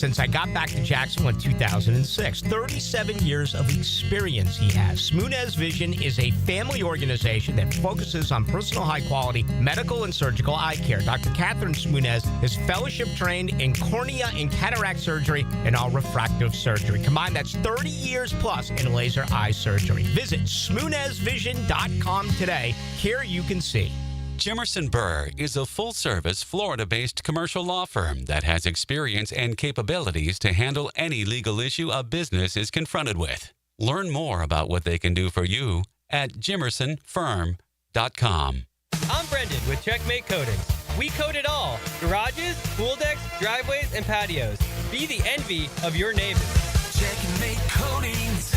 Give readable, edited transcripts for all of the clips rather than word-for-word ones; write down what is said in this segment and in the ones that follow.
since I got back to Jacksonville in 2006. 37 years of experience he has. Smunez Vision is a family organization that focuses on personal high-quality medical and surgical eye care. Dr. Catherine Smunez is fellowship-trained in cornea and cataract surgery and all refractive surgery. Combined, that's 30 years plus in laser eye surgery. Visit SmunezVision.com today. Here you can see. Jimerson Burr is a full-service, Florida-based commercial law firm that has experience and capabilities to handle any legal issue a business is confronted with. Learn more about what they can do for you at jimersonfirm.com. I'm Brendan with Checkmate Coatings. We coat it all: garages, pool decks, driveways, and patios. Be the envy of your neighbors. Checkmate Coatings,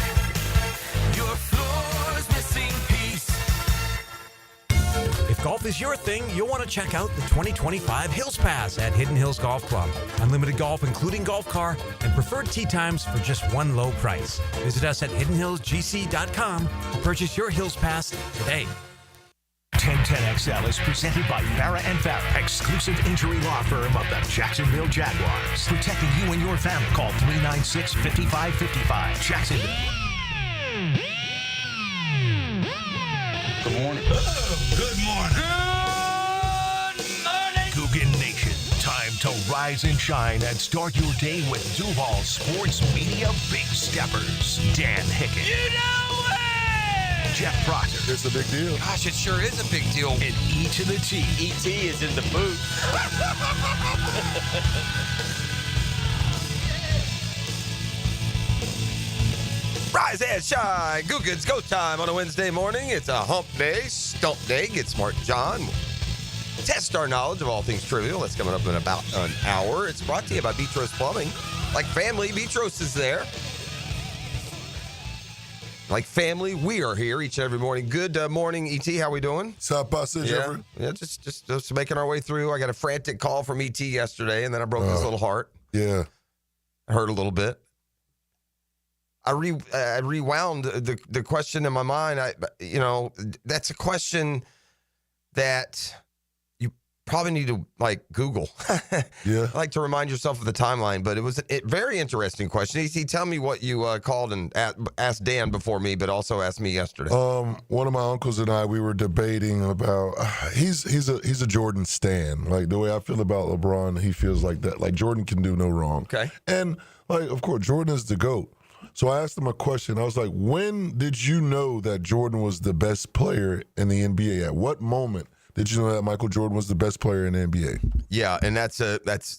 your floor's missing piece. If golf is your thing, you'll want to check out the 2025 Hills Pass at Hidden Hills Golf Club. Unlimited golf, including golf car, and preferred tee times for just one low price. Visit us at hiddenhillsgc.com to purchase your Hills Pass today. 1010XL is presented by Farah & Farah, exclusive injury law firm of the Jacksonville Jaguars. Protecting you and your family. Call 396-5555. Jacksonville. Good morning. Good morning. Good morning. Coogan Nation. Time to rise and shine and start your day with Duval Sports Media Big Steppers. Dan Hicken. You know it! Jeff Proctor. It's a big deal. Gosh, it sure is a big deal. And E to the T. E.T. is in the booth. Rise and shine. Googan's go time on a Wednesday morning. It's a hump day, stump day. Get smart, John. Test our knowledge of all things trivial. That's coming up in about an hour. It's brought to you by Beatros Plumbing. Like family, Beatros is there. Like family, we are here each and every morning. Good morning, E.T. How we doing? South Passage, Yeah, just making our way through. I got a frantic call from E.T. yesterday, and then I broke his little heart. Yeah. I hurt a little bit. I rewound the question in my mind. That's a question that you probably need to Google. Yeah. I like to remind yourself of the timeline, but it was a very interesting question. E.T., tell me what you called and asked Dan before me, but also asked me yesterday. One of my uncles and I, we were debating about he's a Jordan stan. Like the way I feel about LeBron, he feels like that. Like Jordan can do no wrong. Okay. And of course, Jordan is the GOAT. So I asked him a question. I was like, when did you know that Jordan was the best player in the NBA? At what moment did you know that Michael Jordan was the best player in the NBA? Yeah, and that's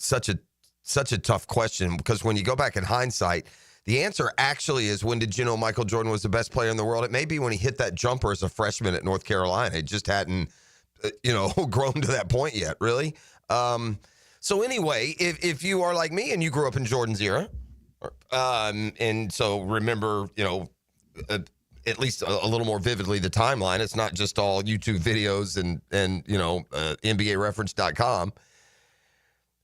such a tough question because when you go back in hindsight, the answer actually is when did you know Michael Jordan was the best player in the world? It may be when he hit that jumper as a freshman at North Carolina. It just hadn't, grown to that point yet, really. So anyway, if you are like me and you grew up in Jordan's era, and so remember, at least a little more vividly the timeline. It's not just all YouTube videos and NBAreference.com.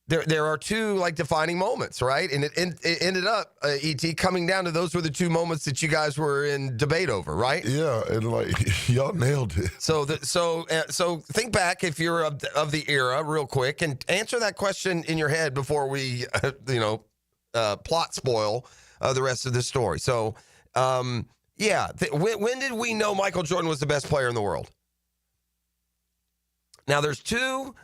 There are two defining moments, right? And it ended up, E.T., coming down to those were the two moments that you guys were in debate over, right? Yeah, and y'all nailed it. So think back if you're of the era real quick and answer that question in your head before we plot spoil the rest of the story. So, when did we know Michael Jordan was the best player in the world? Now, there's two,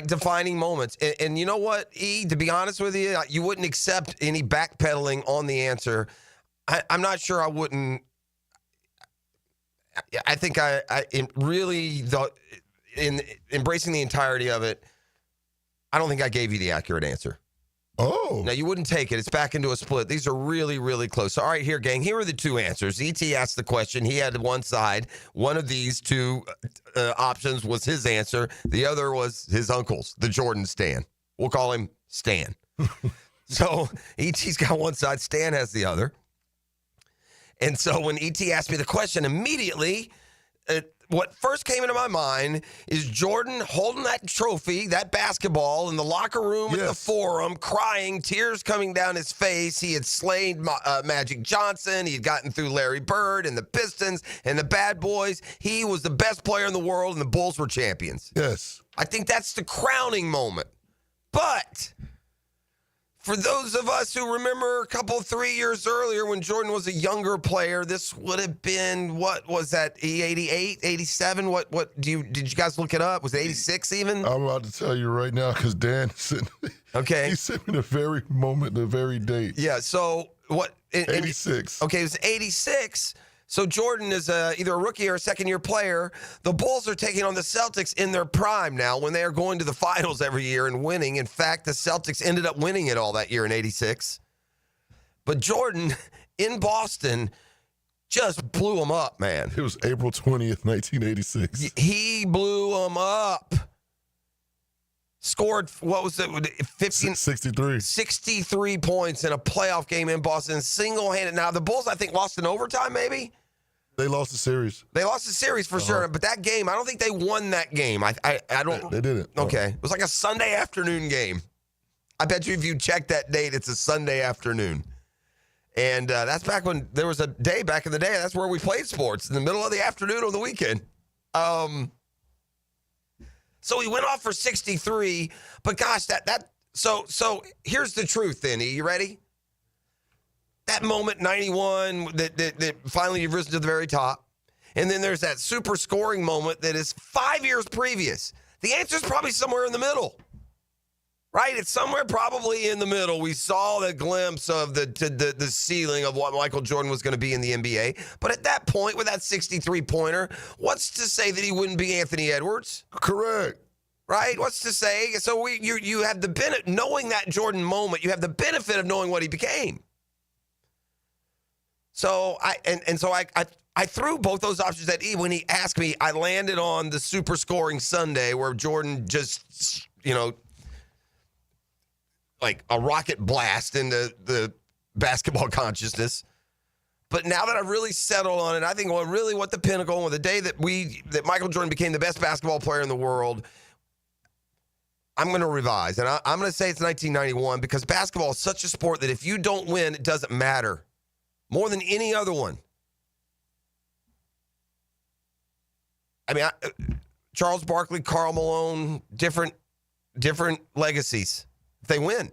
defining moments. And you know what, E, to be honest with you, you wouldn't accept any backpedaling on the answer. I'm not sure I wouldn't. I think in embracing the entirety of it, I don't think I gave you the accurate answer. Oh. Now, you wouldn't take it. It's back into a split. These are really, really close. All right, here, gang. Here are the two answers. E.T. asked the question. He had one side. One of these two options was his answer. The other was his uncle's, the Jordan Stan. We'll call him Stan. So E.T.'s got one side. Stan has the other. And so when E.T. asked me the question, immediately what first came into my mind is Jordan holding that trophy, that basketball, in the locker room at the Forum, crying, tears coming down his face. He had slain Magic Johnson. He had gotten through Larry Bird and the Pistons and the Bad Boys. He was the best player in the world, and the Bulls were champions. Yes. I think that's the crowning moment. But For those of us who remember a couple, 3 years earlier when Jordan was a younger player, this would have been, what was that, 88, 87? Did you guys look it up? Was it 86 even? I'm about to tell you right now because Dan sent me. Okay. He sent me the very moment, the very date. Yeah, so what? 86. Okay, it was 86. So Jordan is either a rookie or a second-year player. The Bulls are taking on the Celtics in their prime now when they are going to the finals every year and winning. In fact, the Celtics ended up winning it all that year in 86. But Jordan in Boston just blew them up, man. It was April 20th, 1986. He blew them up. Scored, what was it, 63 points in a playoff game in Boston, single-handed. Now, the Bulls, I think, lost in overtime, maybe? They lost the series. They lost the series for sure, but that game, I don't think they won that game. I don't. They didn't. Okay. It was like a Sunday afternoon game. I bet you if you check that date, it's a Sunday afternoon. And that's back when there was a day back in the day. That's where we played sports, in the middle of the afternoon on the weekend. So he went off for 63, but gosh, so here's the truth then, E. You ready? That moment, 91, that finally you've risen to the very top. And then there's that super scoring moment that is 5 years previous. The answer's probably somewhere in the middle, right? It's somewhere probably in the middle. We saw the glimpse of the ceiling of what Michael Jordan was going to be in the NBA. But at that point, with that 63-pointer, what's to say that he wouldn't be Anthony Edwards? Correct. Right? What's to say? So you have the benefit, knowing that Jordan moment, you have the benefit of knowing what he became. So I threw both those options at E. When he asked me, I landed on the super scoring Sunday where Jordan just, like a rocket blast into the basketball consciousness. But now that I've really settled on it, I think what the pinnacle, or the day that Michael Jordan became the best basketball player in the world, I'm going to revise. And I'm going to say it's 1991 because basketball is such a sport that if you don't win, it doesn't matter. More than any other one. I mean, Charles Barkley, Karl Malone, different legacies. They win.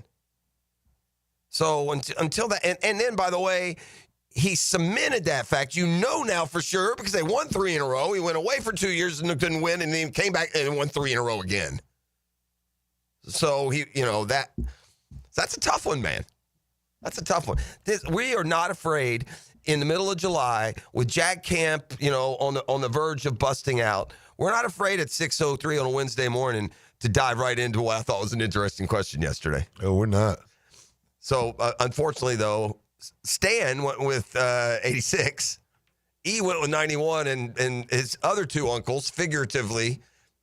So until that, and then, by the way, he cemented that fact. Now for sure because they won 3 in a row. He went away for 2 years and didn't win, and then came back and won 3 in a row again. So that's a tough one, man. That's a tough one. We are not afraid in the middle of July with Jack Camp, on the verge of busting out. We're not afraid at 6:03 on a Wednesday morning to dive right into what I thought was an interesting question yesterday. Oh, we're not. So, unfortunately, though, Stan went with 86. E went with 91, and his other two uncles, figuratively,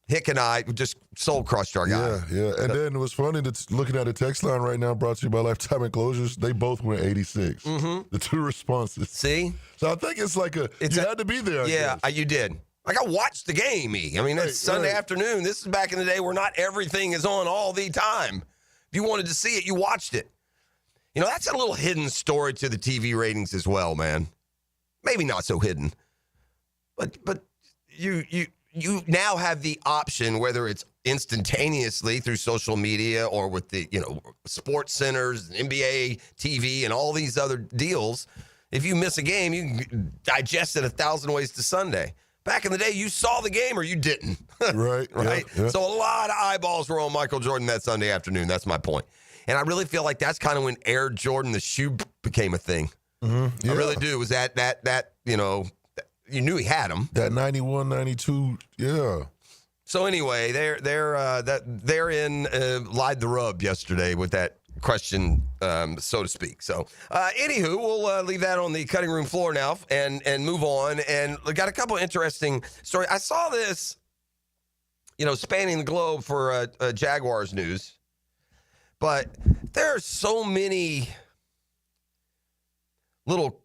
Hick and I, just soul crushed our guy. Yeah. And then it was funny that looking at the text line right now, brought to you by Lifetime Enclosures, they both went 86. Mm-hmm. The two responses. See? So I think it's like you had to be there. You did. Like, I watched the game, E. I mean, it's Sunday afternoon. This is back in the day where not everything is on all the time. If you wanted to see it, you watched it. That's a little hidden story to the TV ratings as well, man. Maybe not so hidden. But you now have the option, whether it's instantaneously through social media or with the, sports centers, NBA TV, and all these other deals. If you miss a game, you can digest it 1,000 ways to Sunday. Back in the day, you saw the game or you didn't. Right. Yeah. So a lot of eyeballs were on Michael Jordan that Sunday afternoon. That's my point. And I really feel like that's kind of when Air Jordan, the shoe, became a thing. Mm-hmm. Yeah. I really do. It was that you knew he had him. That 91, 92, yeah. So anyway, they're in lied the rub yesterday with that question, so to speak. So anywho, we'll leave that on the cutting room floor now and move on. And we got a couple of interesting stories. I saw this, spanning the globe for Jaguars news. But there are so many little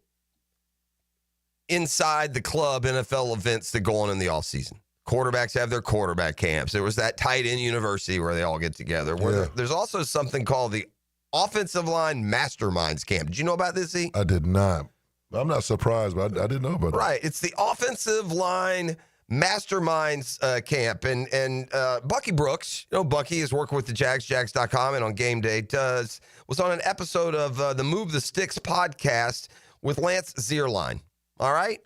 inside the club NFL events that go on in the offseason. Quarterbacks have their quarterback camps. There was that tight end university where they all get together. There's also something called the Offensive Line Masterminds Camp. Did you know about this, E? I did not. I'm not surprised, but I didn't know about that. Right. It's the Offensive Line Masterminds camp. And Bucky Brooks, Bucky is working with the Jags, Jags.com, and on game day was on an episode of the Move the Sticks podcast with Lance Zierlein. All right?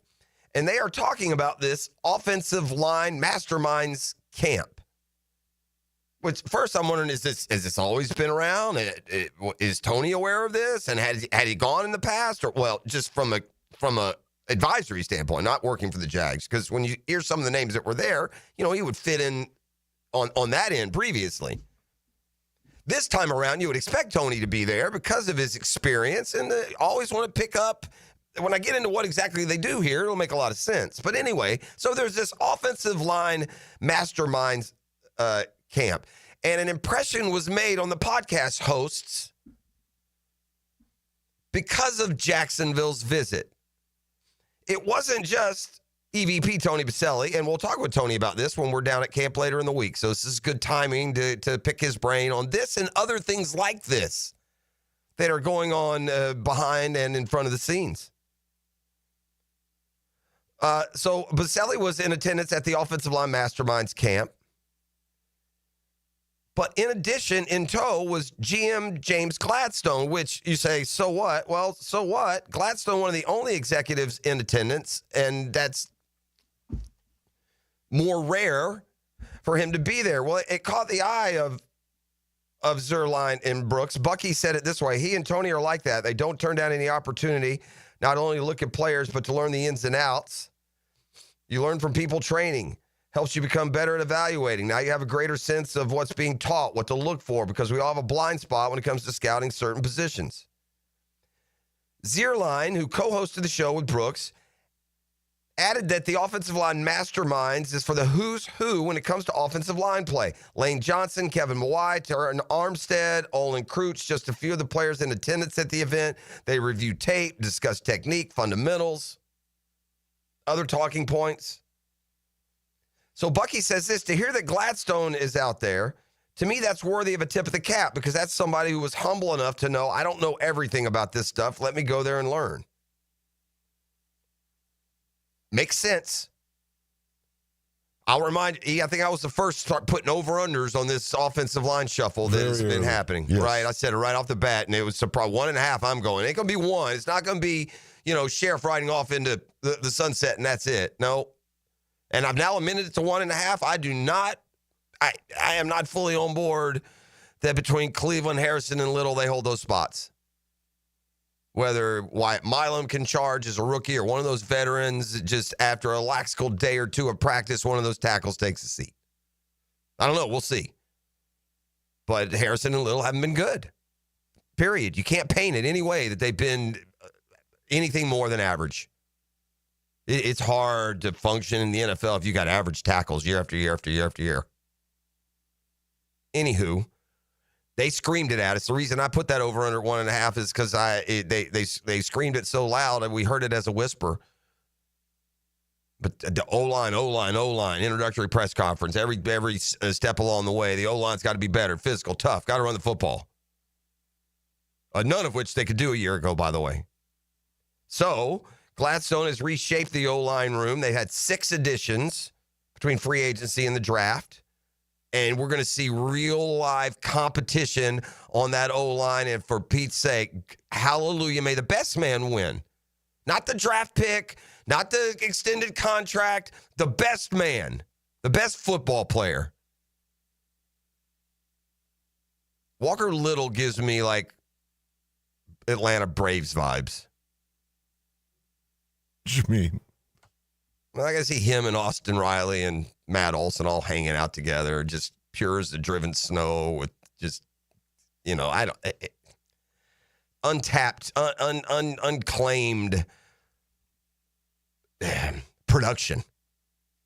And they are talking about this offensive line masterminds camp. Which first I'm wondering, has this always been around? Is Tony aware of this? And had he gone in the past? Or just from a advisory standpoint, not working for the Jags, because when you hear some of the names that were there, he would fit in on that end previously. This time around, you would expect Tony to be there because of his experience, and they always want to pick up. When I get into what exactly they do here, it'll make a lot of sense. But anyway, so there's this offensive line masterminds camp, and an impression was made on the podcast hosts because of Jacksonville's visit. It wasn't just EVP Tony Baselli, and we'll talk with Tony about this when we're down at camp later in the week. So this is good timing to pick his brain on this and other things like this that are going on behind and in front of the scenes. So Baselli was in attendance at the offensive line masterminds camp. But in addition, in tow was GM James Gladstone, which you say, so what? Well, so what? Gladstone, one of the only executives in attendance, and that's more rare for him to be there. Well, it caught the eye of Zierlein and Brooks. Bucky said it this way. He and Tony are like that. They don't turn down any opportunity, not only to look at players, but to learn the ins and outs. You learn from people training. Helps you become better at evaluating. Now you have a greater sense of what's being taught, what to look for, because we all have a blind spot when it comes to scouting certain positions. Zierlein, who co-hosted the show with Brooks, added that the offensive line masterminds is for the who's who when it comes to offensive line play. Lane Johnson, Kevin Mawai, Terran Armstead, Olin Kreutz, just a few of the players in attendance at the event. They review tape, discuss technique, fundamentals, other talking points. So Bucky says this, to hear that Gladstone is out there, to me that's worthy of a tip of the cap, because that's somebody who was humble enough to know, I don't know everything about this stuff. Let me go there and learn. Makes sense. I'll remind you, I think I was the first to start putting over-unders on this offensive line shuffle that has been happening. Yes. Right? I said it right off the bat, and it was probably 1.5 I'm going. It ain't going to be 1. It's not going to be, Sheriff riding off into the sunset, and that's it. No. And I've now amended it to 1.5. I am not fully on board that between Cleveland, Harrison, and Little, they hold those spots. Whether Wyatt Milam can charge as a rookie or one of those veterans, just after a laxical day or two of practice, one of those tackles takes a seat. I don't know. We'll see. But Harrison and Little haven't been good. Period. You can't paint it any way that they've been anything more than average. It's hard to function in the NFL if you got average tackles year after year after year after year. Anywho, they screamed it at us. The reason I put that over under 1.5 is because they screamed it so loud and we heard it as a whisper. But the O-line, introductory press conference, every step along the way, the O-line's got to be better, physical, tough, got to run the football. None of which they could do a year ago, by the way. So Gladstone has reshaped the O-line room. They had 6 additions between free agency and the draft. And we're going to see real live competition on that O-line. And for Pete's sake, hallelujah, may the best man win. Not the draft pick, not the extended contract, the best man, the best football player. Walker Little gives me like Atlanta Braves vibes. What you mean? Well, I got to see him and Austin Riley and Matt Olson all hanging out together, just pure as the driven snow with just, untapped, unclaimed production.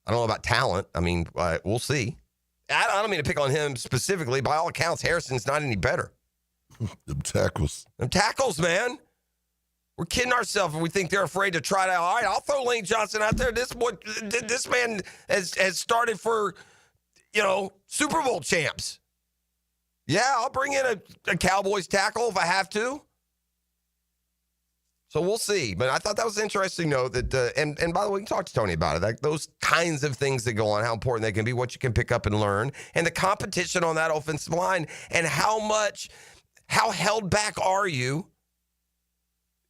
I don't know about talent. I mean, we'll see. I don't mean to pick on him specifically. By all accounts, Harrison's not any better. Them tackles, man. We're kidding ourselves if we think they're afraid to try to. All right, I'll throw Lane Johnson out there. This man has started for, Super Bowl champs. Yeah, I'll bring in a Cowboys tackle if I have to. So we'll see. But I thought that was interesting to know that, and by the way, we can talk to Tony about it. Like those kinds of things that go on, how important they can be, what you can pick up and learn, and the competition on that offensive line, and how held back are you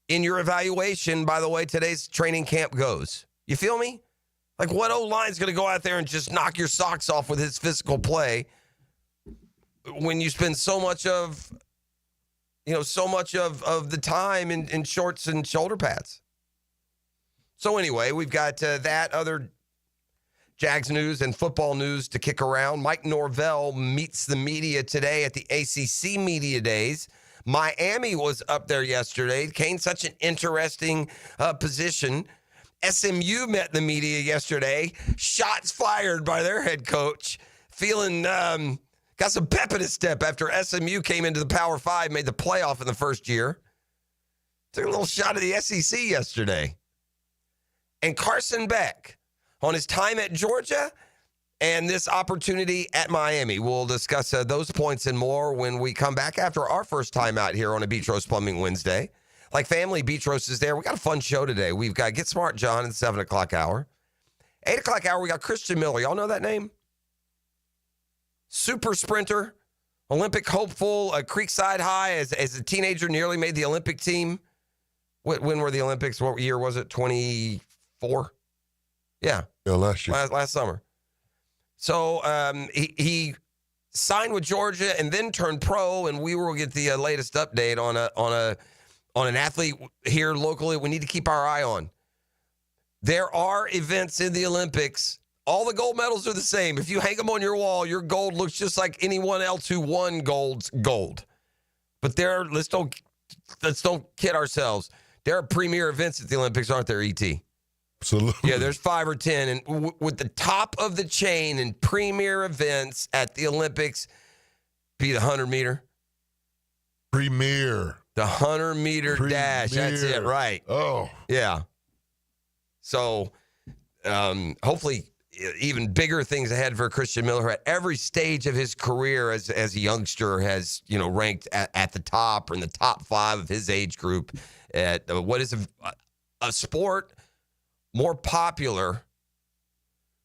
in your evaluation by the way today's training camp goes. You feel me? Like what O-line's going to go out there and just knock your socks off with his physical play when you spend so much of the time in shorts and shoulder pads. So anyway, we've got that other Jags news and football news to kick around. Mike Norvell meets the media today at the ACC Media Days. Miami was up there yesterday. Kane, such an interesting position. SMU met the media yesterday. Shots fired by their head coach. Feeling got some pep in his step after SMU came into the Power 5, made the playoff in the first year. Took a little shot at the SEC yesterday. And Carson Beck on his time at Georgia and this opportunity at Miami. We'll discuss those points and more when we come back after our first time out here on a Beach Roast Plumbing Wednesday. Like family, Beach Roast is there. We got a fun show today. We've got Get Smart John in the 7 o'clock hour. 8 o'clock hour, we got Christian Miller. Y'all know that name? Super sprinter, Olympic hopeful, Creekside High as a teenager, nearly made the Olympic team. When were the Olympics? What year was it? 24? Yeah, last year. Last summer. So he signed with Georgia and then turned pro, and we will get the latest update on an athlete here locally we need to keep our eye on. There are events in the Olympics. All the gold medals are the same. If you hang them on your wall, your gold looks just like anyone else who won gold. But let's don't kid ourselves. There are premier events at the Olympics, aren't there, E.T.? Absolutely. Yeah, there's 5 or 10. And with the top of the chain and premier events at the Olympics, be the 100-meter. Premier. The 100-meter dash. That's it, right. Oh. Yeah. So hopefully even bigger things ahead for Christian Miller, who at every stage of his career as a youngster has, ranked at the top or in the top 5 of his age group at what is a sport more popular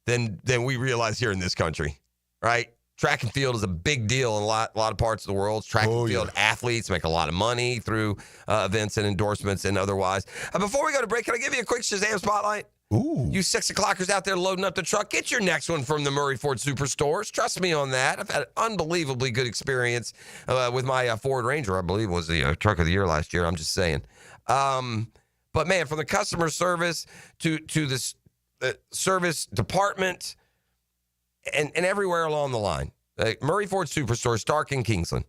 than we realize here in this country, right? Track and field is a big deal in a lot of parts of the world. Track and field athletes make a lot of money through events and endorsements and otherwise. Before we go to break, can I give you a quick Shazam spotlight? Ooh. You 6 o'clockers out there loading up the truck, get your next one from the Murray Ford Superstores. Trust me on that. I've had an unbelievably good experience with my Ford Ranger. I believe was the truck of the year last year. I'm just saying. But man, from the customer service to this service department and everywhere along the line, Murray Ford Superstore, Stark and Kingsland.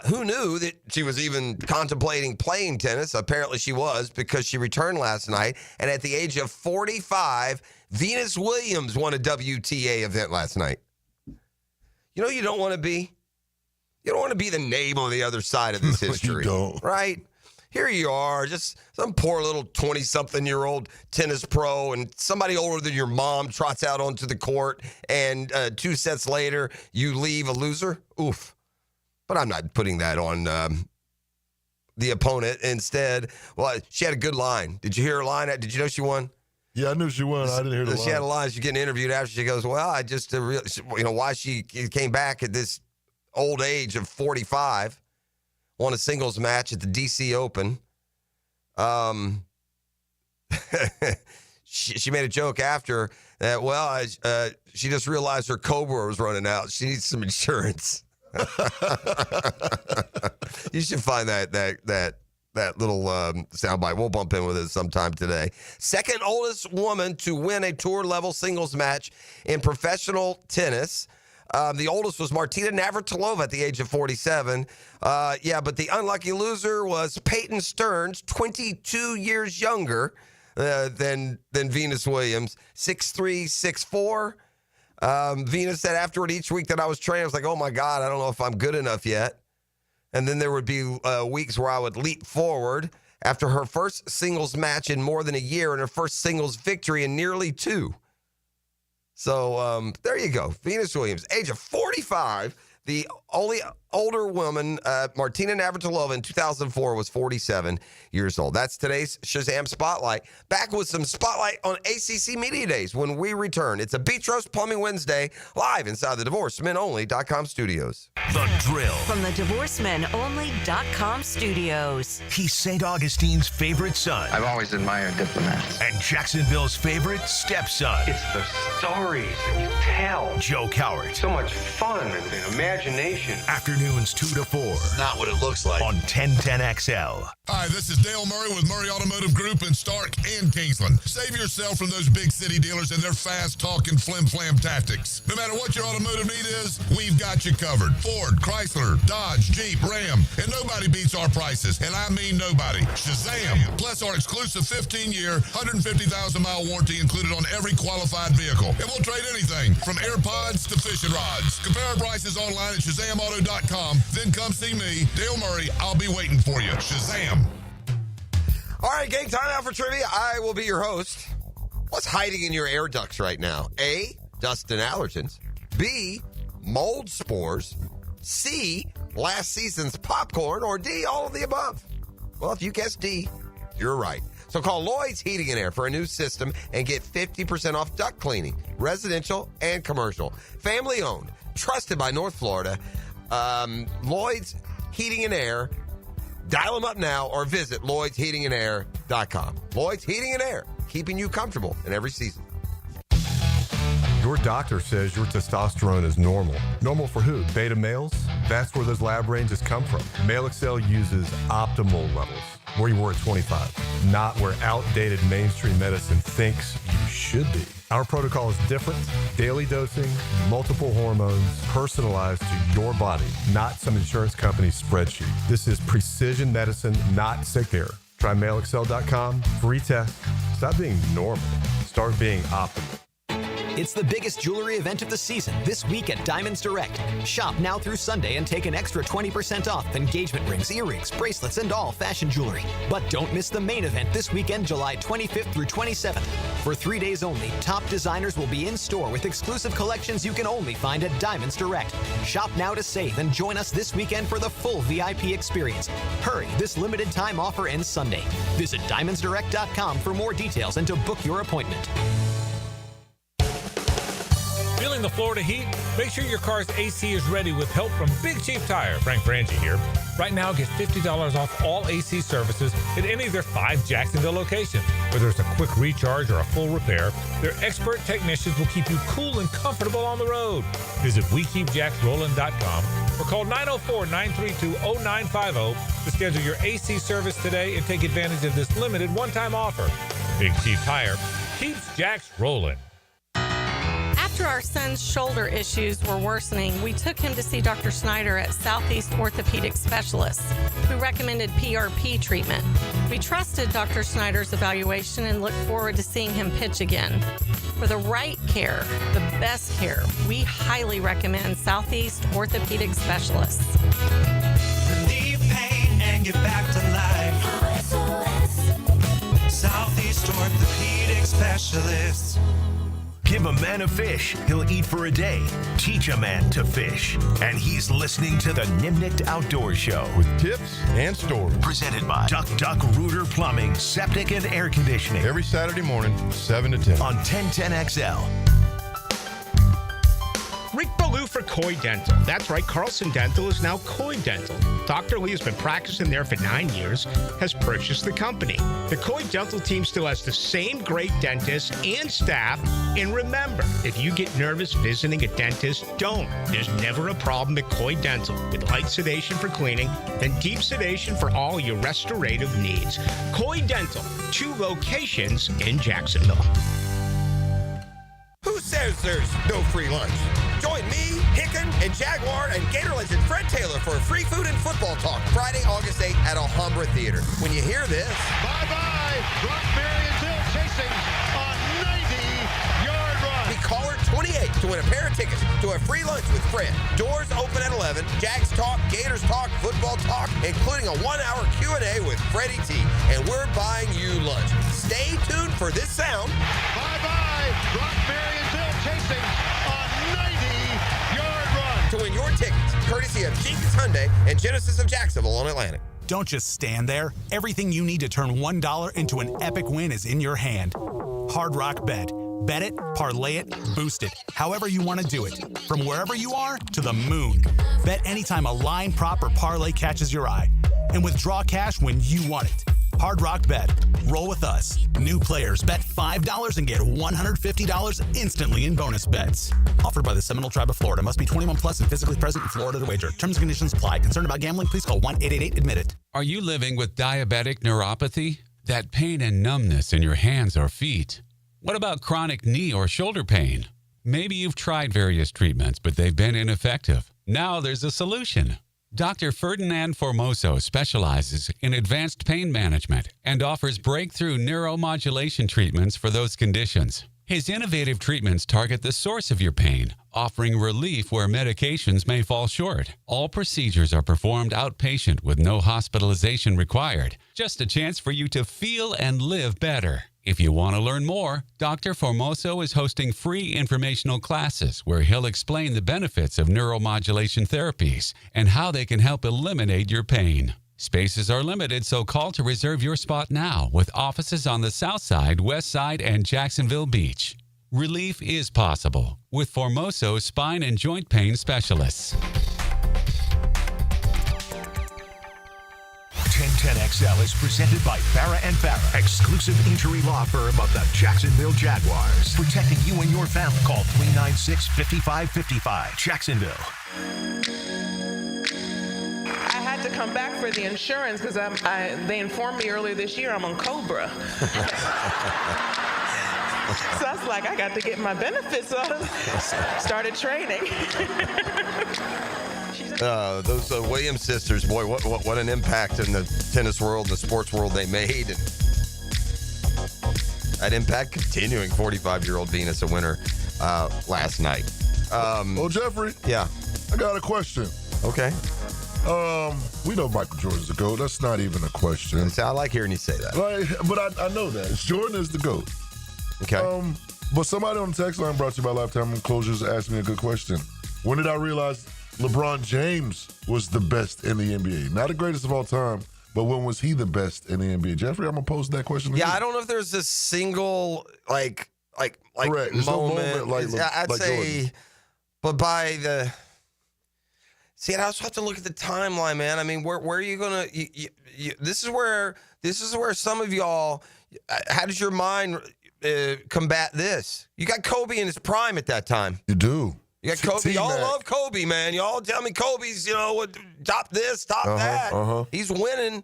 Who knew that she was even contemplating playing tennis? Apparently she was, because she returned last night. And at the age of 45, Venus Williams won a WTA event last night. You don't want to be? You don't want to be the name on the other side of this history. You don't. Right? Here you are, just some poor little 20-something-year-old tennis pro, and somebody older than your mom trots out onto the court, and 2 sets later, you leave a loser. Oof. But I'm not putting that on the opponent. Instead, well, she had a good line. Did you hear her line? Did you know she won? Yeah, I knew she won. I didn't hear the line. She had a line. She's getting interviewed after. She goes, well, I just, why she came back at this old age of 45, won a singles match at the D.C. Open. She made a joke after that, she just realized her Cobra was running out. She needs some insurance. You should find that little soundbite. We'll bump in with it sometime today. Second oldest woman to win a tour-level singles match in professional tennis. The oldest was Martina Navratilova at the age of 47. But the unlucky loser was Peyton Stearns, 22 years younger than Venus Williams, 6'3", 6'4". Venus said afterward each week that I was training, I was like, oh my God, I don't know if I'm good enough yet. And then there would be weeks where I would leap forward after her first singles match in more than a year and her first singles victory in nearly 2. So there you go. Venus Williams, age of 45, the only older woman, Martina Navratilova, in 2004 was 47 years old. That's today's Shazam Spotlight. Back with some Spotlight on ACC Media Days when we return. It's a Beach Roast Plumbing Wednesday live inside the DivorceMenOnly.com studios. The Drill. From the DivorceMenOnly.com studios. He's St. Augustine's favorite son I've always admired diplomats. and Jacksonville's favorite stepson, It's the stories that you tell. Joe Cowart. So much fun and imagination. Afternoons 2 to 4 Not what it looks like. on 1010XL. Hi, this is Dale Murray with Murray Automotive Group in Stark and Kingsland. Save yourself from those big city dealers and their fast-talking flim-flam tactics. No matter what your automotive need is, we've got you covered. Ford, Chrysler, Dodge, Jeep, Ram, and nobody beats our prices, and I mean nobody. Shazam! Plus our exclusive 15-year, 150,000-mile warranty included on every qualified vehicle. And we'll trade anything from AirPods to fishing rods. Compare our prices online at ShazamAuto.com. Then come see me, Dale Murray. I'll be waiting for you. Shazam! All right, gang, time out for trivia. I will be your host. What's hiding in your air ducts right now? A, dust and allergens. B, mold spores. C, last season's popcorn. Or D, all of the above. Well, if you guess D, you're right. So call Lloyd's Heating and Air for a new system and get 50% off duct cleaning, residential and commercial. Family owned, trusted by North Florida. Lloyd's Heating and Air. Dial them up now or visit Lloyd'sHeatingandAir.com. Lloyd's Heating and Air, keeping you comfortable in every season. Your doctor says your testosterone is normal. Normal for who? Beta males? That's where those lab ranges come from. Male Excel uses optimal levels, where you were at 25, not where outdated mainstream medicine thinks you should be. Our protocol is different. Daily dosing, multiple hormones, personalized to your body, not some insurance company's spreadsheet. This is precision medicine, not sick care. Try MaleExcel.com, free test. Stop being normal. Start being optimal. It's the biggest jewelry event of the season this week at Diamonds Direct. Shop now through Sunday and take an extra 20% off engagement rings, earrings, bracelets, and all fashion jewelry. But don't miss the main event this weekend, July 25th through 27th. For 3 days only, top designers will be in store with exclusive collections you can only find at Diamonds Direct. Shop now to save and join us this weekend for the full VIP experience. Hurry, this limited time offer ends Sunday. Visit DiamondsDirect.com for more details and to book your appointment. Feeling the Florida heat? Make sure your car's AC is ready with help from Big Cheap Tire. Frank Frangie here. Right now, get $50 off all AC services at any of their 5 Jacksonville locations. Whether it's a quick recharge or a full repair, their expert technicians will keep you cool and comfortable on the road. Visit WeKeepJacksRollin.com or call 904-932-0950 to schedule your AC service today and take advantage of this limited one-time offer. Big Cheap Tire keeps Jacks rolling. After our son's shoulder issues were worsening, we took him to see Dr. Snyder at Southeast Orthopedic Specialists, who recommended PRP treatment. We trusted Dr. Snyder's evaluation and look forward to seeing him pitch again. For the right care, the best care, we highly recommend Southeast Orthopedic Specialists. Relieve pain and get back to life. Southeast Orthopedic Specialists. Give a man a fish, he'll eat for a day. Teach a man to fish. And he's listening to the Nimnicht Outdoor Show. With tips and stories. Presented by Duck Duck Rooter Plumbing, Septic and Air Conditioning. Every Saturday morning, 7 to 10. On 1010XL. Rick Ballou for Coy Dental. That's right, Carlson Dental is now Coy Dental. Dr. Lee has been practicing there for 9 years, has purchased the company. The Coy Dental team still has the same great dentists and staff. And remember, if you get nervous visiting a dentist, don't. There's never a problem at Coy Dental with light sedation for cleaning and deep sedation for all your restorative needs. Coy Dental, 2 locations in Jacksonville. Who says there's no free lunch? Join me, Hicken, and Jaguar and Gator legend Fred Taylor for free food and football talk Friday, August 8th at Alhambra Theater. When you hear this... Bye-bye! Rockberry is still chasing a 90-yard run. Be caller 28 to win a pair of tickets to a free lunch with Fred. Doors open at 11. Jags talk, Gators talk, football talk, including a 1-hour Q&A with Freddie T. And we're buying you lunch. Stay tuned for this sound. Bye-bye! Rockberry is still chasing a 90-yard run. To win your tickets, courtesy of Jenkins Hyundai and Genesis of Jacksonville on Atlantic. Don't just stand there. Everything you need to turn $1 into an epic win is in your hand. Hard Rock Bet. Bet it, parlay it, boost it, however you want to do it. From wherever you are to the moon. Bet anytime a line, prop, or parlay catches your eye. And withdraw cash when you want it. Hard Rock Bet. Roll with us. New players bet $5 and get $150 instantly in bonus bets. Offered by the Seminole Tribe of Florida. Must be 21 plus and physically present in Florida to wager. Terms and conditions apply. Concerned about gambling? Please call 1-888-ADMIT-IT. Are you living with diabetic neuropathy? That pain and numbness in your hands or feet? What about chronic knee or shoulder pain? Maybe you've tried various treatments, but they've been ineffective. Now there's a solution. Dr. Ferdinand Formoso specializes in advanced pain management and offers breakthrough neuromodulation treatments for those conditions. His innovative treatments target the source of your pain, offering relief where medications may fall short. All procedures are performed outpatient with no hospitalization required. Just a chance for you to feel and live better. If you want to learn more, Dr. Formoso is hosting free informational classes where he'll explain the benefits of neuromodulation therapies and how they can help eliminate your pain. Spaces are limited, so call to reserve your spot now with offices on the South Side, West Side, and Jacksonville Beach. Relief is possible with Formoso spine and joint pain specialists. 1010XL is presented by Farah and Farah, exclusive injury law firm of the Jacksonville Jaguars. Protecting you and your family. Call 396-5555. Jacksonville. I had to come back for the insurance because they informed me earlier this year I'm on Cobra. So I was like, I got to get my benefits on. Started training. Those Williams sisters, boy, what an impact in the tennis world, the sports world they made. And that impact continuing. 45-year-old Venus, a winner last night. Jeffrey. Yeah. I got a question. Okay. We know Michael Jordan's the GOAT. That's not even a question. I like hearing you say that. Right, but I know that. Jordan is the GOAT. Okay. But somebody on the text line brought to you by Lifetime Enclosures asked me a good question. When did I realize LeBron James was the best in the NBA? Not the greatest of all time, but when was he the best in the NBA? Jeffrey, I'm gonna pose that question to you. I don't know if there's a single like Correct. There's moment. No moment I'd like say, Jordan. but by the I also have to look at the timeline, man. I mean, where are you gonna? This is where some of y'all. How does your mind combat this? You got Kobe in his prime at that time. You do. You got Kobe. Y'all love Kobe, man. Y'all tell me Kobe's, top this, top that. He's winning.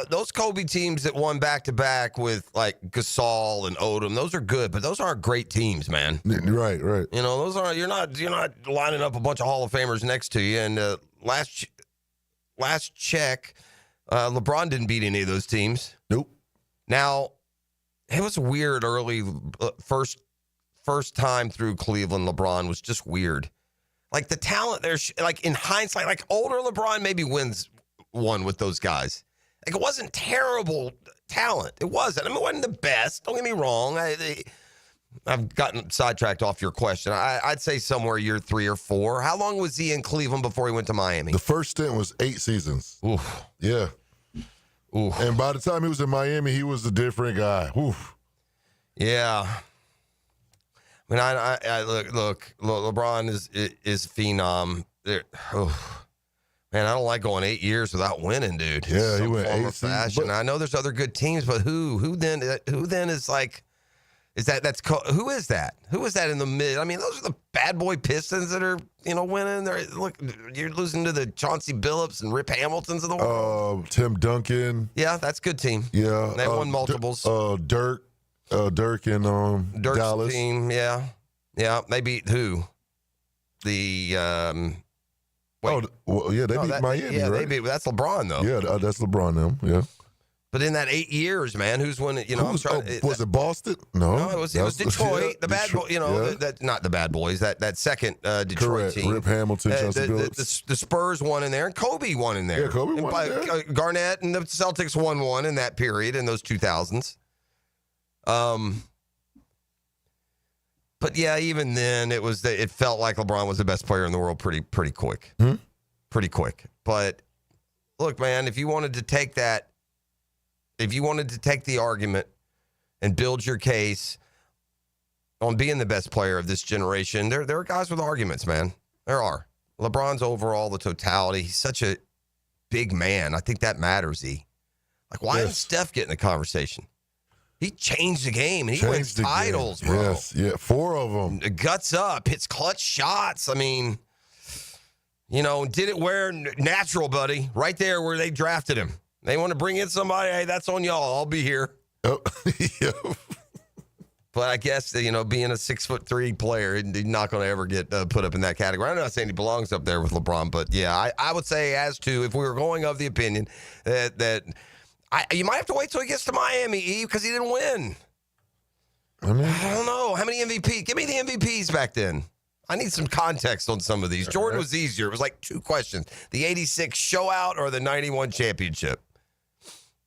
Those Kobe teams that won back-to-back with, like, Gasol and Odom, those are good, but those aren't great teams, man. Right. Those aren't. You're not lining up a bunch of Hall of Famers next to you. And last check, LeBron didn't beat any of those teams. Nope. Now, it was weird early first time through Cleveland. LeBron was just weird. Like the talent there, like in hindsight, like older LeBron maybe wins one with those guys. Like it wasn't terrible talent. It wasn't. I mean, it wasn't the best. Don't get me wrong. I've gotten sidetracked off your question. I'd say somewhere year 3 or 4. How long was he in Cleveland before he went to Miami? The first stint was 8 seasons. Oof. Yeah. Oof. And by the time he was in Miami, he was a different guy. Oof. Yeah. I mean, I look. LeBron is phenom. Man, I don't like going 8 years without winning, dude. Yeah, he went 8 seasons. I know there's other good teams, but who then is like? Who is that? Who is that in the mid? I mean, those are the bad boy Pistons that are winning. You're losing to the Chauncey Billups and Rip Hamiltons of the world. Tim Duncan. Yeah, that's a good team. Yeah, they won multiples. Dirk and Dirk's Dallas team. Yeah. They beat who? The they beat Miami. Yeah, right? they beat. That's LeBron though. Yeah, that's LeBron them. Yeah. But in that 8 years, man, who's winning? Was it Boston? No, it was Detroit. The bad boy. Not the bad boys. That second Detroit team. Rip Hamilton, Chauncey Billups. The Spurs won in there, and Kobe won in there. Yeah, Kobe won in there. Garnett and the Celtics won one in that period in those 2000s. But yeah, even then, it felt like LeBron was the best player in the world pretty quick. Pretty quick. But look, man, if you wanted to take the argument and build your case on being the best player of this generation, there are guys with arguments, man. There are. LeBron's overall, the totality, he's such a big man. I think that matters, E. Like, why is Steph getting the conversation? He changed the game, and he wins titles, bro. Yes, yeah, 4 of them. Guts up, hits clutch shots. I mean, did it where natural, buddy, right there where they drafted him. They want to bring in somebody, hey, that's on y'all. I'll be here. Oh, yeah. But I guess, being a 6'3" player, he's not going to ever get put up in that category. I'm not saying he belongs up there with LeBron, but yeah, I would say as to if we were going of the opinion that you might have to wait till he gets to Miami, because he didn't win. I don't know. How many MVPs? Give me the MVPs back then. I need some context on some of these. Jordan was easier. It was like 2 questions. The 86 showout or the 91 championship?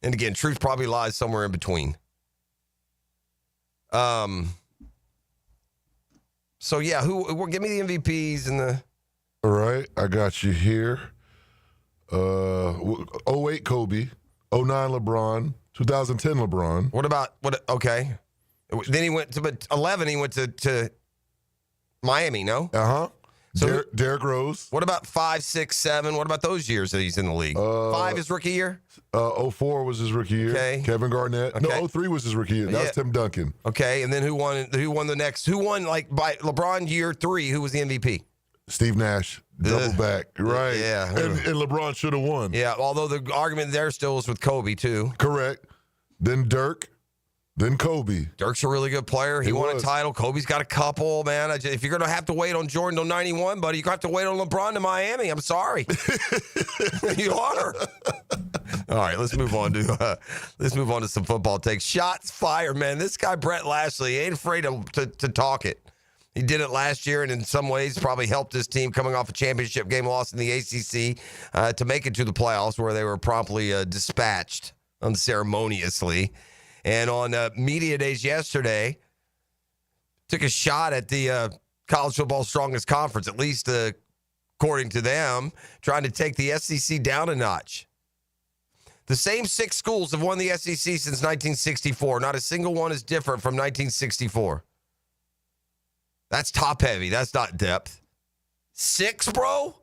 And again, truth probably lies somewhere in between. So yeah, give me the MVPs and the. All right, I got you here. 08 Kobe, 09 LeBron, 2010 LeBron. Okay. Then he went to 11. He went to Miami. No. So Derrick Rose. What about 5, 6, 7? What about those years that he's in the league? 5 his rookie year. 04 was his rookie year. Okay. Kevin Garnett. Okay. No, 03 was his rookie year. That was Tim Duncan. Okay, and then who won the next? Who won by LeBron year 3? Who was the MVP? Steve Nash. Double back. Right. Yeah. And LeBron should have won. Yeah, although the argument there still is with Kobe too. Correct. Then Dirk. Then Kobe. Dirk's a really good player. He won a title. Kobe's got a couple, man. If you're going to have to wait on Jordan till 91, buddy, you're going to have to wait on LeBron to Miami. I'm sorry. You are. All right, let's move on to some football takes. Shots fired, man. This guy, Brett Lashley, ain't afraid to talk it. He did it last year, and in some ways probably helped his team coming off a championship game loss in the ACC to make it to the playoffs, where they were promptly dispatched unceremoniously. And on media days yesterday, took a shot at the college football strongest conference, at least according to them, trying to take the SEC down a notch. The same 6 schools have won the SEC since 1964. Not a single one is different from 1964. That's top heavy. That's not depth. 6, bro?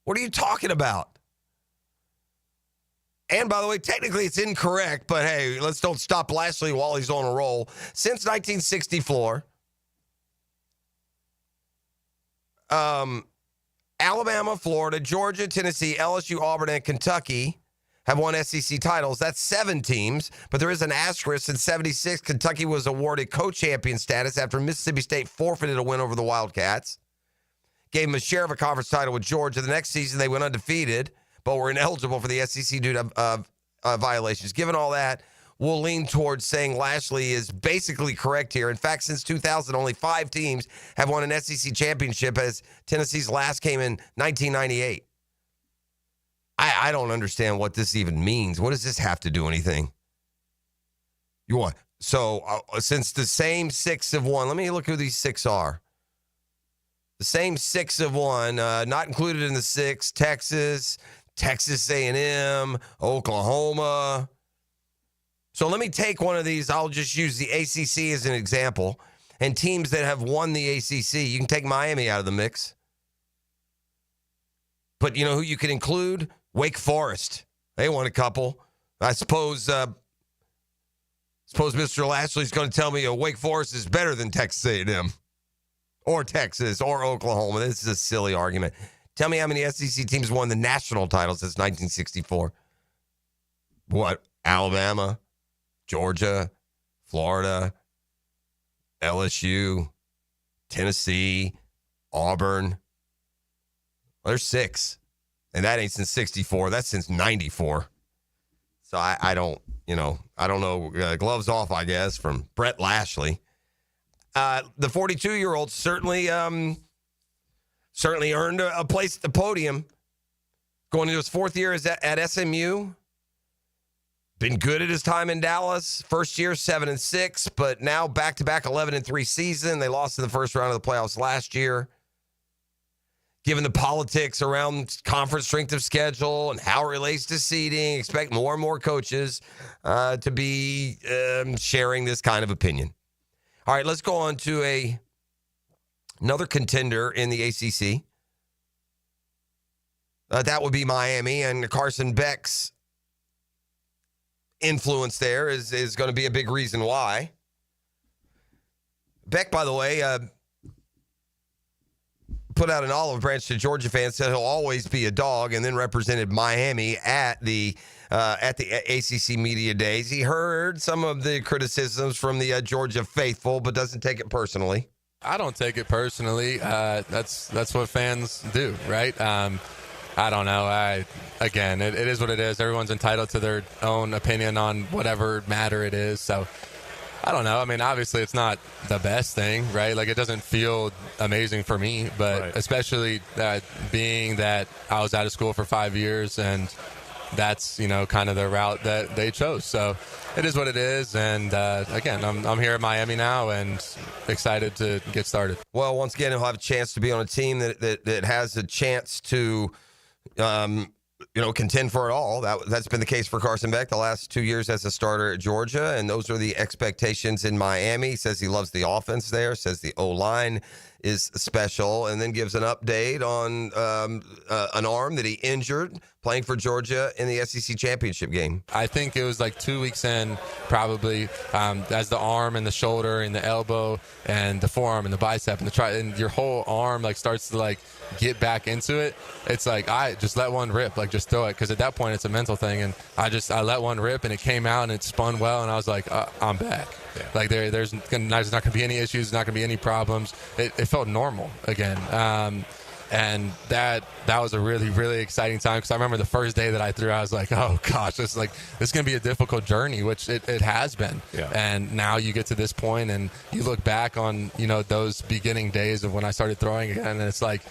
What are you talking about? And by the way, technically it's incorrect, but hey, let's don't stop Lashley while he's on a roll. Since 1964, Alabama, Florida, Georgia, Tennessee, LSU, Auburn, and Kentucky have won SEC titles. That's 7 teams, but there is an asterisk. In 76, Kentucky was awarded co-champion status after Mississippi State forfeited a win over the Wildcats. Gave them a share of a conference title with Georgia. The next season, they went undefeated, but were ineligible for the SEC due to violations. Given all that, we'll lean towards saying Lashley is basically correct here. In fact, since 2000, only 5 teams have won an SEC championship, as Tennessee's last came in 1998. I don't understand what this even means. What does this have to do anything? You want? So since the same 6 have won, let me look who these 6 are. The same 6 have won, not included in the 6, Texas A&M, Oklahoma. So let me take one of these. I'll just use the ACC as an example. And teams that have won the ACC, you can take Miami out of the mix. But you know who you can include? Wake Forest. They won a couple. I suppose Mr. Lashley's going to tell me Wake Forest is better than Texas A&M or Texas or Oklahoma. This is a silly argument. Tell me how many SEC teams won the national title since 1964. What? Alabama, Georgia, Florida, LSU, Tennessee, Auburn. Well, there's 6. And that ain't since 64. That's since 94. So I don't know. Gloves off, I guess, from Brett Lashley. The 42-year-old certainly earned a place at the podium. Going into his 4th year at SMU. Been good at his time in Dallas. First year, 7-6, but now back-to-back 11-3 season. They lost in the first round of the playoffs last year. Given the politics around conference strength of schedule and how it relates to seeding, expect more and more coaches to be sharing this kind of opinion. All right, let's go on to another contender in the ACC. That would be Miami, and Carson Beck's influence there is going to be a big reason why. Beck, by the way, put out an olive branch to Georgia fans, said he'll always be a dog, and then represented Miami at the ACC Media Days. He heard some of the criticisms from the Georgia faithful, but doesn't take it personally. I don't take it personally. That's what fans do, right? I don't know. Again, it is what it is. Everyone's entitled to their own opinion on whatever matter it is. So I don't know. I mean, obviously it's not the best thing, right? Like, it doesn't feel amazing for me, but especially being that I was out of school for 5 years, and that's, kind of the route that they chose. So it is what it is. And again, I'm here at Miami now and excited to get started. Well, once again, he'll have a chance to be on a team that has a chance to contend for it all. That's been the case for Carson Beck the last 2 years as a starter at Georgia, and those are the expectations in Miami. He says he loves the offense there, says the O-line is special, and then gives an update on an arm that he injured playing for Georgia in the SEC championship game. I think it was like 2 weeks in, probably, as the arm and the shoulder and the elbow and the forearm and the bicep and your whole arm starts to get back into it. It's like, I just let one rip, just throw it, because at that point it's a mental thing, and I let one rip and it came out and it spun well, and I was like, I'm back. Yeah. There's not going to be any issues, not going to be any problems. It felt normal again. And that was a really, really exciting time, because I remember the first day that I threw, I was like, oh gosh, this is going to be a difficult journey, which it has been. Yeah. And now you get to this point and you look back on, those beginning days of when I started throwing again, and it's like,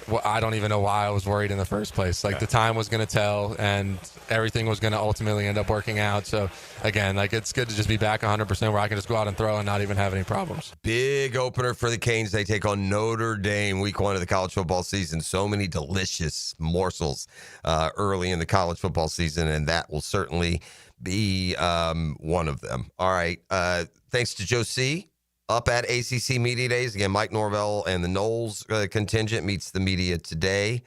well, I don't even know why I was worried in the first place. The time was going to tell, and everything was going to ultimately end up working out. So, again, it's good to just be back 100% where I can just go out and throw and not even have any problems. Big opener for the Canes. They take on Notre Dame week 1 of the college football season. So many delicious morsels early in the college football season, and that will certainly be one of them. All right. Thanks to Joe C. Up at ACC Media Days. Again, Mike Norvell and the Knowles contingent meets the media today.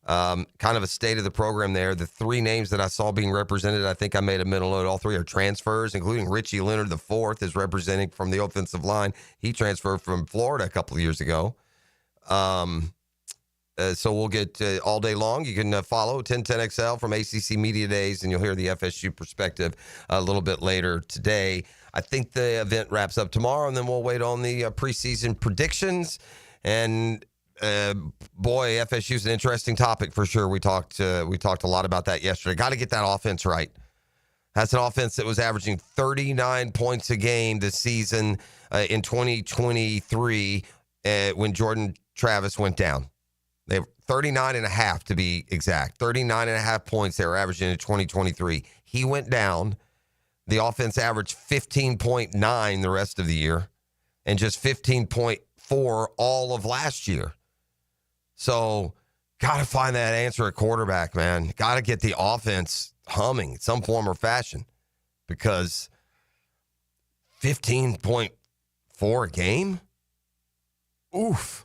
Kind of a state of the program there. The 3 names that I saw being represented, I think I made a mental note. All 3 are transfers, including Richie Leonard IV is representing from the offensive line. He transferred from Florida a couple of years ago. So we'll get all day long. You can follow 1010XL from ACC Media Days, and you'll hear the FSU perspective a little bit later today. I think the event wraps up tomorrow, and then we'll wait on the preseason predictions. And boy, FSU is an interesting topic for sure. We talked a lot about that yesterday. Got to get that offense right. That's an offense that was averaging 39 points a game this season in 2023 when Jordan Travis went down. They were 39.5 to be exact. 39.5 points they were averaging in 2023. He went down. The offense averaged 15.9 the rest of the year and just 15.4 all of last year. So got to find that answer at quarterback, man. Got to get the offense humming in some form or fashion, because 15.4 a game? Oof.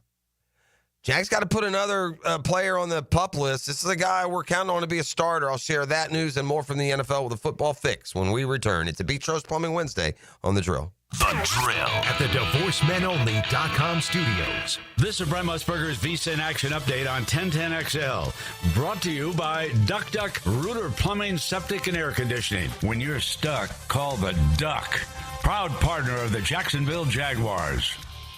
Jack's got to put another player on the PUP list. This is a guy we're counting on to be a starter. I'll share that news and more from the NFL with a football fix when we return. It's a Beach Roast Plumbing Wednesday on The Drill. The Drill at the DivorceMenOnly.com studios. This is Brent Musburger's VSIN Action Update on 1010XL. Brought to you by Duck Duck Rooter Plumbing, Septic, and Air Conditioning. When you're stuck, call the Duck. Proud partner of the Jacksonville Jaguars.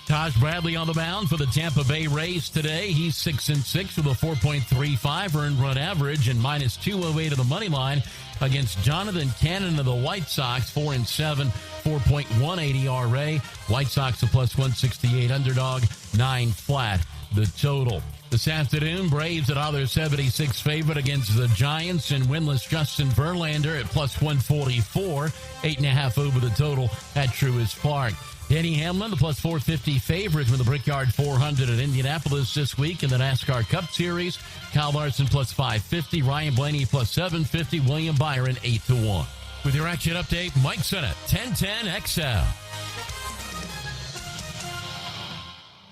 Taj Bradley on the mound for the Tampa Bay Rays today. He's 6-6 with a 4.35 earned run average and minus 208 of the money line against Jonathan Cannon of the White Sox, 4-7, 4.18 ERA. White Sox a plus 168 underdog, 9 flat the total. This afternoon, Braves at other 76 favorite against the Giants, and winless Justin Verlander at plus 144, 8.5 over the total at Truist Park. Denny Hamlin, the plus 450 favorite from the Brickyard 400 at Indianapolis this week in the NASCAR Cup Series. Kyle Larson plus 550, Ryan Blaney plus 750, William Byron 8-1. With your action update, Mike Sennett, 1010XL.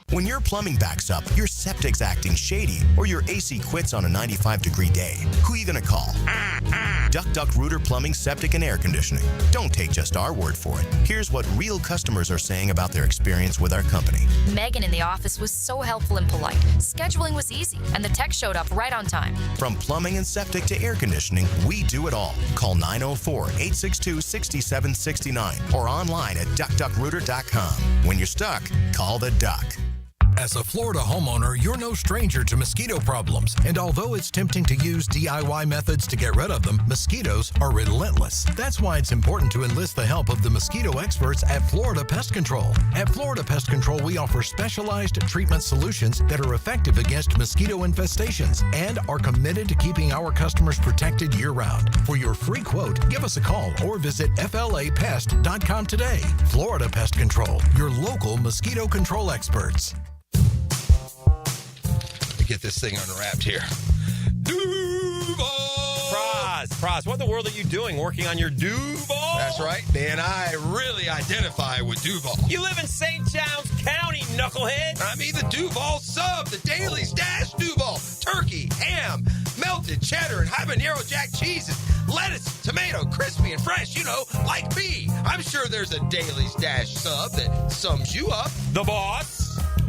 When your plumbing backs up, your septic's acting shady, or your AC quits on a 95-degree day, who are you going to call? Duck Rooter Plumbing, Septic, and Air Conditioning. Don't take just our word for it. Here's what real customers are saying about their experience with our company. Megan in the office was so helpful and polite. Scheduling was easy, and the tech showed up right on time. From plumbing and septic to air conditioning, we do it all. Call 904-862-6769 or online at duckrooter.com. When you're stuck, call the Duck. As a Florida homeowner, you're no stranger to mosquito problems. And although it's tempting to use DIY methods to get rid of them, mosquitoes are relentless. That's why it's important to enlist the help of the mosquito experts at Florida Pest Control. At Florida Pest Control, we offer specialized treatment solutions that are effective against mosquito infestations and are committed to keeping our customers protected year-round. For your free quote, give us a call or visit flapest.com today. Florida Pest Control, your local mosquito control experts. Get this thing unwrapped here. Duval! Praz, what in the world are you doing working on your Duval? That's right, man. I really identify with Duval. You live in St. John's County, knucklehead. I mean the Duval sub, the Dailies Dash Duval. Turkey, ham, melted cheddar, and habanero jack cheeses. Lettuce, tomato, crispy and fresh, you know, like me. I'm sure there's a Dailies Dash sub that sums you up. The boss.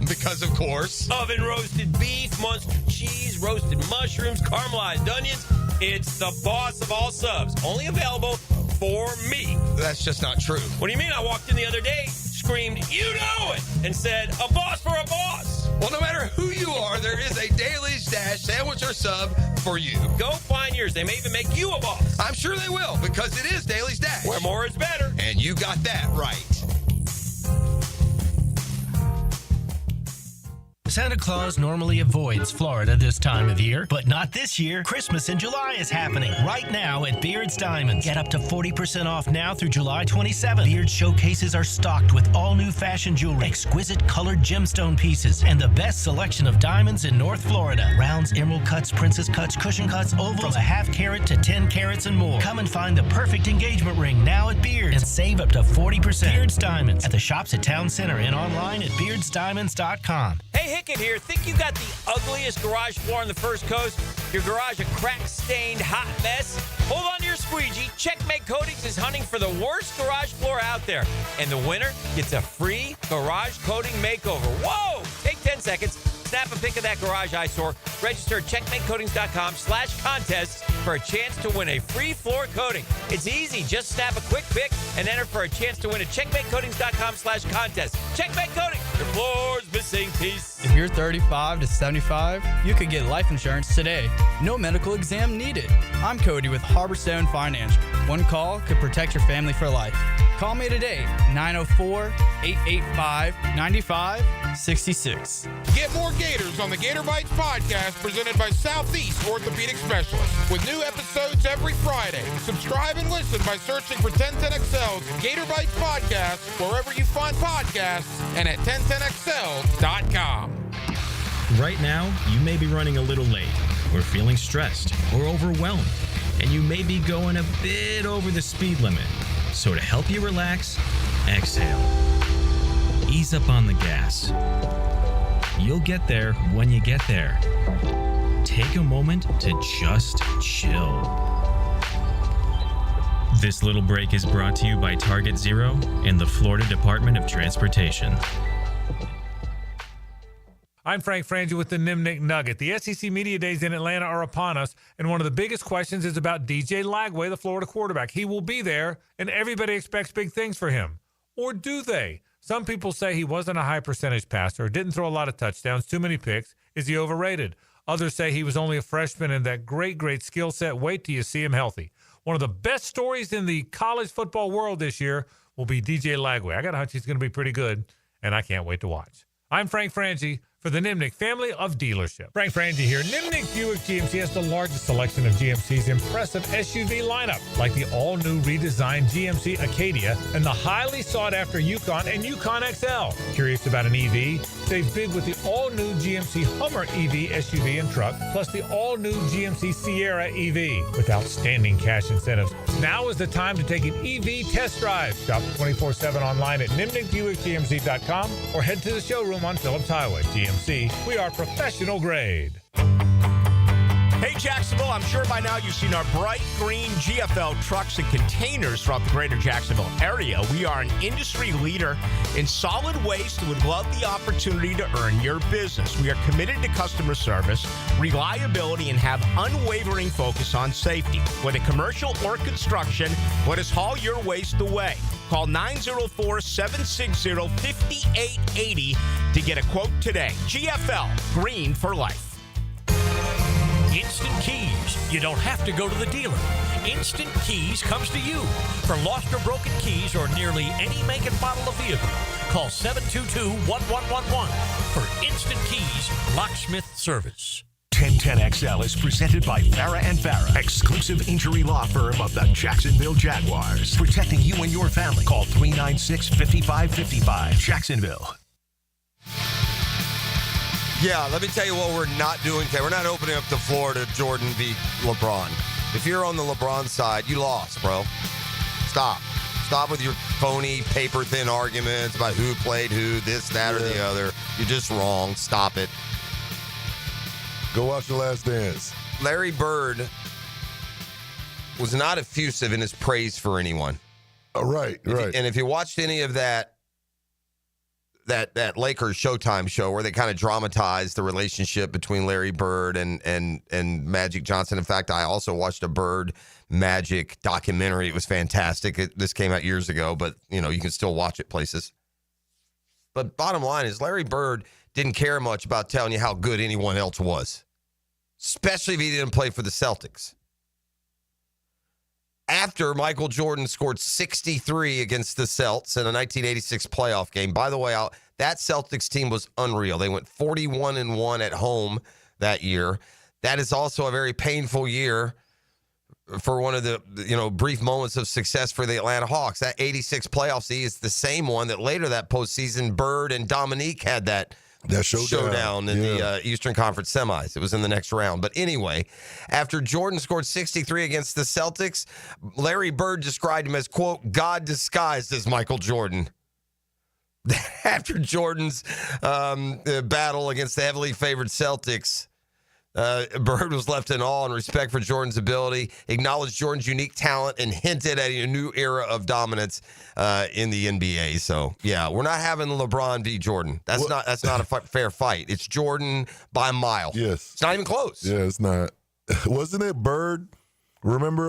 Because, of course, oven roasted beef, Munster cheese, roasted mushrooms, caramelized onions. It's the boss of all subs. Only available for me. That's just not true. What do you mean? I walked in the other day, screamed, "You know it!" and said, "A boss for a boss." Well, no matter who you are, there is a Dailies Dash sandwich or sub for you. Go find yours. They may even make you a boss. I'm sure they will, because it is Dailies Dash. Where more is better. And you got that right. Santa Claus normally avoids Florida this time of year, but not this year. Christmas in July is happening right now at Beard's Diamonds. Get up to 40% off now through July 27th. Beard's showcases are stocked with all new fashion jewelry, exquisite colored gemstone pieces, and the best selection of diamonds in North Florida. Rounds, emerald cuts, princess cuts, cushion cuts, ovals, from a half carat to 10 carats and more. Come and find the perfect engagement ring now at Beard's and save up to 40%. Beard's Diamonds at the shops at Town Center and online at beardsdiamonds.com. Hey, Hickett here. Think you got the ugliest garage floor on the First Coast? Your garage a crack-stained hot mess? Hold on to your squeegee. Checkmate Coatings is hunting for the worst garage floor out there. And the winner gets a free garage coating makeover. Whoa! Take 10 seconds. Snap a pic of that garage eyesore. Register at checkmatecoatings.com/contests for a chance to win a free floor coating. It's easy. Just snap a quick pic and enter for a chance to win at checkmatecoatings.com/contest. Checkmate Coatings, your floor's missing piece. If you're 35 to 75, you could get life insurance today. No medical exam needed. I'm Cody with Harborstone Financial. One call could protect your family for life. Call me today, 904-885-9566. Get more Gators on the Gator Bites podcast presented by Southeast Orthopedic Specialists with new episodes every Friday. Subscribe and listen by searching for 1010XL's Gator Bites podcast wherever you find podcasts and at 1010XL.com. Right now, you may be running a little late or feeling stressed or overwhelmed, and you may be going a bit over the speed limit. So to help you relax, exhale. Ease up on the gas. You'll get there when you get there. Take a moment to just chill. This little break is brought to you by Target Zero and the Florida Department of Transportation. I'm Frank Frangie with the Nimnik Nugget. The SEC Media Days in Atlanta are upon us, and one of the biggest questions is about DJ Lagway, the Florida quarterback. He will be there, and everybody expects big things for him. Or do they? Some people say he wasn't a high-percentage passer, didn't throw a lot of touchdowns, too many picks. Is he overrated? Others say he was only a freshman and that great skill set. Wait till you see him healthy. One of the best stories in the college football world this year will be DJ Lagway. I got a hunch he's going to be pretty good, and I can't wait to watch. I'm Frank Frangie for the Nimnick family of dealership. Frank Frangie here. Nimnick Buick GMC has the largest selection of GMC's impressive SUV lineup, like the all-new redesigned GMC Acadia and the highly sought-after Yukon and Yukon XL. Curious about an EV? Save big with the all-new GMC Hummer EV SUV and truck, plus the all-new GMC Sierra EV with outstanding cash incentives. Now is the time to take an EV test drive. Shop 24/7 online at nimnickbuickgmc.com or head to the showroom on Phillips Highway. GMC, we are professional grade. Hey, Jacksonville, I'm sure by now you've seen our bright green GFL trucks and containers throughout the greater Jacksonville area. We are an industry leader in solid waste and would love the opportunity to earn your business. We are committed to customer service, reliability, and have unwavering focus on safety. Whether commercial or construction, let us haul your waste away. Call 904-760-5880 to get a quote today. GFL, green for life. Instant Keys. You don't have to go to the dealer. Instant Keys comes to you. For lost or broken keys or nearly any make and model of vehicle, call 722-1111 for Instant Keys Locksmith Service. 1010XL is presented by Farah and Farah, exclusive injury law firm of the Jacksonville Jaguars. Protecting you and your family. Call 396-5555. Jacksonville. Yeah, let me tell you what we're not doing today. We're not opening up to Florida, Jordan v. LeBron. If you're on the LeBron side, you lost, bro. Stop. Stop with your phony, paper-thin arguments about who played who, this, that, or the other. You're just wrong. Stop it. Go watch The Last Dance. Larry Bird was not effusive in his praise for anyone. Right. And if you watched any of that Lakers Showtime show where they kind of dramatized the relationship between Larry Bird and Magic Johnson. In fact, I also watched a Bird Magic documentary. It was fantastic. This came out years ago, but you can still watch it places. But bottom line is Larry Bird didn't care much about telling you how good anyone else was, especially if he didn't play for the Celtics. After Michael Jordan scored 63 against the Celts in a 1986 playoff game. By the way, that Celtics team was unreal. They went 41-1 at home that year. That is also a very painful year for one of the brief moments of success for the Atlanta Hawks. That 86 playoff season is the same one that later that postseason, Bird and Dominique had that showdown in the Eastern Conference semis. It was in the next round. But anyway, after Jordan scored 63 against the Celtics, Larry Bird described him as, quote, God disguised as Michael Jordan. After Jordan's battle against the heavily favored Celtics, Bird was left in awe and respect for Jordan's ability, acknowledged Jordan's unique talent, and hinted at a new era of dominance in the NBA. So, yeah, we're not having LeBron v. Jordan. That's not a fair fight. It's Jordan by a mile. Yes. It's not even close. Yeah, it's not. Wasn't it Bird? Remember,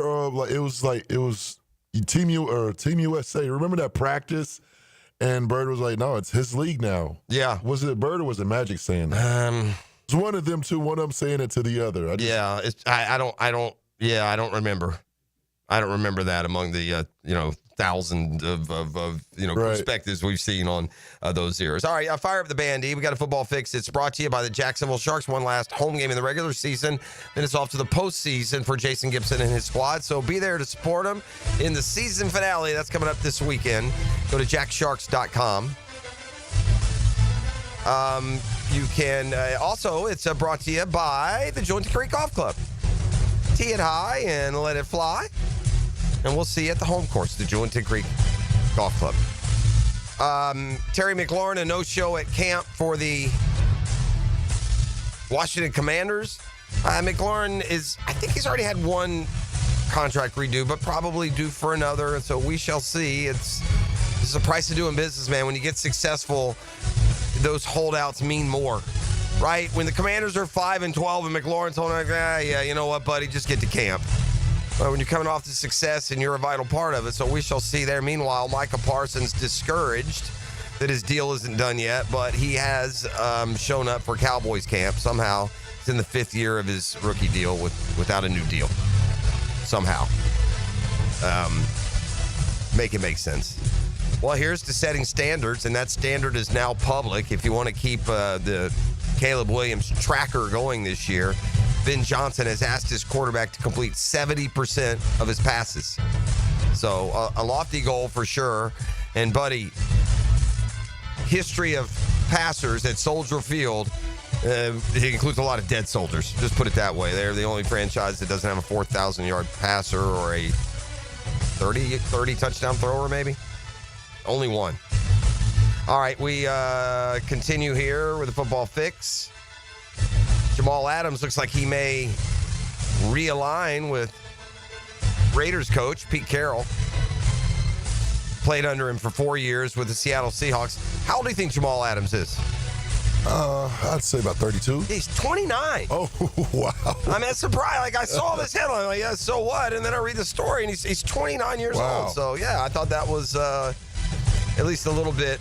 it was Team USA. Remember that practice? And Bird was like, no, it's his league now. Yeah. Was it Bird or was it Magic saying that? It's one of them two. One of them saying it to the other. I don't remember. I don't remember that among the thousands of perspectives we've seen on those eras. All right, fire up the band, E. We got a football fix. It's brought to you by the Jacksonville Sharks. One last home game in the regular season. Then it's off to the postseason for Jason Gibson and his squad. So be there to support them in the season finale. That's coming up this weekend. Go to jacksharks.com. You can also, it's brought to you by the Jointed Creek Golf Club. Tee it high and let it fly. And we'll see you at the home course, the Jointed Creek Golf Club. Terry McLaurin, a no-show at camp for the Washington Commanders. McLaurin I think he's already had one contract redo, but probably due for another. And so we shall see. This is the price of doing business, man. When you get successful, those holdouts mean more, right? When the Commanders are 5-12 and McLaurin's holding like, you know what, buddy, just get to camp. When you're coming off the success and you're a vital part of it, so we shall see there. Meanwhile, Micah Parsons discouraged that his deal isn't done yet, but he has shown up for Cowboys camp. Somehow, he's in the 5th year of his rookie deal without a new deal. Somehow. Make it make sense. Well, here's to setting standards, and that standard is now public. If you want to keep the Caleb Williams tracker going this year. Ben Johnson has asked his quarterback to complete 70% of his passes. So a lofty goal for sure. And, buddy, history of passers at Soldier Field, it includes a lot of dead soldiers. Just put it that way. They're the only franchise that doesn't have a 4,000-yard passer or a 30 touchdown thrower, maybe. Only one. All right, we continue here with the football fix. Jamal Adams looks like he may realign with Raiders coach Pete Carroll. Played under him for 4 years with the Seattle Seahawks. How old do you think Jamal Adams is? I'd say about 32. He's 29. Oh, wow. I'm surprised. Like, I saw this headline. Like, yeah, so what? And then I read the story, and he's 29 years old. So, yeah, I thought that was at least a little bit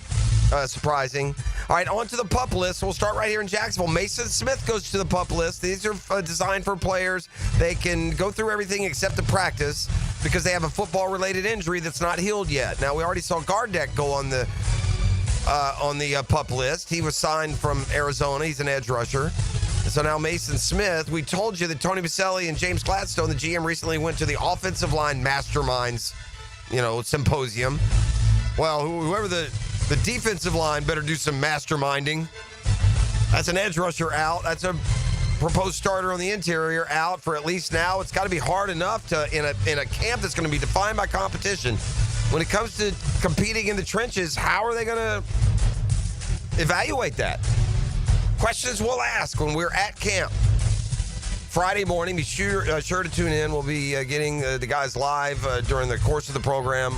surprising. All right, on to the PUP list. We'll start right here in Jacksonville. Mason Smith goes to the PUP list. These are designed for players. They can go through everything except the practice because they have a football-related injury that's not healed yet. Now, we already saw Gardeck go on the PUP list. He was signed from Arizona. He's an edge rusher. So now Mason Smith, we told you that Tony Baselli and James Gladstone, the GM, recently went to the offensive line masterminds, symposium. Well, whoever the defensive line better do some masterminding. That's an edge rusher out. That's a proposed starter on the interior out for at least now. It's got to be hard enough to in a camp that's going to be defined by competition. When it comes to competing in the trenches, how are they going to evaluate that? Questions we'll ask when we're at camp. Friday morning, be sure to tune in. We'll be getting the guys live during the course of the program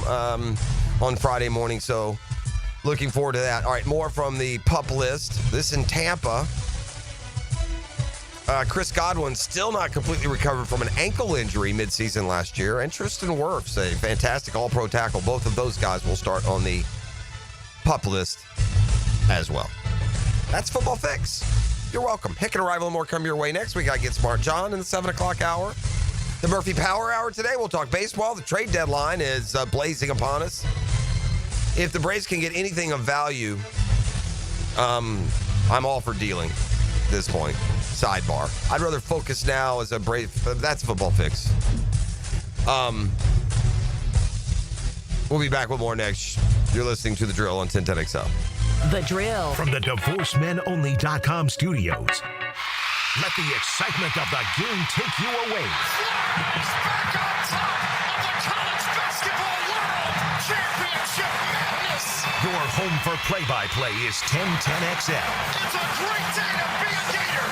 on Friday morning. So looking forward to that. All right, more from the PUP list. This in Tampa. Chris Godwin still not completely recovered from an ankle injury midseason last year. And Tristan Wirfs, a fantastic all-pro tackle. Both of those guys will start on the PUP list as well. That's Football Fix. You're welcome. Hick and Arrival and more come your way next. We got Get Smart John in the 7 o'clock hour. The Murphy Power Hour today. We'll talk baseball. The trade deadline is blazing upon us. If the Braves can get anything of value, I'm all for dealing at this point. Sidebar. I'd rather focus now as a Brave. That's Football Fix. We'll be back with more next. You're listening to The Drill on 1010XL. The Drill. From the DivorceMenOnly.com studios. Let the excitement of the game take you away. Back on top of the college basketball world championship madness. Your home for play-by-play is 1010XL. It's a great day to be a Gator.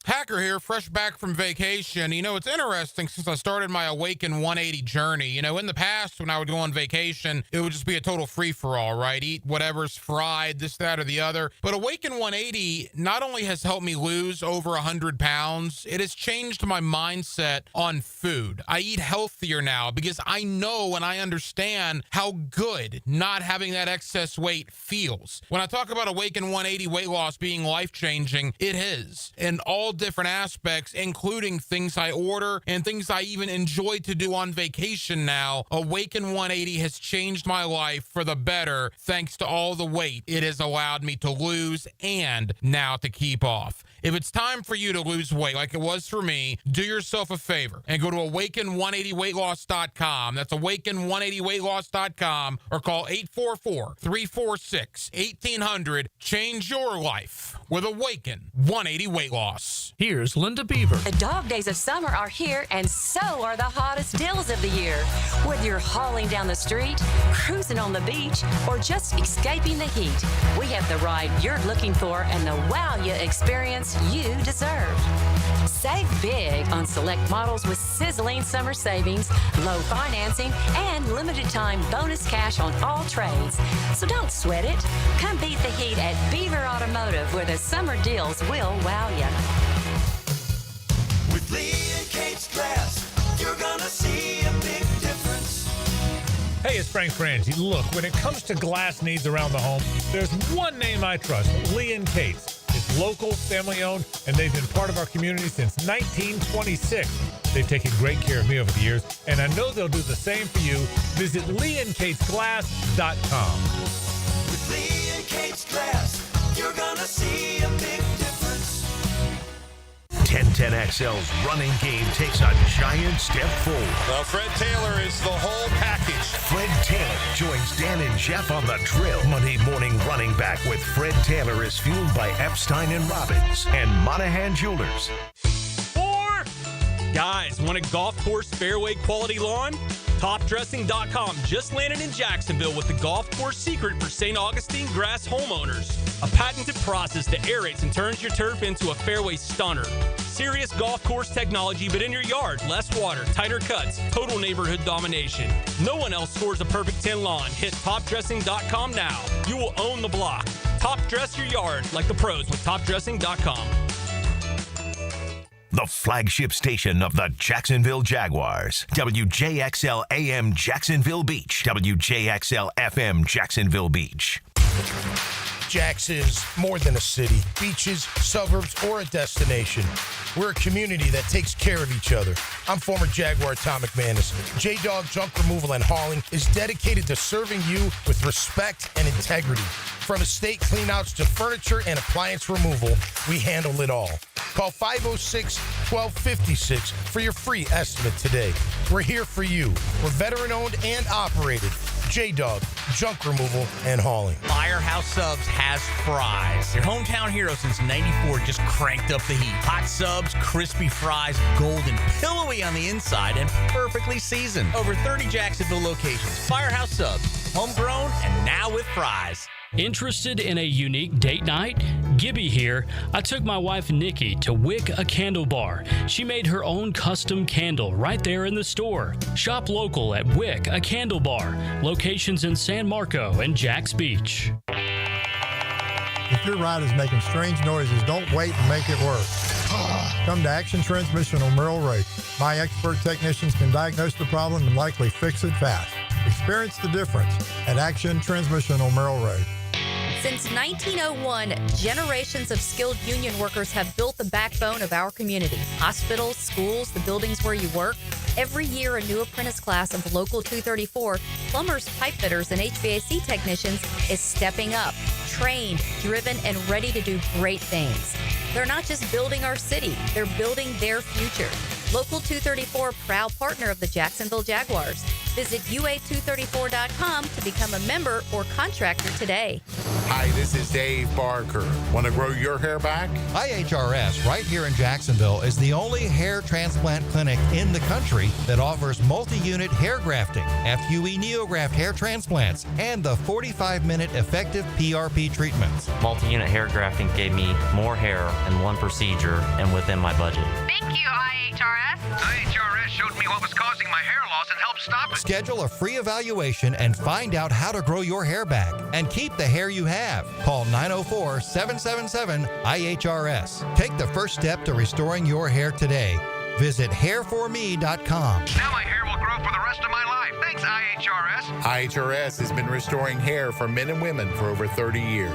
Hacker here, fresh back from vacation. It's interesting since I started my Awaken 180 journey. In the past, when I would go on vacation, it would just be a total free-for-all, right? Eat whatever's fried, this, that, or the other. But Awaken 180 not only has helped me lose over 100 pounds, it has changed my mindset on food. I eat healthier now because I know and I understand how good not having that excess weight feels. When I talk about Awaken 180 weight loss being life-changing, it is. In all different aspects, including things I order and things I even enjoy to do on vacation now. Awaken 180 has changed my life for the better thanks to all the weight it has allowed me to lose and now to keep off. If it's time for you to lose weight like it was for me, do yourself a favor and go to awaken180weightloss.com. That's awaken180weightloss.com or call 844-346-1800. Change your life with Awaken 180 Weight Loss. Here's Linda Beaver. The dog days of summer are here, and so are the hottest deals of the year. Whether you're hauling down the street, cruising on the beach, or just escaping the heat, we have the ride you're looking for and the wow you experience you deserve. Save big on select models with sizzling summer savings, low financing, and limited time bonus cash on all trades. So don't sweat it. Come beat the heat at Beaver Automotive, where the summer deals will wow you. With Lee and Kate's Glass, you're gonna see a big difference. Hey, it's Frank Frangie. Look, when it comes to glass needs around the home, there's one name I trust, Lee and Kate's. It's local, family-owned, and they've been part of our community since 1926. They've taken great care of me over the years, and I know they'll do the same for you. Visit LeeandKatesGlass.com. With Lee and Kate's Glass, you're gonna gonna see a big difference. 1010XL's running game takes a giant step forward. Well, Fred Taylor is the whole package. Fred Taylor joins Dan and Jeff on the drill. Monday morning running back with Fred Taylor is fueled by Epstein and Robbins and Monahan Jewelers. Guys, want a golf course fairway quality lawn? TopDressing.com just landed in Jacksonville with the golf course secret for St. Augustine grass homeowners. A patented process that aerates and turns your turf into a fairway stunner. Serious golf course technology, but in your yard. Less water, tighter cuts, total neighborhood domination. No one else scores a perfect 10 lawn. Hit TopDressing.com now. You will own the block. Top dress your yard like the pros with TopDressing.com. The flagship station of the Jacksonville Jaguars. WJXL AM Jacksonville Beach. WJXL FM Jacksonville Beach. Jax is more than a city, beaches, suburbs, or a destination. We're a community that takes care of each other. I'm former Jaguar Tom McManus. J-Dog Junk Removal and Hauling is dedicated to serving you with respect and integrity. From estate cleanouts to furniture and appliance removal, we handle it all. Call 506-1256 for your free estimate today. We're here for you. We're veteran-owned and operated. J-Dog, Junk Removal and Hauling. Firehouse Subs has fries. Your hometown hero since '94 just cranked up the heat. Hot subs, crispy fries, golden, pillowy on the inside, and perfectly seasoned. Over 30 Jacksonville locations. Firehouse Subs, homegrown and now with fries. Interested in a unique date night? Gibby here. I took my wife Nikki to Wick a Candle Bar. She made her own custom candle right there in the store. Shop local at Wick a Candle Bar. Locations in San Marco and Jacks Beach. If your ride is making strange noises, don't wait and make it work. Come to Action Transmission on Merrill Road. My expert technicians can diagnose the problem and likely fix it fast. Experience the difference at Action Transmission on Merrill Road. Since 1901, generations of skilled union workers have built the backbone of our community. Hospitals, schools, the buildings where you work. Every year, a new apprentice class of Local 234, plumbers, pipe fitters, and HVAC technicians is stepping up, trained, driven, and ready to do great things. They're not just building our city, they're building their future. Local 234, proud partner of the Jacksonville Jaguars. Visit UA234.com to become a member or contractor today. Hi, this is Dave Barker. Want to grow your hair back? IHRS, right here in Jacksonville, is the only hair transplant clinic in the country that offers multi-unit hair grafting, FUE Neograft hair transplants, and the 45-minute effective PRP treatments. Multi-unit hair grafting gave me more hair in one procedure and within my budget. Thank you, IHRS. IHRS showed me what was causing my hair loss and helped stop it. Schedule a free evaluation and find out how to grow your hair back and keep the hair you have. Call 904-777-IHRS. Take the first step to restoring your hair today. Visit hairforme.com. Now my hair will grow for the rest of my life. Thanks, IHRS. IHRS has been restoring hair for men and women for over 30 years.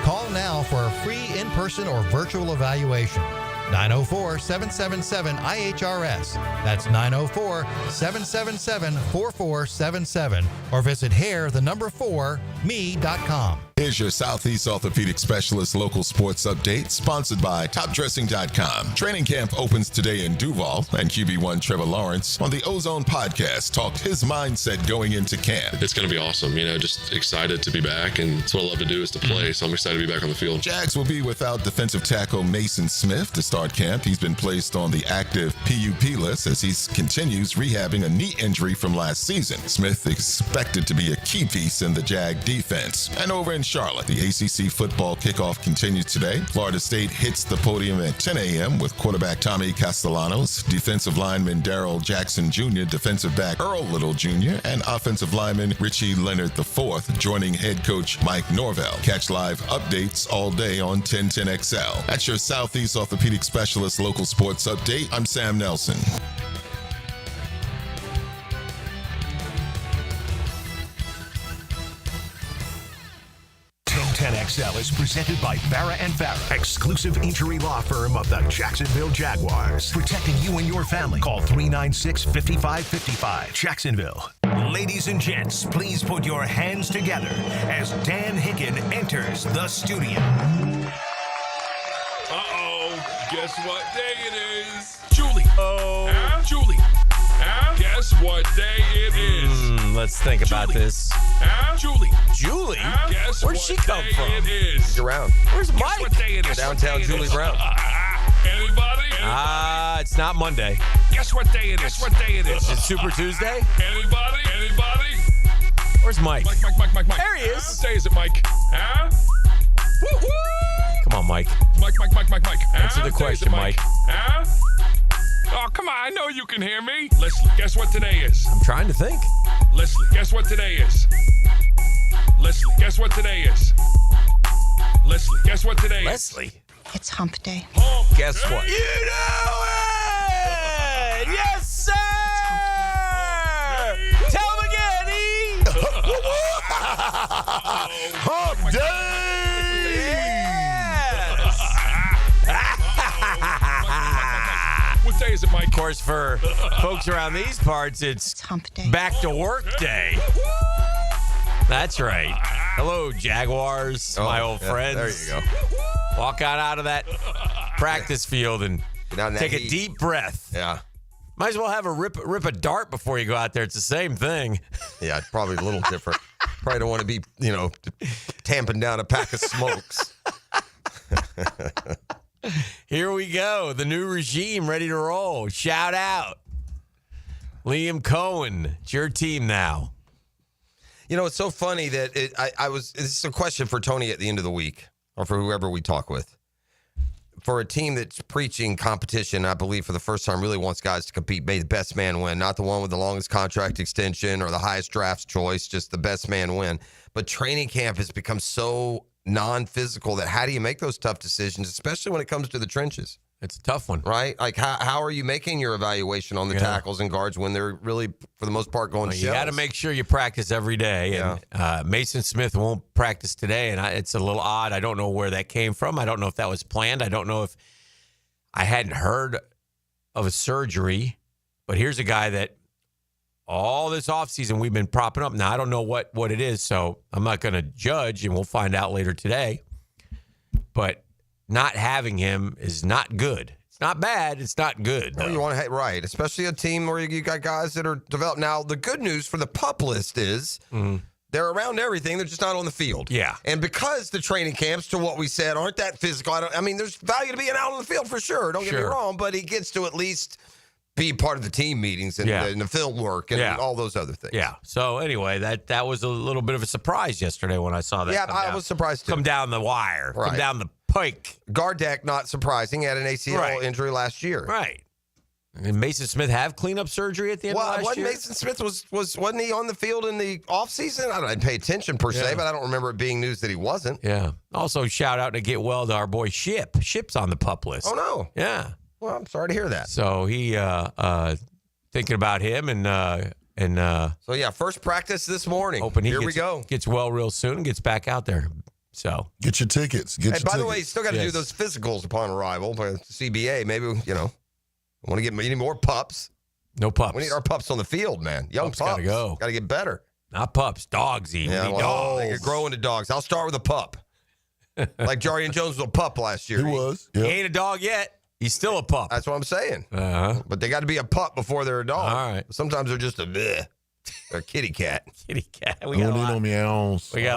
Call now for a free in-person or virtual evaluation. 904-777-IHRS. That's 904-777-4477. Or visit hair4me.com. Here's your Southeast Orthopedic Specialist local sports update, sponsored by TopDressing.com. Training camp opens today in Duval, and QB1 Trevor Lawrence on the Ozone Podcast talked his mindset going into camp. It's going to be awesome. Just excited to be back, and it's what I love to do is to play, so I'm excited to be back on the field. Jags will be without defensive tackle Mason Smith to start camp. He's been placed on the active PUP list as he continues rehabbing a knee injury from last season. Smith expected to be a key piece in the Jag defense. And over in Charlotte, the ACC football kickoff continues today. Florida State hits the podium at 10 a.m. with quarterback Tommy Castellanos, defensive lineman Darrell Jackson Jr., defensive back Earl Little Jr., and offensive lineman Richie Leonard IV, joining head coach Mike Norvell. Catch live updates all day on 1010XL. That's your Southeast Orthopedic Specialist local sports update. I'm Sam Nelson. 1010XL XL is presented by Farah and Farah, exclusive injury law firm of the Jacksonville Jaguars. Protecting you and your family. Call 396-5555. Jacksonville. Ladies and gents, please put your hands together as Dan Hicken enters the studio. Uh-oh. Guess what day it is? Julie. Oh. Huh? Julie. Huh? Guess what day it is? Let's think about this. Huh? Julie. Julie? Huh? Guess Where'd what she come day from? It is. She's around. Where's Guess Mike? what day it is? Downtown Julie Brown. Anybody? It's not Monday. Guess what day it is? Guess what day it is? Is it Super Tuesday? Anybody? Where's Mike? Mike. There he is. What day is it, Mike? Huh? Woo-hoo! Come on, Mike. Mike. Answer the question, Mike. Huh? Oh, come on. I know you can hear me. Leslie, guess what today is? I'm trying to think. Leslie, guess what today is? Leslie, guess what today is? Leslie, guess what today is? Leslie? It's hump day. Guess what? You know it! Yes, sir! Tell him again, E! Hump day! What day is it, Mike? Of course, for folks around these parts, it's hump day. Back to work day. That's right. Hello, Jaguars, my old friends. There you go. Walk on out of that practice field and take a deep breath. Yeah. Might as well have a rip a dart before you go out there. It's the same thing. Yeah, probably a little different. Probably don't want to be, tamping down a pack of smokes. Here we go. The new regime ready to roll. Shout out. Liam Cohen. It's your team now. It's so funny that this is a question for Tony at the end of the week, or for whoever we talk with. For a team that's preaching competition, I believe for the first time really wants guys to compete, may the best man win, not the one with the longest contract extension or the highest draft choice, just the best man win. But training camp has become so non-physical that how do you make those tough decisions, especially when it comes to the trenches? It's a tough one. Right? Like, how are you making your evaluation on the tackles and guards when they're really, for the most part, going You got to make sure you practice every day. Yeah. And Mason Smith won't practice today, and it's a little odd. I don't know where that came from. I don't know if that was planned. I don't know if I hadn't heard of a surgery. But here's a guy that all this offseason we've been propping up. Now, I don't know what it is, so I'm not going to judge, and we'll find out later today. But not having him is not good. It's not bad. It's not good. No, you want to right, especially a team where you got guys that are developed. Now, the good news for the PUP list is they're around everything. They're just not on the field. Yeah. And because the training camps, to what we said, aren't that physical, there's value to being out on the field for sure. Don't get me wrong, but he gets to at least be part of the team meetings and, and the film work and all those other things. Yeah. So anyway, that was a little bit of a surprise yesterday when I saw that. Yeah, I was surprised too. Come down the wire. Right. Come down the pike. Gardeck, not surprising, had an ACL injury last year. Right. And Mason Smith have cleanup surgery at the end of last year? Mason Smith wasn't he on the field in the offseason? I didn't pay attention per se, but I don't remember it being news that he wasn't. Yeah. Also, shout out to get well to our boy Ship. Ship's on the PUP list. Oh, no. Yeah. Well, I'm sorry to hear that. So he thinking about him and so yeah, first practice this morning. Hoping Here we go. Gets well real soon and gets back out there. So get your tickets. By the way, you still got to do those physicals upon arrival by CBA. Maybe want to get any more pups. No pups. We need our pups on the field, man. Young pups gotta go. Got to get better. Not pups, dogs even. Yeah, dogs. They could grow into dogs. I'll start with a pup. Like Jarian Jones was a pup last year. He was. He ain't a dog yet. He's still a pup. That's what I'm saying. Uh-huh. But they got to be a pup before they're a dog. All right. Sometimes they're just a kitty cat. Kitty cat. We got a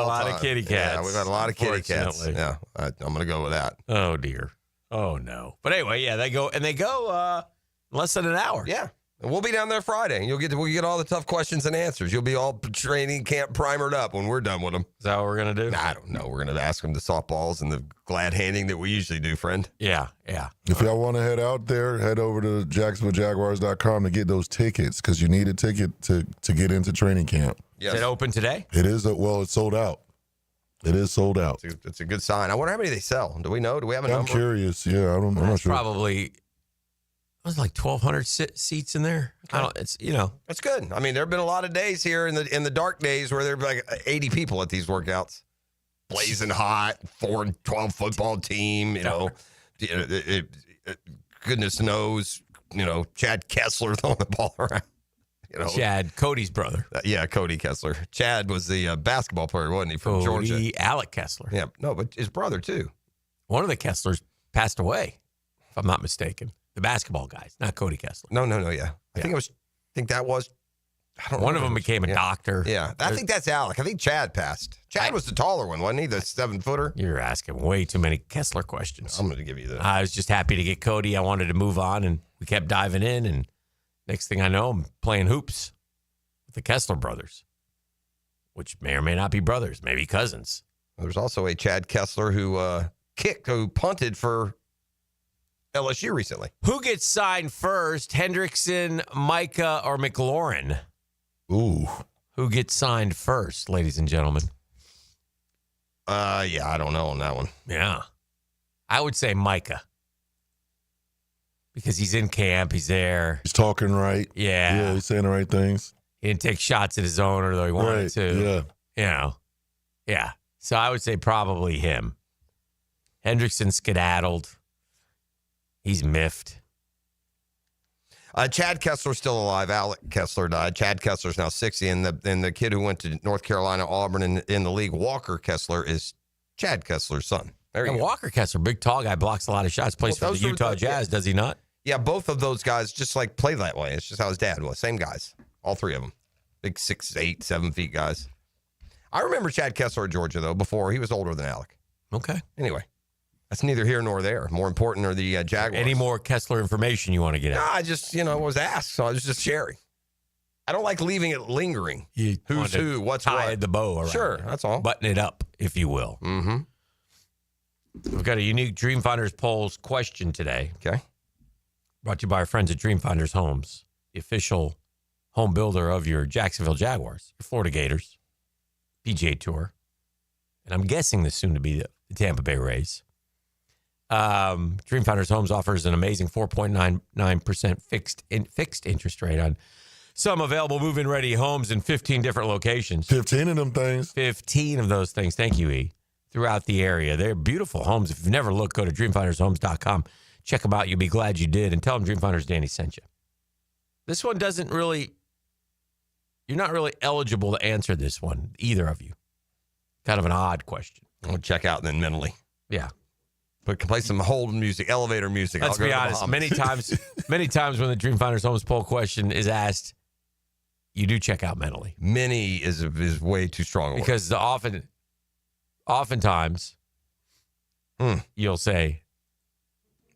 lot of kitty cats. Yeah, we've got a lot of kitty cats. Yeah, I'm going to go with that. Oh, dear. Oh, no. But anyway, yeah, they go less than an hour. Yeah. And we'll be down there Friday. We'll get all the tough questions and answers. You'll be all training camp primered up when we're done with them. Is that what we're going to do? I don't know. We're going to ask them the softballs and the glad handing that we usually do, friend. Yeah. If y'all want to head out there, head over to JacksonvilleJaguars.com to get those tickets because you need a ticket to get into training camp. Yes. Is it open today? It is. It's sold out. It is sold out. It's a good sign. I wonder how many they sell. Do we know? Do we have a number? I'm curious. Yeah, I'm not sure. Probably. It was like 1,200 seats in there. Okay. It's That's good. There have been a lot of days here in the dark days where there are like 80 people at these workouts. blazing hot, 4-12 football team, goodness knows, Chad Kessler throwing the ball around. Chad, Cody's brother. Yeah, Cody Kessler. Chad was the basketball player, wasn't he, from Georgia? Alec Kessler. Yeah, no, but his brother, too. One of the Kesslers passed away, if I'm not mistaken. The basketball guys, not Cody Kessler. No, yeah. I think that was. I don't know. One of them became a doctor. Yeah, I think that's Alec. I think Chad passed. Chad was the taller one, wasn't he? The 7-footer. You're asking way too many Kessler questions. I'm going to give you that. I was just happy to get Cody. I wanted to move on, and we kept diving in, and next thing I know, I'm playing hoops with the Kessler brothers, which may or may not be brothers, maybe cousins. There's also a Chad Kessler who punted for LSU recently. Who gets signed first, Hendrickson, Micah, or McLaurin? Ooh. Who gets signed first, ladies and gentlemen? Yeah, I don't know on that one. Yeah. I would say Micah. Because he's in camp, he's there. He's talking right. Yeah. Yeah, he's saying the right things. He didn't take shots at his owner, though he wanted to. Yeah. Yeah. So I would say probably him. Hendrickson skedaddled. He's miffed. Chad Kessler's still alive. Alec Kessler died. Chad Kessler's now 60, and the kid who went to North Carolina, Auburn in the league, Walker Kessler, is Chad Kessler's son. There you go. Walker Kessler, big tall guy, blocks a lot of shots, plays for the Utah Jazz, does he not? Yeah, both of those guys just play that way. It's just how his dad was. Same guys, all three of them, big 6'8", 7 feet guys. I remember Chad Kessler at Georgia though. Before he was older than Alec. Okay. Anyway. That's neither here nor there. More important are the Jaguars. Any more Kessler information you want to get out? No, I just, was asked, so I was just sharing. I don't like leaving it lingering. Who's who, what's what. Tie the bow around. Sure, that's all. Button it up, if you will. Mm-hmm. We've got a unique Dreamfinders polls question today. Okay. Brought to you by our friends at Dreamfinders Homes, the official home builder of your Jacksonville Jaguars, your Florida Gators, PGA Tour, and I'm guessing this soon to be the Tampa Bay Rays. Dreamfinders Homes offers an amazing 4.99% fixed interest rate on some available move-in ready homes in 15 different locations. 15 of them things. 15 of those things. Thank you, E. Throughout the area. They're beautiful homes. If you've never looked, go to dreamfindershomes.com. Check them out. You'll be glad you did. And tell them Dreamfinders Danny sent you. This one doesn't really, you're not really eligible to answer this one, either of you. Kind of an odd question. I'll check out then mentally. Yeah. But play some hold music, elevator music. Let's be honest. Many times when the Dreamfinders Homes poll question is you do check out mentally. Many is way too strong. Because oftentimes you'll say,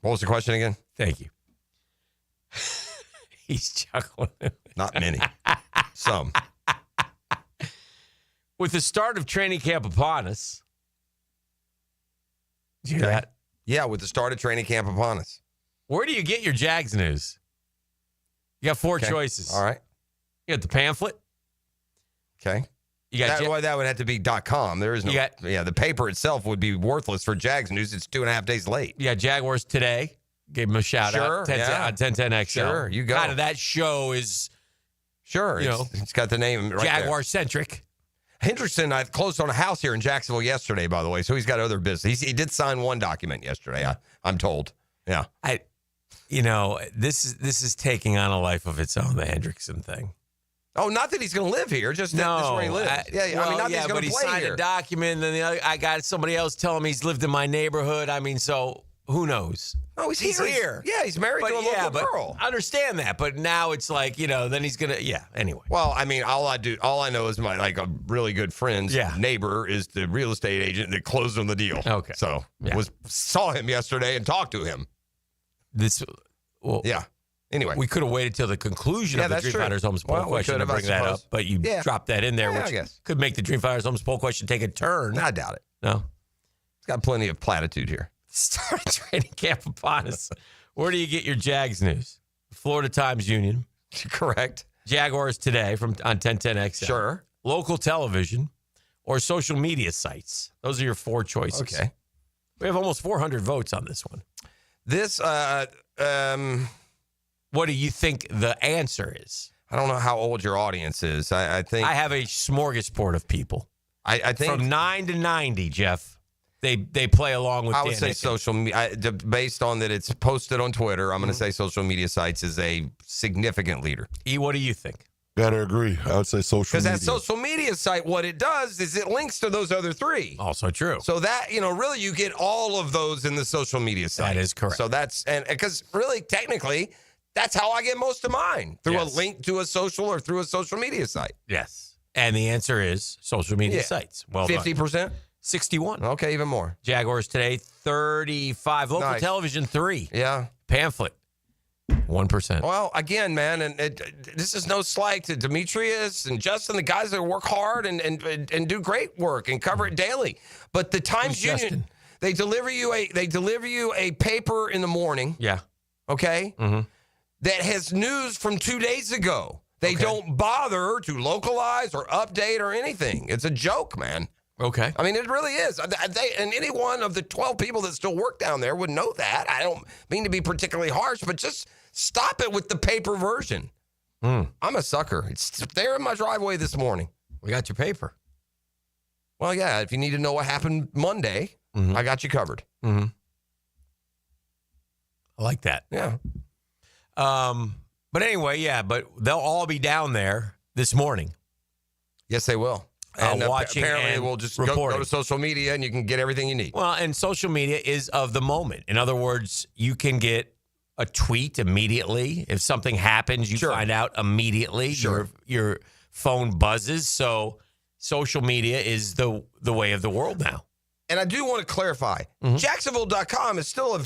what was the question again? Thank you. He's chuckling. Not many. Some. With the start of training camp upon us. Did you hear that? Yeah, with the start of training camp upon us. Where do you get your Jags news? You got four choices. All right. You got the pamphlet. Okay. You got that would have to be .com. There is no. The paper itself would be worthless for Jags news. It's 2.5 days late. You got Jaguars Today. Gave them a shout out on 1010XL. Sure, you go. Kind of that show is. Sure, it's got the name right Jaguar centric. Hendrickson, I closed on a house here in Jacksonville yesterday, by the way, so he's got other business. He did sign one document yesterday, I'm told. Yeah. This is taking on a life of its own, the Hendrickson thing. Oh, not that he's going to live here, just this is where he lives. Not that he's going to play signed here. A document, and then I got somebody else telling me he's lived in my neighborhood. I mean, so who knows? Oh, he's here. He's married to a local girl. I understand that, but now it's like, then he's going to, anyway. Well, I mean, all I know is my, a really good friend's neighbor is the real estate agent that closed on the deal. Okay. So, saw him yesterday and talked to him. Anyway. We could have waited till the conclusion of the Dreamfinders Homes poll question to bring that up, but you dropped that in there, which could make the Dreamfinders Homes poll question take a turn. I doubt it. No. It's got plenty of platitude here. Start training camp upon us. Where do you get your Jags news? Florida Times-Union. Correct. Jaguars Today on 1010XL. Sure. Local television or social media sites. Those are your four choices. Okay. We have almost 400 votes on this one. What do you think the answer is? I don't know how old your audience is. I think I have a smorgasbord of people. I think from 9 to 90, Jeff, they play along with I would Dan say Hicken. social media. Based on that it's posted on Twitter, I'm going to say social media sites is a significant leader. E, what do you think? Gotta agree. I would say social Because media. that social media site, what it does is it links to those other three. Also true. So that, really you get all of those in the social media site. That is correct. So that's, and because really, technically, that's how I get most of mine, through a link to a social or through a social media site. Yes. And the answer is social media sites. Well, 50%? 61. Okay, even more. Jaguars today, 35. Local Nice. television, 3. Yeah. Pamphlet, 1%. Well, again, man, and this is no slight to Demetrius and Justin, the guys that work hard and do great work and cover it daily. But the Times Who's Union, Justin? they deliver you a paper in the morning. Yeah. Okay. Mm-hmm. That has news from 2 days ago. They don't bother to localize or update or anything. It's a joke, man. Okay. I mean, it really is. And any one of the 12 people that still work down there would know that. I don't mean to be particularly harsh, but just stop it with the paper version. I'm a sucker. It's there in my driveway this morning. We got your paper. Well, yeah, if you need to know what happened Monday, I got you covered. Mm-hmm. I like that. Yeah. But anyway, but they'll all be down there this morning. Yes, they will. And watching apparently and we'll just reporting. go to social media and you can get everything you need. Well, and social media is of the moment. In other words, you can get a tweet immediately. If something happens, you find out immediately. Sure. Your phone buzzes. So social media is the way of the world now. And I do want to clarify, Jacksonville.com is still a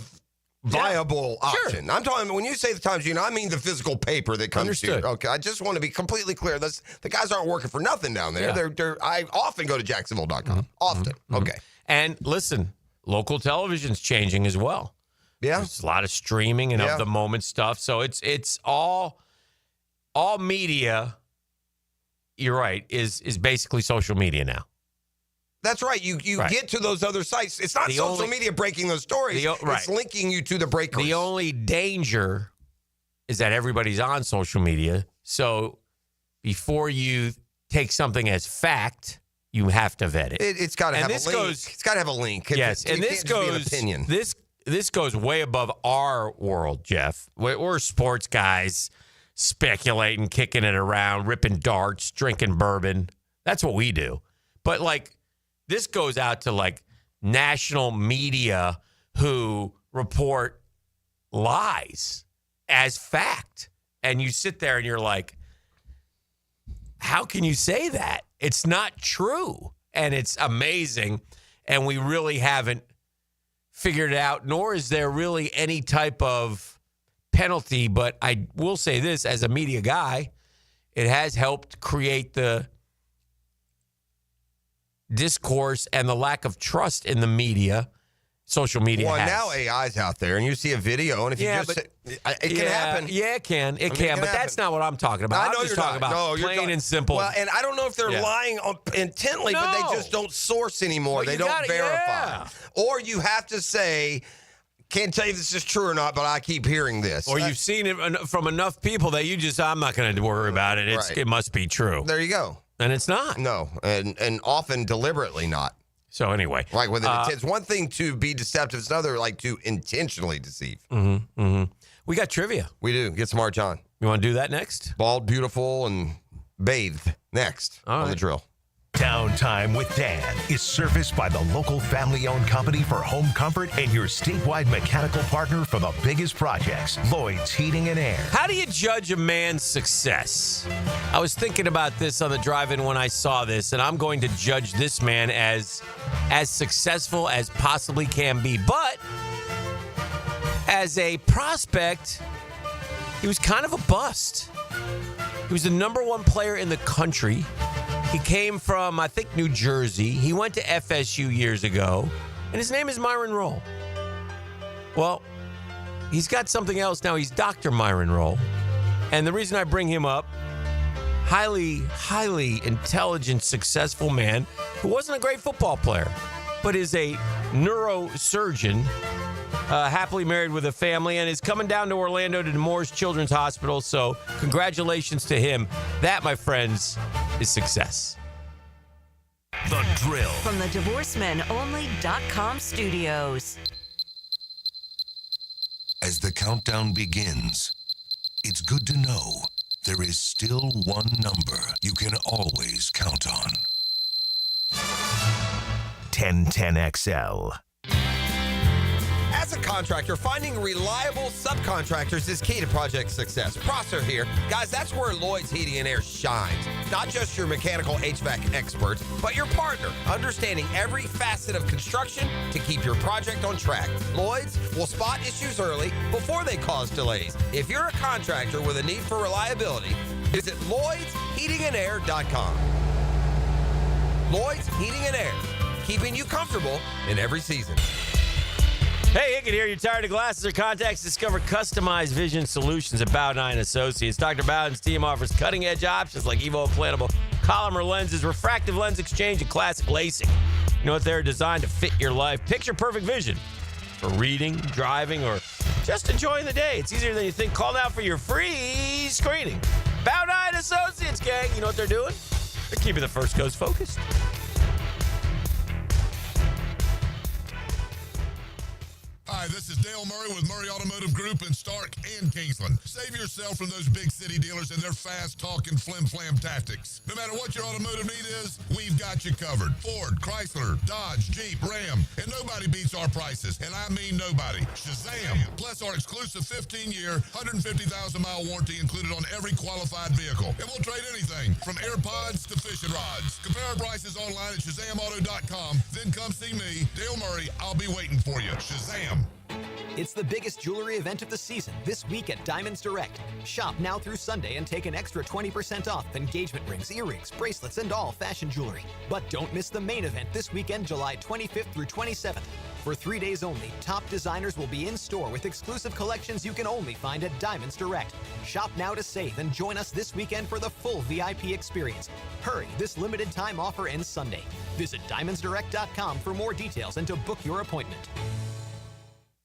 viable option. I'm talking, when you say the Times Union, I mean the physical paper that comes Understood. to you. Okay, I just want to be completely clear. The guys aren't working for nothing down there. Yeah. I often go to Jacksonville.com. Often. Okay. And listen, local television's changing as well. Yeah. There's a lot of streaming and of the moment stuff. So it's all media, you're right, is basically social media now. That's right. You get to those other sites. It's not social media breaking those stories. It's linking you to the breakers. The only danger is that everybody's on social media. So before you take something as fact, you have to vet it. It's got to have a link. It's got to have a link. Yes, and this goes opinion. This goes way above our world, Jeff. We're sports guys speculating, kicking it around, ripping darts, drinking bourbon. That's what we do. But this goes out to national media who report lies as fact. And you sit there and you're like, how can you say that? It's not true. And it's amazing. And we really haven't figured it out, nor is there really any type of penalty. But I will say this, as a media guy, it has helped create the discourse and the lack of trust in the media. Social media Well, has. now AI's out there, and you see a video, and if you just it can happen. Yeah, it can. It can. But that's not what I'm talking about. I know I'm just you're talking not. about No, you're plain not. and simple. Well, and I don't know if they're lying intently, but they just don't source anymore. Well, they you don't gotta- verify. Or you have to say, can't tell you if this is true or not, but I keep hearing this. Or you've seen it from enough people that you just, I'm not going to worry about it. Right. It must be true. There you go. And it's not. No, and often deliberately not. So anyway. Like with it's one thing to be deceptive, it's another to intentionally deceive. We got trivia. We do. Get smart, John. You want to do that next? Bald, beautiful, and bathed next on the drill. Downtime with Dan is serviced by the local family-owned company for home comfort and your statewide mechanical partner for the biggest projects, Lloyd's Heating and Air. How do you judge a man's success? I was thinking about this on the drive-in when I saw this, and I'm going to judge this man as successful as possibly can be. But as a prospect, he was kind of a bust. He was the number one player in the country. He came from, I think, New Jersey. He went to FSU years ago, and his name is Myron Rolle. Well, he's got something else now. He's Dr. Myron Rolle. And the reason I bring him up, highly, highly intelligent, successful man who wasn't a great football player, but is a neurosurgeon, happily married with a family, and is coming down to Orlando to Nemours Children's Hospital. So congratulations to him. That, my friends, is success. The Drill. From the DivorceMenOnly.com studios. As the countdown begins, it's good to know there is still one number you can always count on. 1010XL. As a contractor, finding reliable subcontractors is key to project success. Prosser here. Guys, that's where Lloyd's Heating and Air shines. Not just your mechanical HVAC experts, but your partner, understanding every facet of construction to keep your project on track. Lloyd's will spot issues early before they cause delays. If you're a contractor with a need for reliability, visit LloydsHeatingandAir.com. Lloyd's Heating and Air, keeping you comfortable in every season. Hey, Hickett here. You're tired of glasses or contacts? Discover customized vision solutions at Bowdine Associates. Dr. Bowdine's team offers cutting-edge options like Evo-implantable Collamer lenses, refractive lens exchange, and classic LASIK. You know what? They're designed to fit your life. Picture-perfect vision for reading, driving, or just enjoying the day. It's easier than you think. Call now for your free screening. Bowdine Associates, gang. You know what they're doing? They're keeping the First Coast focused. Hi, this is Dale Murray with Murray Automotive Group in Stark and Kingsland. Save yourself from those big city dealers and their fast-talking flim-flam tactics. No matter what your automotive need is, we've got you covered. Ford, Chrysler, Dodge, Jeep, Ram, and nobody beats our prices, and I mean nobody. Shazam! Plus our exclusive 15-year, 150,000-mile warranty included on every qualified vehicle. And we'll trade anything from AirPods to fishing rods. Compare our prices online at ShazamAuto.com. Then come see me, Dale Murray. I'll be waiting for you. Shazam! It's the biggest jewelry event of the season this week at Diamonds Direct. Shop now through Sunday and take an extra 20% off engagement rings, earrings, bracelets, and all fashion jewelry. But don't miss the main event this weekend, July 25th through 27th. For 3 days only, top designers will be in store with exclusive collections you can only find at Diamonds Direct. Shop now to save and join us this weekend for the full VIP experience. Hurry, this limited time offer ends Sunday. Visit DiamondsDirect.com for more details and to book your appointment.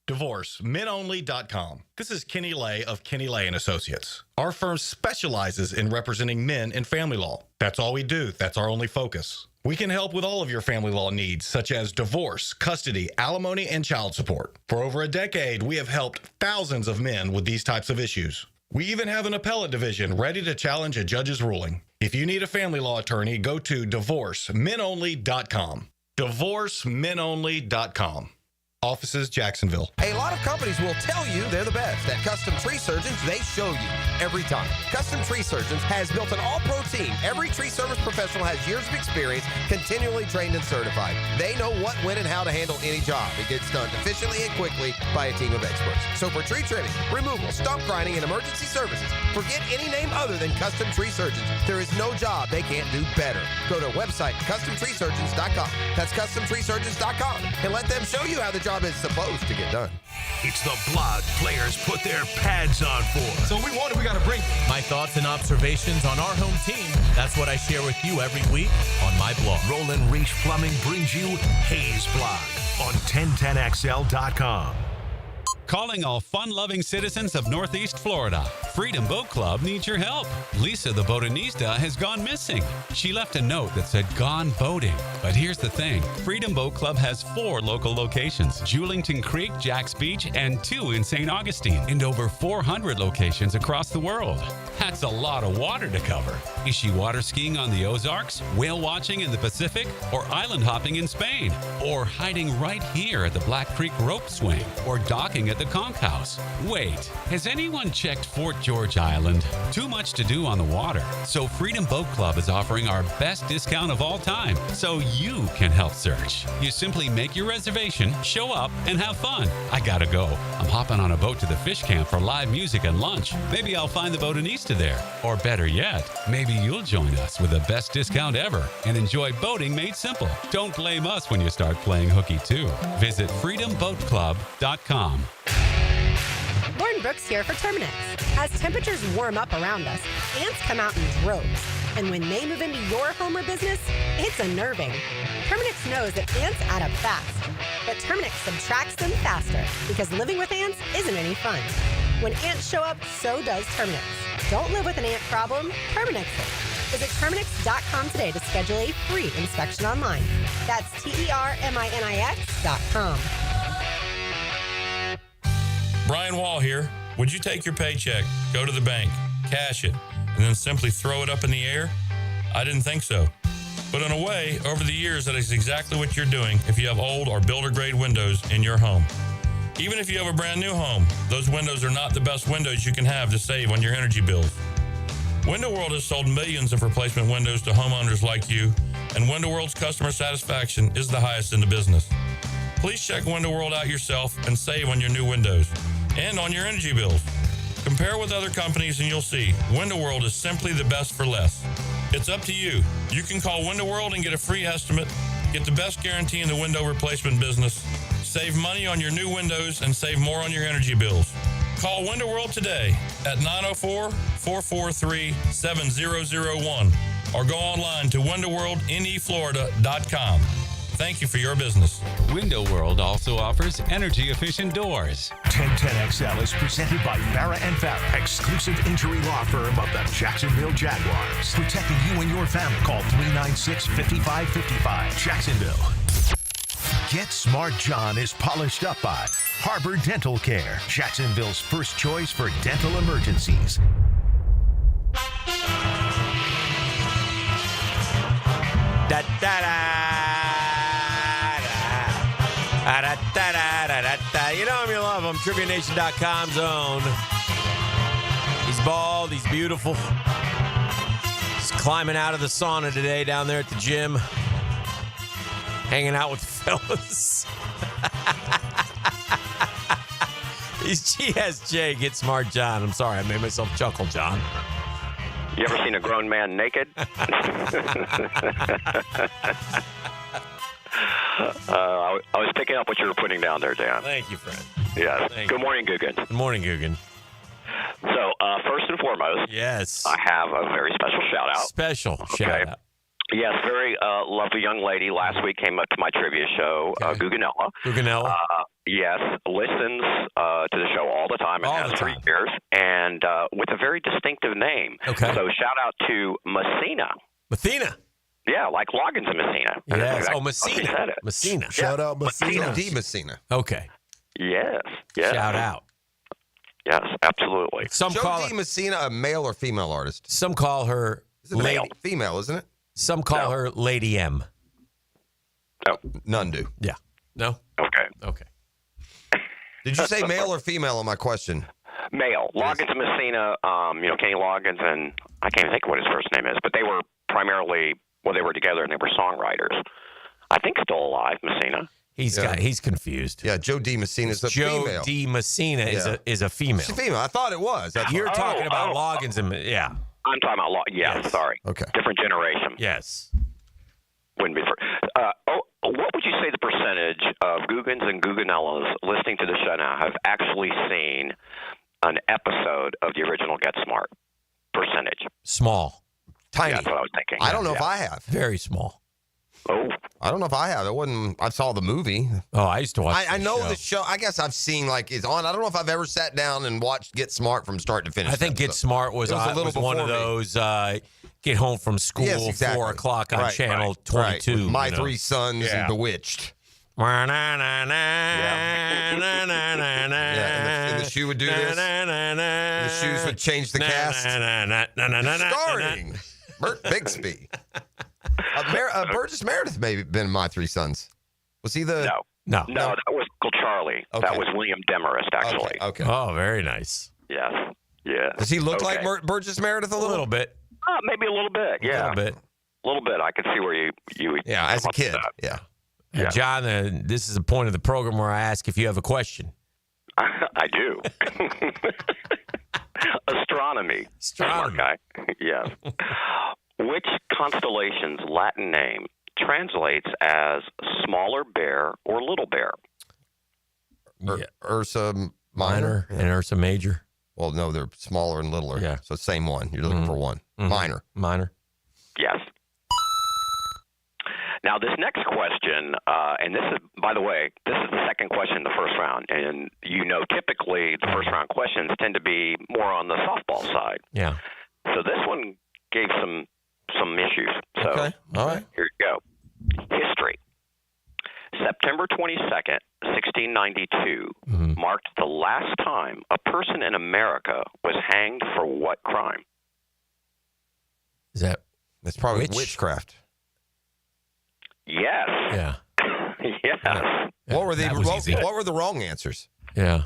DivorceMenOnly.com. This is Kenny Lay of Kenny Lay & Associates. Our firm specializes in representing men in family law. That's all we do. That's our only focus. We can help with all of your family law needs, such as divorce, custody, alimony, and child support. For over a decade, we have helped thousands of men with these types of issues. We even have an appellate division ready to challenge a judge's ruling. If you need a family law attorney, go to DivorceMenOnly.com. DivorceMenOnly.com. Offices, Jacksonville. A lot of companies will tell you they're the best. At Custom Tree Surgeons, they show you every time. Custom Tree Surgeons has built an all-pro team. Every tree service professional has years of experience, continually trained and certified. They know what, when, and how to handle any job. It gets done efficiently and quickly by a team of experts. So for tree trimming, removal, stump grinding, and emergency services, forget any name other than Custom Tree Surgeons. There is no job they can't do better. Go to website CustomTreeSurgeons.com. That's CustomTreeSurgeons.com, and let them show you how the job is supposed to get done. It's the blog players put their pads on for. So we got to bring my thoughts and observations on our home team. That's what I share with you every week on my blog. Roland Reach Plumbing brings you Hayes Blog on 1010XL.com. Calling all fun-loving citizens of Northeast Florida. Freedom Boat Club needs your help. Lisa the Botanista has gone missing. She left a note that said gone boating. But here's the thing. Freedom Boat Club has 4 local locations. Julington Creek, Jack's Beach, and 2 in St. Augustine. And over 400 locations across the world. That's a lot of water to cover. Is she water skiing on the Ozarks, whale watching in the Pacific, or island hopping in Spain? Or hiding right here at the Black Creek Rope Swing? Or docking at the Conch House? Wait, has anyone checked Fort George Island? Too much to do on the water. So Freedom Boat Club is offering our best discount of all time, so you can help search. You simply make your reservation, show up, and have fun. I gotta go. I'm hopping on a boat to the fish camp for live music and lunch. Maybe I'll find the Botanista there. Or better yet, maybe you'll join us with the best discount ever and enjoy boating made simple. Don't blame us when you start playing hooky too. Visit freedomboatclub.com. Lauren Brooks here for Terminix. As temperatures warm up around us, ants come out in droves. And when they move into your home or business, it's unnerving. Terminix knows that ants add up fast. But Terminix subtracts them faster because living with ants isn't any fun. When ants show up, so does Terminix. Don't live with an ant problem, Terminix it. Visit Terminix.com today to schedule a free inspection online. That's TERMINIX.com. Brian Wall here. Would you take your paycheck, go to the bank, cash it, and then simply throw it up in the air? I didn't think so. But in a way, over the years, that is exactly what you're doing if you have old or builder-grade windows in your home. Even if you have a brand new home, those windows are not the best windows you can have to save on your energy bills. Window World has sold millions of replacement windows to homeowners like you, and Window World's customer satisfaction is the highest in the business. Please check Window World out yourself and save on your new windows and on your energy bills. Compare with other companies and you'll see Window World is simply the best for less. It's up to you. You can call Window World and get a free estimate, get the best guarantee in the window replacement business, save money on your new windows, and save more on your energy bills. Call Window World today at 904-443-7001 or go online to windowworldneflorida.com. Thank you for your business. Window World also offers energy-efficient doors. 1010XL is presented by Farrah & Farrah, exclusive injury law firm of the Jacksonville Jaguars. Protecting you and your family. Call 396-5555. Jacksonville. Get Smart John is polished up by Harbor Dental Care, Jacksonville's first choice for dental emergencies. You know him, you love him. TriviaNation.com's own. He's bald. He's beautiful. He's climbing out of the sauna today down there at the gym. Hanging out with the fellas. He's GSJ. Get Smart John. I'm sorry. I made myself chuckle, John. You ever seen a grown man naked? I was picking up what you were putting down there, Dan. Thank you, friend. Yes. Good morning, Guggen. Good morning, Guggen. So, first and foremost, yes, I have a very special shout out. Shout out. Yes, very lovely young lady last week came up to my trivia show, Guggenella. Guggenella. Yes, listens to the show all the time and has for years, and with a very distinctive name. Okay. So shout out to Messina. Messina. Yeah, like Loggins and Messina. Yes. Exactly Messina. said it. Messina. Shout out Messina. Joe D. Messina. Okay. Yes. Shout out. Yes, absolutely. Some Joe call D. Messina, a male or female artist? Some call her male. Female, isn't it? Some call her Lady M. No. None do. Yeah. No? Okay. Did you say male or female on my question? Male. Loggins and Messina, Kenny Loggins, and I can't even think of what his first name is, but they were primarily, they were together and they were songwriters. I think still alive, Messina. He's confused. Yeah, Joe D. Messina is a female. Joe D. Messina is a female. She's a female. I thought it was. You're talking about Loggins and I'm talking about yes. Sorry. Okay. Different generation. Yes. Wouldn't be for. What would you say the percentage of Guggens and Guggenellas listening to the show now have actually seen an episode of the original Get Smart? Percentage. Small. Tiny. Yeah, that's what I was thinking. I don't know if I have. Very small. Oh. I don't know if I have. It wasn't. I saw the movie. Oh, I used to watch. I know the show. I guess I've seen it's on. I don't know if I've ever sat down and watched Get Smart from start to finish. I think Get Smart was one of those. Get home from school, 4 o'clock on Channel 22. With My Three Sons and Bewitched. And the shoe would do this. The shoes would change the cast. Starring Burt Bixby. Burgess Meredith may have been My Three Sons. Was he the... No, that was Uncle Charlie. Okay. That was William Demarest, actually. Okay. Oh, very nice. Yes. Yeah. Does he look like Burgess Meredith a little bit? Maybe a little bit, yeah. A little bit. I could see where you yeah, as a kid. Yeah. And John, this is a point of the program where I ask if you have a question. I do. Astronomy. Smart guy. Yes. Which constellation's Latin name translates as smaller bear or little bear? Ursa Minor and Ursa Major. Well, no, they're smaller and littler. Yeah. So same one. You're looking for one. Minor. Yes. Now, this next question, and this is, by the way, this is the second question in the first round. And typically the first round questions tend to be more on the softball side. Yeah. So this one gave some Okay. All right. Here you go. History. September 22nd, 1692 marked the last time a person in America was hanged for what crime? Is that? That's probably witchcraft. Yes. Yeah. Yes. What were the what were the wrong answers? Yeah.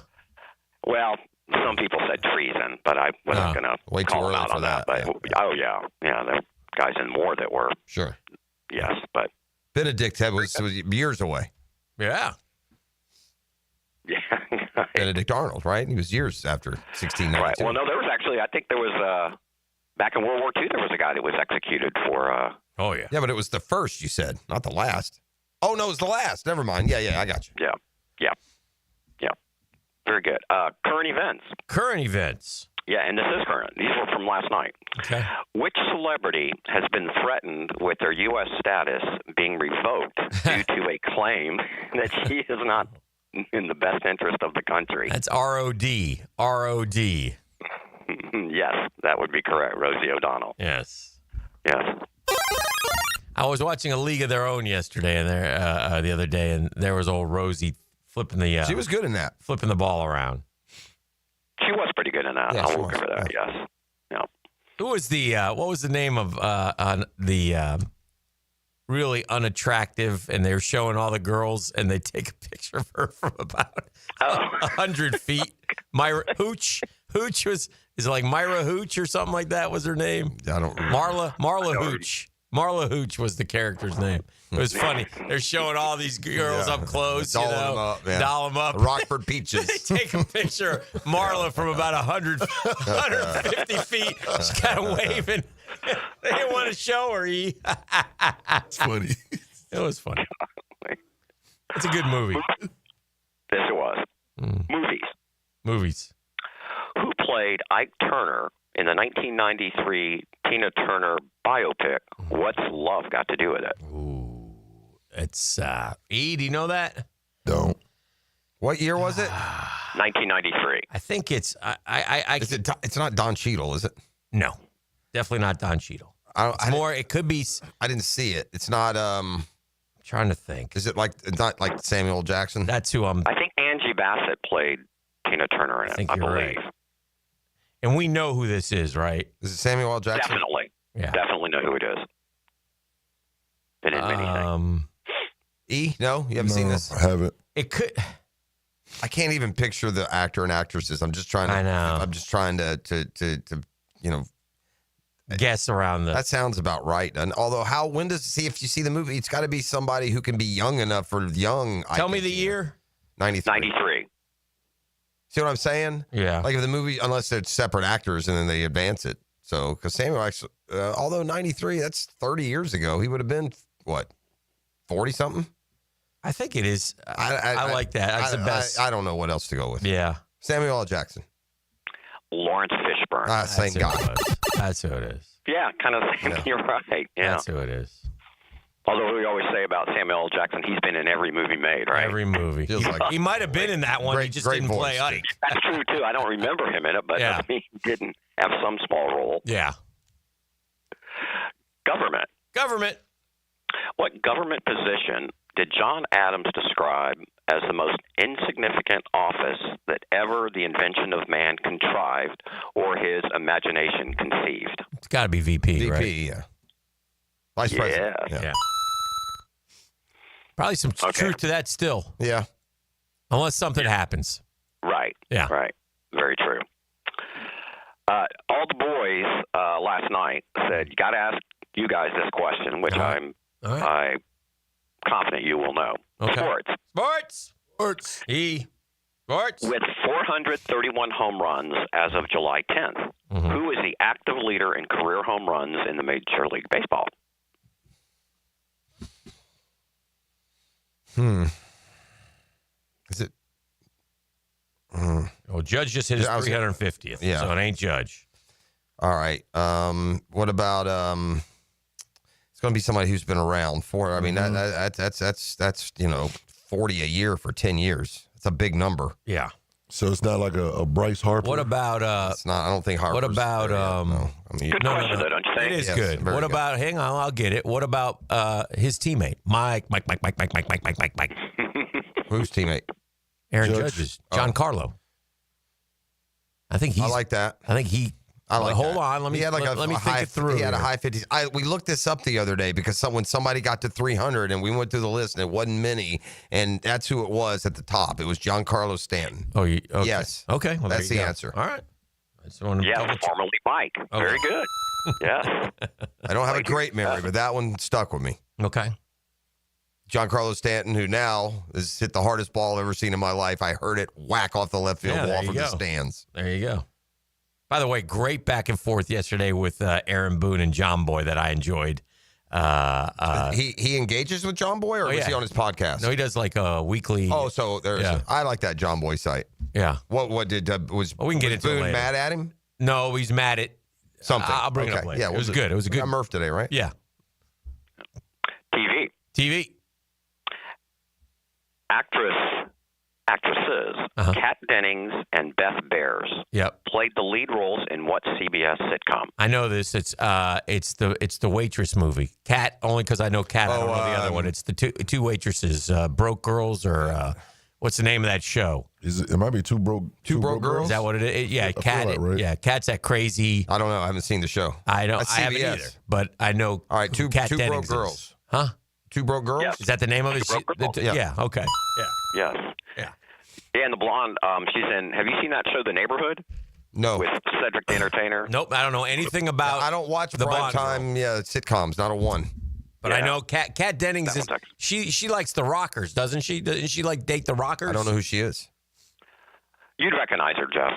Well, some people said treason, but I wasn't going way to too call them early out for on that. that. But oh yeah, there were guys in war that were. Sure. Yes, but Benedict was years away. Yeah. Yeah. Benedict Arnold, right? He was years after 1692. Right. Well, no, there was actually. I think there was back in World War II. There was a guy that was executed for. Oh yeah. Yeah, but it was the first. You said, not the last. Oh no, it was the last. Never mind. Yeah, I got you. Yeah. Very good. Current events. Current events. Yeah, and this is current. These were from last night. Okay. Which celebrity has been threatened with their U.S. status being revoked due to a claim that she is not in the best interest of the country? That's R.O.D. R.O.D. Yes, that would be correct. Rosie O'Donnell. Yes. Yes. I was watching A League of Their Own yesterday, and the other day, and there was old Rosie flipping the. She was good in that. Flipping the ball around. She was pretty good in that. Yeah, I she will was. give her that. Yes. Yeah. Who was the? What was the name of the really unattractive? And they were showing all the girls, and they take a picture of her from about 100 feet. Myra Hooch. Hooch is it like Myra Hooch or something like that? Was her name? I don't remember. Marla Hooch. Marla Hooch was the character's name. It was funny. They're showing all these girls up close, Doll them up, man. Doll them up. Rockford Peaches. They take a picture of Marla from about 150 feet. She's kind of waving. They didn't want to show her. It's funny. It was funny. It's a good movie. Yes, it was. Movies. Who played Ike Turner in the 1993 Tina Turner biopic, What's Love Got to Do with It? Ooh, it's E. Do you know that? Don't. What year was it? 1993. I think it's it's not Don Cheadle, is it? No, definitely not Don Cheadle. It could be. I didn't see it. It's not. Trying to think. Is it not like Samuel L. Jackson? That's who I'm. I think Angie Bassett played Tina Turner in it. I you're believe. right. And we know who this is, right? Is it Samuel L. Jackson? Definitely. Yeah. Definitely know who it is. It is anything. E? No, you haven't seen this. I haven't. It could. I can't even picture the actor and actresses. I'm just trying to. I know. I'm just trying to guess around the. That sounds about right. And although, if you see the movie, it's got to be somebody who can be young enough for young. Tell me the year. 93. See what I'm saying? Yeah. Like if the movie, unless they're separate actors and then they advance it. So, because Samuel actually, although 93, that's 30 years ago, he would have been, what, 40 something? I think it is. I like that. That's the best. I don't know what else to go with. Yeah. Samuel L. Jackson. Lawrence Fishburne. Thank God. That's who it is. Yeah, kind of. Yeah. You're right. Yeah. That's who it is. Although we always say about Samuel L. Jackson, he's been in every movie made, right? Every movie. He might have been in that one. He just didn't play Ike. That's true, too. I don't remember him in it, but he didn't have some small role. Yeah. Government. What government position did John Adams describe as the most insignificant office that ever the invention of man contrived or his imagination conceived? It's got to be VP, right? VP, yeah. Vice President. Yeah. Probably some truth to that still. Yeah. Unless something happens. Right. Yeah. Right. Very true. All the boys last night said, you got to ask you guys this question, which I'm confident you will know. Okay. Sports. Sports. With 431 home runs as of July 10th, who is the active leader in career home runs in the Major League Baseball? Is it? Well, Judge just hit his 350th. Yeah. So it ain't Judge. All right. What about it's going to be somebody who's been around for. I mean, that's 40 a year for 10 years. It's a big number. Yeah. So it's not like a Bryce Harper. What about It's not. I don't think Harper's. what about no. I mean, Good question, though, don't you think? It is Yes, good. very What good. about? Hang on, I'll get it. What about his teammate, Mike? whose teammate? Aaron Judge. Judge's Giancarlo. I think he's. I like that. I think he. I like Hold that. on. Let me He had like let me a think high, it through. He had a here. high 50s. We looked this up the other day because when somebody got to 300 and we went through the list and it wasn't many, and that's who it was at the top. It was Giancarlo Stanton. Oh, okay. Yes. Okay. Well, That's there you the go. answer. All right. I just want to Yeah, formerly Mike. Very good. Yes. I don't have a great memory, but that one stuck with me. Okay. Giancarlo Stanton, who now has hit the hardest ball I've ever seen in my life. I heard it whack off the left field Yeah, there wall you from the go. stands. There you go. By the way, great back and forth yesterday with Aaron Boone and John Boy that I enjoyed. He engages with John Boy, or was he on his podcast? No, he does like a weekly. Oh, so there's. Yeah. I like that John Boy site. Yeah. What did was? Well, we can get was into it Boone later. mad at him? No, he's mad at Something. I'll bring it up later. Yeah, It was good. It was a good. I'm Murph today, right? Yeah. TV. Actresses Kat Dennings and Beth Bears Yep. played the lead roles in what CBS sitcom? I know this. It's the waitress movie. Cat, only because I know Cat. I don't know the other one. It's the two waitresses, Broke Girls, or what's the name of that show? It might be Two Broke Girls. Is that what it is? Yeah, I feel Cat. like, right? Yeah, Cat's that crazy. I don't know. I haven't seen the show. I don't. That's I haven't CBS. either. But I know. All right, two Cat Broke Dennings is. Girls. Huh? Two Broke Girls. Yes. Is that the name of it? Two Broke Girls. Yeah. Okay. Yeah. Yes. Yeah. Yeah, and the blonde, she's in. Have you seen that show, The Neighborhood? No. With Cedric the Entertainer? Nope. I don't know anything about. I don't watch the prime Bond time. Yeah, sitcoms. Not a one. But I know Cat Dennings is. She likes the Rockers, doesn't she? Doesn't she like date the Rockers? I don't know who she is. You'd recognize her, Jeff.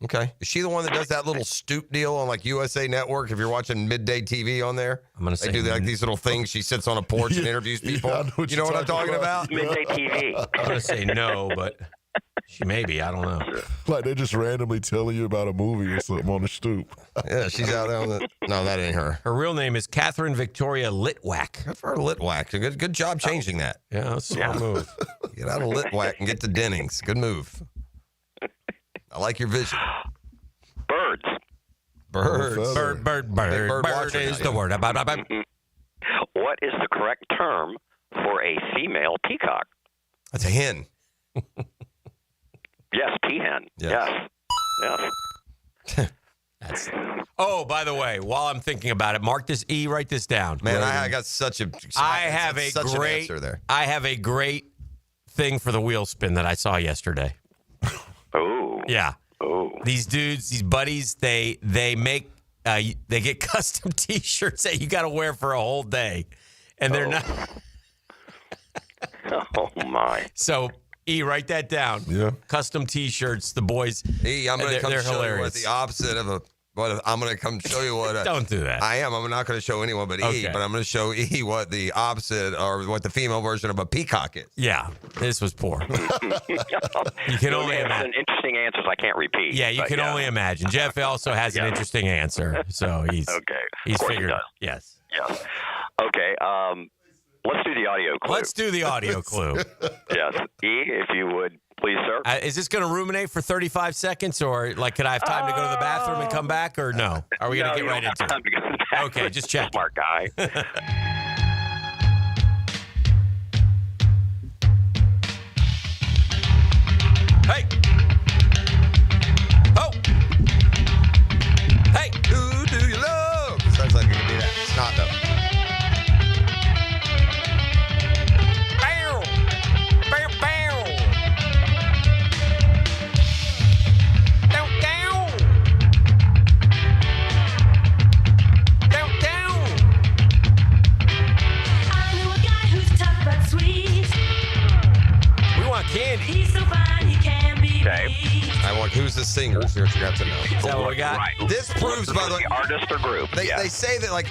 Okay. Is she the one that does that little stoop deal on like USA Network? If you're watching midday TV on there, I'm gonna say they do like these little things. She sits on a porch and interviews people. I know what You know you're what I'm talking talking about? Midday TV. I'm gonna say no, but she may be. I don't know. Like they're just randomly telling you about a movie or something on the stoop. Yeah, she's out there on the. No, that ain't her. Her real name is Catherine Victoria Litwack. Good for her Litwack. Good job changing that. Yeah, that's a smart move. Get out of Litwack and get to Dennings. Good move. I like your vision. Birds. Birds. Bird Big bird watcher is now, the yeah. word. What is the correct term for a female peacock? That's a hen. Yes, peahen. Yes. Yes. Oh, by the way, while I'm thinking about it, mark this E. Write this down. Man, I got such a. I have a such an great. answer there. I have a great thing for the wheel spin that I saw yesterday. Oh. Yeah. Oh. These dudes, these buddies, they make they get custom T-shirts that you got to wear for a whole day, and they're not. Oh my. So E, write that down. Yeah. Custom T-shirts. The boys. E, I'm going to come they're show you what hilarious. the opposite of a. I'm going to come show you what. Don't do that. I am. I'm not going to show anyone but Okay. E, but I'm going to show E what the opposite or what the female version of a peacock is. Yeah, this was poor. You can No, only they have imagine. some interesting answers I can't repeat. Yeah, you but can only imagine. Jeff also has an interesting answer, so he's Okay. he's Of course he figured. does. Yes. Yes. Okay. Let's do the audio clue. Let's do the audio clue. Yes. E, if you would, please, sir. Is this going to ruminate for 35 seconds, or like, could I have time to go to the bathroom and come back, or no? Are we going to get right into it? Okay, just check. Smart guy. Hey. Oh. Hey. Who do you love? It sounds like it could be that. It's not though. Bow. Bow, bow. Down, down. Down, down. I know a guy who's tough but sweet. We want candy. He's so fine he can be Okay. I want who's the singer? So you have to know. Is that what we got? Right. This proves, by the way, artist or group. They say that like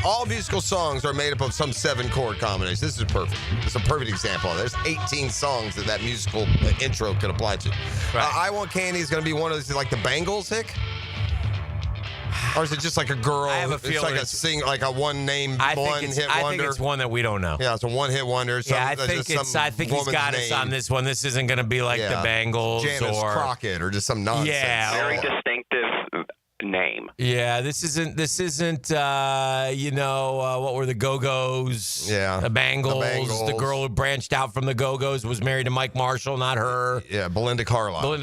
all musical songs are made up of some 7-chord combination. This is perfect. It's a perfect example. There's 18 songs that musical intro could apply to. Right. I Want Candy is going to be one of those, like the Bangles, Hick? Or is it just like a girl? I have a it's feeling like a one-name, I one-hit think wonder. it's one that we don't know. Yeah, it's a one-hit wonder. Yeah, I think he's got us on this one. This isn't going to be like the Bengals Janice or Crockett or just some nonsense. Yeah, Very distinctive name. Yeah, this isn't. What were the Go-Go's? Yeah, the Bengals. The girl who branched out from the Go-Go's was married to Mike Marshall, not her. Yeah, Belinda Carlisle.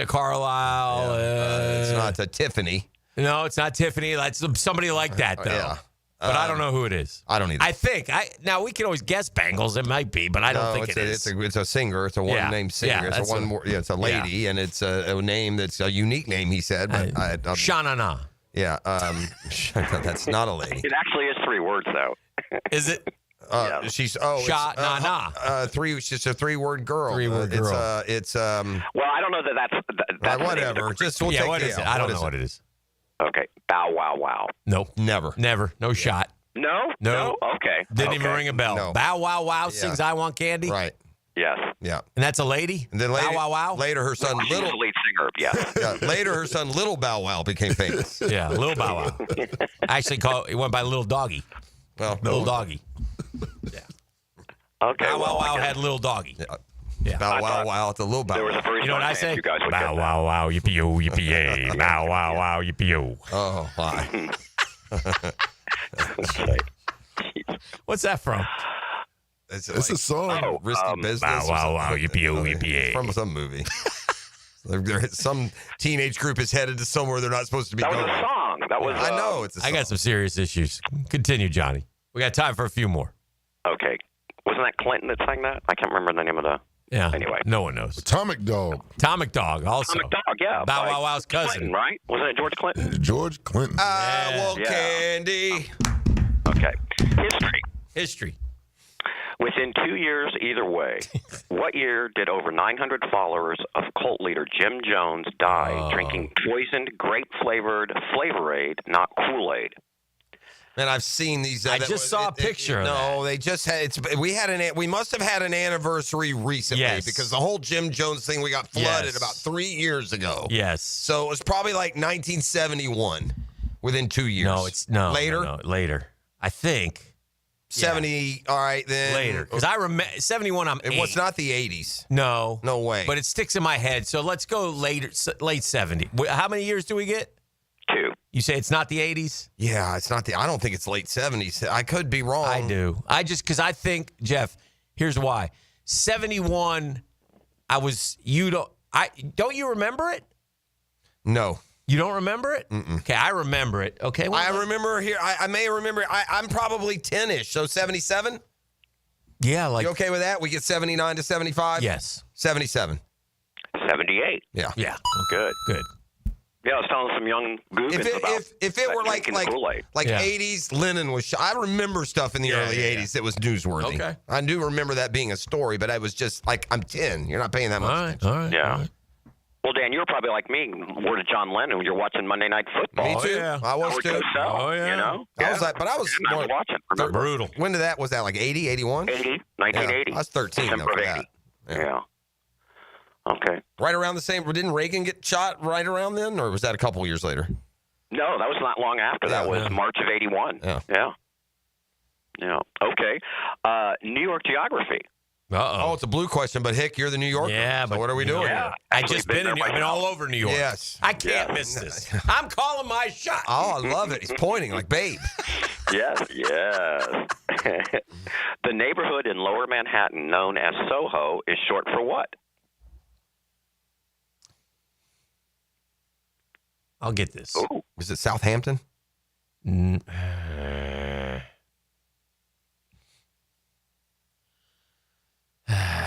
It's not Tiffany. No, it's not Tiffany. That's somebody like that, though. Yeah. But I don't know who it is. I don't either. I think. Now, we can always guess Bengals. It might be, but I don't think it is. It's a singer. It's a one-name singer. Yeah, it's a lady, and it's a name that's a unique name, he said. But Shanana. Yeah. That's not a lady. It actually is 3 words, though. Is it? She's three. She's a 3-word girl. 3-word girl. It's Well, I don't know that's whatever. Just we'll take what is it? I don't know what it is. Okay. Bow wow wow. Nope. Never. No shot. No. Okay. Didn't even ring a bell. No. Bow wow wow sings "I Want Candy." Right. Yes. Yeah. And that's a lady. And then Bow wow wow. Later, her son She's Little. the lead singer. Yeah. Later, her son Little Bow Wow became famous. Yeah, Little Bow Wow. Actually, it went by Little Doggy. Well, Little Doggy. Yeah. Okay. Bow wow wow had Little Doggy. Yeah. Bow wow wow. It's a little bow. There was a very You know what I say? You guys would Bow get wow wow yippee yo yippee yay. Bow wow wow yippee yo. Oh my. What's that from? It's a song. Risky Business. Bow wow wow yippee yo yippee yay. From some movie. Some teenage group is headed to somewhere they're not supposed to be That going. was a song. That was. I know it's a song. I got some serious issues. Continue, Johnny. We got time for a few more. Okay. Wasn't that Clinton that sang that? I can't remember the name of the. Yeah. Anyway. No one knows. Atomic Dog. Atomic Dog also. Atomic Dog, yeah. Bow by Wow Wow's cousin. Clinton, right? Wasn't it George Clinton? George Clinton. I want Yeah. candy. Okay. History. Within 2 years, either way, what year did over 900 followers of cult leader Jim Jones die drinking poisoned grape-flavored Flavor-Aid, not Kool-Aid? And I've seen these. I just saw a picture of No, they just had. We must have had an anniversary recently because the whole Jim Jones thing we got flooded about 3 years ago. Yes. So it was probably like 1971. Within 2 years. No, it's later. No, later. I think 70. All right, then later because I remember 71. It was not the 80s. No way. But it sticks in my head. So let's go later, late 70. How many years do we get? 2. You say it's not the 80s? Yeah, it's not the. I don't think it's late 70s. I could be wrong. I do. Because I think, Jeff. Here's why. 71. Don't you remember it? No. You don't remember it? Okay, I remember it. Okay, well, I remember here. I may remember. I'm probably 10-ish. So 77. Yeah, like you okay with that? We get 79 to 75. Yes. 77. 78. Yeah. Yeah. Good. Yeah, I was telling some young googans about if it were like Kool-Aid. 80s, Lennon was. I remember stuff in the early 80s that was newsworthy. Okay. I do remember that being a story, but I was just like, I'm 10. You're not paying that much attention. All right. Yeah. Well, Dan, you were probably like me. Word of John Lennon when you're watching Monday Night Football. Me too. I was Howard too. Cosell, Oh, yeah. You know? I was like, but I was I was watching. Remember? Brutal. When did that? Was that like 80, 81? 1980. Yeah, I was 13 though, December for of that. 80. Yeah. Okay. Right around the same. Didn't Reagan get shot right around then, or was that a couple years later? No, that was not long after. That was March of 81. Yeah. Okay. New York geography. Oh, it's a blue question, but Hick, you're the New Yorker. Yeah, so but what are we doing? Yeah. I just been in. I've been all over New York. Yes. I can't miss this. I'm calling my shot. Oh, I love it. He's pointing like babe. Yes. The neighborhood in Lower Manhattan known as Soho is short for what? I'll get this. Ooh. Is it Southampton?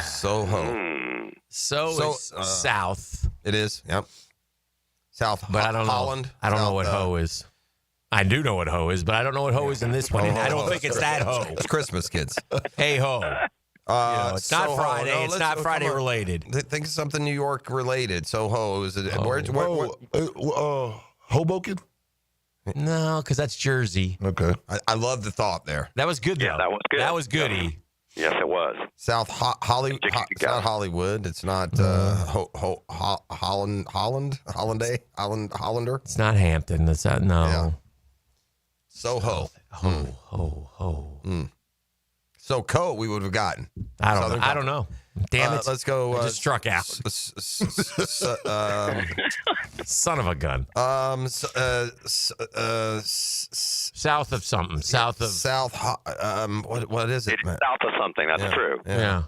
Soho. So is south. It is. Yep. South. But I don't Holland. know. I don't know South, what hoe is. I do know what hoe is, but I don't know what hoe is in this one. And I don't think it's that hoe. It's Christmas, kids. Hey ho. It's not Soho. Friday. No, It's let's- not Friday come on. related. Think of something New York related. Soho. Is it? Hoboken? No, because that's Jersey. Okay. I love the thought there. That was good, though. Yeah, that was good. That was good, E. Yes, it was. South Hollywood. It's not Hollywood. It's not Hollander. It's not Hampton. That's not, no. Yeah. Soho. Ho. SoCo, we would have gotten. I don't know. Damn it. Let's go. I just struck out. Son of a gun. South of something. What is it? It's south of something. That's true. Yeah.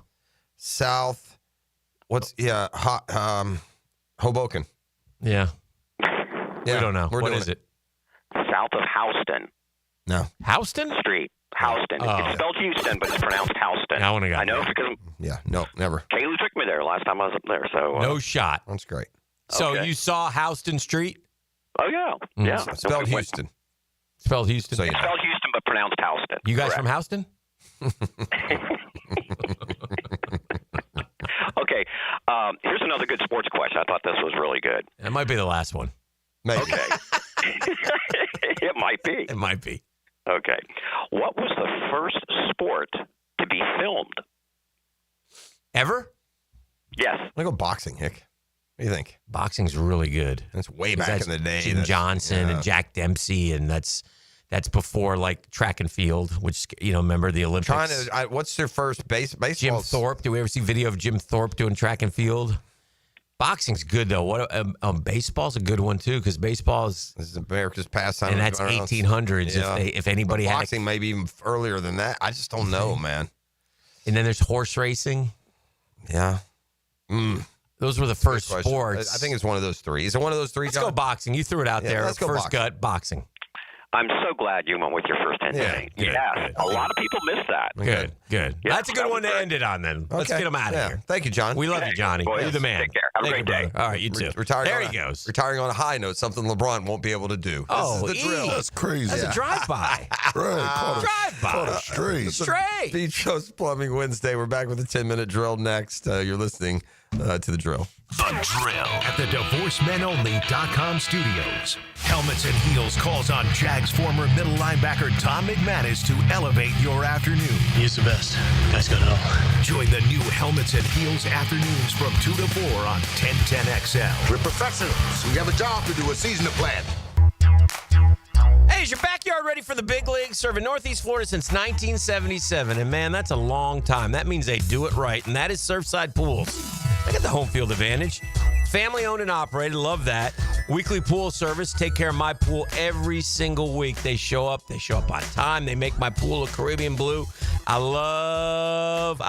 South. Hoboken. Yeah. We don't know. What is it? South of Houston. No. Houston Street. Houston. Oh. It's spelled Houston, but it's pronounced Houston. I wouldn't have got know that. because no, never. Kaylee took me there last time I was up there. So No shot. That's great. So Okay. you saw Houston Street? Oh yeah, yeah. Spelled Houston. Spelled Houston. So you know. Spelled Houston, but pronounced Houston. You guys Correct. from Houston? Okay. Here's another good sports question. I thought this was really good. It might be the last one. Maybe. Okay. It might be. It might be. Okay. What was the first sport to be filmed? Ever? Yes. I go boxing, Hick. What do you think? Boxing's really good. That's way back in the day. Jim Johnson and Jack Dempsey, and that's before like track and field, which remember the Olympics. What's their first baseball? Jim Thorpe. Do we ever see video of Jim Thorpe doing track and field? Boxing's good though. What baseball's a good one too, because baseball is America's pastime, and that's 1800s. Yeah. If anybody but had boxing, maybe even earlier than that. I just don't know, man. And then there's horse racing. Yeah. Those were the first Good question. sports. I think it's one of those three. Is it one of those three? Let's go boxing. You threw it out there. Let's go first boxing. gut, boxing. I'm so glad you went with your first hint. Good. A lot of people miss that. Good. Yeah, That's a good one to end it on then. Let's Okay. get him out of Yeah. here. Thank you, John. We love you, Johnny. Boys, You're the man. take care. Have a Thank great you, day. brother. All right, you too. Retiring there on he goes. Retiring on a high note, something LeBron won't be able to do. Oh, this is the drill. That's crazy. That's a drive-by. Drive-by. Straight. Beach Coast Plumbing Wednesday. We're back with a 10-minute drill next. You're listening to The Drill. The Drill at the DivorceMenOnly.com studios. Helmets and Heels calls on Jags former middle linebacker Tom McManus to elevate your afternoon. He's the best. Guy's got it all. Join the new Helmets and Heels afternoons from 2 to 4 on 1010XL. We're professionals. We have a job to do, a season to plan. Hey, is your backyard ready for the big leagues? Serving Northeast Florida since 1977. And man, that's a long time. That means they do it right. And that is Surfside Pools. They got the home field advantage. Family owned and operated. Love that. Weekly pool service. Take care of my pool every single week. They show up on time. They make my pool a Caribbean blue. I love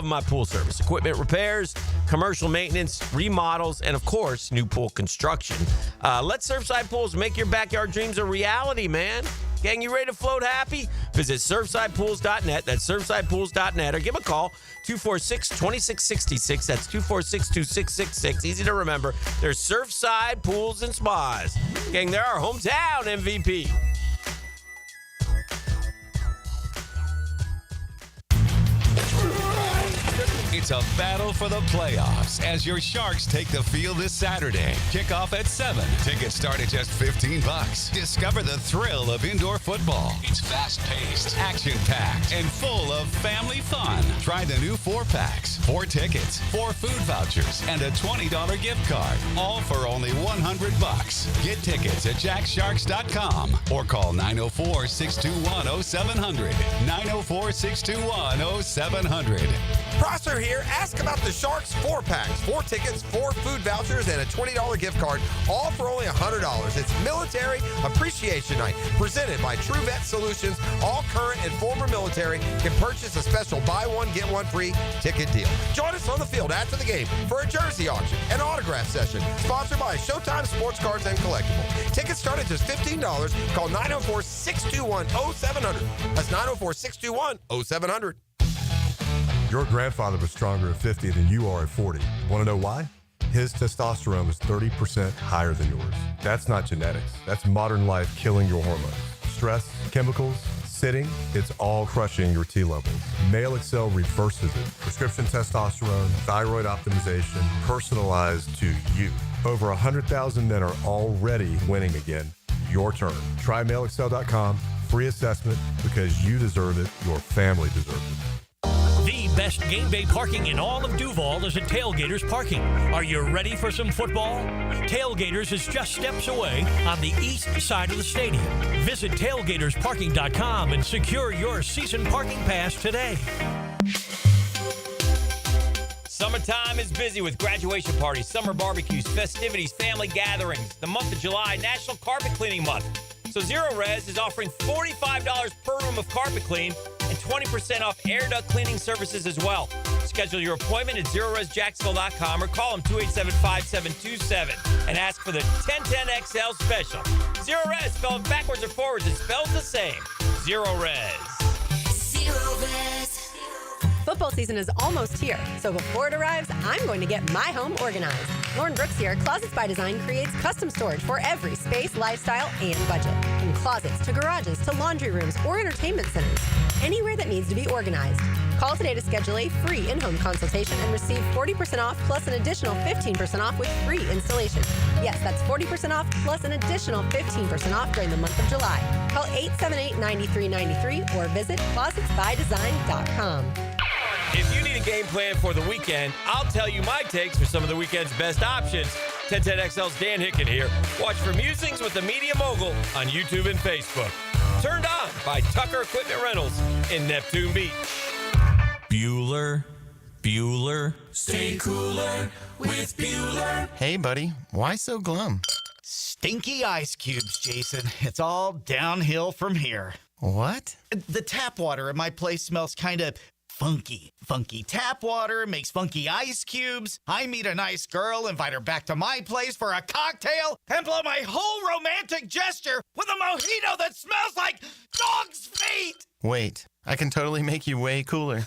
my pool service. Equipment repairs, commercial maintenance, remodels, and of course, new pool construction. Let Surfside Pools make your backyard dreams a reality, man. Gang, you ready to float happy? Visit surfsidepools.net. That's surfsidepools.net. Or give a call, 246-2666. That's 246-2666. Easy to remember. There's Surfside Pools and Spas. Gang, they're our hometown MVP. It's a battle for the playoffs as your Sharks take the field this Saturday. Kickoff at 7. Tickets start at just $15. Discover the thrill of indoor football. It's fast-paced, action-packed, and full of family fun. Try the new 4-packs, 4 tickets, 4 food vouchers, and a $20 gift card. All for only $100. Get tickets at jacksharks.com or call 904-621-0700. 904-621-0700. Prosser here. Ask about the Sharks 4-packs, 4 tickets, 4 food vouchers, and a $20 gift card, all for only $100. It's Military Appreciation Night, presented by True Vet Solutions. All current and former military can purchase a special buy one, get one free ticket deal. Join us on the field after the game for a jersey auction and autograph session, sponsored by Showtime Sports Cards and Collectible. Tickets start at just $15. Call 904-621-0700. That's 904-621-0700. Your grandfather was stronger at 50 than you are at 40. Want to know why? His testosterone was 30% higher than yours. That's not genetics. That's modern life killing your hormones. Stress, chemicals, sitting, it's all crushing your T levels. Male Excel reverses it. Prescription testosterone, thyroid optimization, personalized to you. Over 100,000 men are already winning again. Your turn. Try MaleExcel.com. Free assessment, because you deserve it. Your family deserves it. The best game day parking in all of Duval is at Tailgaters Parking. Are you ready for some football? Tailgaters is just steps away on the east side of the stadium. Visit tailgatorsparking.com and secure your season parking pass today. Summertime is busy with graduation parties, summer barbecues, festivities, family gatherings. The month of July, National Carpet Cleaning Month. So Zero Res is offering $45 per room of carpet clean and 20% off air duct cleaning services as well. Schedule your appointment at ZeroResJacksonville.com or call them 287-5727 and ask for the 1010XL special. Zero Res, spelled backwards or forwards, it spells the same. Zero Res. Zero Res. Football season is almost here, so before it arrives, I'm going to get my home organized. Lauren Brooks here, Closets by Design creates custom storage for every space, lifestyle, and budget. From closets to garages to laundry rooms or entertainment centers, anywhere that needs to be organized. Call today to schedule a free in-home consultation and receive 40% off plus an additional 15% off with free installation. Yes, that's 40% off plus an additional 15% off during the month of July. Call 878-9393 or visit closetsbydesign.com. If you need a game plan for the weekend, I'll tell you my takes for some of the weekend's best options. 1010XL's Dan Hicken here. Watch for Musings with the Media Mogul on YouTube and Facebook. Turned on by Tucker Equipment Rentals in Neptune Beach. Bueller. Stay cooler with Bueller. Hey, buddy. Why so glum? Stinky ice cubes, Jason. It's all downhill from here. What? The tap water at my place smells kind of funky. Funky tap water makes funky ice cubes. I meet a nice girl, invite her back to my place for a cocktail, and blow my whole romantic gesture with a mojito that smells like dog's feet. Wait, I can totally make you way cooler.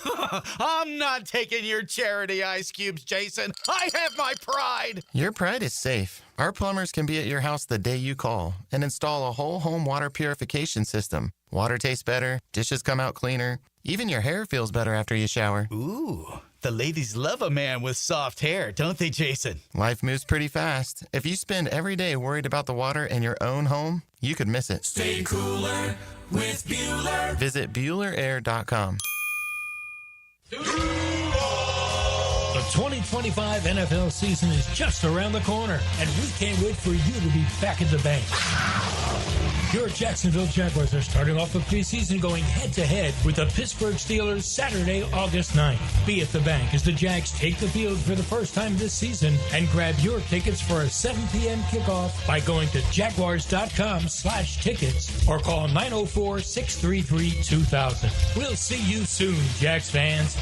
I'm not taking your charity ice cubes, Jason. I have my pride. Your pride is safe. Our plumbers can be at your house the day you call and install a whole home water purification system. Water tastes better, dishes come out cleaner, even your hair feels better after you shower. Ooh, the ladies love a man with soft hair, don't they, Jason? Life moves pretty fast. If you spend every day worried about the water in your own home, you could miss it. Stay cooler with Bueller. Visit BuellerAir.com. The 2025 NFL season is just around the corner, and we can't wait for you to be back at the bank. Your Jacksonville Jaguars are starting off the preseason going head-to-head with the Pittsburgh Steelers Saturday, August 9th. Be at the bank as the Jags take the field for the first time this season and grab your tickets for a 7 p.m. kickoff by going to jaguars.com/tickets or call 904-633-2000. We'll see you soon, Jags fans.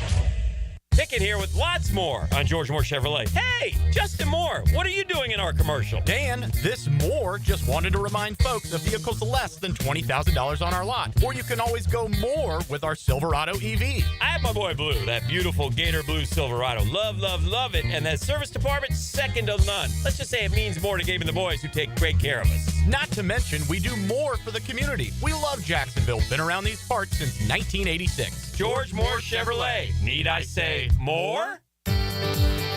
Hicken here with lots more on George Moore Chevrolet. Hey, Justin Moore, what are you doing in our commercial? Dan, this Moore just wanted to remind folks a vehicle's less than $20,000 on our lot. Or you can always go more with our Silverado EV. I have my boy Blue, that beautiful Gator Blue Silverado. Love, love, love it. And that service department, second to none. Let's just say it means more to Gabe and the boys who take great care of us. Not to mention, we do more for the community. We love Jacksonville. Been around these parts since 1986. George Moore Chevrolet. Need I say more?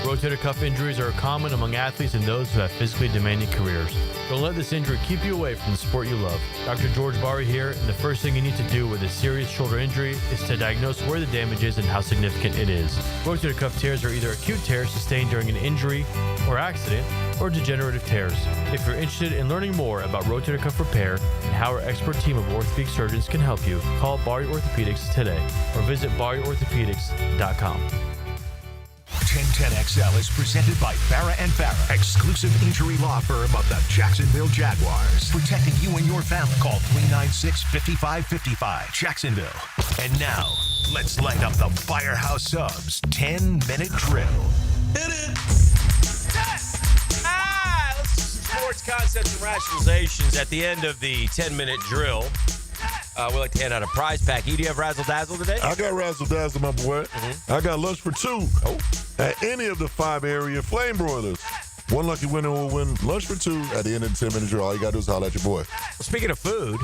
Rotator cuff injuries are common among athletes and those who have physically demanding careers. Don't let this injury keep you away from the sport you love. Dr. George Barry here, and the first thing you need to do with a serious shoulder injury is to diagnose where the damage is and how significant it is. Rotator cuff tears are either acute tears sustained during an injury or accident, or degenerative tears. If you're interested in learning more about rotator cuff repair and how our expert team of orthopedic surgeons can help you, call Barry Orthopedics today or visit barryorthopedics.com. 1010XL is presented by Farah & Farah, exclusive injury law firm of the Jacksonville Jaguars. Protecting you and your family. Call 396-5555. Jacksonville. And now, let's light up the Firehouse Subs 10-minute drill. Hit it! Sports concepts and rationalizations at the end of the 10-minute drill. We like to hand out a prize pack. Do you have Razzle Dazzle today? I got Razzle Dazzle, my boy. I got lunch for two at any of the 5 area flame broilers. One lucky winner will win lunch for two at the end of the 10-minute drill. All you got to do is holler at your boy. Well, speaking of food,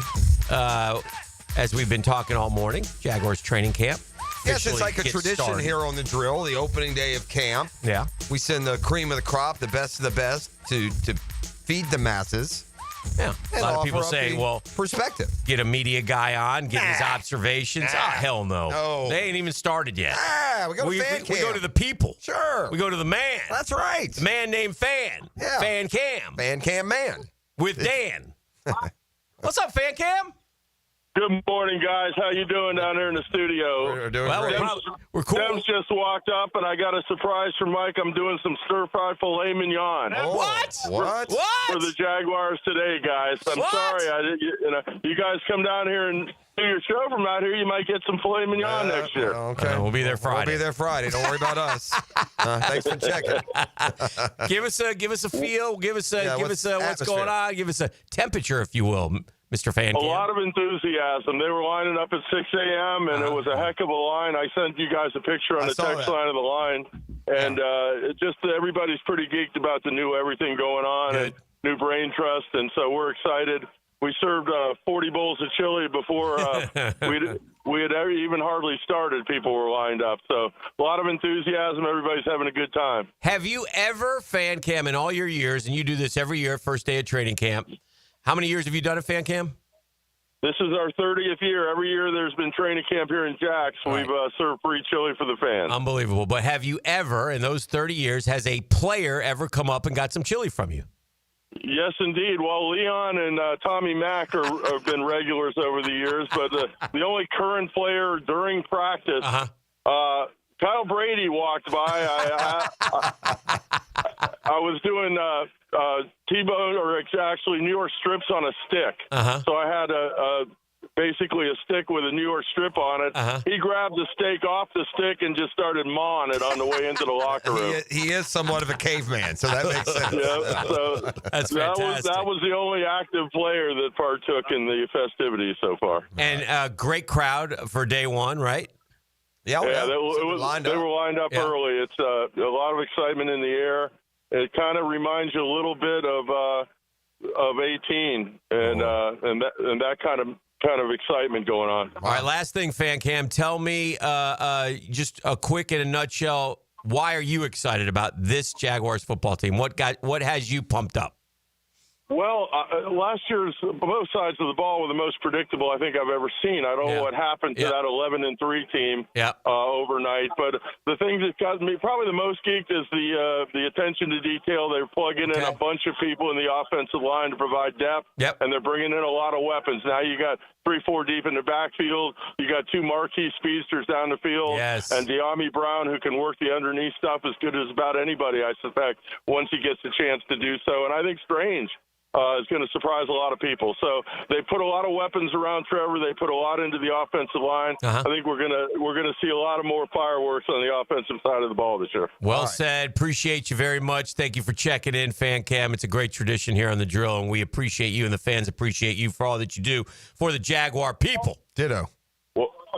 as we've been talking all morning, Jaguars training camp. Yes, it's like a tradition started here on the drill, the opening day of camp. Yeah. We send the cream of the crop, the best of the best, to feed the masses. Yeah. A lot of people say, well, perspective. Get a media guy on, get his observations. Ah, hell no. No. They ain't even started yet. We go to fan we cam. go to the people. Sure. We go to the man. That's right. The man named Fan. Yeah. Fan Cam. Fan Cam Man. With Dan. What's up, Fan Cam? Good morning, guys. How you doing down there in the studio? We're doing Well, great. we're cool. Dems just walked up, and I got a surprise from Mike. I'm doing some stir-fry filet mignon. What? What? For the Jaguars today, guys. I'm What? sorry. You guys come down here and do your show from out here. You might get some filet mignon next year. Okay. We'll be there Friday. We'll be there Friday. Don't worry about us. Thanks for checking. Give us a feel. Give us what's atmosphere? going on. Give us a temperature, if you will, Mr. Fan A Cam. lot of enthusiasm. They were lining up at 6 a.m., and it was a heck of a line. I sent you guys a picture on I the saw text that. line of the line. And it just everybody's pretty geeked about the new everything going on Good. and new brain trust. And so we're excited. We served 40 bowls of chili before we had even hardly started. People were lined up. So a lot of enthusiasm. Everybody's having a good time. Have you ever, Fan Cam, in all your years, and you do this every year, first day of training camp, how many years have you done it, Fan Cam? This is our 30th year. Every year there's been training camp here in Jax. Right. We've served free chili for the fans. Unbelievable. But have you ever, in those 30 years, has a player ever come up and got some chili from you? Yes, indeed. Well, Leon and Tommy Mack have been regulars over the years, but the only current player during practice, Kyle Brady walked by. I was doing T-bone, or actually New York strips on a stick. So I had basically a stick with a New York strip on it. He grabbed the steak off the stick and just started mawing it on the way into the locker room. He is somewhat of a caveman, so that makes sense. Yeah, so That's that fantastic. was the only active player that partook in the festivities so far. And great crowd for day one, right? They were lined up Yeah. early. It's a lot of excitement in the air. It kind of reminds you a little bit of 18 and that kind of excitement going on. All right, last thing, Fan Cam. Tell me just a quick in a nutshell, why are you excited about this Jaguars football team? What has you pumped up? Well, last year's both sides of the ball were the most predictable I think I've ever seen. I don't know what happened to that 11-3 team overnight, but the thing that got me probably the most geeked is the attention to detail. They're plugging in a bunch of people in the offensive line to provide depth, and they're bringing in a lot of weapons. Now you got 3-4 deep in the backfield. You got two marquee speedsters down the field, and De'Ami Brown, who can work the underneath stuff as good as about anybody, I suspect, once he gets a chance to do so. And I think Strange is going to surprise a lot of people. So they put a lot of weapons around Trevor. They put a lot into the offensive line. I think we're gonna see a lot of more fireworks on the offensive side of the ball this year. Well said. Appreciate you very much. Thank you for checking in, Fan Cam. It's a great tradition here on The Drill, and we appreciate you, and the fans appreciate you for all that you do for the Jaguar people. Ditto.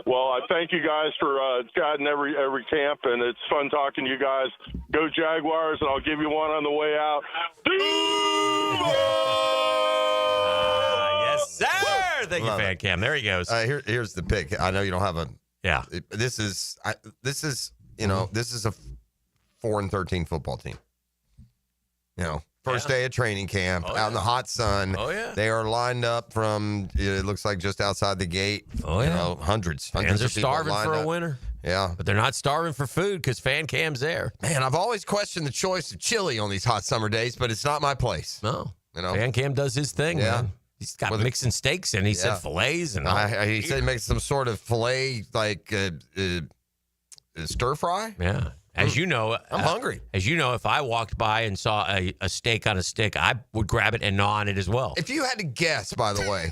Well, I thank you guys for chatting every camp, and it's fun talking to you guys. Go Jaguars, and I'll give you one on the way out. Yes, sir. Thank you, Fan Cam. There he goes. Here's the pick. I know you don't have a. Yeah. This is a 4-13 football team. First day of training camp, out in the hot sun. Oh, yeah. They are lined up from, it looks like just outside the gate. Oh, yeah. Hundreds Fans are of people starving lined for a up. winner. Yeah. But they're not starving for food because Fan Cam's there. Man, I've always questioned the choice of chili on these hot summer days, but it's not my place. No. Fan Cam does his thing, man. He's got mixing steaks in. He said fillets. And he said he makes some sort of filet, like stir fry. Yeah. As you know, I'm hungry. As you know, if I walked by and saw a steak on a stick, I would grab it and gnaw on it as well. If you had to guess, by the way,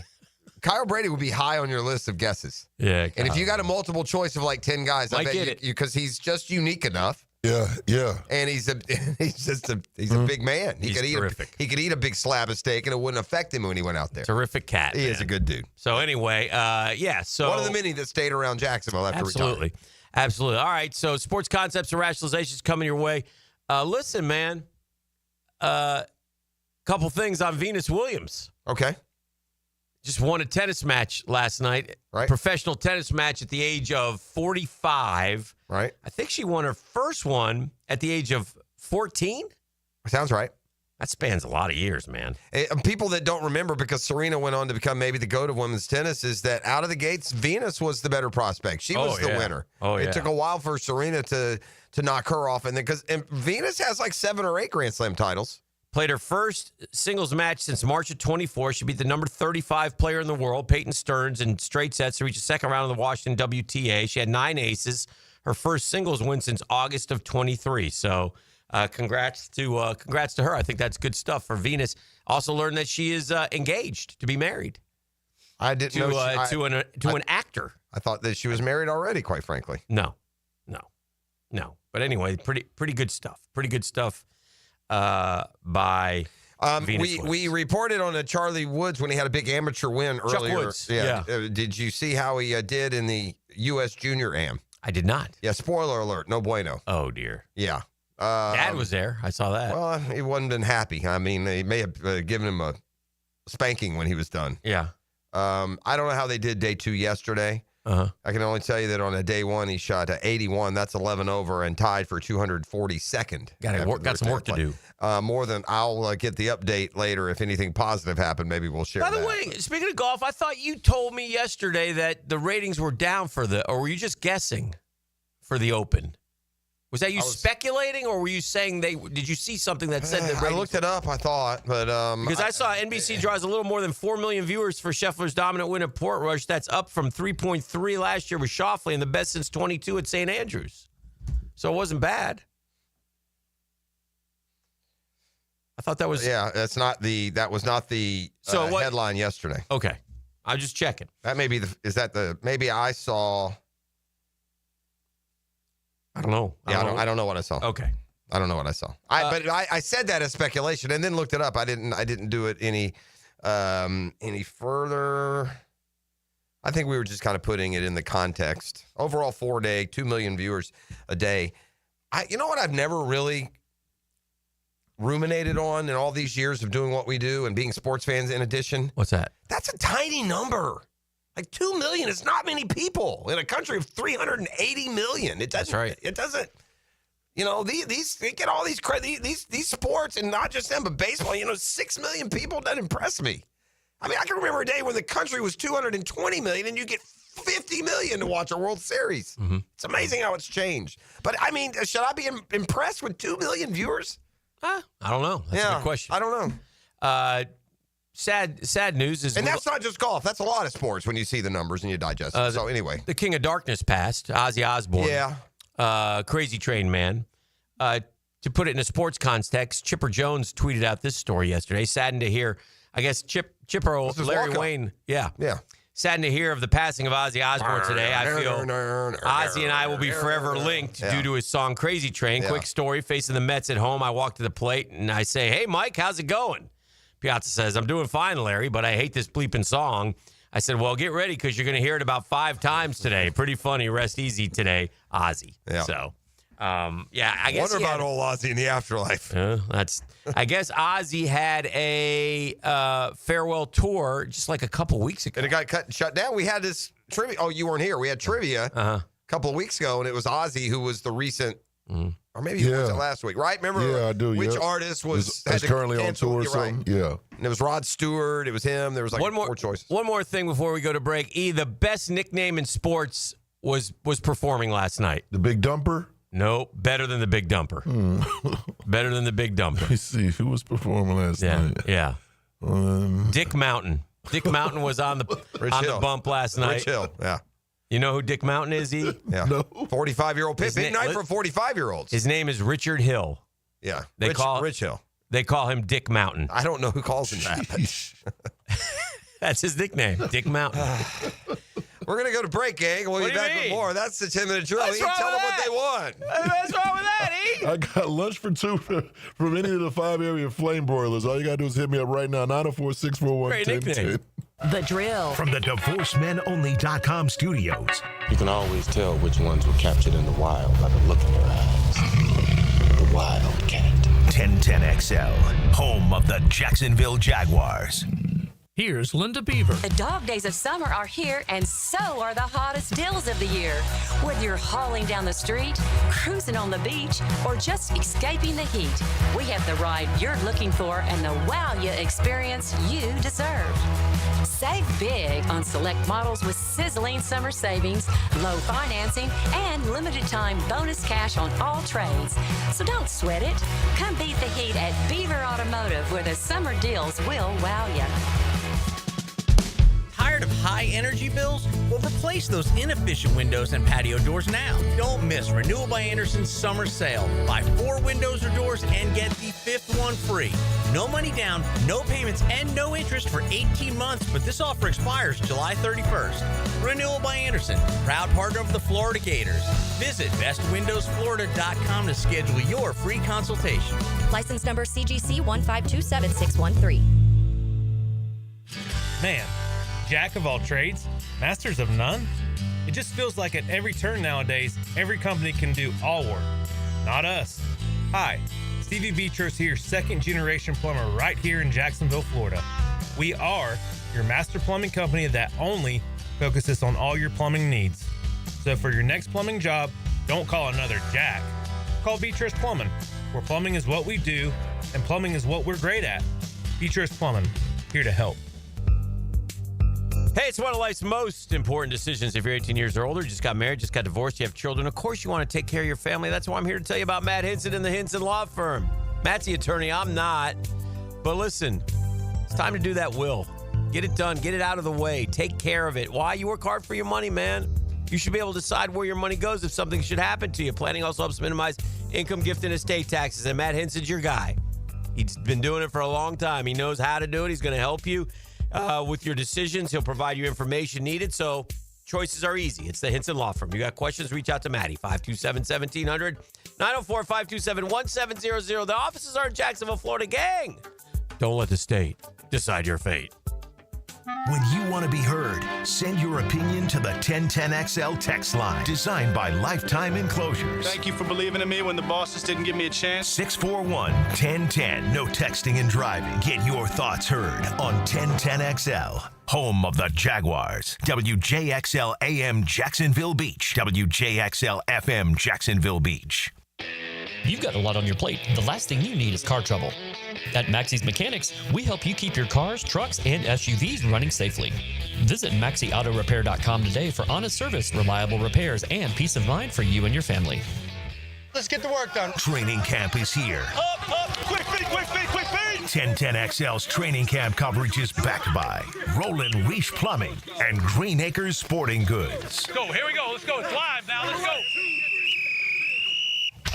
Kyle Brady would be high on your list of guesses. Yeah. And if you got a multiple choice of like 10 guys, I bet you, because he's just unique enough. Yeah. And he's a big man. He could eat a big slab of steak and it wouldn't affect him when he went out there. Terrific cat. He is a good dude. So anyway, so one of the many that stayed around Jacksonville after Absolutely. Absolutely. All right. So sports concepts and rationalizations coming your way. Listen, man, couple things on Venus Williams. Okay. Just won a tennis match last night. Right. Professional tennis match at the age of 45. Right. I think she won her first one at the age of 14. Sounds right. That spans a lot of years, man. People that don't remember, because Serena went on to become maybe the GOAT of women's tennis, is that out of the gates, Venus was the better prospect. She was the winner. It took a while for Serena to knock her off. And Venus has like 7 or 8 Grand Slam titles. Played her first singles match since March of 24. She beat the number 35 player in the world, Peyton Stearns, in straight sets to reach the second round of the Washington WTA. She had 9 aces. Her first singles win since August of 23. So congrats to her. I think that's good stuff for Venus. Also learned that she is engaged to be married. I didn't know to an actor. I thought that she was married already, quite frankly. No. But anyway, pretty good stuff. Pretty good stuff by Venus. We reported on Charlie Woods when he had a big amateur win earlier. Chuck Woods. Yeah. Did you see how he did in the U.S. Junior Am? I did not. Yeah. Spoiler alert. No bueno. Oh dear. Yeah. Dad was there. I saw that. Well, he wasn't been happy. I mean, they may have given him a spanking when he was done. Yeah. I don't know how they did day 2 yesterday. I can only tell you that on a day 1, he shot 81. That's 11 over and tied for 242nd. Got some work to do. More than I'll get the update later. If anything positive happened, maybe we'll share that. By the way, speaking of golf, I thought you told me yesterday that the ratings were down or were you just guessing for the Open? Was that you speculating, or were you saying did you see something that said that? I looked it up, I thought, but because I saw NBC draws a little more than 4 million viewers for Scheffler's dominant win at Portrush. That's up from 3.3 last year with Schauffele, and the best since 22 at St. Andrews. So it wasn't bad. I thought that was that was not the headline yesterday. Okay, I'm just checking. That may be maybe I saw. I don't know. I don't know what I saw. Okay. I don't know what I saw. But I said that as speculation and then looked it up. I didn't do it any further. I think we were just kind of putting it in the context. Overall 4-day, 2 million viewers a day. You know what I've never really ruminated on in all these years of doing what we do and being sports fans in addition? What's that? That's a tiny number. Like 2 million is not many people in a country of 380 million. That's right. It doesn't. These they get all these these sports, and not just them, but baseball. 6 million people doesn't impress me. I mean, I can remember a day when the country was 220 million, and you get 50 million to watch a World Series. Mm-hmm. It's amazing how it's changed. But I mean, should I be impressed with 2 million viewers? I don't know. That's a good question. I don't know. Sad news is, and that's not just golf. That's a lot of sports when you see the numbers and you digest it. So anyway, the King of Darkness passed, Ozzy Osbourne. Yeah, Crazy Train man. To put it in a sports context, Chipper Jones tweeted out this story yesterday. Saddened to hear, I guess Chipper Larry Wayne. Yeah. Saddened to hear of the passing of Ozzy Osbourne today. I feel Ozzy and I will be forever linked due to his song Crazy Train. Yeah. Quick story: facing the Mets at home, I walk to the plate and I say, "Hey, Mike, how's it going?" Piazza says, "I'm doing fine, Larry, but I hate this bleeping song." I said, "Well, get ready because you're going to hear it about 5 times today. Pretty funny. Rest easy today, Ozzy." Yeah. So, I guess wonder about old Ozzy in the afterlife. I guess Ozzy had a farewell tour just like a couple weeks ago. And it got shut down. We had this trivia. Oh, you weren't here. We had trivia a couple of weeks ago, and it was Ozzy who was the recent... Or maybe it was last week, right? Remember? Yeah, I do. Which artist was currently on tour? You're right. Yeah, and it was Rod Stewart. It was him. There was like 4 choices. One more thing before we go to break. The best nickname in sports was performing last night. The Big Dumper. No, better than the Big Dumper. Better than the Big Dumper. Let me see who was performing last night. Yeah. Dick Mountain. Dick Mountain was on the bump last night. Rich Hill. Yeah. You know who Dick Mountain is, E? Yeah. No. 45-year-old pit. Big night for 45-year-olds. His name is Richard Hill. Yeah. Rich Hill. They call him Dick Mountain. I don't know who calls him that. That's his nickname, Dick Mountain. We're going to go to break, gang. We'll be back with more. That's the 10-minute drill. You tell them what they want. What's wrong with that, E? I got lunch for 2 from any of the 5 area flame broilers. All you got to do is hit me up right now, 904-641-1010. The Drill. From the DivorceMenOnly.com studios. You can always tell which ones were captured in the wild by the look in their eyes. The Wildcat. 1010XL, home of the Jacksonville Jaguars. Here's Linda Beaver. The dog days of summer are here, and so are the hottest deals of the year. Whether you're hauling down the street, cruising on the beach, or just escaping the heat, we have the ride you're looking for and the wow you experience you deserve. Save big on select models with sizzling summer savings, low financing, and limited time bonus cash on all trades. So don't sweat it. Come beat the heat at Beaver Automotive, where the summer deals will wow you. Tired of high energy bills? Well, replace those inefficient windows and patio doors now. Don't miss Renewal by Anderson's summer sale. Buy 4 windows or doors and get the 5th one free. No money down, no payments, and no interest for 18 months, but this offer expires July 31st. Renewal by Anderson, proud partner of the Florida Gators. Visit bestwindowsflorida.com to schedule your free consultation. License number CGC 1527613. Man, jack of all trades, masters of none? It just feels like at every turn nowadays, every company can do all work. Not us. Hi, Stevie Beachurst here, second-generation plumber right here in Jacksonville, Florida. We are your master plumbing company that only focuses on all your plumbing needs. So for your next plumbing job, don't call another Jack. Call Beachurst Plumbing, where plumbing is what we do and plumbing is what we're great at. Beachurst Plumbing, here to help. Hey, it's one of life's most important decisions. If you're 18 years or older, just got married, just got divorced, you have children, of course you want to take care of your family. That's why I'm here to tell you about Matt Hinson and the Hinson Law Firm. Matt's the attorney. I'm not. But listen, it's time to do that will. Get it done. Get it out of the way. Take care of it. Why? You work hard for your money, man. You should be able to decide where your money goes if something should happen to you. Planning also helps minimize income, gift, and estate taxes. And Matt Hinson's your guy. He's been doing it for a long time. He knows how to do it. He's going to help you with your decisions. He'll provide you information needed. So choices are easy. It's the Hinson Law Firm. You got questions, reach out to Maddie, 527-1700, 904-527-1700. The offices are in Jacksonville, Florida. Gang, don't let the state decide your fate. When you want to be heard, send your opinion to the 1010XL text line, designed by Lifetime Enclosures. Thank you for believing in me when the bosses didn't give me a chance. 641-1010. No texting and driving. Get your thoughts heard on 1010XL. Home of the Jaguars. WJXL AM Jacksonville Beach. WJXL FM Jacksonville Beach. You've got a lot on your plate. The last thing you need is car trouble. At Maxie's Mechanics, we help you keep your cars, trucks, and SUVs running safely. Visit MaxieAutoRepair.com today for honest service, reliable repairs, and peace of mind for you and your family. Let's get the work done. Training camp is here. Up, quick feet, quick feet, quick feet. 1010XL's training camp coverage is backed by Roland Reach Plumbing and Green Acres Sporting Goods. Go, here we go. Let's go. It's live now. Let's go.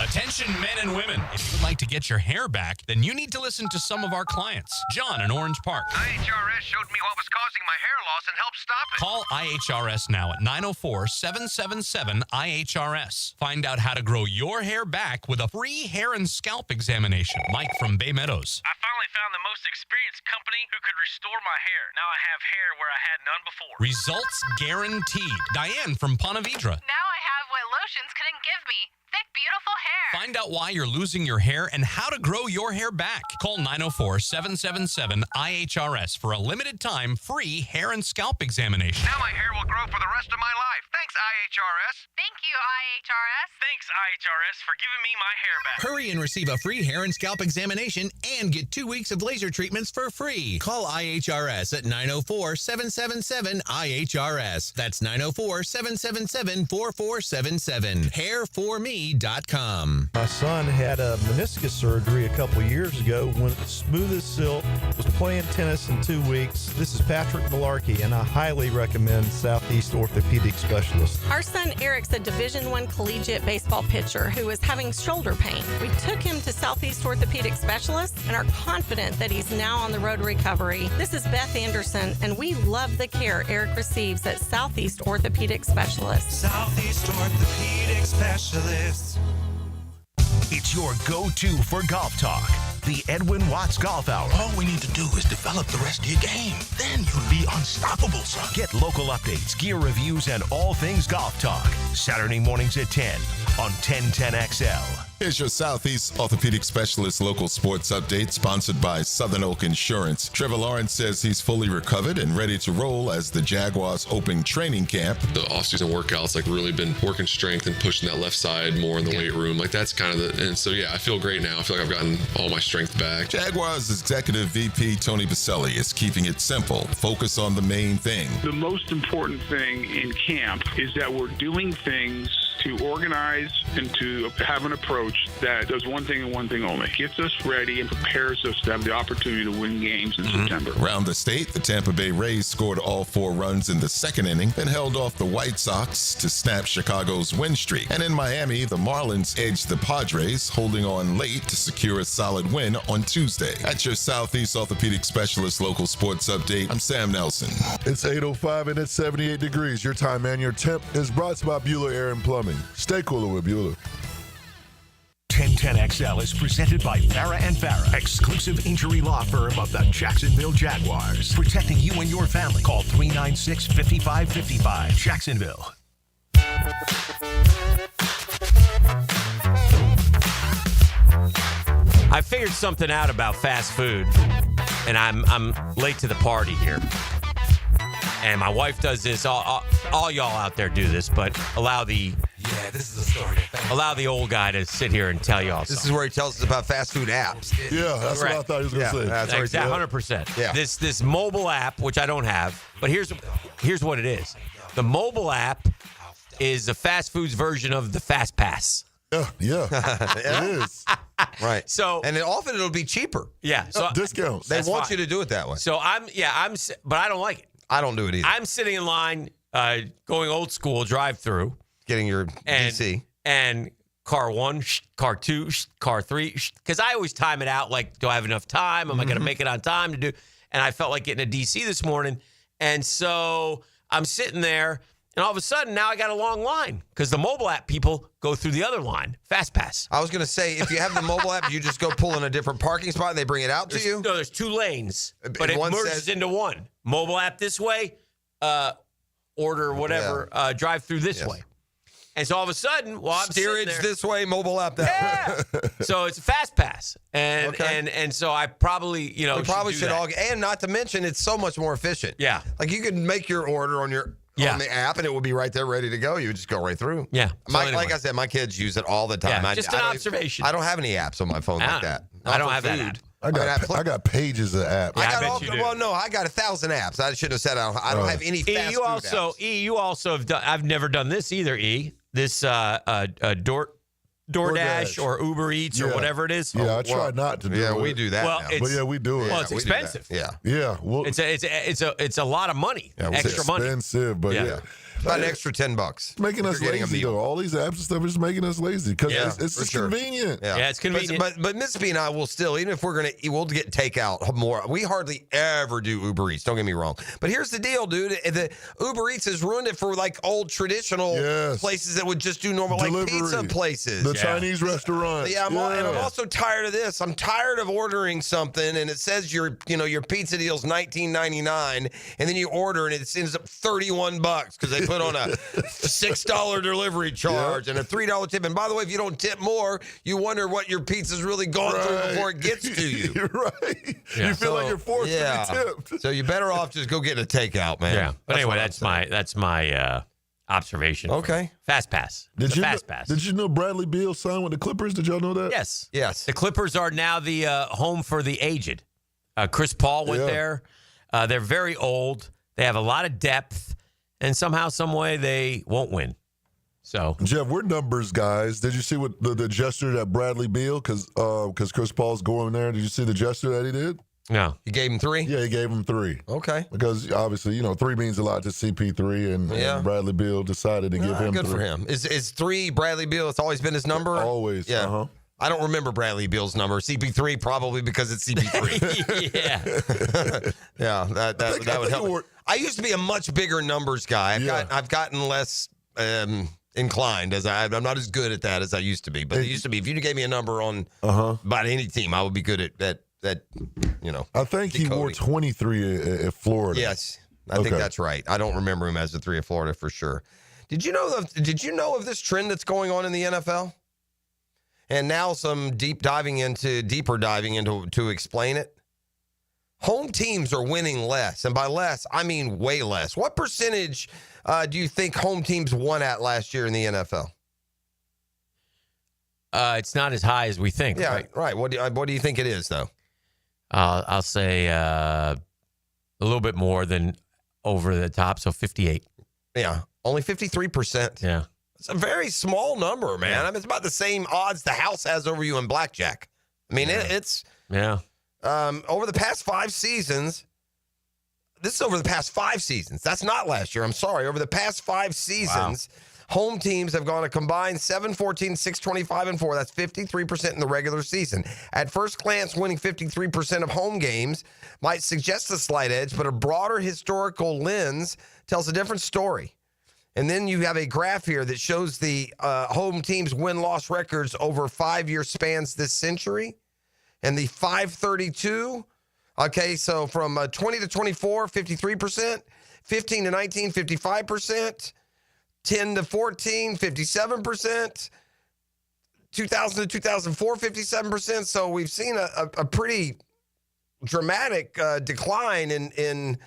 Attention men and women. If you would like to get your hair back, then you need to listen to some of our clients. John in Orange Park. IHRS showed me what was causing my hair loss and helped stop it. Call IHRS now at 904-777-IHRS. Find out how to grow your hair back with a free hair and scalp examination. Mike from Bay Meadows. I finally found the most experienced company who could restore my hair. Now I have hair where I had none before. Results guaranteed. Diane from Ponte Vedra. Now I have what lotions couldn't give me. Thick, beautiful hair. Find out why you're losing your hair and how to grow your hair back. Call 904-777-IHRS for a limited time free hair and scalp examination. Now my hair will grow for the rest of my life. Thanks, IHRS. Thank you, IHRS. Thanks, IHRS, for giving me my hair back. Hurry and receive a free hair and scalp examination and get 2 weeks of laser treatments for free. Call IHRS at 904-777-IHRS. That's 904-777-4477. Hair4me.com. My son had a meniscus surgery a couple of years ago. Went smooth as silk, was playing tennis in 2 weeks. This is Patrick Malarkey, and I highly recommend Southeast Orthopedic Specialist. Our son Eric's a Division I collegiate baseball pitcher who is having shoulder pain. We took him to Southeast Orthopedic Specialist and are confident that he's now on the road to recovery. This is Beth Anderson, and we love the care Eric receives at Southeast Orthopedic Specialist. Southeast Orthopedic Specialist. It's your go-to for golf talk. The Edwin Watts Golf Hour. All we need to do is develop the rest of your game. Then you'll be unstoppable, son. Get local updates, gear reviews, and all things golf talk. Saturday mornings at 10 on 1010XL. Here's your Southeast Orthopedic Specialist local sports update, sponsored by Southern Oak Insurance. Trevor Lawrence says he's fully recovered and ready to roll as the Jaguars open training camp. The offseason workouts, like really been working strength and pushing that left side more in the weight room. Like that's kind of and so yeah, I feel great now. I feel like I've gotten all my strength back. Jaguars Executive VP Tony Baselli is keeping it simple. Focus on the main thing. The most important thing in camp is that we're doing things to organize and to have an approach that does one thing and one thing only. Gets us ready and prepares us to have the opportunity to win games in September. Around the state, the Tampa Bay Rays scored all 4 runs in the second inning, then held off the White Sox to snap Chicago's win streak. And in Miami, the Marlins edged the Padres, holding on late to secure a solid win on Tuesday. At your Southeast Orthopedic Specialist local sports update, I'm Sam Nelson. It's 8:05 and it's 78 degrees. Your time and your temp is brought to you by Bueller Air and Plumbing. Stay cooler with Bueller. 1010XL is presented by Farah & Farah, exclusive injury law firm of the Jacksonville Jaguars. Protecting you and your family. Call 396-5555. Jacksonville. I figured something out about fast food, and I'm late to the party here. And my wife does this. All y'all out there do this, but allow the old guy to sit here and tell y'all. This is where he tells us about fast food apps. Yeah, that's what I thought he was going to say. That's exactly 100%. Yeah. This mobile app, which I don't have, but here's what it is. The mobile app is the fast foods version of the Fast Pass. Yeah. It is. Right. So, and often it'll be cheaper. Yeah. So discounts. They want you to do it that way. So but I don't like it. I don't do it either. I'm sitting in line, going old school drive-through, getting your DC and car 1, car 2, car 3, because I always time it out. Like, do I have enough time? Am I going to make it on time to do? And I felt like getting a DC this morning, and so I'm sitting there, and all of a sudden now I got a long line because the mobile app people go through the other line, Fast Pass. I was going to say, if you have the mobile app, you just go pull in a different parking spot and they bring it out to you? No, there's 2 lanes, but it merges into one. Mobile app this way, order whatever, drive through this way. And so all of a sudden, I'm steerage there, this way, mobile app that way. So it's a Fast Pass, and so I probably we probably should that. all. And not to mention, it's so much more efficient. Yeah, like you can make your order on your. On the app, and it will be right there ready to go. You would just go right through. Yeah. Like I said, my kids use it all the time. Yeah, just an observation. I don't have any apps on my phone like that. I don't have that app. I got pages of apps. Yeah, I got 1,000 apps. I should have said I don't have any fast food apps. You also have done. I've never done this either. This DoorDash or Uber Eats or whatever it is. Yeah, I try not to do it. Yeah, we do that. Well, now. But we do it. Well, it's expensive. Yeah. Well, it's a lot of money. Extra money. Expensive, but yeah. About an extra $10. Making us lazy, though. All these apps and stuff is making us lazy because it's just convenient. Yeah, it's convenient. But Mississippi and I will still, even if we'll get takeout more. We hardly ever do Uber Eats. Don't get me wrong. But here's the deal, dude. The Uber Eats has ruined it for like old traditional places that would just do normal delivery, like pizza places. The Chinese restaurants. Yeah, and I'm also tired of this. I'm tired of ordering something and it says your pizza deal's $19.99 and then you order and it ends up $31 because they put on a $6 delivery charge and a $3 tip. And by the way, if you don't tip more, you wonder what your pizza's really gone through before it gets to you. You're right. Yeah. You feel like you're forced to be tipped. So you're better off just go get a takeout, man. Yeah. But anyway, that's my observation. Okay. Fast Pass. Fast Pass. Did you know Bradley Beal signed with the Clippers? Did y'all know that? Yes. The Clippers are now the home for the aged. Chris Paul went there. They're very old. They have a lot of depth. And somehow, some way, they won't win. So, Jeff, we're numbers guys. Did you see what the gesture that Bradley Beal, because Chris Paul's going there? Did you see the gesture that he did? No. He gave him 3? Yeah, he gave him 3. Okay. Because obviously, 3 means a lot to CP3, and Bradley Beal decided to give him 3. Good for him. Is 3 Bradley Beal? It's always been his number? Always. Yeah. Uh-huh. I don't remember Bradley Beal's number. CP3 probably because it's CP3. Yeah, that would help. I used to be a much bigger numbers guy. I've gotten less inclined as I'm not as good at that as I used to be. But it used to be if you gave me a number on about any team, I would be good at that. I think he wore 23 at Florida. Yes, I think that's right. I don't remember him as the 3 at Florida for sure. Did you know of this trend that's going on in the NFL? and now some deeper diving into to explain it. Home teams are winning less, and by less, I mean way less. What percentage do you think home teams won at last year in the NFL? It's not as high as we think. Yeah, right. What do you think it is, though? I'll say a little bit more than over the top, so 58. Yeah, only 53%. Yeah. It's a very small number, man. Yeah. I mean, it's about the same odds the house has over you in blackjack. I mean, it's over the past 5 seasons. This is over the past 5 seasons. That's not last year. I'm sorry. Over the past 5 seasons, home teams have gone a combined 7-14, 6-25, and 4. That's 53% in the regular season. At first glance, winning 53% of home games might suggest a slight edge, but a broader historical lens tells a different story. And then you have a graph here that shows the home teams' win-loss records over 5-year spans this century. And the 532, okay, so from 20 to 24, 53%, 15 to 19, 55%, 10 to 14, 57%, 2000 to 2004, 57%. So we've seen a pretty dramatic decline in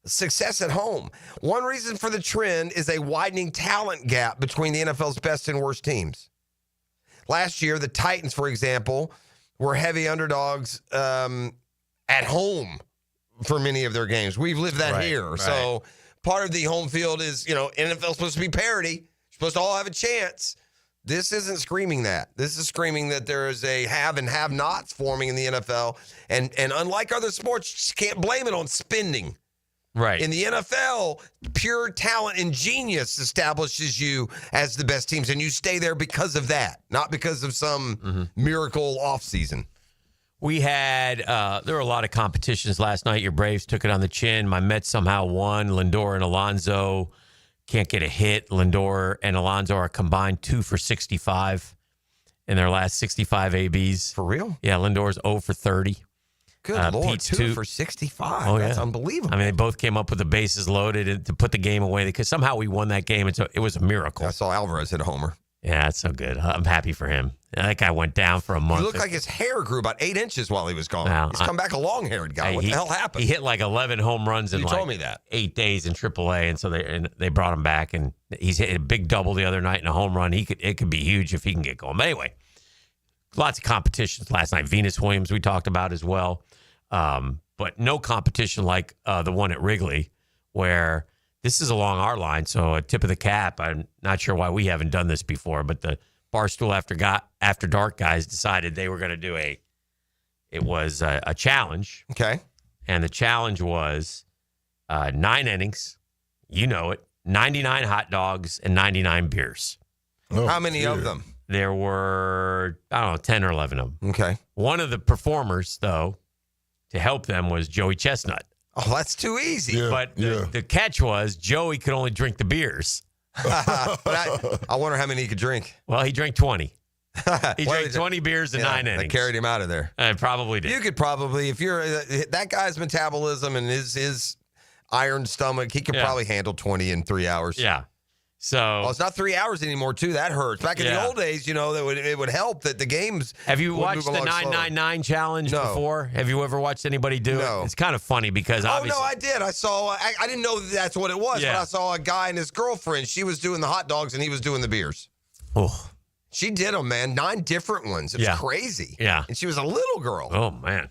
success at home. One reason for the trend is a widening talent gap between the NFL's best and worst teams. Last year, the Titans, for example, were heavy underdogs at home for many of their games. We've lived that here. Right. So part of the home field is, NFL's supposed to be parity. You're supposed to all have a chance. This isn't screaming that. This is screaming that there is a have and have-nots forming in the NFL. And unlike other sports, you just can't blame it on spending. Right. In the NFL, pure talent and genius establishes you as the best teams, and you stay there because of that, not because of some miracle offseason. We had, there were a lot of competitions last night. Your Braves took it on the chin. My Mets somehow won. Lindor and Alonso can't get a hit. Lindor and Alonso are combined 2 for 65 in their last 65 ABs. For real? Yeah, Lindor's 0 for 30. Good Lord, Pete's 2 for 65. Oh, That's yeah. unbelievable. I mean, they both came up with the bases loaded to put the game away because somehow we won that game. It was a miracle. I saw Alvarez hit a homer. Yeah, that's so good. I'm happy for him. That guy went down for a month. He looked like his hair grew about 8 inches while he was gone. Wow. He's come back a long-haired guy. What the hell happened? He hit like 11 home runs in You told me that. 8 days in AAA, and so they brought him back, and he's hit a big double the other night and a home run. It could be huge if he can get going. But anyway, lots of competitions last night. Venus Williams we talked about as well. But no competition like the one at Wrigley, where this is along our line. So a tip of the cap. I'm not sure why we haven't done this before, but the Barstool After Dark guys decided they were going to do a challenge. Okay. And the challenge was 9 innings, 99 hot dogs and 99 beers. Oh, how many of them? There were, 10 or 11 of them. Okay. One of the performers, though, to help them was Joey Chestnut. Oh, that's too easy. Yeah, But the catch was Joey could only drink the beers. But I wonder how many he could drink. Well, he drank 20. He drank 20 beers in 9 innings. That carried him out of there. I probably did. You could probably, if you're that guy's metabolism and his iron stomach, he could probably handle 20 in 3 hours. Yeah. So it's not 3 hours anymore, too. That hurts. Back in the old days, it would help that the games. Have you watched the 999 challenge before? Have you ever watched anybody do it? It's kind of funny because obviously. Oh, no, I did. I saw, I didn't know that's what it was, but I saw a guy and his girlfriend. She was doing the hot dogs and he was doing the beers. Oh. She did them, man. 9 different ones. It was crazy. Yeah. And she was a little girl. Oh, man.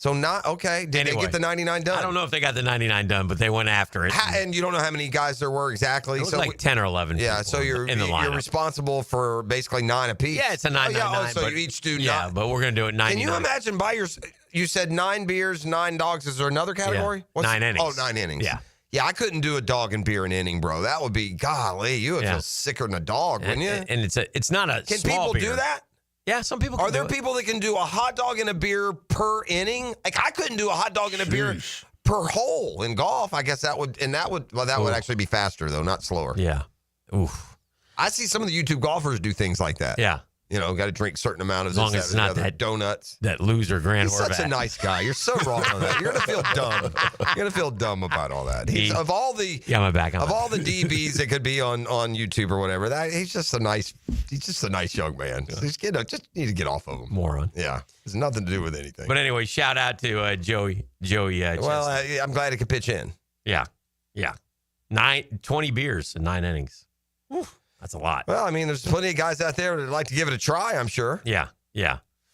So did they get the 99 done? I don't know if they got the 99 done, but they went after it. And you don't know how many guys there were exactly. It was like 10 or 11. Yeah, so you're responsible for basically 9 apiece. Yeah, it's a 999. So you each do 9. Yeah, but we're going to do it 99. Can you imagine you said 9 beers, 9 dogs. Is there another category? Yeah. 9 innings. Oh, 9 innings. Yeah. Yeah, I couldn't do a dog and beer an inning, bro. That would be, golly, you would feel sicker than a dog, wouldn't you? And it's not a Can small people beer. do that? Yeah, some people can Are there people that can do a hot dog and a beer per inning? Like, I couldn't do a hot dog and a beer per hole in golf. I guess that would actually be faster, though, not slower. Yeah. Oof. I see some of the YouTube golfers do things like that. Yeah. Got to drink a certain amount of As long this, as it's not that donuts. That loser Grand He's such a nice guy. You're so wrong on that. You're gonna feel dumb. You're gonna feel dumb about all that. Of all the my back on of that. all the DBs that could be on YouTube or whatever, he's just a nice young man. Just need to get off of him. Moron. Yeah, it's nothing to do with anything. But anyway, shout out to Joey. Well, I'm glad he could pitch in. Yeah. 20 beers in 9 innings. Whew, that's a lot. Well, I mean, there's plenty of guys out there that like to give it a try, I'm sure. Yeah.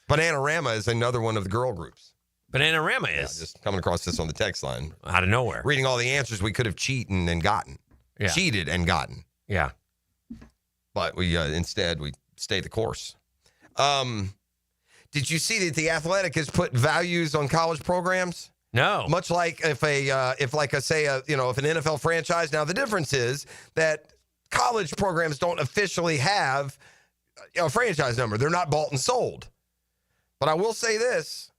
Bananarama is another one of the girl groups. Bananarama is. Just coming across this on the text line. Out of nowhere. Reading all the answers we could have cheated and gotten. Yeah. But we instead we stayed the course. Did you see that the Athletic has put values on college programs? No. Much like if an NFL franchise. Now the difference is that college programs don't officially have a franchise number. They're not bought and sold. But I will say this: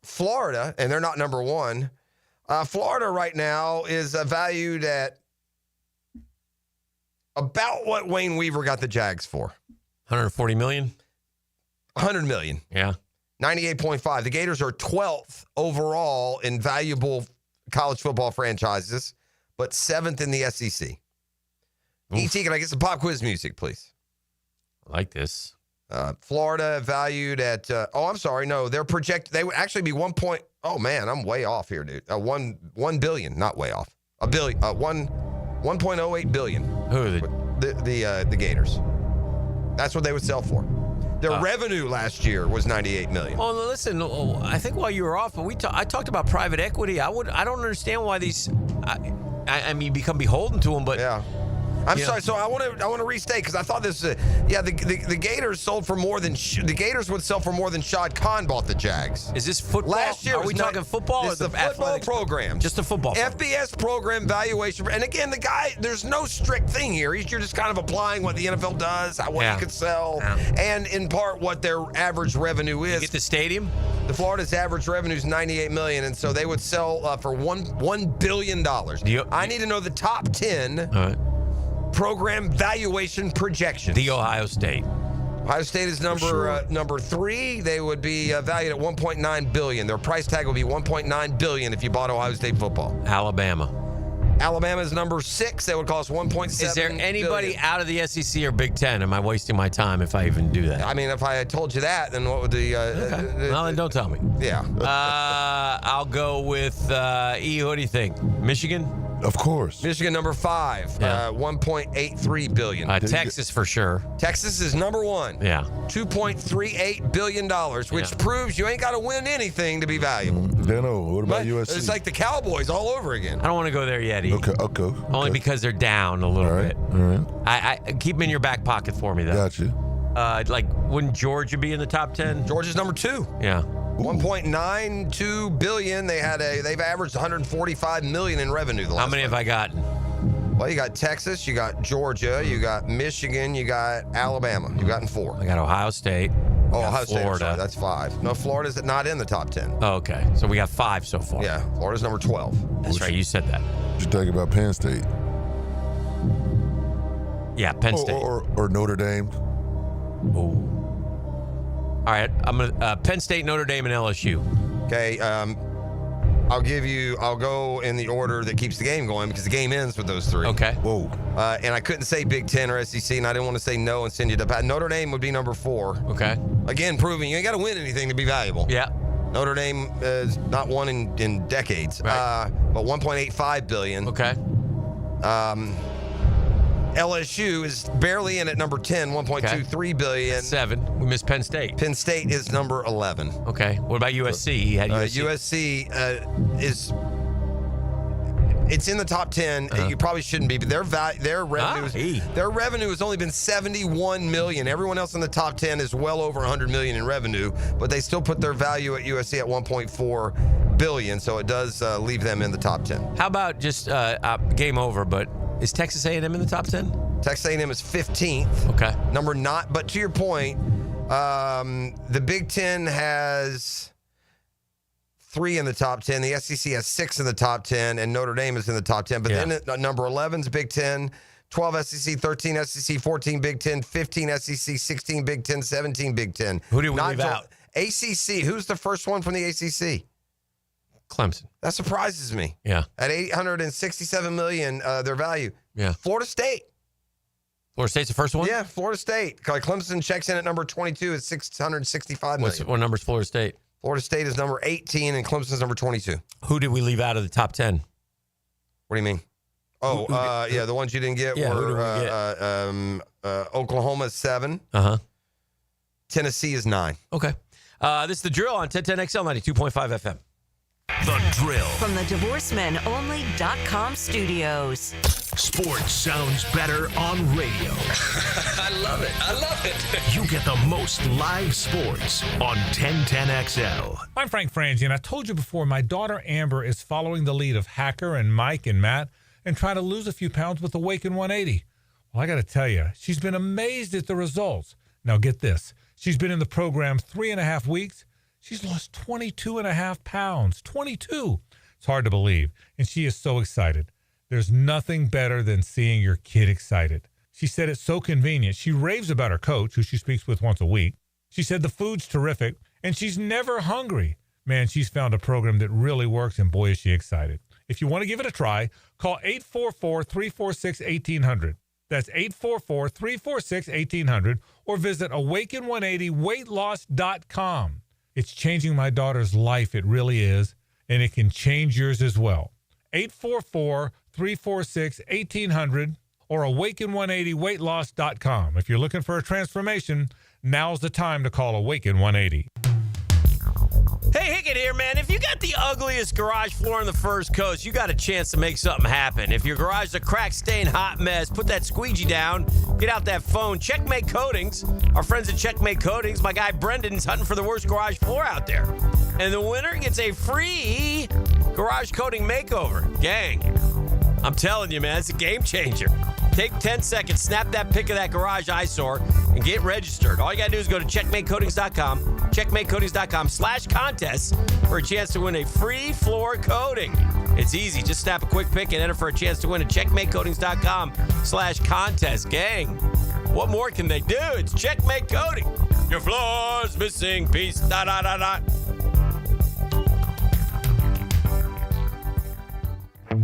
Florida, and they're not number one. Florida right now is valued at about what Wayne Weaver got the Jags for. 140 million? 100 million. Yeah. 98.5. The Gators are 12th overall in valuable college football franchises, but 7th in the SEC. ET, can I get some pop quiz music, please? I like this. Florida valued at, they're projected, they would actually be 1 point, oh man, I'm way off here, dude. 1 billion, not way off. A billion, 1.08 billion. Who are the Gators? That's what they would sell for. Their revenue last year was $98 million. Well, listen, I think while you were off, I talked about private equity. I don't understand why these. I mean, you become beholden to them, but yeah. I'm sorry. So I want to restate because I thought this. The Gators sold for more than the Gators would sell for more than Shad Khan bought the Jags. Is this football? Last year are we talking football? This is the football program. Just a football. FBS program valuation. And again, the guy. There's no strict thing here. You're just kind of applying what the NFL does, what you could sell, and in part what their average revenue is. You get the stadium. The Florida's average revenue is $98 million, and so they would sell for $1 billion. I need to know the top 10. All right. Program valuation projections. The Ohio State. Ohio State is number 3. They would be valued at $1.9 billion. Their price tag would be $1.9 billion if you bought Ohio State football. Alabama is number 6. They would cost $1.7 Is there anybody billion. out of the SEC or Big Ten? Am I wasting my time if I even do that? I mean, if I had told you that, then what would the... well, then don't tell me. Yeah. I'll go with E. What do you think? Michigan? Of course. Michigan number 5, $1.83 billion. Texas for sure. Texas is number 1. Yeah. $2.38 billion, which proves you ain't got to win anything to be valuable. Dano, what about USC? It's like the Cowboys all over again. I don't want to go there yet, E. Okay. Only because they're down a little bit. All right. I keep them in your back pocket for me, though. Got you. Wouldn't Georgia be in the top 10? Georgia's number 2. Yeah. $1.92 billion. They've averaged $145 million in revenue. How many have I gotten? Well, you got Texas, you got Georgia, you got Michigan, you got Alabama. You've gotten 4. I got Ohio State. Ohio State, Florida. sorry, that's 5. No, Florida's not in the top 10. Oh, okay. So we got 5 so far. Yeah, Florida's number 12. That's right. You said that. What you think about Penn State? Yeah, Penn State. Or Notre Dame. Ooh. All right, I'm gonna Penn State, Notre Dame, and LSU. Okay, I'll go in the order that keeps the game going because the game ends with those 3. Okay. Whoa. And I couldn't say Big Ten or SEC, and I didn't want to say no and send you to Notre Dame would be number 4. Okay. Again, proving you ain't got to win anything to be valuable. Yeah. Notre Dame is not won in decades. Right. But $1.85 billion. Okay. LSU is barely in at number 10, $1.23 billion. 7. We missed Penn State. Penn State is number 11. Okay. What about USC? You had USC. USC is it's in the top 10. You probably shouldn't be, but their revenue has only been $71 million. Everyone else in the top 10 is well over $100 million in revenue, but they still put their value at USC at $1.4 billion. So it does leave them in the top 10. How about just game over? But is Texas A&M in the top 10? Texas A&M is 15th. Okay. Number 9. But to your point, the Big Ten has 3 in the top 10. The SEC has 6 in the top 10, and Notre Dame is in the top 10. But then number 11 is Big Ten. 12 SEC, 13 SEC, 14 Big Ten, 15 SEC, 16 Big Ten, 17 Big Ten. Who did we leave out? ACC. Who's the first one from the ACC? Clemson. That surprises me. Yeah. At $867 million, their value. Yeah. Florida State. Florida State's the first one? Yeah, Florida State. Clemson checks in at number 22 at $665 million. What number's Florida State? Florida State is number 18 and Clemson's number 22. Who did we leave out of the top 10? What do you mean? Oh, the ones you didn't get were Oklahoma is 7. Tennessee is 9. Okay. This is The Drill on 1010XL 92.5 FM. The Drill. From the DivorceMenOnly.com studios. Sports sounds better on radio. I love it. I love it. You get the most live sports on 1010XL. I'm Frank Frangie, and I told you before, my daughter Amber is following the lead of Hacker and Mike and Matt and trying to lose a few pounds with Awaken 180. Well, I got to tell you, she's been amazed at the results. Now get this. She's been in the program 3.5 weeks. She's lost 22.5 pounds. 22. It's hard to believe, and she is so excited. There's nothing better than seeing your kid excited. She said it's so convenient. She raves about her coach, who she speaks with once a week. She said the food's terrific, and she's never hungry. Man, she's found a program that really works, and boy, is she excited. If you want to give it a try, call 844-346-1800. That's 844-346-1800, or visit awaken180weightloss.com. It's changing my daughter's life. It really is, and it can change yours as well. 844-346-1800 or awaken180weightloss.com. If you're looking for a transformation, now's the time to call Awaken 180. Hey, Hickett here, man. If you got the ugliest garage floor on the First Coast, you got a chance to make something happen. If your garage is a crack-stained hot mess, put that squeegee down, get out that phone. Checkmate Coatings, our friends at Checkmate Coatings, my guy Brendan's hunting for the worst garage floor out there. And the winner gets a free garage coating makeover. Gang, I'm telling you, man, it's a game changer. Take 10 seconds, snap that pic of that garage eyesore, and get registered. All you got to do is go to checkmatecoatings.com, checkmatecoatings.com/contest for a chance to win a free floor coating. It's easy. Just snap a quick pic and enter for a chance to win at checkmatecoatings.com/contest. Gang, what more can they do? It's Checkmate Coating. Your floor's missing piece. ...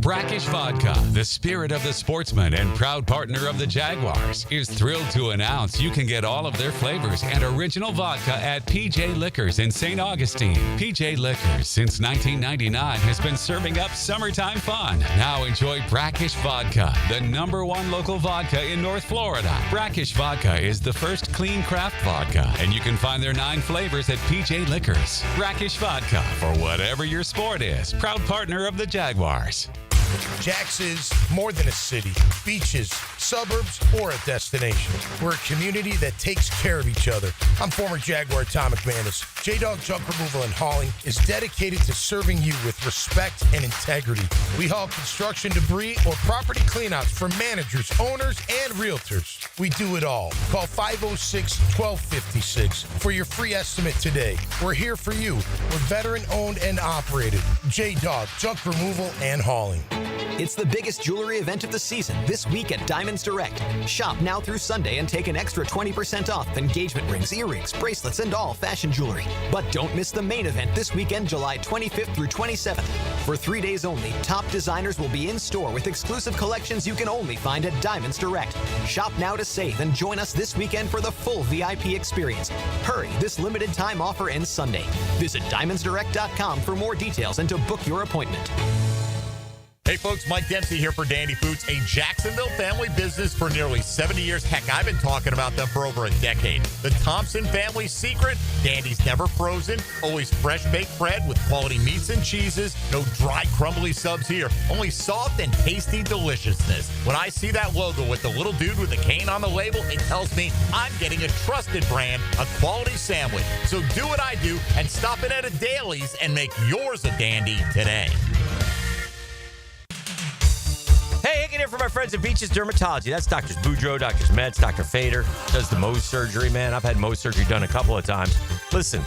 Brackish Vodka, the spirit of the sportsman and proud partner of the Jaguars, is thrilled to announce you can get all of their flavors and original vodka at PJ Liquors in St. Augustine. PJ Liquors, since 1999, has been serving up summertime fun. Now enjoy Brackish Vodka, the #1 local vodka in North Florida. Brackish Vodka is the first clean craft vodka, and you can find their 9 flavors at PJ Liquors. Brackish Vodka, for whatever your sport is. Proud partner of the Jaguars. Jax is more than a city, beaches, suburbs, or a destination. We're a community that takes care of each other. I'm former Jaguar Tom McManus. J-Dog Junk Removal and Hauling is dedicated to serving you with respect and integrity. We haul construction debris or property cleanouts for managers, owners, and realtors. We do it all. Call 506-1256 for your free estimate today. We're here for you. We're veteran-owned and operated. J-Dog Junk Removal and Hauling. It's the biggest jewelry event of the season this week at Diamonds Direct. Shop now through Sunday and take an extra 20% off engagement rings, earrings, bracelets, and all fashion jewelry. But don't miss the main event this weekend, July 25th through 27th. For 3 days only, top designers will be in store with exclusive collections you can only find at Diamonds Direct. Shop now to save and join us this weekend for the full VIP experience. Hurry, this limited time offer ends Sunday. Visit diamondsdirect.com for more details and to book your appointment. Hey folks, Mike Dempsey here for Dandy Foods, a Jacksonville family business for nearly 70 years. Heck, I've been talking about them for over a decade. The Thompson family secret, Dandy's never frozen, always fresh baked bread with quality meats and cheeses, no dry crumbly subs here, only soft and tasty deliciousness. When I see that logo with the little dude with the cane on the label, it tells me I'm getting a trusted brand, a quality sandwich. So do what I do and stop in at a Daly's and make yours a dandy today. Hey, Hickett here for my friends at Beaches Dermatology. That's Doctors Boudreaux, Doctors Metz, Dr. Fader. Does the Mohs surgery, man. I've had Mohs surgery done a couple of times. Listen,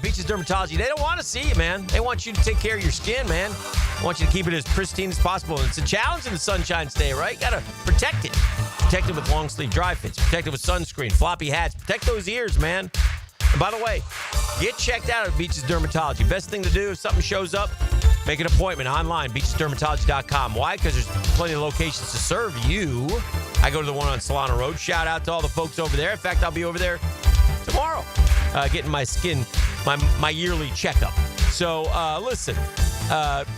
Beaches Dermatology, they don't want to see you, man. They want you to take care of your skin, man. They want you to keep it as pristine as possible. And it's a challenge in the Sunshine State, right? You got to protect it. Protect it with long sleeve dry fits. Protect it with sunscreen, floppy hats. Protect those ears, man. And by the way, get checked out at Beaches Dermatology. Best thing to do if something shows up, make an appointment online, beachesdermatology.com. Why? Because there's plenty of locations to serve you. I go to the one on Solana Road. Shout out to all the folks over there. In fact, I'll be over there tomorrow getting my skin, my yearly checkup. So listen,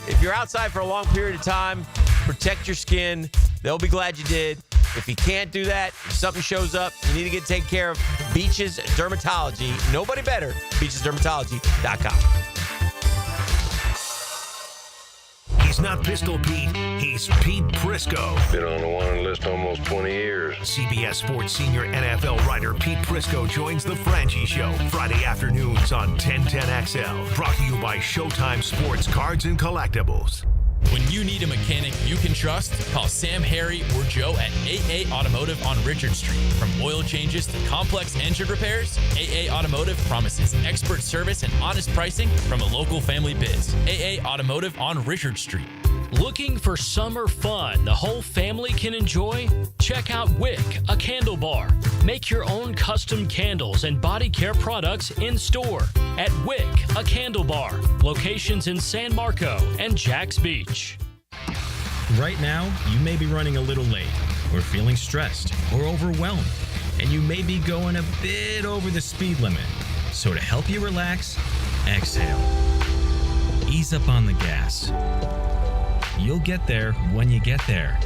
if you're outside for a long period of time, protect your skin. They'll be glad you did. If you can't do that, if something shows up, you need to get taken care of. Beaches Dermatology. Nobody better. BeachesDermatology.com. He's not Pistol Pete. He's Pete Prisco. Been on the wanted list almost 20 years. CBS Sports senior NFL writer Pete Prisco joins the Franchi Show Friday afternoons on 1010XL. Brought to you by Showtime Sports Cards and Collectibles. When you need a mechanic you can trust, call Sam, Harry, or Joe at AA Automotive on Richard Street. From oil changes to complex engine repairs, AA Automotive promises expert service and honest pricing from a local family biz. AA Automotive on Richard Street. Looking for summer fun the whole family can enjoy? Check out Wick, a candle bar. Make your own custom candles and body care products in store at Wick, a candle bar. Locations in San Marco and Jax Beach. Right now, you may be running a little late, or feeling stressed, or overwhelmed, and you may be going a bit over the speed limit. So to help you relax, exhale. Ease up on the gas. You'll get there when you get there.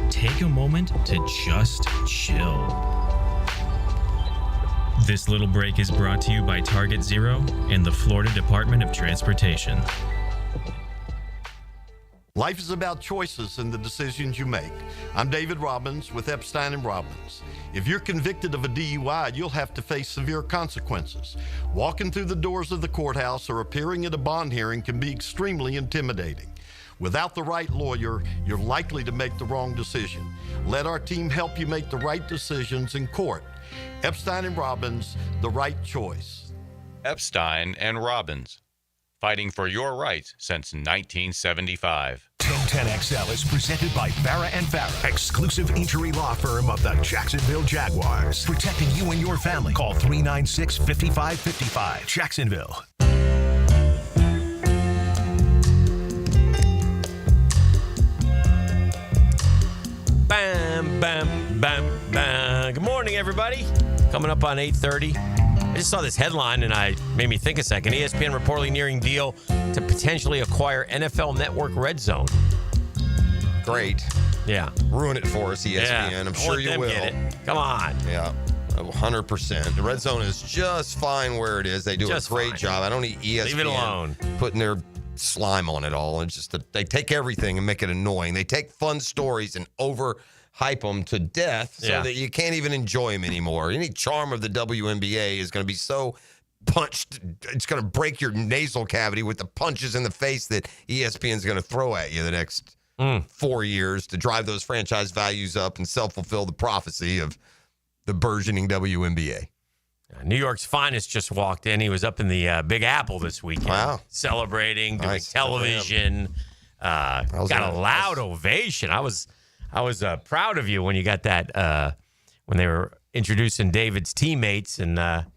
Take a moment to just chill. This little break is brought to you by Target Zero and the Florida Department of Transportation. Life is about choices and the decisions you make. I'm David Robbins with Epstein & Robbins. If you're convicted of a DUI, you'll have to face severe consequences. Walking through the doors of the courthouse or appearing at a bond hearing can be extremely intimidating. Without the right lawyer, you're likely to make the wrong decision. Let our team help you make the right decisions in court. Epstein & Robbins, the right choice. Epstein & Robbins, fighting for your rights since 1975. 1010XL is presented by Farah & Farah, exclusive injury law firm of the Jacksonville Jaguars. Protecting you and your family. Call 396-5555. Jacksonville. Bam, bam, bam, bam. Good morning, everybody. Coming up on 8:30. I just saw this headline and it made me think a second. ESPN reportedly nearing deal to potentially acquire NFL Network Red Zone. Great. Yeah. Ruin it for us, ESPN. Yeah. I'm sure you will. Get it. Come on. Yeah. 100%. The Red Zone is just fine where it is. They do Just a great fine. job. I don't need ESPN Leave it alone. putting their slime on it all. It's just that they take everything and make it annoying. They take fun stories and overhype them to death so that you can't even enjoy them anymore. Any charm of the WNBA is going to be so punched, it's going to break your nasal cavity with the punches in the face that ESPN is going to throw at you the next 4 years to drive those franchise values up and self-fulfill the prophecy of the burgeoning WNBA. New York's finest just walked in. He was up in the Big Apple this weekend. Wow. Celebrating, doing television. Got a loud ovation. I was proud of you when you got that, when they were introducing David's teammates, and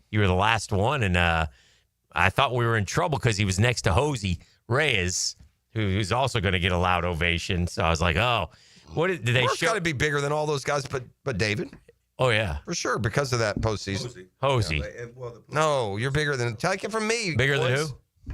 you were the last one. And I thought we were in trouble because he was next to Jose Reyes, who's also going to get a loud ovation. So I was like, oh, what did they show? Got to be bigger than all those guys, but David. Oh, yeah. For sure, because of that postseason. Jose. Yeah, no, you're bigger than... Take it from me. Bigger than who?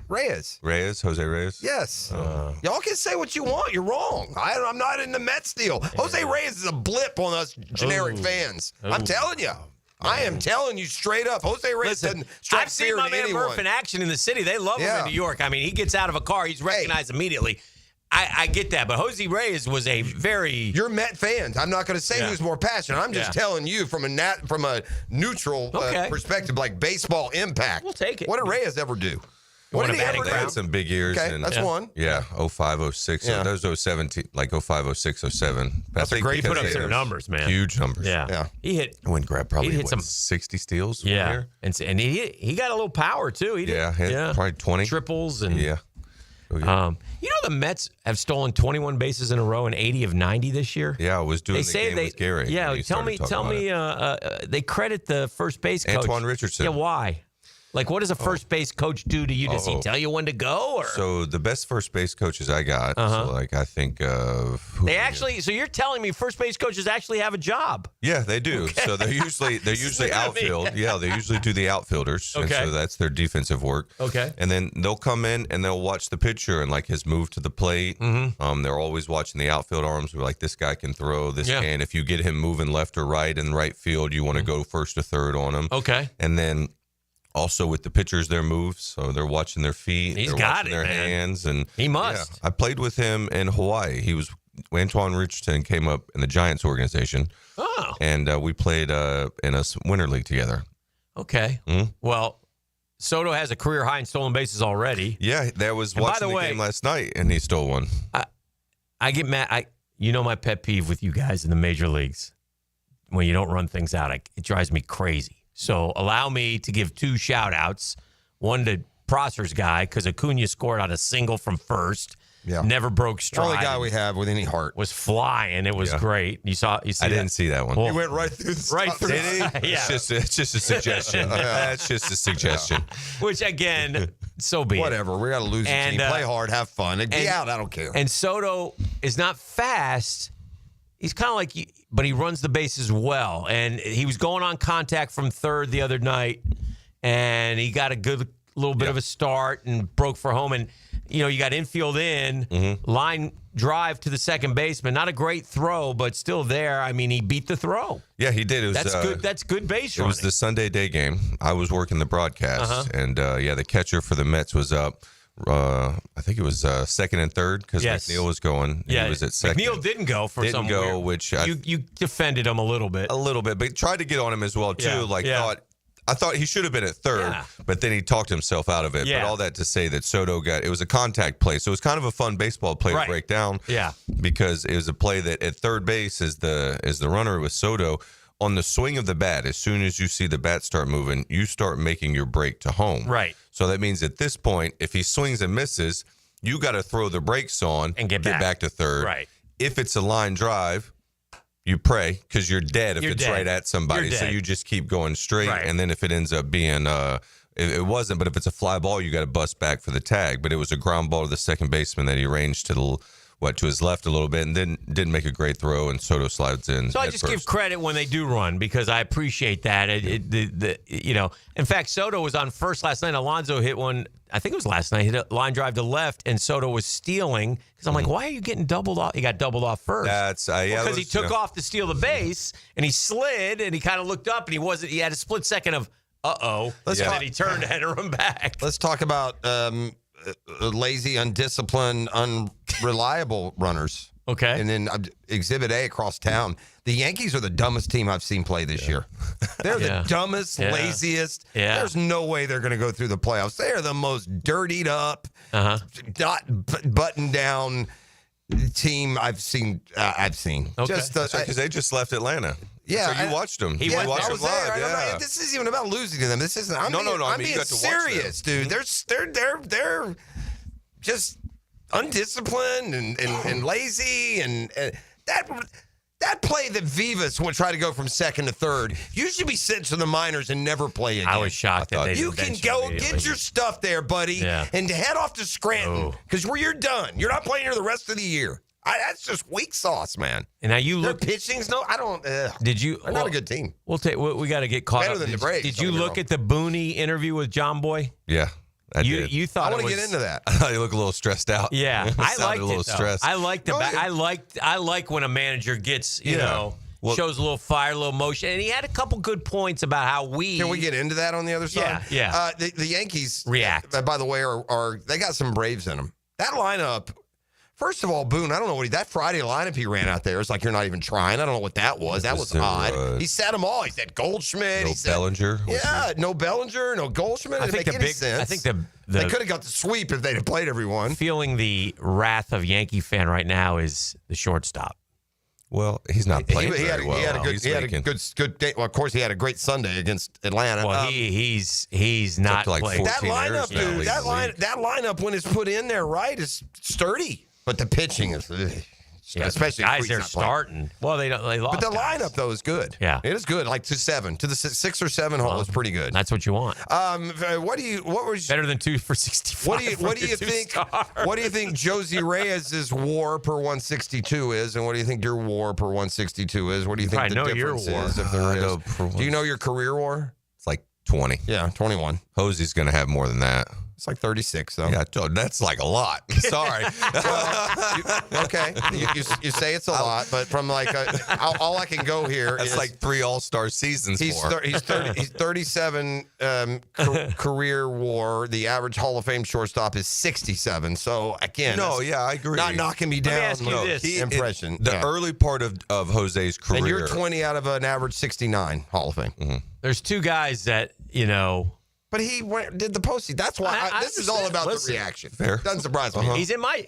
Reyes. Jose Reyes? Yes. Y'all can say what you want. You're wrong. I'm not in the Mets deal. Jose Reyes is a blip on us generic fans. I'm telling you. I am telling you straight up. Jose Reyes doesn't strike I've seen fear my in man anyone. Murph in action in the city. They love him in New York. I mean, he gets out of a car, he's recognized immediately. I get that, but Jose Reyes was a very... You're Met fans. I'm not going to say who's more passionate. I'm just telling you from a neutral perspective, like baseball impact. We'll take it. What did Reyes ever do? Won a did he batting ever They crown. had some big years. Okay, and, that's one. Yeah, 05, 06. Yeah. Those 07, like 05, 06, 07. That's I a think great He put up because some they- numbers, man. Huge numbers. Yeah. He hit. He went grab probably He hit what, some 60 steals. one Yeah, year? and he got a little power too. He did. Yeah, hit probably 20 triples and Yeah. You know the Mets have stolen 21 bases in a row and 80 of 90 this year. Yeah, I was doing the game with Gary. Yeah, when he tell started me. talking about it. They credit the first base coach, Antoine Richardson. Yeah, why? Like, what does a first base coach do to you? Does he tell you when to go? Or So the best first base coaches I got, so like I think of they actually? So you're telling me first base coaches actually have a job? Yeah, they do. So they're usually outfield. Yeah, they usually do the outfielders. And Okay. so that's their defensive work. Okay. And then they'll come in and they'll watch the pitcher and like his move to the plate. They're always watching the outfield arms. We're like, this guy can throw. This Yeah. can. If you get him moving left or right in right field, you want to go first or third on him. Okay. And then also with the pitchers, their moves. So they're watching their feet. He's they're got watching it, their man. hands. And He must. Yeah, I played with him in Hawaii. Antoine Richardson came up in the Giants organization. Oh. And we played in a winter league together. Okay. Well, Soto has a career high in stolen bases already. Yeah, that was And by watching the the way- game last night, and he stole one. I get mad. You know my pet peeve with you guys in the major leagues when you don't run things out. It drives me crazy. So allow me to give two shout outs. One to Prosser's guy because Acuna scored on a single from first. Yeah. Never broke stride. Only guy we have with any heart. Was flying. It was Yeah. great. You see I that? didn't see that one. Well, He went right through the right stop. through. Did he? Yeah. It's just a suggestion. That's just a suggestion. Which again, so be it. Whatever. We got to lose a And, team. Play hard. Have fun. Be out. I don't care. And Soto is not fast. He's kind of like, but he runs the bases well. And he was going on contact from third the other night, and he got a good little bit of a start and broke for home. And, you got infield in, line drive to the second baseman. Not a great throw, but still there. I mean, he beat the throw. Yeah, he did. It was, That's good. That's good base It running. was the Sunday day game. I was working the broadcast, and the catcher for the Mets was up. I think it was second and third because Yes. McNeil was going. Yeah, he was at second. McNeil didn't go for some Didn't go, weird- which you defended him a little bit. but tried to get on him as well too. Yeah, I thought he should have been at third, Yeah. but then he talked himself out of it. Yeah. But all that to say that Soto it was a contact play, so it was kind of a fun baseball play Right. to break down. Yeah. because it was a play that at third base as the runner was Soto. On the swing of the bat, as soon as you see the bat start moving, you start making your break to home. Right. So that means at this point, if he swings and misses, you got to throw the brakes on And get back to third. Right. If it's a line drive, you pray because you're dead if You're it's dead. right at somebody. You're So dead. you just keep going straight. Right. And then if it ends up being, it wasn't, but if it's a fly ball, you got to bust back for the tag. But it was a ground ball to the second baseman that he ranged to his left a little bit and then didn't make a great throw, and Soto slides in. So I head just first. give credit when they do run because I appreciate that. In fact, Soto was on first last night. Alonso hit one, I think it was last night, hit a line drive to left, and Soto was stealing because I'm like, why are you getting doubled off? He got doubled off first. That's because he took off to steal the base and he slid and he kind of looked up and he had a split second of and then he turned and had to run back. Let's talk about lazy, undisciplined, unreliable runners. Okay. And then Exhibit A across town. The Yankees are the dumbest team I've seen play this year. They're the dumbest, laziest. Yeah. There's no way they're going to go through the playoffs. They are the most dirtied up, not buttoned down team I've seen. Okay. Because they just left Atlanta. Yeah, So you watched them. He You went watched there. them live. I'm Yeah. not- this isn't even about losing to them. This isn't. I'm No, being, no, I I'm mean, you being got to watch them. serious, dude. They're just undisciplined and lazy and that play that Vivas would try to go from second to third. You should be sent to the minors and never play again. I was shocked that they You didn't can bench go him immediately. get your stuff there, buddy, and head off to Scranton because you're done. You're not playing here the rest of the year. That's just weak sauce, man. And now you Their look. pitching's no. I don't. Did you? They're not a good team. We'll take. We got to get caught Better up. than the Braves, Did don't you get me look wrong. at the Booney interview with John Boy? Yeah. I did. You thought I want it to was, get into that. I thought you look a little stressed out. Yeah, I Sounded liked a little it. Though. stressed. I liked the. I like when a manager gets shows a little fire, a little motion, and he had a couple good points about how we. Can we get into that on the other side? Yeah. The Yankees react. By the way, are they got some Braves in them? That lineup First of all, Boone, I don't know that Friday lineup he ran out there. It's like you're not even trying. I don't know what that was. That was odd. He said them all. He said Goldschmidt. No Bellinger. Yeah, no Bellinger, no Goldschmidt. I think sense. I think the they could have got the sweep if they'd have played everyone. Feeling the wrath of Yankee fan right now is the shortstop. Well, he's not playing He had a good day. Well, of course, he had a great Sunday against Atlanta. Well, he's not like playing. That lineup, dude. That lineup when it's put in there right is sturdy, but the pitching is. Especially guys they're starting. Well, they lost. But the lineup though is good. Yeah, it is good. Like to the 6 or 7 hole is pretty good. That's what you want. What was better than 2 for 65? What do you think? What do you think Josie Reyes's WAR per 162 is, and what do you think your WAR per 162 is? What do you think the difference is? If there is? Do you know your career WAR? It's like 20. Yeah, 21. Hosey's going to have more than that. It's like 36, though. Yeah, that's like a lot. Sorry. Okay. You say it's a lot, but from like all I can go here that's is like 3 All-Star seasons. He's 37 career WAR. The average Hall of Fame shortstop is 67. So again, I agree. Not knocking me down. Let me ask you this. Impression. The early part of Jose's career. And you're 20 out of an average 69 Hall of Fame. Mm-hmm. There's 2 guys that But he did the postseason. That's why this is all about the reaction. Fair. Doesn't surprise me. He's in my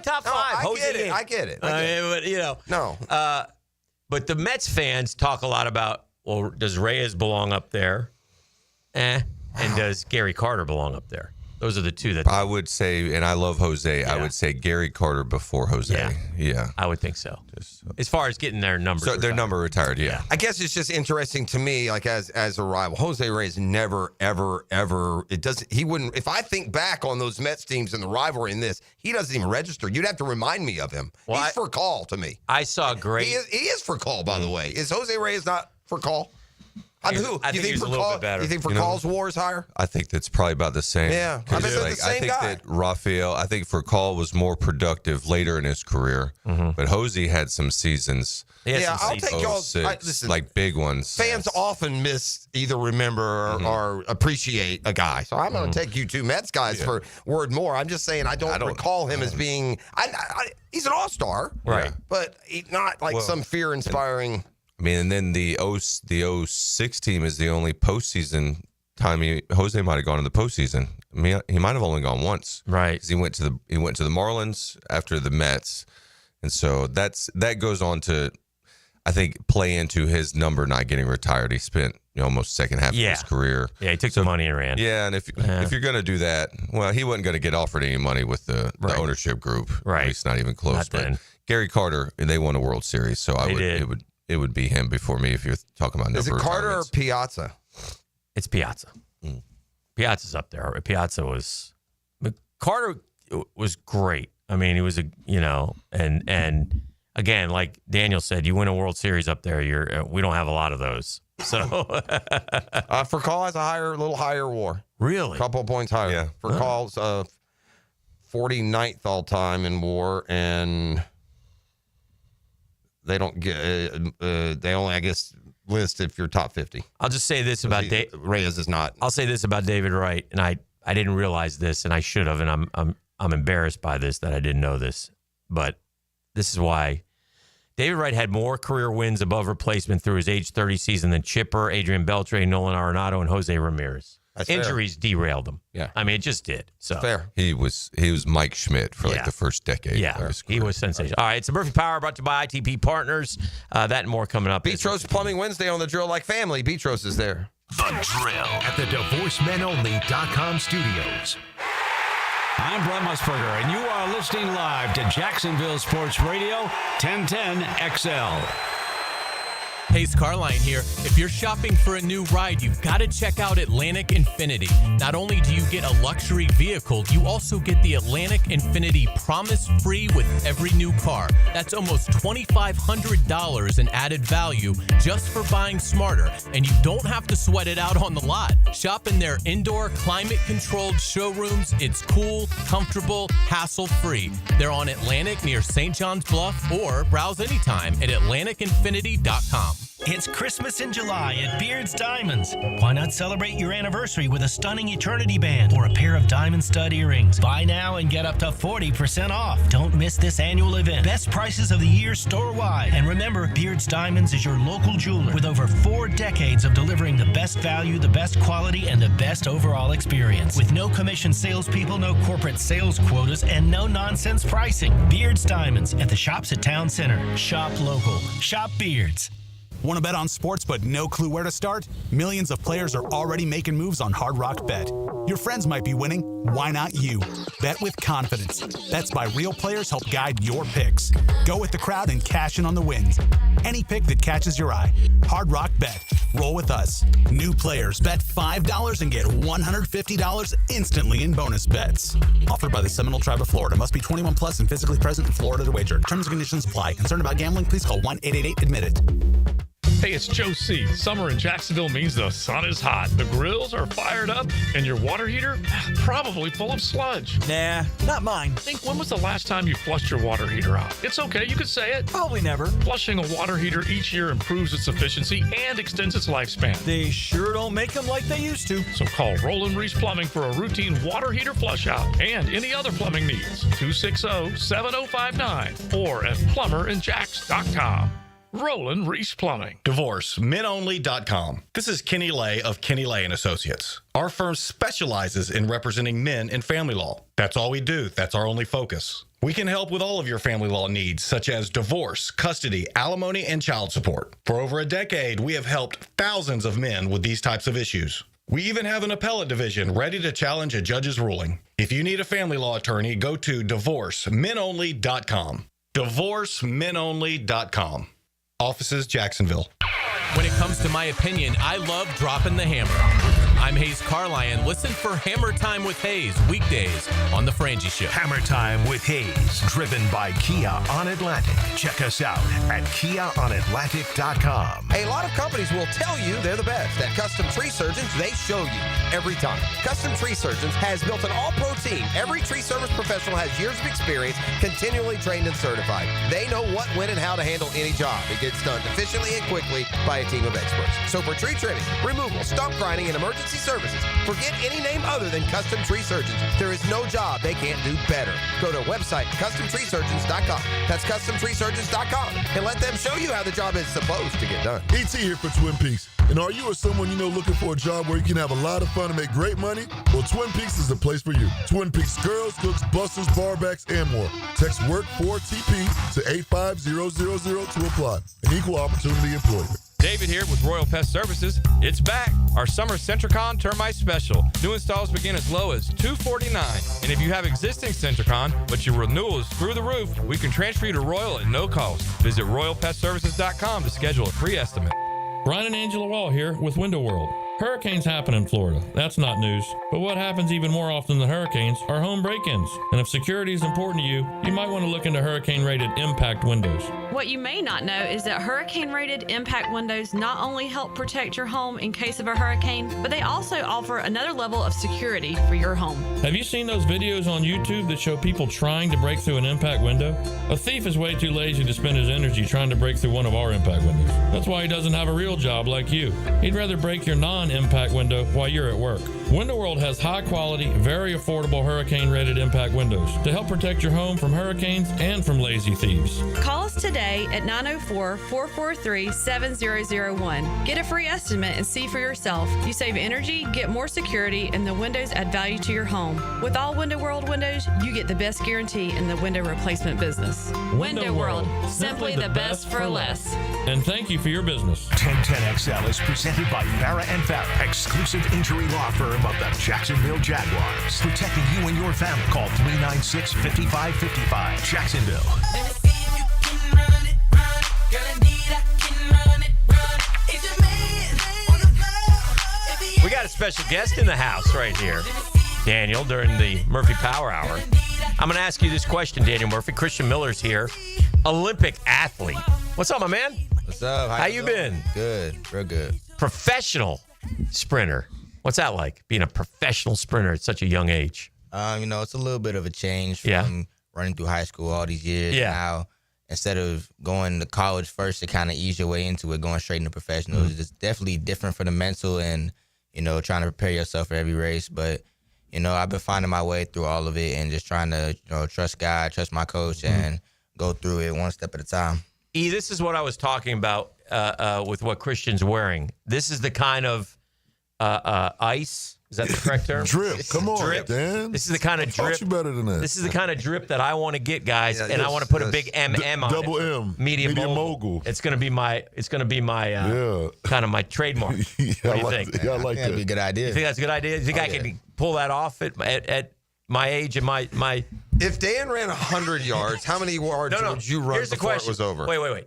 top 5. I get it. But the Mets fans talk a lot about, well, does Reyes belong up there? And does Gary Carter belong up there? Those are the 2 that I would say, and I love Jose. Yeah. I would say Gary Carter before Jose. Yeah. I would think so. As far as getting their numbers, their number retired. Yeah. I guess it's just interesting to me, like as a rival. Jose Reyes never, ever, ever. He wouldn't. If I think back on those Mets teams and the rivalry in this, he doesn't even register. You'd have to remind me of him. Well, he's for call to me. I saw great. He is for call, by the way. Is Jose Reyes not for call? I think he's a little bit better. You think for calls WAR is higher? I think that's probably about the same. Yeah, I think that Rafael. I think for call was more productive later in his career, but Jose had some seasons. I'll take y'all. Listen, like big ones. Fans often remember or appreciate a guy. So I'm going to take you 2 Mets guys for word more. I'm just saying I don't recall him as being. He's an all-star, right? But he's not like some fear-inspiring. I mean, and then the 06 team is the only postseason time Jose might have gone in the postseason. I mean, he might have only gone once, right? Because he went to the Marlins after the Mets, and so that goes on to, I think, play into his number not getting retired. He spent almost second half of his career. Yeah, he took the money and ran. Yeah, and if you're going to do that, well, he wasn't going to get offered any money with the ownership group. Right, at least not even close. Not but then. Gary Carter, they won a World Series, so it would be him before me if you're talking about. Is it Carter or Piazza? It's Piazza. Piazza's up there. Carter was great. I mean, he was and again, like Daniel said, you win a World Series up there. We don't have a lot of those. So for call has a little higher WAR. Really, a couple of points higher. Yeah. For calls, 49th all time in WAR, and they don't get. They only, I guess, list if you're top 50. I'll just say this about Reyes is not. I'll say this about David Wright, and I didn't realize this, and I should have, and I'm embarrassed by this that I didn't know this, but this is why. David Wright had more career wins above replacement through his age 30 season than Chipper, Adrian Beltre, Nolan Arenado, and Jose Ramirez. That's Injuries fair. Derailed him. Yeah, I mean it just did. So fair. He was Mike Schmidt for like the first decade. Yeah, he was sensational. All right, it's the Murphy Power brought to you by ITP Partners. That and more coming up. Beatrice Plumbing Wednesday on the Drill Like Family. Beatrice is there. The Drill at the DivorceMenOnly.com studios. I'm Brett Musburger, and you are listening live to Jacksonville Sports Radio 1010 XL. Hayes Carline here. If you're shopping for a new ride, you've got to check out Atlantic Infinity. Not only do you get a luxury vehicle, you also get the Atlantic Infinity Promise Free with every new car. That's almost $2,500 in added value just for buying smarter, and you don't have to sweat it out on the lot. Shop in their indoor, climate-controlled showrooms. It's cool, comfortable, hassle-free. They're on Atlantic near St. John's Bluff, or browse anytime at AtlanticInfinity.com. It's Christmas in July at Beard's Diamonds. Why not celebrate your anniversary with a stunning eternity band or a pair of diamond stud earrings? Buy now and get up to 40% off. Don't miss this annual event. Best prices of the year store-wide. And remember, Beard's Diamonds is your local jeweler with over 4 decades of delivering the best value, the best quality, and the best overall experience. With no commission salespeople, no corporate sales quotas, and no nonsense pricing. Beard's Diamonds at the shops at Town Center. Shop local. Shop Beard's. Want to bet on sports but no clue where to start? Millions of players are already making moves on Hard Rock Bet. Your friends might be winning. Why not you? Bet with confidence. Bets by real players help guide your picks. Go with the crowd and cash in on the wins. Any pick that catches your eye. Hard Rock Bet. Roll with us. New players bet $5 and get $150 instantly in bonus bets. Offered by the Seminole Tribe of Florida. Must be 21 plus and physically present in Florida to wager. Terms and conditions apply. Concerned about gambling? Please call 1-888-ADMIT-IT. Hey, it's Joe C. Summer in Jacksonville means the sun is hot, the grills are fired up, and your water heater probably full of sludge. Nah, not mine. Think, when was the last time you flushed your water heater out? It's okay, you can say it. Probably never. Flushing a water heater each year improves its efficiency and extends its lifespan. They sure don't make them like they used to. So call Roland Reese Plumbing for a routine water heater flush out and any other plumbing needs. 260-7059 or at plumberandjacks.com. Roland Reese Plumbing. DivorceMenOnly.com. This is Kenny Lay of Kenny Lay & Associates. Our firm specializes in representing men in family law. That's all we do. That's our only focus. We can help with all of your family law needs, such as divorce, custody, alimony, and child support. For over a decade, we have helped thousands of men with these types of issues. We even have an appellate division ready to challenge a judge's ruling. If you need a family law attorney, go to DivorceMenOnly.com. DivorceMenOnly.com. Offices, Jacksonville. When it comes to my opinion, I love dropping the hammer. I'm Hayes Carlyon. Listen for Hammer Time with Hayes weekdays on The Frangie Show. Hammer Time with Hayes, driven by Kia on Atlantic. Check us out at KiaOnAtlantic.com. A lot of companies will tell you they're the best. At Custom Tree Surgeons, they show you every time. Custom Tree Surgeons has built an all-pro team. Every tree service professional has years of experience, continually trained and certified. They know what, when, and how to handle any job. It gets done efficiently and quickly by a team of experts. So for tree trimming, removal, stump grinding, and emergency services, forget any name other than Custom Tree Surgeons. There is no job they can't do better. Go to website CustomTreeSurgeons.com. That's CustomTreeSurgeons.com, and let them show you how the job is supposed to get done. E.T. here for Twin Peaks. And are you or someone you know looking for a job where you can have a lot of fun and make great money? Well, Twin Peaks is the place for you. Twin Peaks girls, cooks, busters, barbacks, and more. Text WORK4TP to 85000 to apply. An equal opportunity employer. David here with Royal Pest Services. It's back. Our summer Centricon Termite Special. New installs begin as low as $249. And if you have existing Centricon, but your renewal is through the roof, we can transfer you to Royal at no cost. Visit RoyalPestServices.com to schedule a free estimate. Brian and Angela Wall here with Window World. Hurricanes happen in Florida. That's not news. But what happens even more often than hurricanes are home break-ins. And if security is important to you, you might want to look into hurricane-rated impact windows. What you may not know is that hurricane-rated impact windows not only help protect your home in case of a hurricane, but they also offer another level of security for your home. Have you seen those videos on YouTube that show people trying to break through an impact window? A thief is way too lazy to spend his energy trying to break through one of our impact windows. That's why he doesn't have a real job like you. He'd rather break your non-impact window while you're at work. Window World has high-quality, very affordable hurricane-rated impact windows to help protect your home from hurricanes and from lazy thieves. Call us today at 904-443-7001. Get a free estimate and see for yourself. You save energy, get more security, and the windows add value to your home. With all Window World windows, you get the best guarantee in the window replacement business. Window World, simply the best for less. And thank you for your business. 1010XL is presented by Farrah & Farrah, exclusive injury law firm of the Jacksonville Jaguars. Protecting you and your family. Call 396-5555. Jacksonville. We got a special guest in the house right here, Daniel, during the Murphy Power Hour. I'm going to ask you this question, Daniel Murphy. Christian Miller's here, Olympic athlete. What's up, my man? What's up? How you been? Good, real good. Professional sprinter. What's that like, being a professional sprinter at such a young age? It's a little bit of a change from running through high school all these years. Yeah. Now, instead of going to college first to kind of ease your way into it, going straight into professional. It's just definitely different for the mental and, trying to prepare yourself for every race. But, I've been finding my way through all of it and just trying to, trust God, trust my coach, and go through it one step at a time. This is what I was talking about with what Christian's wearing. This is the kind of ice. Is that the correct term? Drip. Come on, drip. Dan. This is the kind of drip. You better than that. This is the kind of drip that I want to get, guys, and I want to put a big MM on Double it. M. Medium mogul. It's gonna be my. Kind of my trademark. What do you think? Yeah, I like that. That'd be a good idea. You think that's a good idea? You think I can pull that off at my age and my? If Dan ran 100 yards, how many yards would you run Here's the before question. it was over? Wait.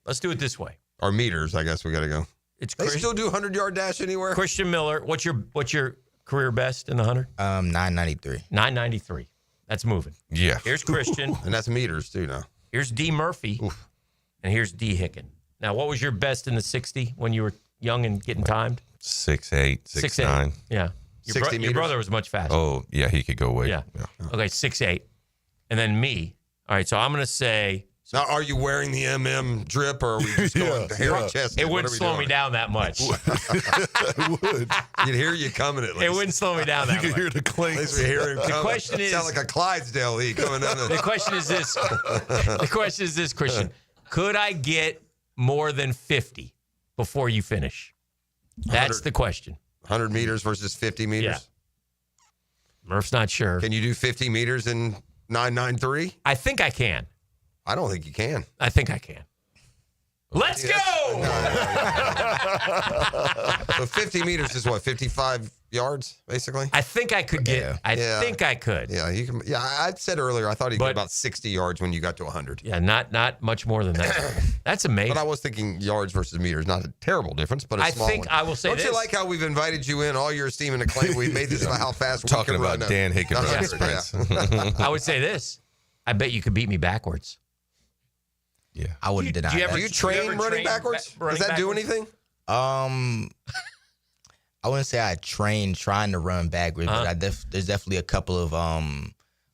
Let's do it this way. Or meters, I guess we got to go. They still do 100-yard dash anywhere? Christian Miller, what's your career best in the 100? 993. 993. That's moving. Yeah. Here's Christian. And that's meters, too, now. Here's D. Murphy. Oof. And here's D. Hicken. Now, what was your best in the 60 when you were young and getting timed? 6'8", 6'9". Yeah. Your brother was much faster. Oh, yeah, he could go way. Yeah. Okay, 6'8". And then me. All right, so I'm going to say... Now, are you wearing the MM drip, or are we just going hair chest? It wouldn't slow me down that much. It would. You'd hear you coming at least. It wouldn't slow me down that much. You could hear the clink. At least we hear him coming. The question is... Sound like a Clydesdale lead coming down The question is this. The question is this, Christian. Could I get more than 50 before you finish? That's the question. 100 meters versus 50 meters? Yeah. Murph's not sure. Can you do 50 meters in 993? I think I can. I don't think you can. I think I can. Let's go! So 50 meters is what, 55 yards, basically? I think I could get. I think I could. Yeah, you can. Yeah, I said earlier I thought he'd get about 60 yards when you got to 100. Yeah, not much more than that. That's amazing. But I was thinking yards versus meters, not a terrible difference, but a small one. I will say Don't this. you like how we've invited you in, all your esteem and acclaim? We've made this about how fast we Talking can about run. Dan Hicken running sprints. I would say this. I bet you could beat me backwards. Yeah. I wouldn't deny that. Do you train running backwards? Does that do anything? I wouldn't say I trained trying to run backwards, but there's definitely a couple of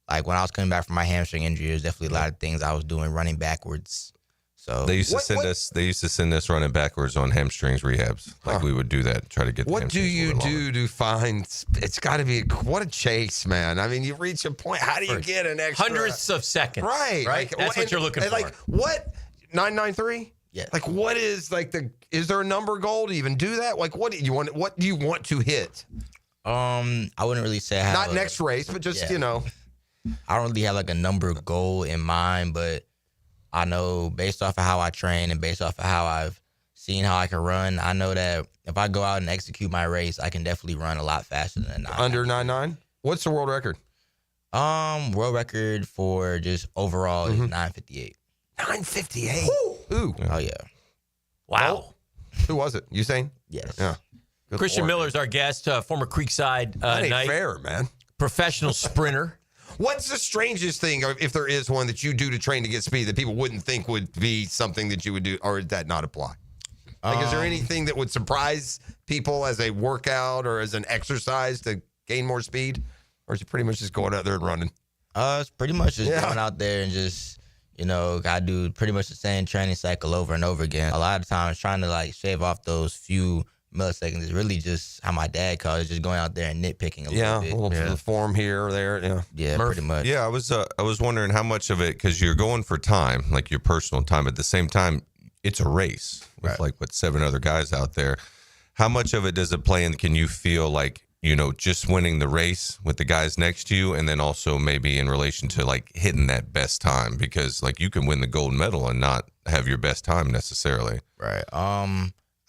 like when I was coming back from my hamstring injury, there's definitely a lot of things I was doing running backwards. So they used to send us. They used to send us running backwards on hamstrings rehabs. Like we would do that, try to get. What do you do to find? It's got to be what a chase, man. I mean, you reach a point. How do you get an extra hundredths of seconds? Right. That's what you're looking for. Like what? 993. Yeah. Like what is like is there a number goal to even do that? Like what do you want? What do you want to hit? I wouldn't really say I have not next race, but just I don't really have like a number goal in mind, but I know based off of how I train and based off of how I've seen how I can run, I know that if I go out and execute my race, I can definitely run a lot faster than 9. Under 9.9? What's the world record? World record for just overall is 9:58. 9:58. Ooh. Oh yeah. Wow. Who was it? Usain? Yes. Yeah. Good Christian Lord. Miller's our guest, former Creekside That ain't Knight, fair, man. professional sprinter. What's the strangest thing, if there is one, that you do to train to get speed that people wouldn't think would be something that you would do, or did that not apply? Like, is there anything that would surprise people as a workout or as an exercise to gain more speed? Or is it pretty much just going out there and running? It's pretty much just going out there and just, I do pretty much the same training cycle over and over again. A lot of times trying to like shave off those few milliseconds is really just how my dad calls it, just going out there and nitpicking a little bit. A little form here or there. Yeah, pretty much. Yeah, I was wondering how much of it, because you're going for time, like your personal time. At the same time, it's a race with like 7 other guys out there. How much of it does it play in? Can you feel like, just winning the race with the guys next to you, and then also maybe in relation to like hitting that best time? Because like you can win the gold medal and not have your best time necessarily. Right.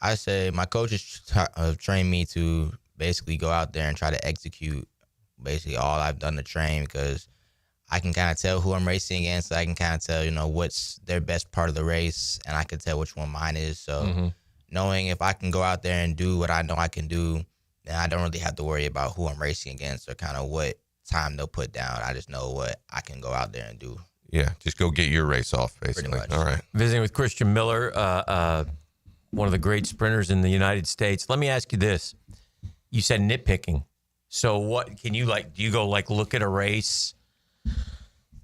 I say my coaches trained me to basically go out there and try to execute basically all I've done to train, because I can kind of tell who I'm racing against. I can kind of tell, what's their best part of the race, and I can tell which one mine is. So knowing if I can go out there and do what I know I can do, then I don't really have to worry about who I'm racing against or kind of what time they'll put down. I just know what I can go out there and do. Yeah, just go get your race off, basically. Pretty much. All right. Visiting with Christian Miller, one of the great sprinters in the United States. Let me ask you this. You said nitpicking. So what can you do you go like look at a race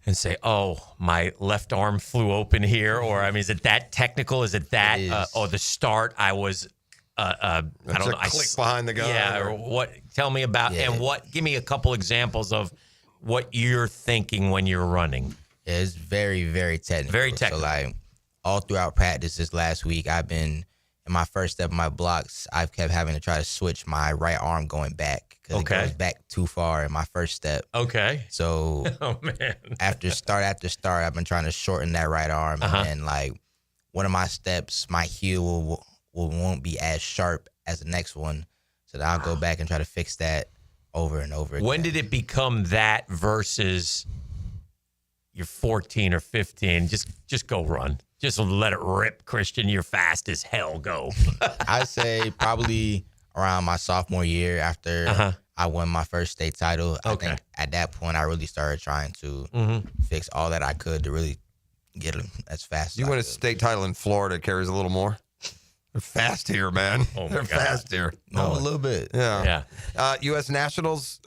and say, "Oh, my left arm flew open here," or I mean, is it that technical? Is it that? Or the start, I was, I don't know, click behind the gun. Yeah, or what? Tell me about and what? Give me a couple examples of what you're thinking when you're running. Yeah, it's very, very technical. Very technical. So like all throughout practice this last week, I've been in my first step of my blocks. I've kept having to try to switch my right arm going back because it goes back too far in my first step. Okay. So after start, I've been trying to shorten that right arm, and like one of my steps, my heel won't be as sharp as the next one. So then I'll go back and try to fix that over and over again. When did it become that versus you're 14 or 15? Just go run. Just let it rip, Christian. You're fast as hell. Go. I'd say probably around my sophomore year after I won my first state title. I think at that point I really started trying to fix all that I could to really get them as fast You as I win a could. state title in Florida, carries a little more. They're fast here, man. They're fast here. A little bit. Yeah. U.S. Nationals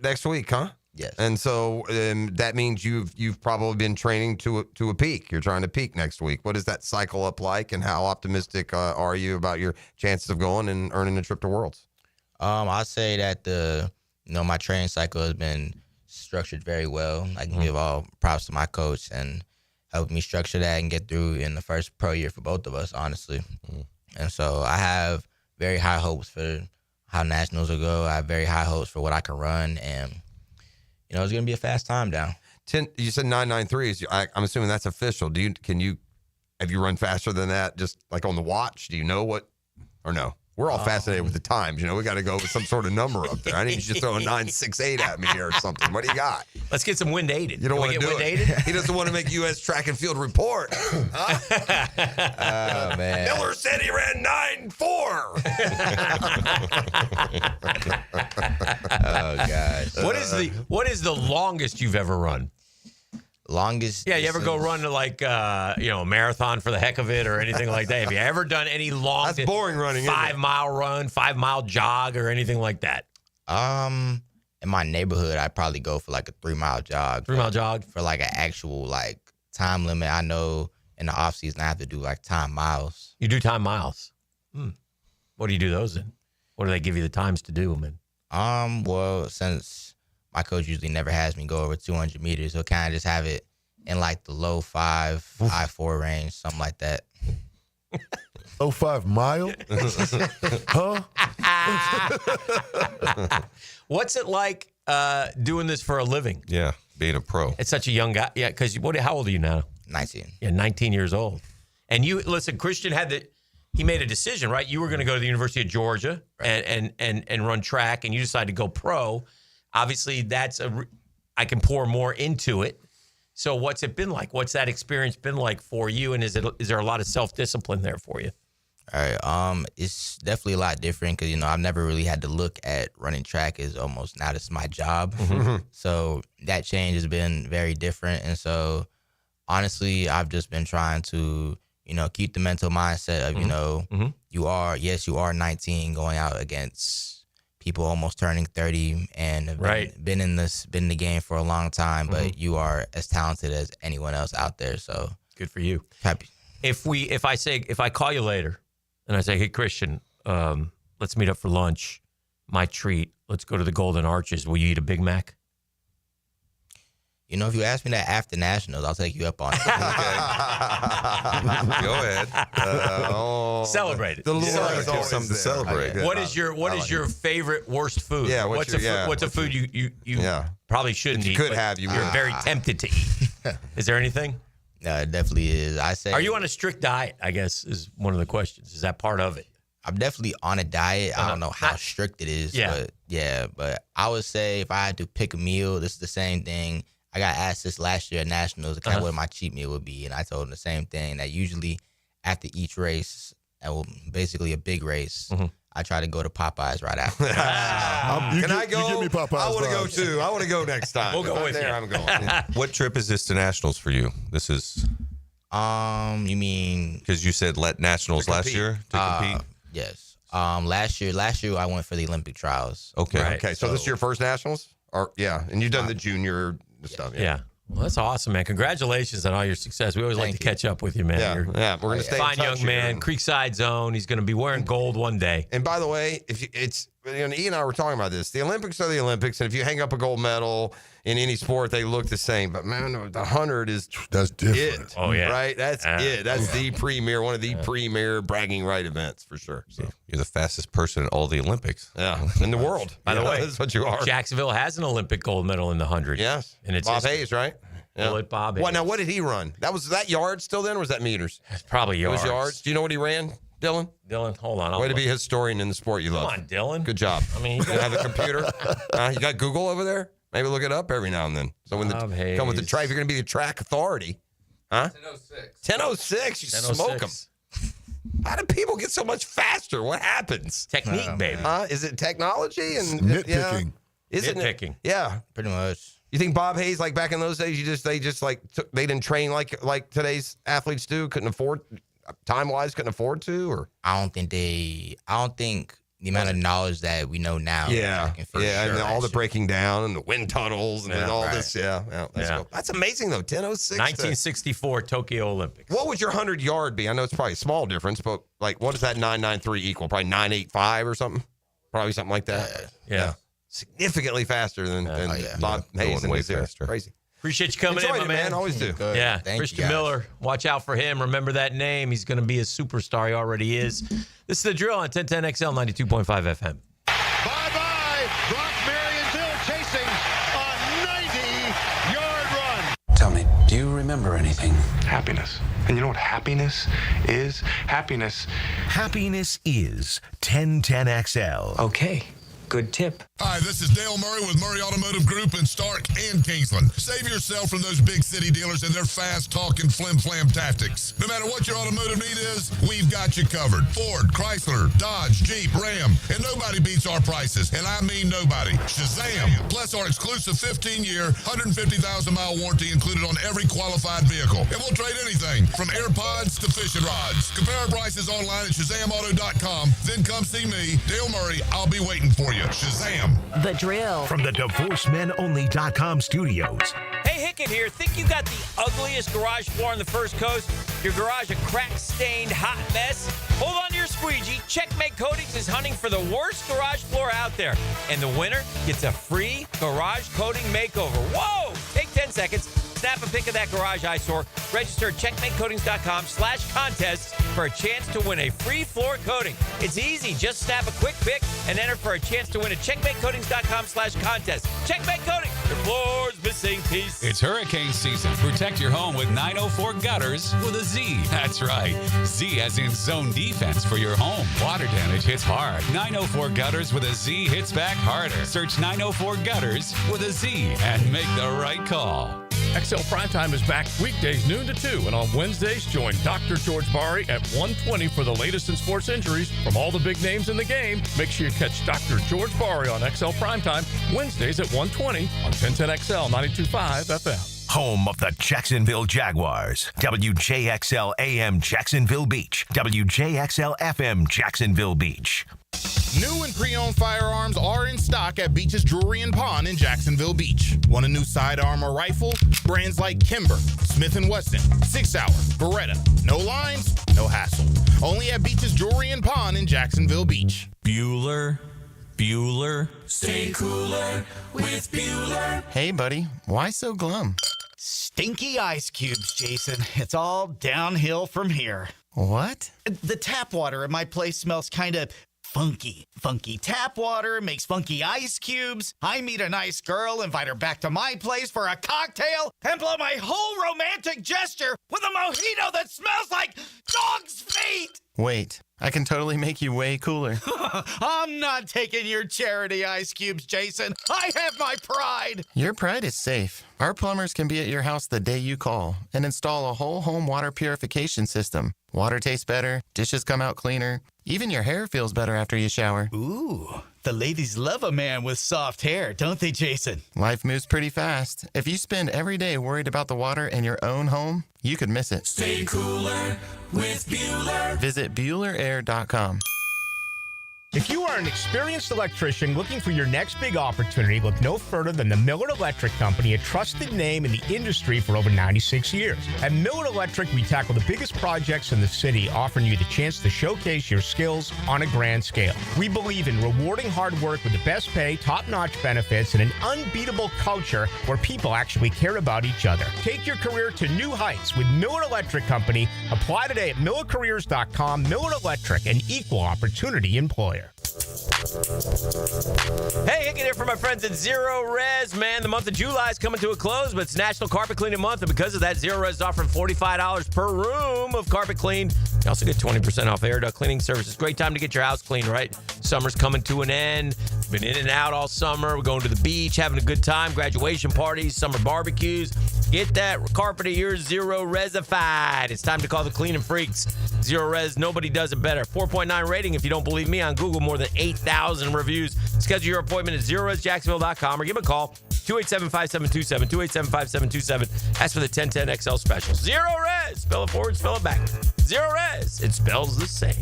next week, huh? Yes. And so that means you've probably been training to a peak. You're trying to peak next week. What does that cycle up like, and how optimistic are you about your chances of going and earning a trip to Worlds? I'd say that my training cycle has been structured very well. I can give all props to my coach and helped me structure that and get through in the first pro year for both of us, honestly. And so I have very high hopes for how Nationals will go. I have very high hopes for what I can run, and it's going to be a fast time down. You said 993. I'm assuming that's official. Have you run faster than that? Just like on the watch? Do you know what? Or no? We're all fascinated with the times. We got to go with some sort of number up there. I need you to throw a 968 at me here or something. What do you got? Let's get some wind aided. You don't want to do wind it. aided? He doesn't want to make U.S. track and field report. Huh? Oh, man. Miller said he ran 9.4. Oh, gosh. What is the longest you've ever run? Longest? Yeah, you ever go run to like a marathon for the heck of it or anything like that? Have you ever done any long? That's boring running. 5 mile run, 5 mile jog, or anything like that? In my neighborhood, I'd probably go for like a 3 mile jog. 3 mile jog for like an actual like time limit. I know in the off season I have to do like time miles. You do time miles. What do you do those in? What do they give you the times to do them in? Well, since my coach usually never has me go over 200 meters, he'll kind of just have it in like the low 5, high 4 range, something like that. Low 5 mile? Huh? What's it like doing this for a living? Yeah, being a pro. It's such a young guy. Yeah, because how old are you now? 19. Yeah, 19 years old. And listen, Christian he made a decision, right? You were going to go to the University of Georgia and run track, and you decided to go pro. Obviously, I can pour more into it. So what's it been like? What's that experience been like for you? And is there a lot of self-discipline there for you? All right. It's definitely a lot different because, I've never really had to look at running track as almost now this is my job. So that change has been very different. And so honestly, I've just been trying to, keep the mental mindset of, you are 19 going out against people almost turning 30 and have been in the game for a long time, but you are as talented as anyone else out there. So good for you. Happy. If I call you later and I say, hey, Christian, let's meet up for lunch, my treat, let's go to the Golden Arches. Will you eat a Big Mac? If you ask me that after Nationals, I'll take you up on it. Go ahead. Celebrate it. The Lord is always something to celebrate. What is your favorite worst food? Yeah, what's a food you probably shouldn't eat? Could but have you. You're very tempted to eat. Is there anything? No, it definitely is. Are you on a strict diet? I guess is one of the questions. Is that part of it? I'm definitely on a diet. I don't know how strict it is, but I would say if I had to pick a meal, this is the same thing. I got asked this last year at Nationals, kind of what my cheat meal would be, and I told them the same thing, that usually after each race, basically a big race, I try to go to Popeyes right after. Can I go? You give me Popeyes I want to go vibes. too. I want to go next time. We'll go If with I'm there, you. I'm going. What trip is this to Nationals for you? This is You mean because you said Nationals last year to compete? Yes. Last year I went for the Olympic trials. Okay. Okay. So this is your first Nationals? And you've done the junior stuff. Yeah. Well, that's awesome, man. Congratulations on all your success. We always like to catch up with you, man. Yeah, You're yeah. We're gonna stay in fine touch young man, here. Creekside Zone. He's going to be wearing gold one day. And by the way, Ian and I were talking about this. The Olympics are the Olympics, and if you hang up a gold medal in any sport, they look the same. But man, the 100 is different. Oh yeah, right. That's it. That's the premier, one of the premier bragging right events for sure. So You're the fastest person in all the Olympics. yeah, in the world. By the way, that's what you are. Jacksonville has an Olympic gold medal in the 100. Yes, and it's Bob Hayes, right? Bullet Bob Hayes. What now? What did he run? Was that yards still then, or was that meters? It's probably yards. It was yards. Do you know what he ran, Dylan? Dylan, hold on. Way to be a historian in the sport you love. Come on, Dylan. Good job. I mean, you have a computer. You got Google over there? Maybe look it up every now and then. So when Bob come with the Hayes. track, you're going to be the track authority. Huh? 10:06. 10:06. You smoke them. How do people get so much faster? What happens? Technique, baby. Is it technology and Nitpicking. Is it Nitpicking. Yeah, Pretty much. You think Bob Hayes, like back in those days, they didn't train like today's athletes do? Couldn't afford, time-wise, couldn't afford to, or I don't think the amount of knowledge that we know now. and all the breaking down and the wind tunnels and all right. this. That's amazing though. 10:06. 1964 Tokyo Olympics. What would your 100-yard be? I know it's probably a small difference, but like, what does that 9.93 equal? Probably 9.85 or something. Probably something like that. Yeah. Significantly faster than Bob Hayes and way his era. faster. Crazy. Appreciate you coming Enjoyed in, it, my man. Always do. Good. Yeah, Thank you, Christian guys. Miller. Watch out for him. Remember that name. He's going to be a superstar. He already is. This is The Drill on 1010XL 92.5 FM. Bye-bye. Brock Marionville chasing a 90-yard run. Tell me, do you remember anything? Happiness. And you know what happiness is? Happiness is 1010XL. Okay, good tip. Hi, this is Dale Murray with Murray Automotive Group in Stark and Kingsland. Save yourself from those big city dealers and their fast-talking flim-flam tactics. No matter what your automotive need is, we've got you covered. Ford, Chrysler, Dodge, Jeep, Ram, and nobody beats our prices, and I mean nobody. Shazam! Plus our exclusive 15-year, 150,000-mile warranty included on every qualified vehicle. And we'll trade anything from AirPods to fishing rods. Compare our prices online at ShazamAuto.com. Then come see me, Dale Murray. I'll be waiting for you. Shazam! The Drill. From the DivorceMenOnly.com studios. Hey, Hickett here. Think you got the ugliest garage floor on the First Coast? Your garage a crack-stained hot mess? Hold on to your squeegee. Checkmate Coatings is hunting for the worst garage floor out there. And the winner gets a free garage coating makeover. Whoa! Take 10 seconds. Snap a pic of that garage eyesore. Register at checkmatecoatings.com/contest for a chance to win a free floor coating. It's easy. Just snap a quick pic and enter for a chance to win at checkmatecoatings.com/contest. Checkmate Coatings. Your floor's missing piece. It's hurricane season. Protect your home with 904 Gutters with a Z. That's right. Z as in zone defense for your home. Water damage hits hard. 904 Gutters with a Z hits back harder. Search 904 Gutters with a Z and make the right call. XL Primetime is back weekdays noon to 2, and on Wednesdays, join Dr. George Bari at 1:20 for the latest in sports injuries from all the big names in the game. Make sure you catch Dr. George Bari on XL Primetime Wednesdays at 1:20 on 1010XL 92.5 FM. Home of the Jacksonville Jaguars. WJXL AM Jacksonville Beach. WJXL FM Jacksonville Beach. New and pre-owned firearms are in stock at Beach's Jewelry and Pawn in Jacksonville Beach. Want a new sidearm or rifle? Brands like Kimber, Smith & Wesson, 6 Hour, Beretta. No lines, no hassle. Only at Beach's Jewelry and Pawn in Jacksonville Beach. Bueller. Stay cooler with Bueller. Hey, buddy. Why so glum? Stinky ice cubes, Jason. It's all downhill from here. What? The tap water at my place smells kind of funky. Funky tap water makes funky ice cubes. I meet a nice girl, invite her back to my place for a cocktail, and blow my whole romantic gesture with a mojito that smells like dog's feet. Wait, I can totally make you way cooler. I'm not taking your charity ice cubes, Jason. I have my pride. Your pride is safe. Our plumbers can be at your house the day you call and install a whole home water purification system. Water tastes better, dishes come out cleaner, even your hair feels better after you shower. Ooh, the ladies love a man with soft hair, don't they, Jason? Life moves pretty fast. If you spend every day worried about the water in your own home, you could miss it. Stay cooler with Bueller. Visit BuellerAir.com. If you are an experienced electrician looking for your next big opportunity, look no further than the Millard Electric Company, a trusted name in the industry for over 96 years. At Millard Electric, we tackle the biggest projects in the city, offering you the chance to showcase your skills on a grand scale. We believe in rewarding hard work with the best pay, top-notch benefits, and an unbeatable culture where people actually care about each other. Take your career to new heights with Millard Electric Company. Apply today at millercareers.com. Millard Electric, an equal opportunity employer. Hey, Hicken here for my friends at Zero Res. Man, the month of July is coming to a close, but it's National Carpet Cleaning Month, and because of that, Zero Res is offering $45 per room of carpet cleaned. You also get 20% off air duct cleaning services. Great time to get your house cleaned, right? Summer's coming to an end. Been in and out all summer. We're going to the beach, having a good time, graduation parties, summer barbecues. Get that carpet of yours Zero Resified. It's time to call the cleaning freaks. Zero Res, nobody does it better. 4.9 rating if you don't believe me on Google. More than 8,000 reviews. Schedule your appointment at ZeroResJacksonville.com or give a call, 287-5727, 287-5727. Ask for the 1010XL special. Zero Res. Spell it forward, spell it back. Zero Res. It spells the same.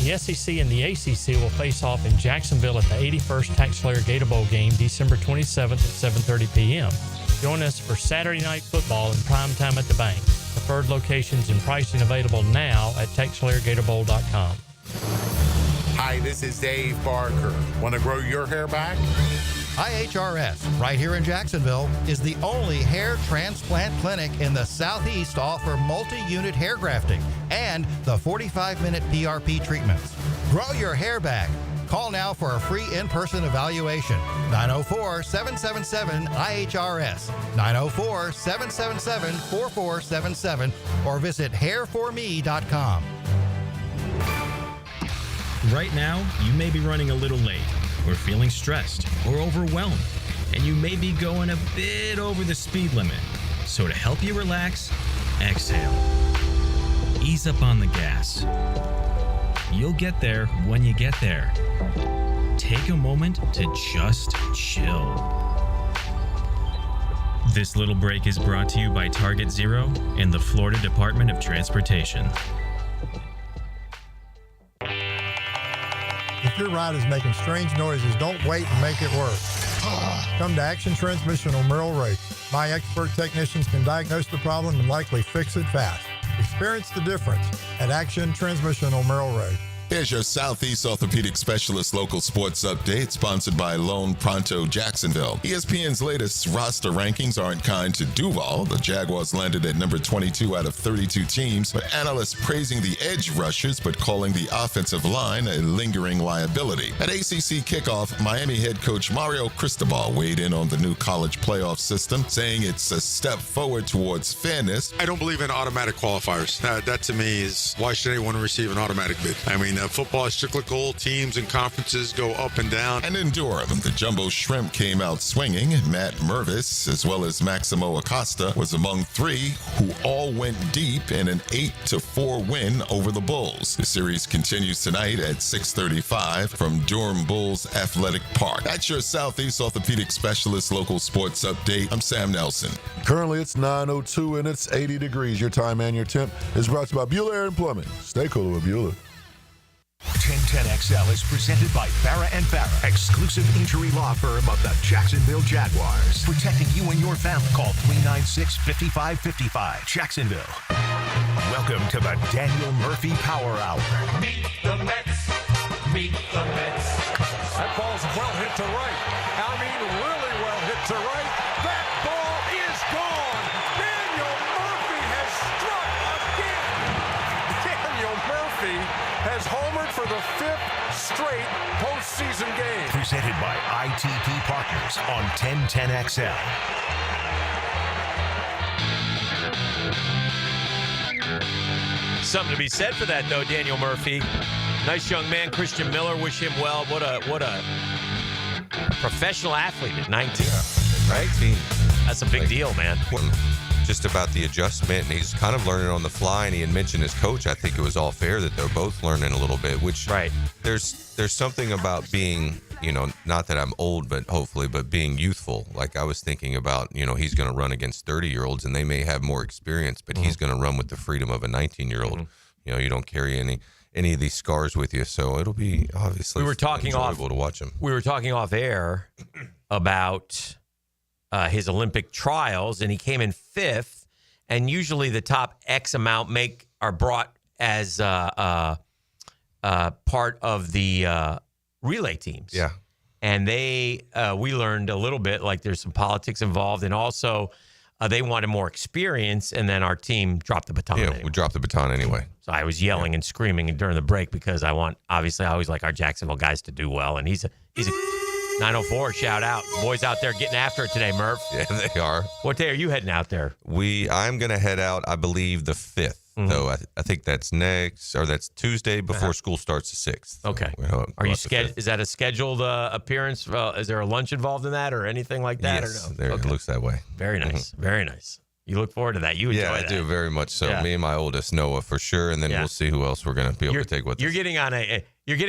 The SEC and the ACC will face off in Jacksonville at the 81st TaxSlayer Gator Bowl game December 27th at 7:30 p.m. Join us for Saturday Night Football in prime time at the bank. Preferred locations and pricing available now at TaxSlayerGatorBowl.com. Hi, this is Dave Barker. Want to grow your hair back? IHRS, right here in Jacksonville, is the only hair transplant clinic in the Southeast to offer multi-unit hair grafting and the 45-minute PRP treatments. Grow your hair back. Call now for a free in-person evaluation. 904-777-IHRS, 904-777-4477, or visit hairforme.com. Right now, you may be running a little late, or feeling stressed, or overwhelmed, and you may be going a bit over the speed limit. So to help you relax, exhale. Ease up on the gas. You'll get there when you get there. Take a moment to just chill. This little break is brought to you by Target Zero and the Florida Department of Transportation. If your ride is making strange noises, don't wait and make it worse. Come to Action Transmission on Merrill Road. My expert technicians can diagnose the problem and likely fix it fast. Experience the difference at Action Transmission on Merrill Road. Here's your Southeast Orthopedic Specialist local sports update, sponsored by Lone Pronto Jacksonville. ESPN's latest roster rankings aren't kind to Duval. The Jaguars landed at number 22 out of 32 teams, but analysts praising the edge rushers but calling the offensive line a lingering liability. At ACC kickoff, Miami head coach Mario Cristobal weighed in on the new college playoff system, saying it's a step forward towards fairness. I don't believe in automatic qualifiers. That to me is, why should anyone receive an automatic bid? I mean, football is cyclical. Teams and conferences go up and down. And in Durham, the Jumbo Shrimp came out swinging. Matt Mervis, as well as Maximo Acosta, was among three who all went deep in an 8-4 win over the Bulls. The series continues tonight at 6:35 from Durham Bulls Athletic Park. That's your Southeast Orthopedic Specialist local sports update. I'm Sam Nelson. Currently, it's 9:02 and it's 80 degrees. Your time and your temp is brought to you by Bueller Air and Plumbing. Stay cooler with Bueller. 1010XL is presented by Farrah & Farrah, exclusive injury law firm of the Jacksonville Jaguars. Protecting you and your family. Call 396-5555. Jacksonville. Welcome to the Daniel Murphy Power Hour. Meet the Mets. Meet the Mets. That ball's well hit to right. I mean, really well hit to right. That ball is gone. Daniel Murphy has struck again. Daniel Murphy has homered for the 5th straight postseason game. Presented by ITP Partners on 1010XL. Something to be said for that, though, Daniel Murphy. Nice young man, Christian Miller. Wish him well. What a professional athlete at 19. Right? 19. That's a big deal, man. Just about the adjustment, and he's kind of learning on the fly, and he had mentioned his coach. I think it was all fair that they're both learning a little bit, which there's something about being not that I'm old, but hopefully, but being youthful. Like I was thinking about, he's going to run against 30-year-olds and they may have more experience, but he's going to run with the freedom of a 19-year-old. You don't carry any of these scars with you. So it'll be obviously enjoyable to watch him. We were talking off air about his Olympic trials, and he came in 5th. And usually the top X amount are brought as part of the relay teams. Yeah. And we learned a little bit, like there's some politics involved, and also they wanted more experience, and then our team dropped the baton. Yeah, we dropped the baton anyway. So I was yelling and screaming during the break because I always like our Jacksonville guys to do well, and he's a 904, shout out. Boys out there getting after it today, Murph. Yeah, they are. What day are you heading out there? I'm going to head out, I believe, the 5th. So I think that's that's Tuesday before school starts the 6th. Okay. Are you is that a scheduled appearance? Is there a lunch involved in that or anything like that? Yes, or no? It looks that way. Very nice. Very nice. You look forward to that. You enjoy that. I do very much so. Yeah. Me and my oldest, Noah, for sure, and then we'll see who else we're going to be able to take with us. You're getting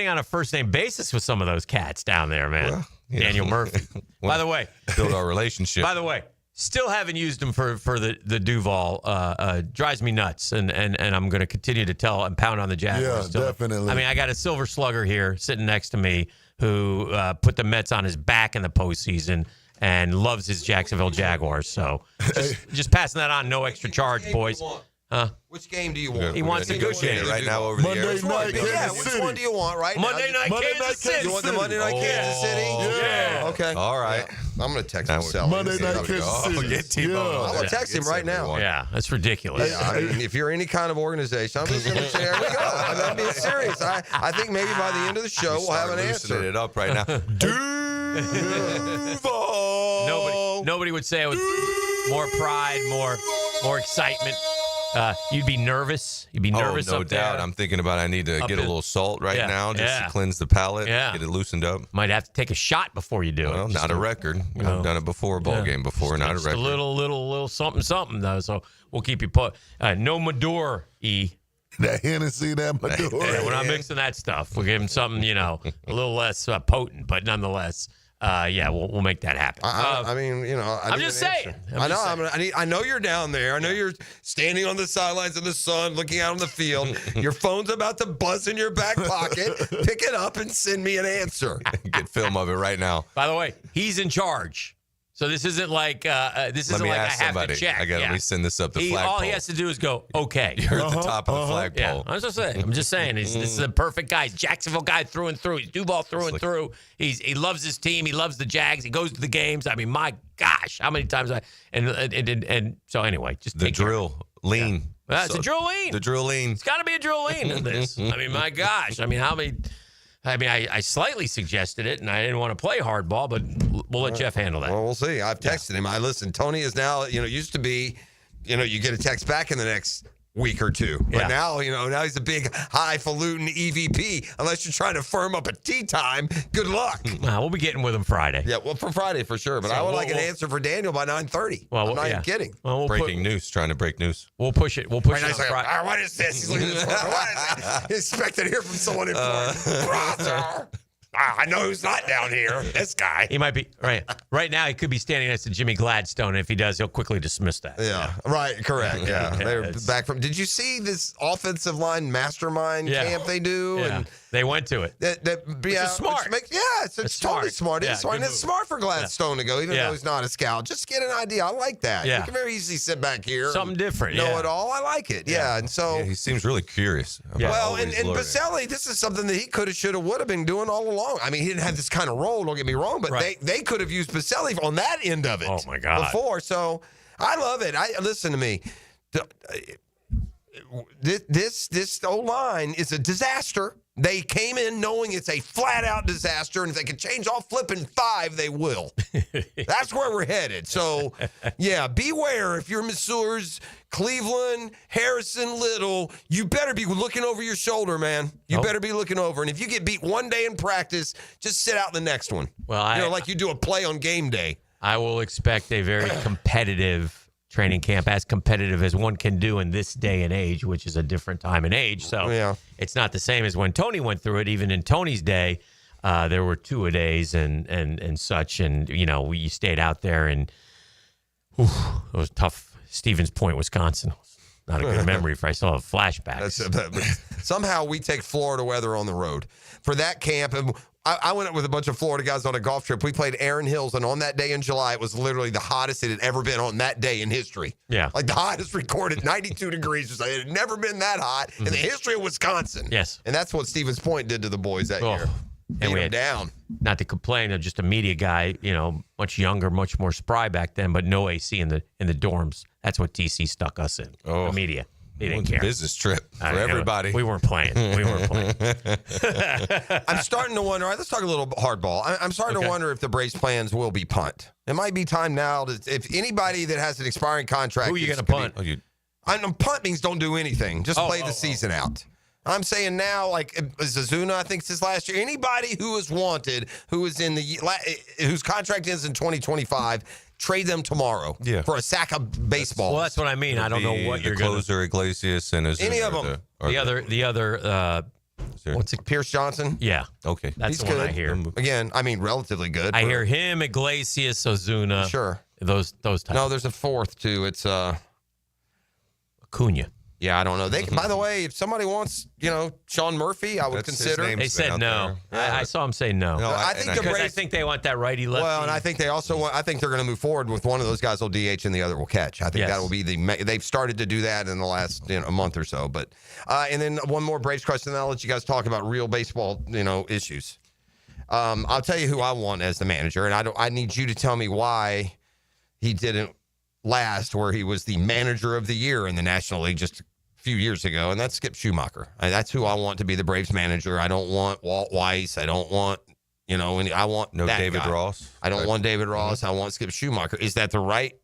on a first name basis with some of those cats down there, man. Well, Daniel Murphy. By the way, build our relationship. By the way, still haven't used him for the Duval. Drives me nuts, and I'm going to continue to tell and pound on the Jaguars. Yeah, definitely. I mean, I got a silver slugger here sitting next to me who put the Mets on his back in the postseason and loves his Jacksonville Jaguars. So just passing that on, no extra charge, boys. Which game do you want? He wants a good game right now over the air. Monday night, Kansas City. Which one do you want right now? Monday night, Kansas City. You want the Monday night Kansas City? Yeah. Okay. All right. Yeah. I'm going to text him. Monday night, Kansas City. Get T-Bone. I'm going to text him right now. Yeah, that's ridiculous. Yeah, I mean, if you're any kind of organization, I'm just going to say, there we go. I'm being serious. I think maybe by the end of the show, we'll have an answer. It up right now. Duval. Nobody would say it with more pride, more excitement. You'd be nervous. You'd be nervous no up there. doubt. I'm thinking about I need to get a little salt right now just to cleanse the palate, get it loosened up. Might have to take a shot before you do it. Well, not a record. I've done it before, ball game before, not a record. A little something though. So we'll keep you put. No Mador, E. That Hennessy, that Maduro. Yeah, we're not mixing that stuff. We'll give him something, a little less potent, but nonetheless. We'll make that happen. I mean, I'm just saying. I know you're down there. I know you're standing on the sidelines in the sun, looking out on the field. Your phone's about to buzz in your back pocket. Pick it up and send me an answer. Get film of it right now. By the way, he's in charge. So this isn't like I have to check. Let me send this up the flagpole. All he has to do is go, okay. You're at the top of the flagpole. Yeah, I'm just saying. This is a perfect guy. He's Jacksonville guy through and through. He's Duval through and through. He loves his team. He loves the Jags. He goes to the games. I mean, my gosh, how many times and so anyway, just the drill lean. Yeah. It's a drill lean. The drill lean. It's got to be a drill lean in this. I mean, my gosh. I mean, how many? I slightly suggested it, and I didn't want to play hardball, but we'll let Jeff handle that. Well, we'll see. I've texted him. Listen, Tony is now, used to be, you get a text back in the next week or two. But now, now he's a big highfalutin EVP. Unless you're trying to firm up a tea time, good luck. We'll be getting with him Friday. Yeah, well, for Friday for sure. But I would like an answer for Daniel by 9:30. Well, I'm not even kidding. Well, breaking news, trying to break news. We'll push it. We'll push it on Friday. Friday. What is this? He's looking at his phone. What is that? He's expecting to hear from someone in Florida. Brother. I know who's not down here. This guy. He might be right. Right now, he could be standing next to Jimmy Gladstone. And if he does, he'll quickly dismiss that. Yeah. Right. Correct. Yeah. They're back from. Did you see this offensive line mastermind camp they do? Yeah. And they went to it. Which is smart. It's totally smart. It's smart. And it's smart for Gladstone to go, even though he's not a scout. Just get an idea. I like that. Yeah. You can very easily sit back here. Something different. Know it all. I like it. Yeah. And so he seems really curious. Well, and Baselli, this is something that he could have, should have, would have been doing all along. I mean, he didn't have this kind of role. Don't get me wrong, but they could have used Baselli on that end of it. Oh my God! Before, so I love it. Listen to me. This O-line is a disaster. They came in knowing it's a flat-out disaster, and if they can change all flipping 5, they will. That's where we're headed. So, beware if you're Messrs. Cleveland, Harrison, Little. You better be looking over your shoulder, man. You better be looking over. And if you get beat one day in practice, just sit out the next one. Well, like you do a play on game day. I will expect a very competitive training camp, as competitive as one can do in this day and age, which is a different time and age. So it's not the same as when Tony went through it, even in Tony's day. There were two-a-days and such, and we stayed out there, and it was tough. Stevens Point, Wisconsin. Not a good memory for I still have flashbacks. Somehow we take Florida weather on the road for that camp. And I went up with a bunch of Florida guys on a golf trip. We played Erin Hills, and on that day in July, it was literally the hottest it had ever been on that day in history. Yeah. Like the hottest recorded, 92 degrees. It had never been that hot in the history of Wisconsin. Yes. And that's what Stevens Point did to the boys that year. And we Beat had, them down. Not to complain, just a media guy, much younger, much more spry back then, but no AC in the dorms. That's what TC stuck us in. The media. They didn't care. Business trip for everybody. We weren't playing. I'm starting to wonder. All right, let's talk a little hardball. I'm starting to wonder if the Braves' plans will be punt. It might be time now. If anybody that has an expiring contract. Who are you going to punt? Punt means don't do anything. Just play the season out. I'm saying now, like Zazuna, I think since last year, anybody who is wanted, whose contract ends in 2025, trade them tomorrow for a sack of baseball. Well, that's what I mean. I don't know what you're going to closer, Iglesias, and any of them. The other. What's it? Pierce Johnson? Yeah. Okay. That's the one I hear. Again, I mean, relatively good. I hear him, Iglesias, Ozuna. Sure. Those types. No, there's a fourth, too. It's Acuna. Yeah, I don't know. They, by the way, if somebody wants, Sean Murphy, I would consider. They said no. I saw him say no. I think the Braves. I think they want that righty lefty. Well, and I think they also want. I think they're going to move forward with one of those guys will DH and the other will catch. I think that will be they've started to do that in the last a month or so. But and then one more Braves question, and I'll let you guys talk about real baseball issues. I'll tell you who I want as the manager, and I need you to tell me why he didn't last where he was the manager of the year in the National League just a few years ago, and that's Skip Schumacher. That's who I want to be the Braves manager. I don't want Walt Weiss. I don't want, I want no that David guy. Ross. I don't want David Ross. I want Skip Schumacher. Is that the right?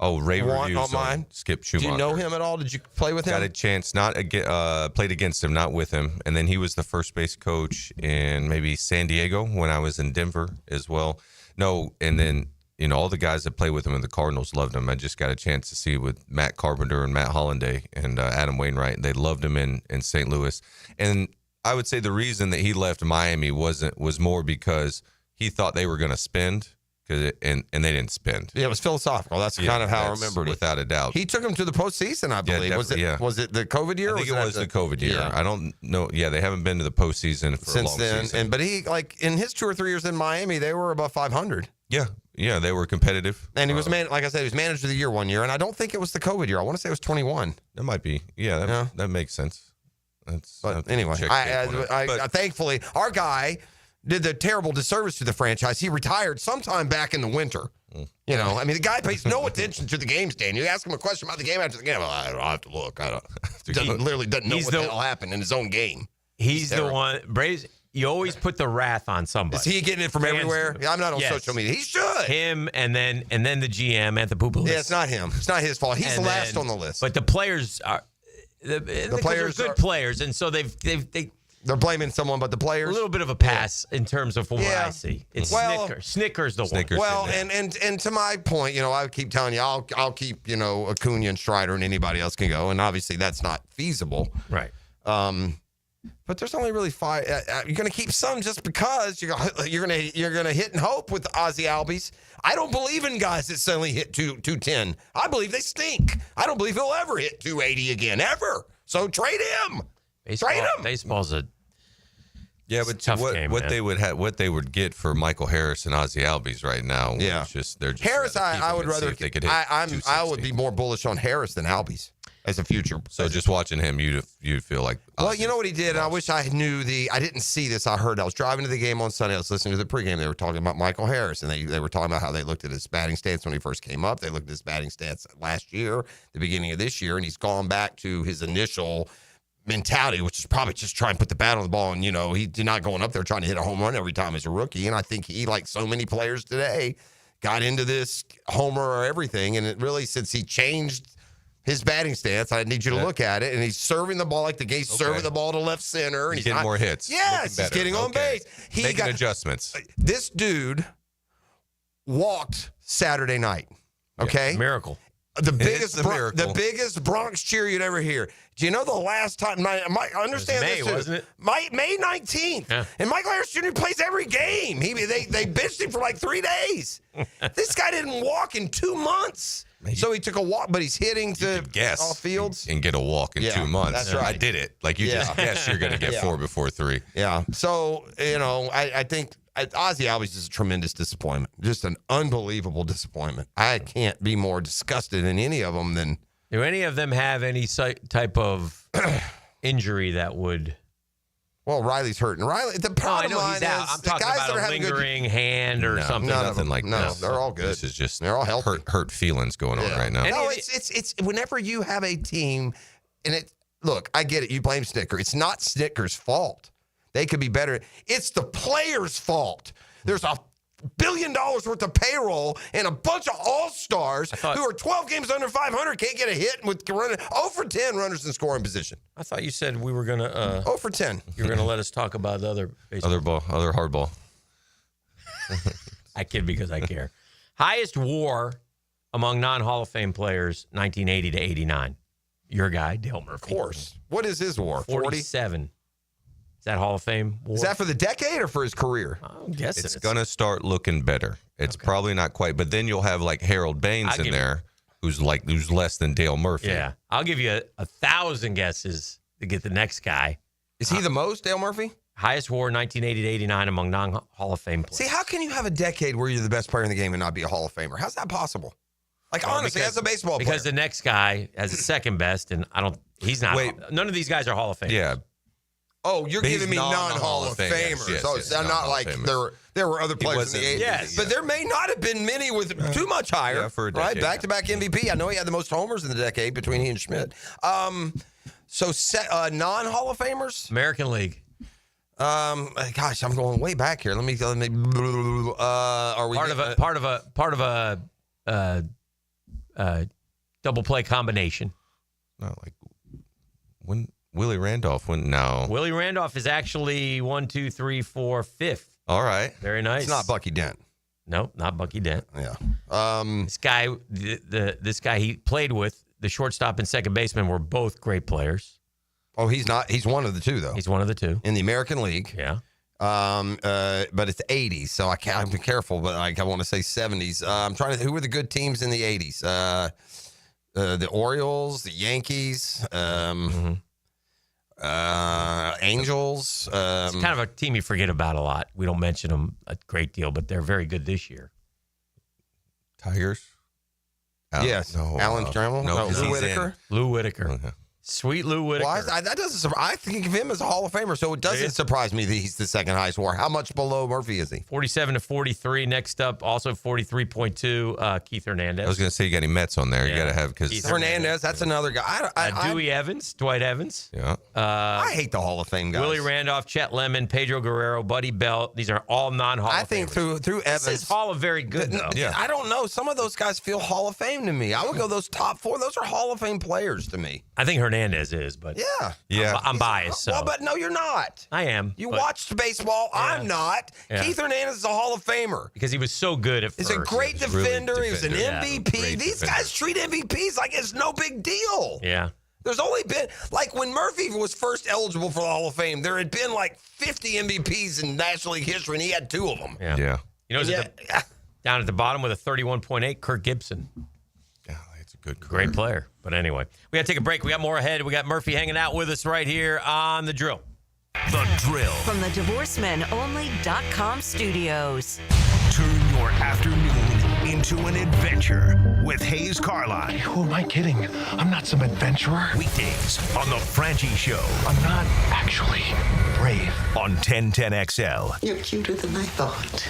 Oh, rave reviews on mine. Skip Schumacher. Do you know him at all? Did you play with him? Got a chance. Played against him, not with him. And then he was the first base coach in maybe San Diego when I was in Denver as well. No, and then all the guys that play with him and the Cardinals loved him. I just got a chance to see with Matt Carpenter and Matt Hollanday and Adam Wainwright. They loved him in St. Louis. And I would say the reason that he left Miami was more because he thought they were going to spend, and they didn't spend. Yeah, it was philosophical. That's kind of how I remembered it. Without a doubt. He took him to the postseason, I believe. Was it the COVID year? I think it was the COVID year. Yeah. I don't know. Yeah, they haven't been to the postseason for since a long then. season. But he, in his 2 or 3 years in Miami, they were above 500. Yeah, they were competitive. And he was, like I said, he was manager of the year one year, and I don't think it was the COVID year. I want to say it was 21. That might be. Yeah, that makes sense. But anyway, thankfully, our guy did the terrible disservice to the franchise. He retired sometime back in the winter. The guy pays no attention to the game stand. You ask him a question about the game after the game, I don't have to look. He literally doesn't know what the hell happened in his own game. He's the one. Braves, you always put the wrath on somebody. Is he getting it from everywhere? I'm not on social media. He should. Him and then the GM at the Poopoo. Yeah, it's not him. It's not his fault. He's last on the list. But the players are the players are good players, and so they're blaming someone, but the players a little bit of a pass in terms of what I see. It's Snickers the one. Well, and to my point, I keep telling you, I'll keep Acuna and Strider, and anybody else can go, and obviously that's not feasible, right? But there's only really 5. You're going to keep some just because you're going to hit and hope with Ozzie Albies. I don't believe in guys that suddenly hit 210. I believe they stink. I don't believe he'll ever hit 280 again, ever. So trade him. Trade him. Baseball's a but tough game, what they would get for Michael Harris and Ozzie Albies right now. Yeah, they're just Harris. I would rather. They could hit I would be more bullish on Harris than Albies as a future. So just watching him, you'd feel like. Well, you know what he did, and I wish I knew I didn't see this. I heard. I was driving to the game on Sunday. I was listening to the pregame. They were talking about Michael Harris, and they were talking about how they looked at his batting stance when he first came up. They looked at his batting stance last year, the beginning of this year, and he's gone back to his initial mentality, which is probably just try and put the bat on the ball. And, he's not going up there trying to hit a home run every time as a rookie. And I think he, like so many players today, got into this homer or everything. And it really, since he changed his batting stance, I need you to look at it. And he's serving the ball like the guy's serving the ball to left center. And he's getting more hits. Yes, he's getting on base. Making adjustments. This dude walked Saturday night. Okay? Miracle. the biggest a miracle. the biggest Bronx cheer you'd ever hear. Do you know the last time? I understand May, this too. wasn't it? May 19th. Yeah. And Michael Harris Jr. plays every game. They bitched him for like 3 days. This guy didn't walk in 2 months. So he took a walk, but he's hitting to all fields. And get a walk in 2 months. That's right. I did it. Like you just guess you're going to get 4 before 3. Yeah. So, I think Ozzie Albies is a tremendous disappointment. Just an unbelievable disappointment. I can't be more disgusted in any of them than. Do any of them have any type of injury that would? Well, Riley's hurting. Riley. The bottom line is I'm the talking guys about that are a having lingering hand or something. Nothing like No, this. they're all good. This is just they're all healthy. hurt feelings going on right now. No, it's whenever you have a team, and look, I get it. You blame Snicker. It's not Snicker's fault. They could be better. It's the players' fault. There's $1 billion worth of payroll and a bunch of all-stars who are 12 games under 500 can't get a hit with running 0 for 10 runners in scoring position. I thought you said we were going to 0 for 10. You were going to let us talk about the other baseball. Other hard ball. I kid because I care. Highest WAR among non-Hall of Fame players, 1980 to 89. Your guy, Dale Murphy. Of course. What is his WAR? 47. Is that Hall of Fame WAR? Is that for the decade or for his career? I'm guessing It's going to start looking better. It's probably not quite, but then you'll have like Harold Baines in there, who's less than Dale Murphy. Yeah, I'll give you 1,000 guesses to get the next guy. Is he the most, Dale Murphy? Highest WAR, 1980 to 89 among non-Hall of Fame players. See, how can you have a decade where you're the best player in the game and not be a Hall of Famer? How's that possible? Like, honestly, as a baseball player. Because the next guy has the second best, and he's not. Wait. None of these guys are Hall of Famers. Yeah. Oh, you're giving me non-Hall of Famers. Yes, not like there were other players in the 80s. Yes. But there may not have been many with too much higher. Yeah, for a right? decade. Back-to-back MVP. I know he had the most homers in the decade between he and Schmidt. So non-Hall of Famers? American League. Gosh, I'm going way back here. Are we part of a double play combination? No, like when Willie Randolph went. No, Willie Randolph is actually 1, 2, 3, 4, 5th. All right, very nice. It's not Bucky Dent. No, not Bucky Dent. Yeah. This guy, this guy he played with, the shortstop and second baseman were both great players. Oh, he's not. He's one of the two, though. He's one of the two in the American League. Yeah. But it's 80s, so I can't. I'm careful, but I want to say 70s. I'm trying to. Who were the good teams in the 80s? The Orioles, the Yankees, Angels. It's kind of a team you forget about a lot. We don't mention them a great deal, but they're very good this year. Tigers. Yes. No, Alan Trammell. no, Lou Whitaker. Lou Whitaker. Okay. Sweet Lou Whitaker. Well, that doesn't. I think of him as a Hall of Famer, so it doesn't surprise me that he's the second highest WAR. How much below Murphy is he? 47 to 43. Next up, also 43.2. Keith Hernandez. I was going to say you got any Mets on there. Yeah. You got to have because Keith Hernandez. That's another guy. Dewey Evans, Dwight Evans. Yeah. I hate the Hall of Fame guys. Willie Randolph, Chet Lemon, Pedro Guerrero, Buddy Belt. These are all non-Hall of Famers. I think through Evans. This is Hall of very good, though. Yeah. I don't know. Some of those guys feel Hall of Fame to me. I would go those top 4. Those are Hall of Fame players to me. I think Hernandez is, but yeah. I'm biased. So. Well, but no, you're not. I am. You watched baseball. I'm not. Yeah. Keith Hernandez is a Hall of Famer. Because he was so good at He's first. a great defender. He was an MVP. These defender. guys treat MVPs like it's no big deal. Yeah. There's only been, like when Murphy was first eligible for the Hall of Fame, there had been like 50 MVPs in National League history, and he had 2 of them. Yeah. You know, down at the bottom with a 31.8, Kirk Gibson. Yeah, it's a good Great player. But anyway, we got to take a break. We got more ahead. We got Murphy hanging out with us right here on The Drill. The Drill. From the DivorcemenOnly.com studios. Turn your afternoon into an adventure with Hayes Carline. Who am I kidding? I'm not some adventurer. Weekdays on The Franchi Show. I'm not actually brave. On 1010XL. You're cuter than I thought.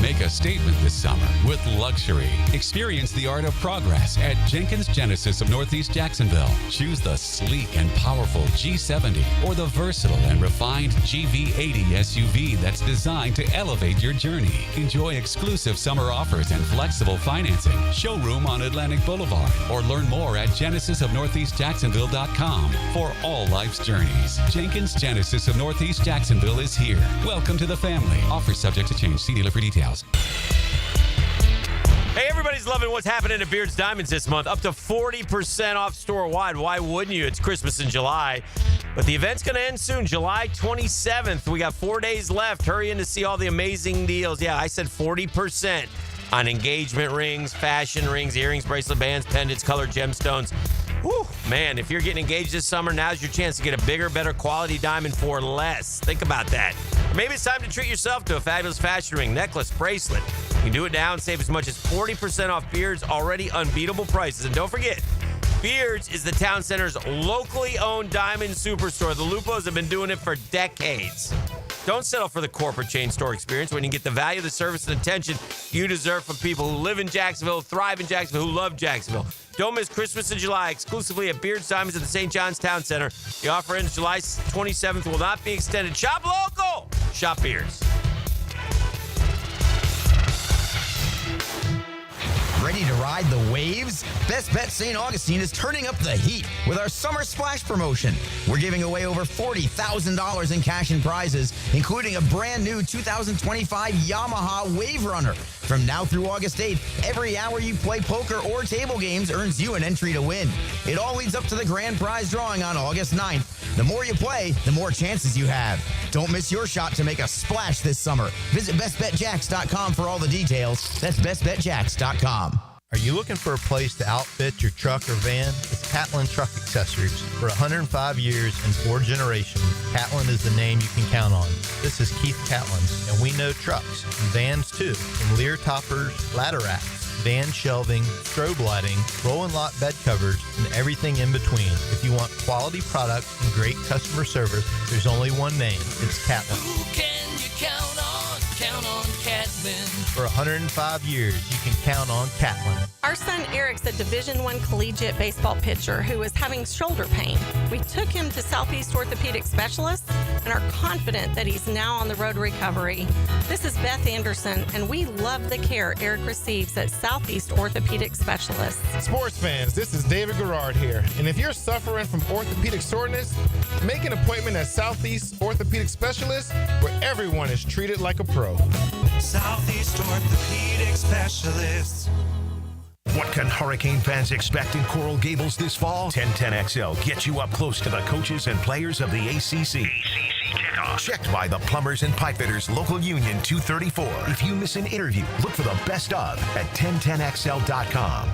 Make a statement this summer with luxury. Experience the art of progress at Jenkins Genesis of Northeast Jacksonville. Choose the sleek and powerful G70 or the versatile and refined GV80 SUV that's designed to elevate your journey. Enjoy exclusive summer offers and flexible financing. Showroom on Atlantic Boulevard or learn more at genesisofnortheastjacksonville.com for all life's journeys. Jenkins Genesis of Northeast Jacksonville is here. Welcome to the family. Offer subject to change. See dealer for details. Hey, everybody's loving what's happening at Beard's Diamonds this month. Up to 40% off store-wide. Why wouldn't you? It's Christmas in July. But the event's going to end soon, July 27th. We got 4 days left. Hurry in to see all the amazing deals. Yeah, I said 40% on engagement rings, fashion rings, earrings, bracelet bands, pendants, colored gemstones. Whew, man, if you're getting engaged this summer, now's your chance to get a bigger, better quality diamond for less. Think about that. Maybe it's time to treat yourself to a fabulous fashion ring, necklace, bracelet. You can do it now and save as much as 40% off Beard's already unbeatable prices. And don't forget, Beard's is the town center's locally owned diamond superstore. The Lupos have been doing it for decades. Don't settle for the corporate chain store experience when you get the value, the service, and attention you deserve from people who live in Jacksonville, thrive in Jacksonville, who love Jacksonville. Don't miss Christmas in July exclusively at Beard's Diamonds at the St. John's Town Center. The offer ends July 27th, will not be extended. Shop local. Shop Beard's. Ready to ride the waves? Best Bet St. Augustine is turning up the heat with our Summer Splash promotion. We're giving away over $40,000 in cash and prizes, including a brand new 2025 Yamaha Wave Runner. From now through August 8th, every hour you play poker or table games earns you an entry to win. It all leads up to the grand prize drawing on August 9th. The more you play, the more chances you have. Don't miss your shot to make a splash this summer. Visit bestbetjacks.com for all the details. That's bestbetjacks.com. Are you looking for a place to outfit your truck or van? It's Catlin Truck Accessories. For 105 years and 4 generations, Catlin is the name you can count on. This is Keith Catlin, and we know trucks and vans too. From Lear toppers, ladder racks, van shelving, strobe lighting, rolling lot bed covers, and everything in between. If you want quality products and great customer service, there's only one name. It's Catlin. Who can you count on? Count on Catlin. For 105 years, you can count on Catlin. Our son Eric's a Division I collegiate baseball pitcher who is having shoulder pain. We took him to Southeast Orthopedic Specialists and are confident that he's now on the road to recovery. This is Beth Anderson, and we love the care Eric receives at Southeast Orthopedic Specialists. Sports fans, this is David Garrard here. And if you're suffering from orthopedic soreness, make an appointment at Southeast Orthopedic Specialists, where everyone is treated like a pro. Southeast Orthopedic Specialists. What can Hurricane fans expect in Coral Gables this fall? 1010XL gets you up close to the coaches and players of the ACC. Checked by the Plumbers and Pipefitters Local Union 234. If you miss an interview, look for the best of at 1010XL.com.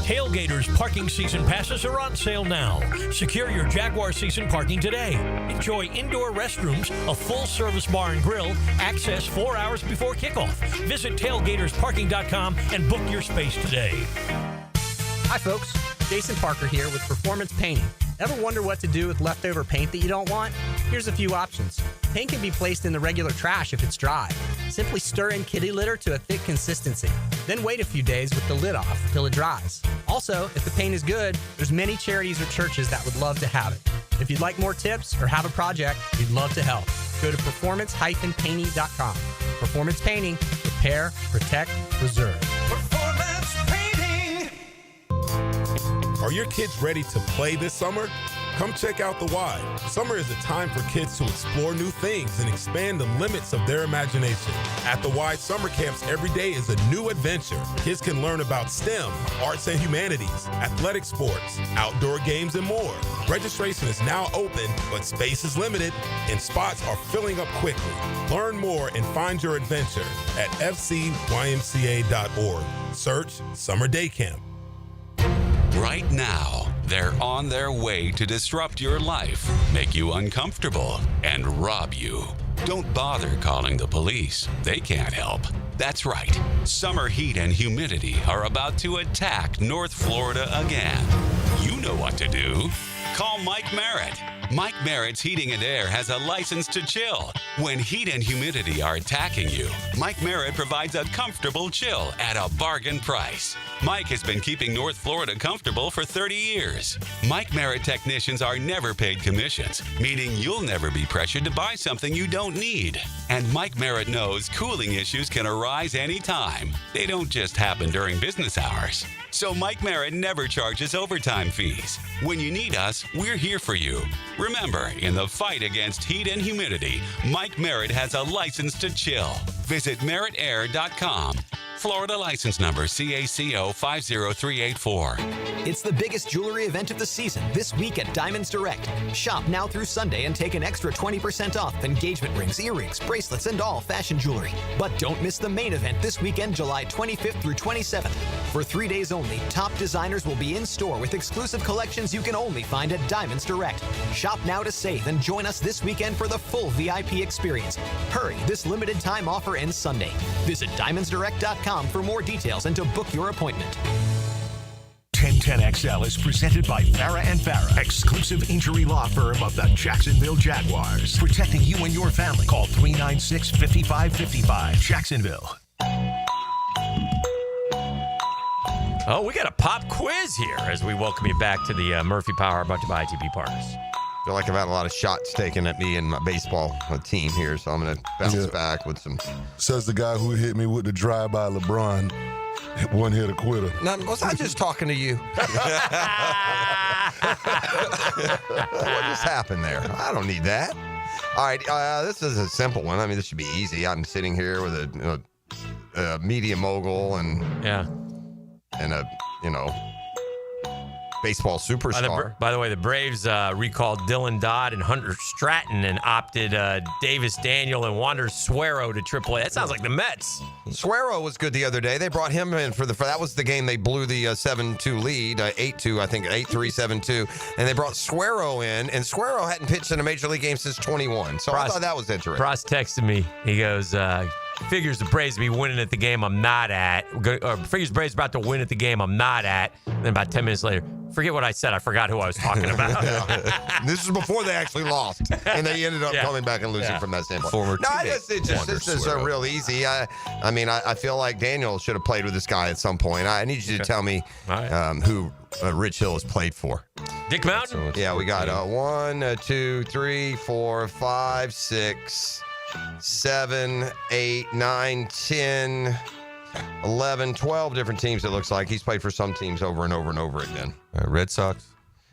Tailgaters parking season passes are on sale now. Secure your Jaguar season parking today. Enjoy indoor restrooms, a full-service bar and grill, access 4 hours before kickoff. Visit tailgatersparking.com and book your space today. Hi, folks. Jason Parker here with Performance Painting. Ever wonder what to do with leftover paint that you don't want? Here's a few options. Paint can be placed in the regular trash if it's dry. Simply stir in kitty litter to a thick consistency. Then wait a few days with the lid off till it dries. Also, if the paint is good, there's many charities or churches that would love to have it. If you'd like more tips or have a project, we'd love to help. Go to performance-painting.com. Performance Painting. Repair, protect, preserve. Performance Painting. Are your kids ready to play this summer? Come check out The Y. Summer is a time for kids to explore new things and expand the limits of their imagination. At The Y, summer camps every day is a new adventure. Kids can learn about STEM, arts and humanities, athletic sports, outdoor games, and more. Registration is now open, but space is limited, and spots are filling up quickly. Learn more and find your adventure at fcymca.org. Search Summer Day Camp. Right now, they're on their way to disrupt your life, make you uncomfortable, and rob you. Don't bother calling the police. They can't help. That's right. Summer heat and humidity are about to attack North Florida again. You know what to do. Call Mike Merritt. Mike Merritt's Heating and Air has a license to chill. When heat and humidity are attacking you, Mike Merritt provides a comfortable chill at a bargain price. Mike has been keeping North Florida comfortable for 30 years. Mike Merritt technicians are never paid commissions, meaning you'll never be pressured to buy something you don't need. And Mike Merritt knows cooling issues can arise anytime. They don't just happen during business hours. So Mike Merritt never charges overtime fees. When you need us, we're here for you. Remember, in the fight against heat and humidity, Mike Merritt has a license to chill. Visit merrittair.com. Florida license number CACO 50384. It's the biggest jewelry event of the season this week at Diamonds Direct. Shop now through Sunday and take an extra 20% off engagement rings, earrings, bracelets, and all fashion jewelry. But don't miss the main event this weekend, July 25th through 27th. For 3 days only, top designers will be in store with exclusive collections you can only find at Diamonds Direct. Shop now to save and join us this weekend for the full VIP experience. Hurry, this limited time offer ends Sunday. Visit diamondsdirect.com for more details and to book your appointment. 1010XL is presented by Farah and Farah, exclusive injury law firm of the Jacksonville Jaguars. Protecting you and your family. Call 396-5555. Jacksonville. Oh, we got a pop quiz here as we welcome you back to the Murphy Power brought to you by ITP Partners. I feel like I've had a lot of shots taken at me and my baseball team here, so I'm going to bounce back with some. Says the guy who hit me with the drive-by LeBron. One hit a quitter. Now, was I just talking to you? What just happened there? I don't need that. All right, this is a simple one. I mean, this should be easy. I'm sitting here with a media mogul and a baseball superstar. By the way, the Braves recalled Dylan Dodd and Hunter Stratton and opted Davis Daniel and Wander Suero to AAA. That sounds like the Mets. Suero was good the other day. They brought him in for that was the game they blew the 7-2 lead, 8-2, I think, 8-3, 7-2. And they brought Suero in, and Suero hadn't pitched in a major league game since 21. So I thought that was interesting. Frost texted me. He goes, figures the Braves be winning at the game I'm not at. Or figures the Braves about to win at the game I'm not at. And then about 10 minutes later, forget what I said. I forgot who I was talking about. This is before they actually lost, and they ended up coming back and losing from that standpoint. This is real easy. I mean, I feel like Daniel should have played with this guy at some point. I need you to tell me who Rich Hill has played for. Dick Mountain? Yeah, we got 1, 2, 3, 4, 5, 6, 7, 8, 9, 10, 11, 12 different teams, it looks like. He's played for some teams over and over and over again. Red Sox?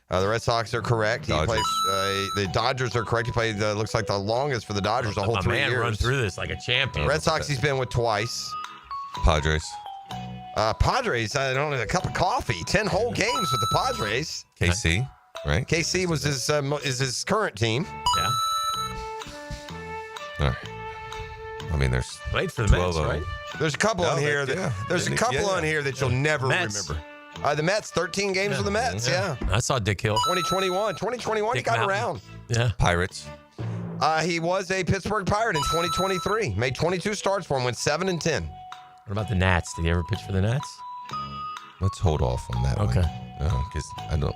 The Red Sox are correct. He played. The Dodgers are correct. He played, looks like the longest for the Dodgers, a whole 3 years. Run through this like a champion. Red Sox he's been with twice. Padres? Padres, I don't know, a cup of coffee. 10 whole games with the Padres. KC, right? KC was his current team. Yeah. All right. I mean, there's played for the Mets, right? There's a couple on here that you'll never remember. The Mets, 13 games with the Mets, yeah. I saw Dick Hill. 2021, he got around. Yeah. Pirates. He was a Pittsburgh Pirate in 2023. Made 22 starts for him, went 7-10. What about the Nats? Did he ever pitch for the Nats? Let's hold off on that one. Okay. Because I don't.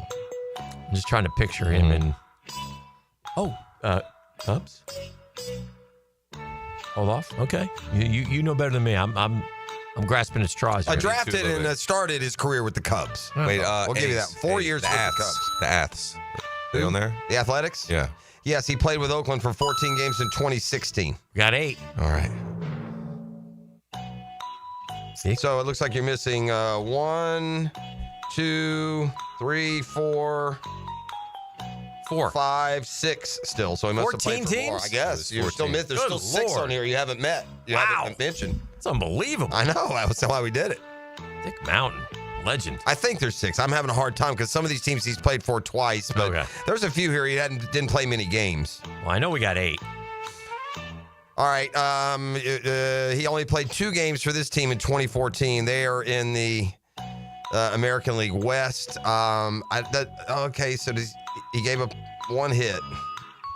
I'm just trying to picture him in. Cubs? Hold off. Okay. You know better than me. I'm grasping at straws here. Drafted and started his career with the Cubs. Wait, we'll give you that. 4 years with the Cubs. The Aths. Are they on there? The Athletics? Yeah. Yes, he played with Oakland for 14 games in 2016. Got 8. All right. So it looks like you're missing 1, 2, 3, 4, 5, 6 still. So he must have played for more, I guess. You're still missing. There's still 6 on here you haven't met. You haven't mentioned. It's unbelievable. I know. That's why we did it. Dick Mountain. Legend. I think there's 6. I'm having a hard time because some of these teams he's played for twice, but there's a few here he didn't play many games. Well, I know we got 8. All right. He only played 2 games for this team in 2014. They are in the American League West. So he gave up 1 hit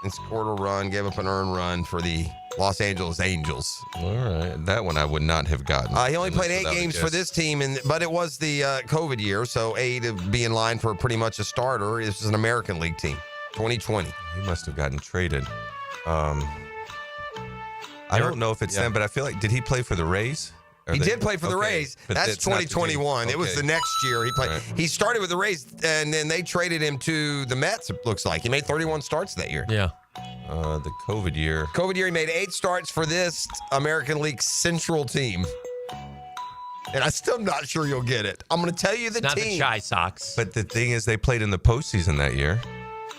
and scored a run, gave up an earned run for the Los Angeles Angels. All right. That one I would not have gotten. He only played 8 games for this team, but it was the COVID year, so A to be in line for pretty much a starter. This is an American League team, 2020. He must have gotten traded. I don't know if it's them, but I feel like, did he play for the Rays? He did play for the Rays. That's 2021. It was the next year he played. Right. He started with the Rays, and then they traded him to the Mets, it looks like. He made 31 starts that year. Yeah. The COVID year. He made 8 starts for this American League Central team. And I'm still not sure you'll get it. I'm going to tell you the team. Not the Chi Sox. But the thing is, they played in the postseason that year.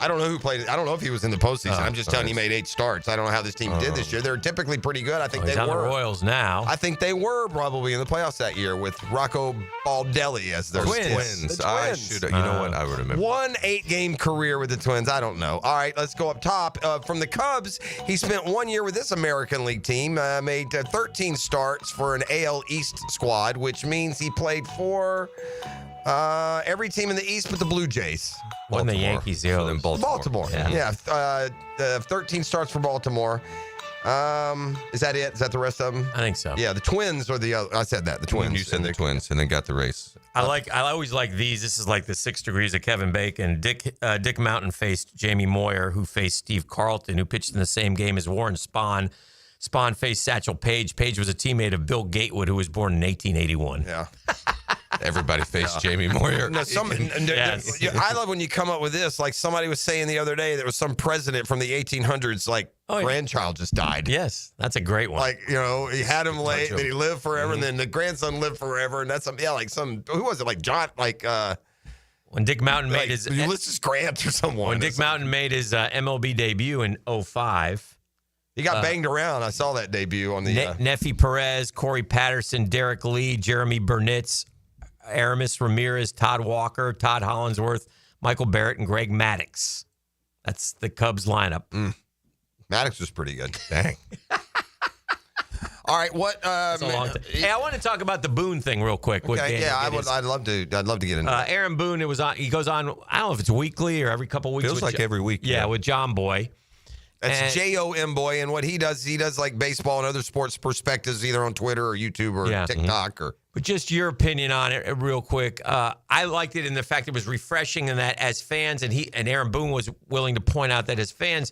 I don't know who played. I don't know if he was in the postseason. I'm just telling you, he made 8 starts. I don't know how this team did this year. They're typically pretty good. I think he's they on were. the Royals now. I think they were probably in the playoffs that year with Rocco Baldelli as their Twins. The I Twins. should. You know what? I would remember. One 8-game career with the Twins. I don't know. All right, let's go up top. From the Cubs, he spent 1 year with this American League team, made 13 starts for an AL East squad, which means he played for every team in the East but the Blue Jays. When the Yankees, So then Baltimore. Yeah. 13 starts for Baltimore. Is that it? Is that the rest of them? I think so. Yeah, the Twins are the other. I said that. The Twins. You said the Twins, and then got the race. I always like these. This is like the 6 degrees of Kevin Bacon. Dick Mountain faced Jamie Moyer, who faced Steve Carlton, who pitched in the same game as Warren Spahn. Spahn faced Satchel Paige. Paige was a teammate of Bill Gatewood, who was born in 1881. Yeah. Everybody faced Jamie Moyer. No, Yes. I love when you come up with this. Like somebody was saying the other day, there was some president from the 1800s, grandchild just died. Yes, that's a great one. Like, he had him late, then he lived forever, and then the grandson lived forever, and that's who was it? Like John, when Dick Mountain made his Ulysses Grant or someone. When Dick Mountain made his MLB debut in 2005. He got banged around. I saw that debut on the Nefi Perez, Corey Patterson, Derek Lee, Jeremy Burnitz, Aramis Ramirez, Todd Walker, Todd Hollinsworth, Michael Barrett, and Greg Maddux. That's the Cubs lineup. Maddux was pretty good. Dang. All right, what? That's a long time. Hey, I want to talk about the Boone thing real quick. Okay, yeah, I'd love to get into it. Aaron Boone. He goes on. I don't know if it's weekly or every couple weeks. Feels like every week. Yeah, with John Boy. That's JOM Boy, and what he does like baseball and other sports perspectives, either on Twitter or YouTube or TikTok or. But just your opinion on it, real quick. I liked it in the fact it was refreshing, and that as fans, and Aaron Boone was willing to point out that as fans,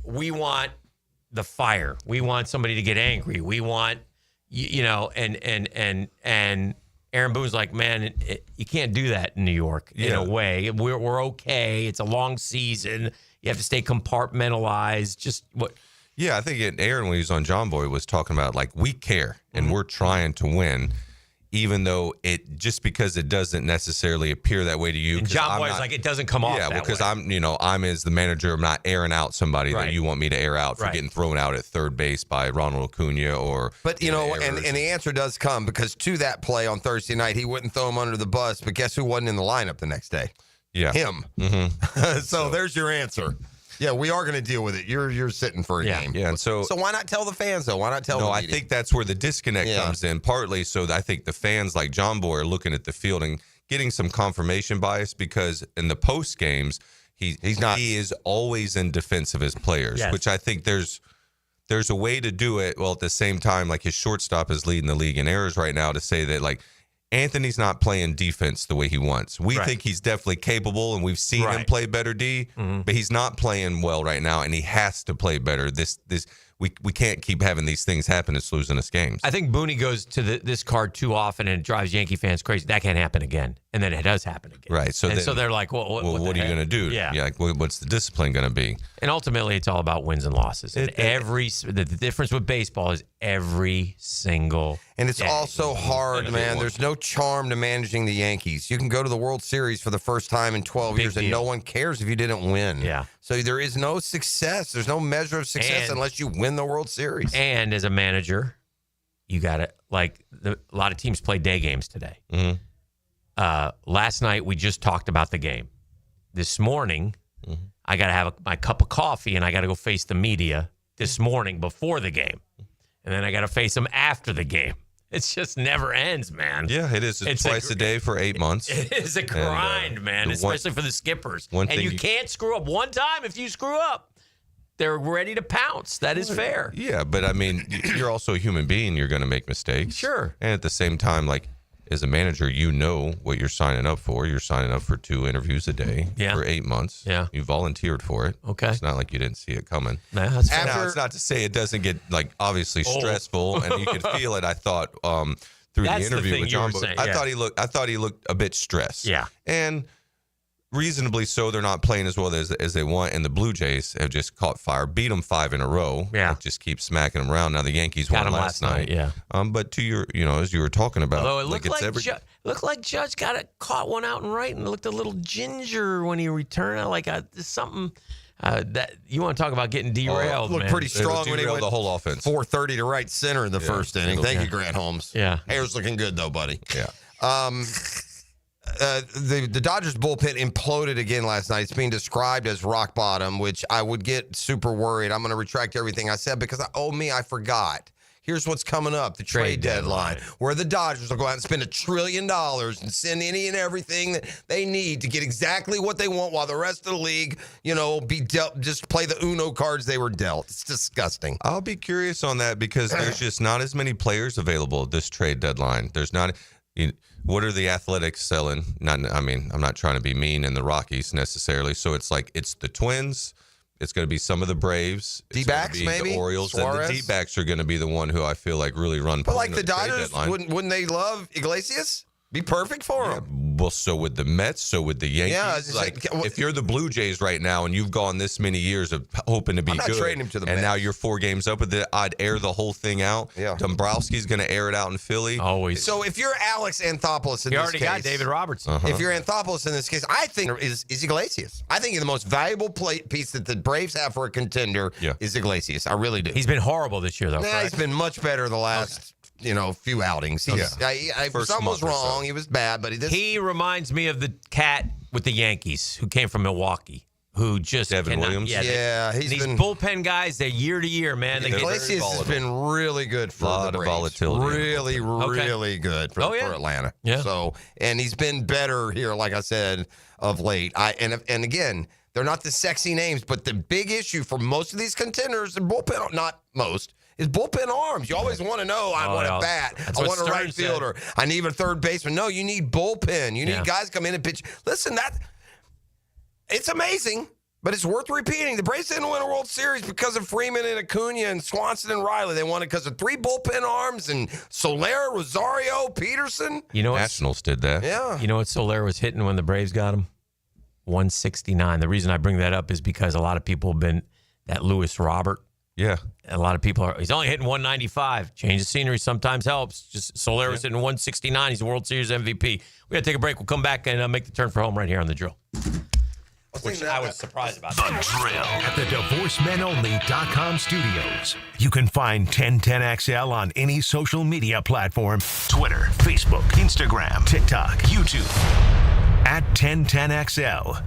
we want the fire, we want somebody to get angry, we want, and Aaron Boone's like, man, you can't do that in New York in a way. We're okay. It's a long season. You have to stay compartmentalized. Just what? Yeah, I think Aaron, when he was on John Boy, was talking about we care and we're trying to win, even though just because it doesn't necessarily appear that way to you. And John Boy's like, it doesn't come off. Yeah, that because way. I'm as the manager, I'm not airing out somebody Right. that you want me to air out for Right. getting thrown out at third base by Ronald Acuna or. But and the answer does come because to that play on Thursday night, he wouldn't throw him under the bus. But guess who wasn't in the lineup the next day? Yeah, him. Mm-hmm. so there's your answer. Yeah, we are going to deal with it. You're sitting for a game. Yeah, and so why not tell the fans though? Why not tell? No, the I media? think that's where the disconnect comes in. Partly, so I think the fans like John Boy are looking at the field and getting some confirmation bias because in the post games he's not. He is always in defense of his players, which I think there's a way to do it. Well, at the same time, his shortstop is leading the league in errors right now. To say that Anthony's not playing defense the way he wants. We think he's definitely capable, and we've seen him play better D, but he's not playing well right now, and he has to play better. We can't keep having these things happen. It's losing us games. I think Booney goes to this card too often and it drives Yankee fans crazy. That can't happen again, and then it does happen again. Right. So they're like, well, what are you going to do? Yeah. What's the discipline going to be? And ultimately, it's all about wins and losses. And the difference with baseball is every single. And it's day. also hard, man. There's no charm to managing the Yankees. You can go to the World Series for the first time in 12 years, and no one cares if you didn't win. Yeah. So there is no success. There's no measure of success unless you win the World Series. And as a manager, you got to a lot of teams play day games today. Mm-hmm. Last night we just talked about the game. This morning, I got to have my cup of coffee and I got to go face the media this morning before the game, and then I got to face them after the game. It just never ends, man. Yeah, it is. It's twice a day for 8 months. It is a grind, man, especially for the skippers. And you can't screw up one time. If you screw up, they're ready to pounce. That is fair. Yeah, but I mean, you're also a human being. You're going to make mistakes. Sure. And at the same time, as a manager, you know what you're signing up for. You're signing up for 2 interviews a day for 8 months. Yeah. You volunteered for it. Okay. It's not like you didn't see it coming. No, that's fair. Now, it's not to say it doesn't get obviously stressful, and you could feel it. I thought through That's the interview the with thing you John, were saying, I thought he looked a bit stressed. Yeah. And reasonably so, they're not playing as well as they want, and the Blue Jays have just caught fire, beat them 5 in a row. Yeah, just keep smacking them around. Now the Yankees got won them last night. Yeah, but to your, as you were talking about, although it looked like Judge caught one out and right, and looked a little ginger when he returned. Like something that you want to talk about getting derailed. Looked man. pretty strong when he went the whole offense. 430 to right center in the first inning. Thank you, Grant Holmes. Yeah, hair's looking good though, buddy. Yeah. The Dodgers bullpen imploded again last night. It's being described as rock bottom, which I would get super worried. I'm going to retract everything I said because I forgot. Here's what's coming up, the trade deadline, where the Dodgers will go out and spend $1 trillion and send any and everything that they need to get exactly what they want while the rest of the league, just play the Uno cards they were dealt. It's disgusting. I'll be curious on that because there's just not as many players available at this trade deadline. There's not. What are the Athletics selling? I'm not trying to be mean in the Rockies necessarily. So it's the Twins. It's going to be some of the Braves. D-backs, maybe? The Orioles. Suarez? And the D-backs are going to be the one who I feel like really run. But like the Dodgers, wouldn't they love Iglesias? Be perfect for him. Well, so would the Mets, so would the Yankees. Yeah, if you're the Blue Jays right now and you've gone this many years of hoping to be I'm not good, trading him to the and Mets. now you're 4 games up with it, I'd air the whole thing out. Yeah. Dombrowski's going to air it out in Philly. Always. So if you're Alex Anthopoulos in you this already case, got David Robertson. If you're Anthopoulos in this case, I think is Iglesias. I think the most valuable piece that the Braves have for a contender is Iglesias. I really do. He's been horrible this year, though. He's been much better the last few outings. Something was wrong. He was bad, but he reminds me of the cat with the Yankees who came from Milwaukee, who just Devin Williams. He's these been bullpen guys. They're year to year, man. Iglesias has been really good for a lot the of Braves. volatility. Really good for Atlanta. Yeah. So, and he's been better here, like I said, of late. And again, they're not the sexy names, but the big issue for most of these contenders and bullpen, not most, is bullpen arms. You always want to know, I want a bat. I want a right fielder. I need a third baseman. No, you need bullpen. You need guys come in and pitch. Listen, it's amazing, but it's worth repeating. The Braves didn't win a World Series because of Freeman and Acuna and Swanson and Riley. They won it because of 3 bullpen arms and Soler, Rosario, Peterson. Nationals did that. Yeah. You know what Soler was hitting when the Braves got him? 169. The reason I bring that up is because a lot of people have been that Lewis Robert. Yeah. A lot of people he's only hitting 195. Change of scenery sometimes helps. Just Soler was hitting 169. He's a World Series MVP. We got to take a break. We'll come back and make the turn for home right here on The Drill. Which I was surprised about. The Drill at the DivorceMenOnly.com studios. You can find 1010XL on any social media platform: Twitter, Facebook, Instagram, TikTok, YouTube. At 1010XL.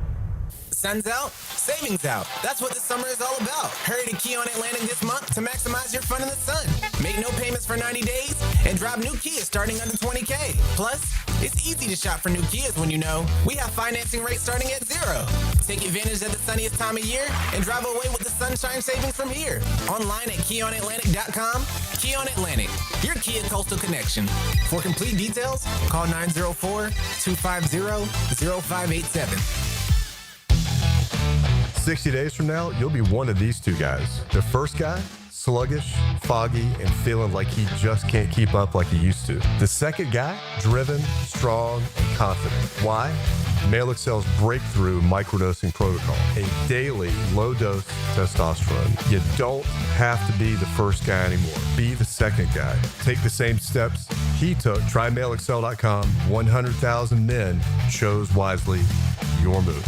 Sun's out, savings out. That's what the summer is all about. Hurry to Kia on Atlantic this month to maximize your fun in the sun. Make no payments for 90 days and drive new Kia starting under $20K. Plus, it's easy to shop for new Kias when you know we have financing rates starting at 0. Take advantage of the sunniest time of year and drive away with the sunshine savings from here. Online at KiaOnAtlantic.com. Kia on Atlantic, your Kia Coastal Connection. For complete details, call 904-250-0587. 60 days from now, you'll be one of these 2 guys. The first guy, sluggish, foggy, and feeling like he just can't keep up like he used to. The second guy, driven, strong, and confident. Why? Male Excel's breakthrough microdosing protocol, a daily low-dose testosterone. You don't have to be the first guy anymore. Be the second guy. Take the same steps he took. Try MaleExcel.com. 100,000 men chose wisely. Your move.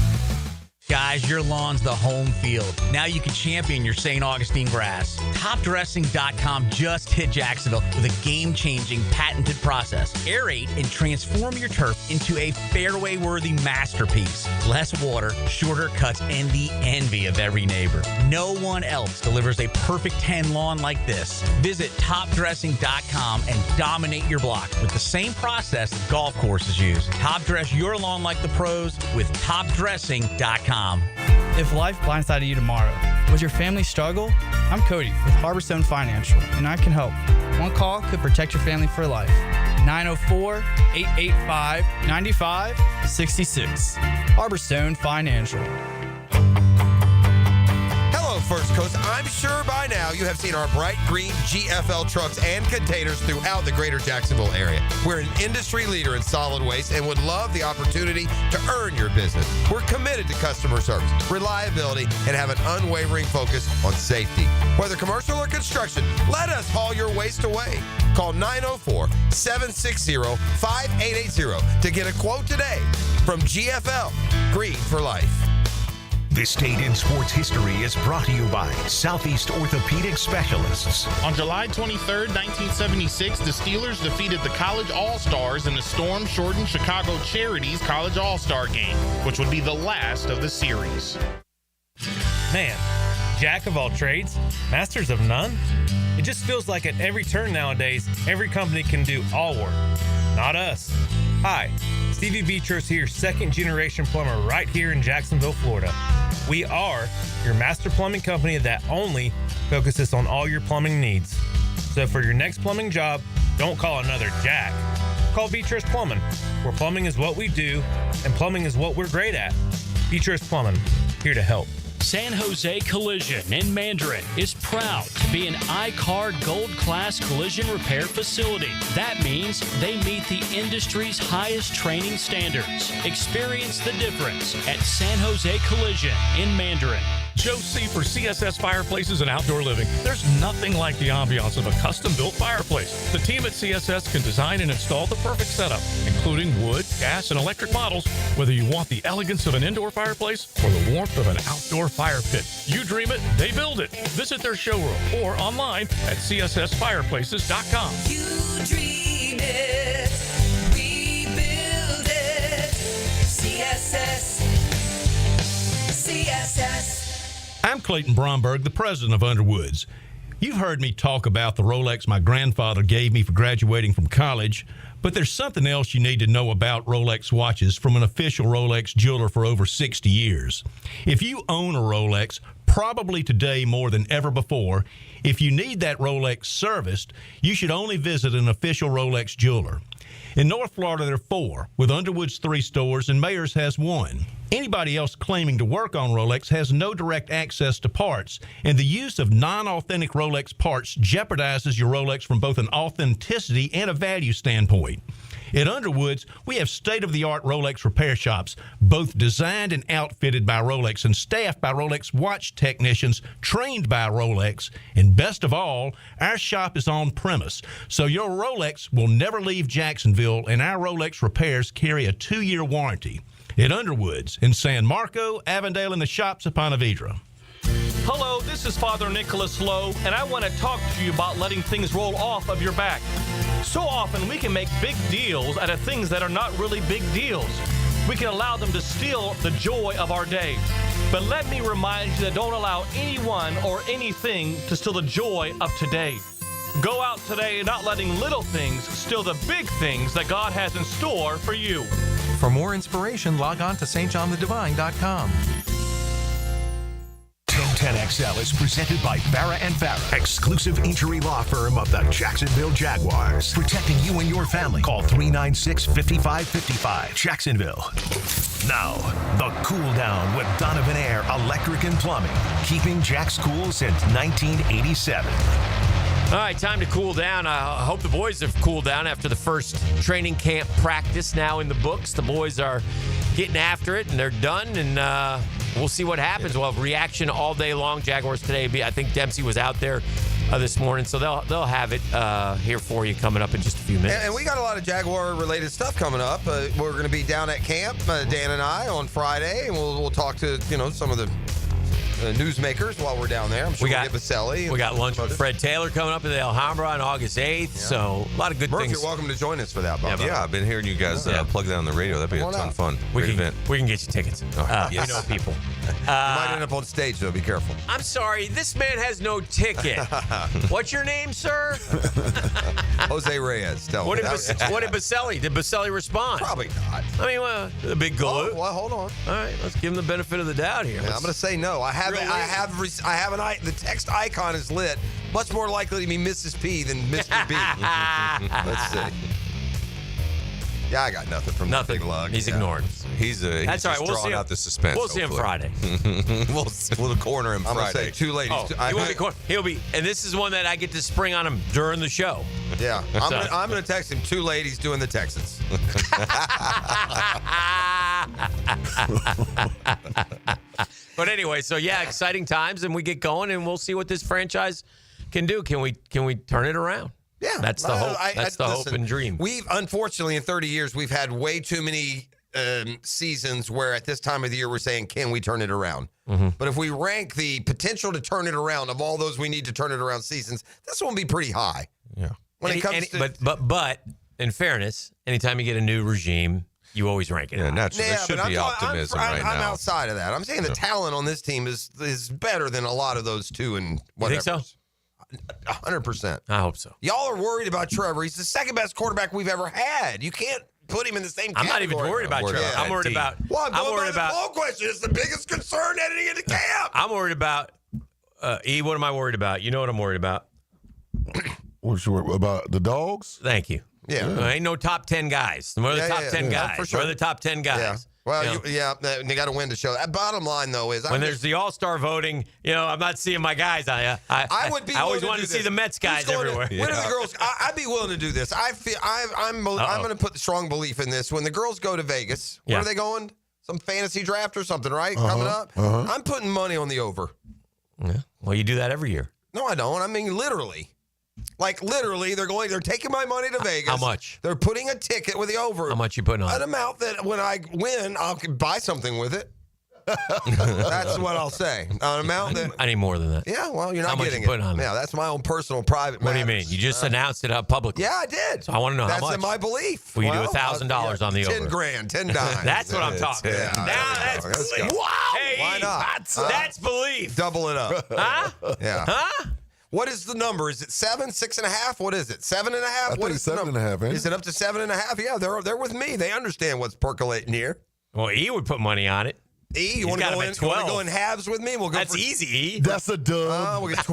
Guys, your lawn's the home field. Now you can champion your St. Augustine grass. TopDressing.com just hit Jacksonville with a game-changing patented process. Aerate and transform your turf into a fairway-worthy masterpiece. Less water, shorter cuts, and the envy of every neighbor. No one else delivers a perfect 10 lawn like this. Visit TopDressing.com and dominate your block with the same process that golf courses use. Top dress your lawn like the pros with TopDressing.com. If life blindsided you tomorrow, would your family struggle? I'm Cody with Harborstone Financial, and I can help. One call could protect your family for life. 904-885-9566. Harborstone Financial. Hello, First Coast. I'm sure by now you have seen our bright green GFL trucks and containers throughout the greater Jacksonville area. We're an industry leader in solid waste and would love the opportunity to earn your business. We're committed to customer service, reliability, and have an unwavering focus on safety. Whether commercial or construction, let us haul your waste away. Call 904-760-5880 to get a quote today from GFL, Green for Life. This date in sports history is brought to you by Southeast Orthopedic Specialists. On July 23, 1976, the Steelers defeated the College All-Stars in the storm-shortened Chicago Charities College All-Star Game, which would be the last of the series. Man, jack of all trades, masters of none? It just feels like at every turn nowadays, every company can do all work. Not us. Hi, Stevie Beatrice here, second-generation plumber right here in Jacksonville, Florida. We are your master plumbing company that only focuses on all your plumbing needs. So for your next plumbing job, don't call another Jack. Call Beatrice Plumbing, where plumbing is what we do and plumbing is what we're great at. Beatrice Plumbing, here to help. San Jose Collision in Mandarin is proud to be an I-CAR Gold Class collision repair facility. That means they meet the industry's highest training standards. Experience the difference at San Jose Collision in Mandarin. Joe C. for CSS Fireplaces and Outdoor Living. There's nothing like the ambiance of a custom-built fireplace. The team at CSS can design and install the perfect setup, including wood, gas, and electric models, whether you want the elegance of an indoor fireplace or the warmth of an outdoor fire pit. You dream it, they build it. Visit their showroom or online at cssfireplaces.com. You dream it, we build it. CSS. I'm Clayton Bromberg, the president of Underwoods. You've heard me talk about the Rolex my grandfather gave me for graduating from college, but there's something else you need to know about Rolex watches from an official Rolex jeweler for over 60 years. If you own a Rolex, probably today more than ever before, if you need that Rolex serviced, you should only visit an official Rolex jeweler. In North Florida, there are 4, with Underwood's 3 stores, and Mayors has 1. Anybody else claiming to work on Rolex has no direct access to parts, and the use of non-authentic Rolex parts jeopardizes your Rolex from both an authenticity and a value standpoint. At Underwoods, we have state-of-the-art Rolex repair shops, both designed and outfitted by Rolex and staffed by Rolex watch technicians trained by Rolex. And best of all, our shop is on premise, so your Rolex will never leave Jacksonville, and our Rolex repairs carry a 2-year warranty. At Underwoods in San Marco, Avondale, and the shops of Ponte Vedra. Hello, this is Father Nicholas Lowe, and I want to talk to you about letting things roll off of your back. So often we can make big deals out of things that are not really big deals. We can allow them to steal the joy of our day. But let me remind you that don't allow anyone or anything to steal the joy of today. Go out today not letting little things steal the big things that God has in store for you. For more inspiration, log on to stjohnthedivine.com. 1010XL is presented by Farah & Farah, exclusive injury law firm of the Jacksonville Jaguars. Protecting you and your family. Call 396-5555. Jacksonville. Now, the Cool Down with Donovan Air Electric and Plumbing. Keeping Jack's cool since 1987. All right, time to cool down. I hope the boys have cooled down after the first training camp practice now in the books. The boys are getting after it, and they're done, and we'll see what happens. We'll have reaction all day long. Jaguars today, I think Dempsey was out there this morning, so they'll have it here for you coming up in just a few minutes. And we got a lot of Jaguar-related stuff coming up. We're going to be down at camp, Dan and I, on Friday, and we'll talk to some of the newsmakers while we're down there. I'm sure we'll get Baselli. We got lunch with Fred Taylor coming up in the Alhambra on August 8th. Yeah. So a lot of good Murph, things. You're welcome to join us for that, Bob. Yeah, I've been hearing you guys plug that on the radio. That'd be a ton of fun. We can get you tickets. Yes. We know people. You might end up on stage, though. Be careful. I'm sorry. This man has no ticket. What's your name, sir? Jose Reyes. What did Baselli? Did Baselli respond? Probably not. I mean, the big glue. Well, hold on. All right, let's give him the benefit of the doubt here. Yeah, I'm going to say no. I have the text icon is lit. Much more likely to be Mrs. P than Mr. B. Let's see. Yeah, I got nothing from Nothing. Big Lug. He's Yeah. ignored. He's That's all right. just We'll see drawing him. out the suspense. We'll see him hopefully. Friday. we'll corner him I'm Friday. going to say 2 ladies. He'll be, and this is one that I get to spring on him during the show. Yeah, I'm going to text him 2 ladies doing the Texans. But anyway, so yeah, exciting times, and we get going, and we'll see what this franchise can do. Can we turn it around? Yeah, that's the hope. That's the hope and dream. We've unfortunately in 30 years we've had way too many seasons where at this time of the year we're saying, can we turn it around? Mm-hmm. But if we rank the potential to turn it around of all those we need to turn it around seasons, this one will be pretty high. Yeah. When it comes to but in fairness, anytime you get a new regime, you always rank it. Yeah, high. naturally. There should be optimism right I'm now. outside of that. I'm saying the talent on this team is better than a lot of those 2 and whatever. You think so? 100%. I hope so. Y'all are worried about Trevor. He's the second best quarterback we've ever had. You can't put him in the same category. I'm not even worried about Trevor. Yeah. I'm worried about. Well, I'm worried about. the poll question. It's the biggest concern heading into camp. I'm worried about. E, what am I worried about? You know what I'm worried about. What you worried about? The dogs? Thank you. Yeah. Ain't no top 10 guys. We're the top 10 guys. for sure. We're the top 10 guys. Yeah. Well, You know? they got to win to show that. Bottom line, though, is When there's the All-Star voting, I'm not seeing my guys. I would be. I always willing wanted to see this. the Mets guys Who's going everywhere. When are the girls? I'd be willing to do this. I'm going to put strong belief in this. When the girls go to Vegas, where are they going? Some fantasy draft or something, right? Coming up. I'm putting money on the over. Yeah. Well, you do that every year. No, I don't. I mean, literally. Like, literally, they're taking my money to Vegas. How much? They're putting a ticket with the over. How much you putting on? An amount that when I win, I'll buy something with it. That's what I'll say. An amount that. I need more than that. Yeah, well, you're not How much getting you putting it. on it? Yeah, that's my own personal private. What do you matters. mean? You just announced it up publicly. Yeah, I did. So I want to know That's how much. in my belief. Will you Well, do $1,000 on the over? 10 grand, 10 dimes. That's what I'm talking about. Now that's Let's belief. go. Wow. Hey, Why not? That's belief. Double it up. Huh? Yeah. Huh? What is the number? Is it 7, 6.5? What is it? 7.5? I What think is the 7.5, number? ain't it? Is it up to 7.5? Yeah, they're with me. They understand what's percolating here. Well, E would put money on it. E, you want to go in halves with me? We'll go. That's easy, E. That's a dub. We'll get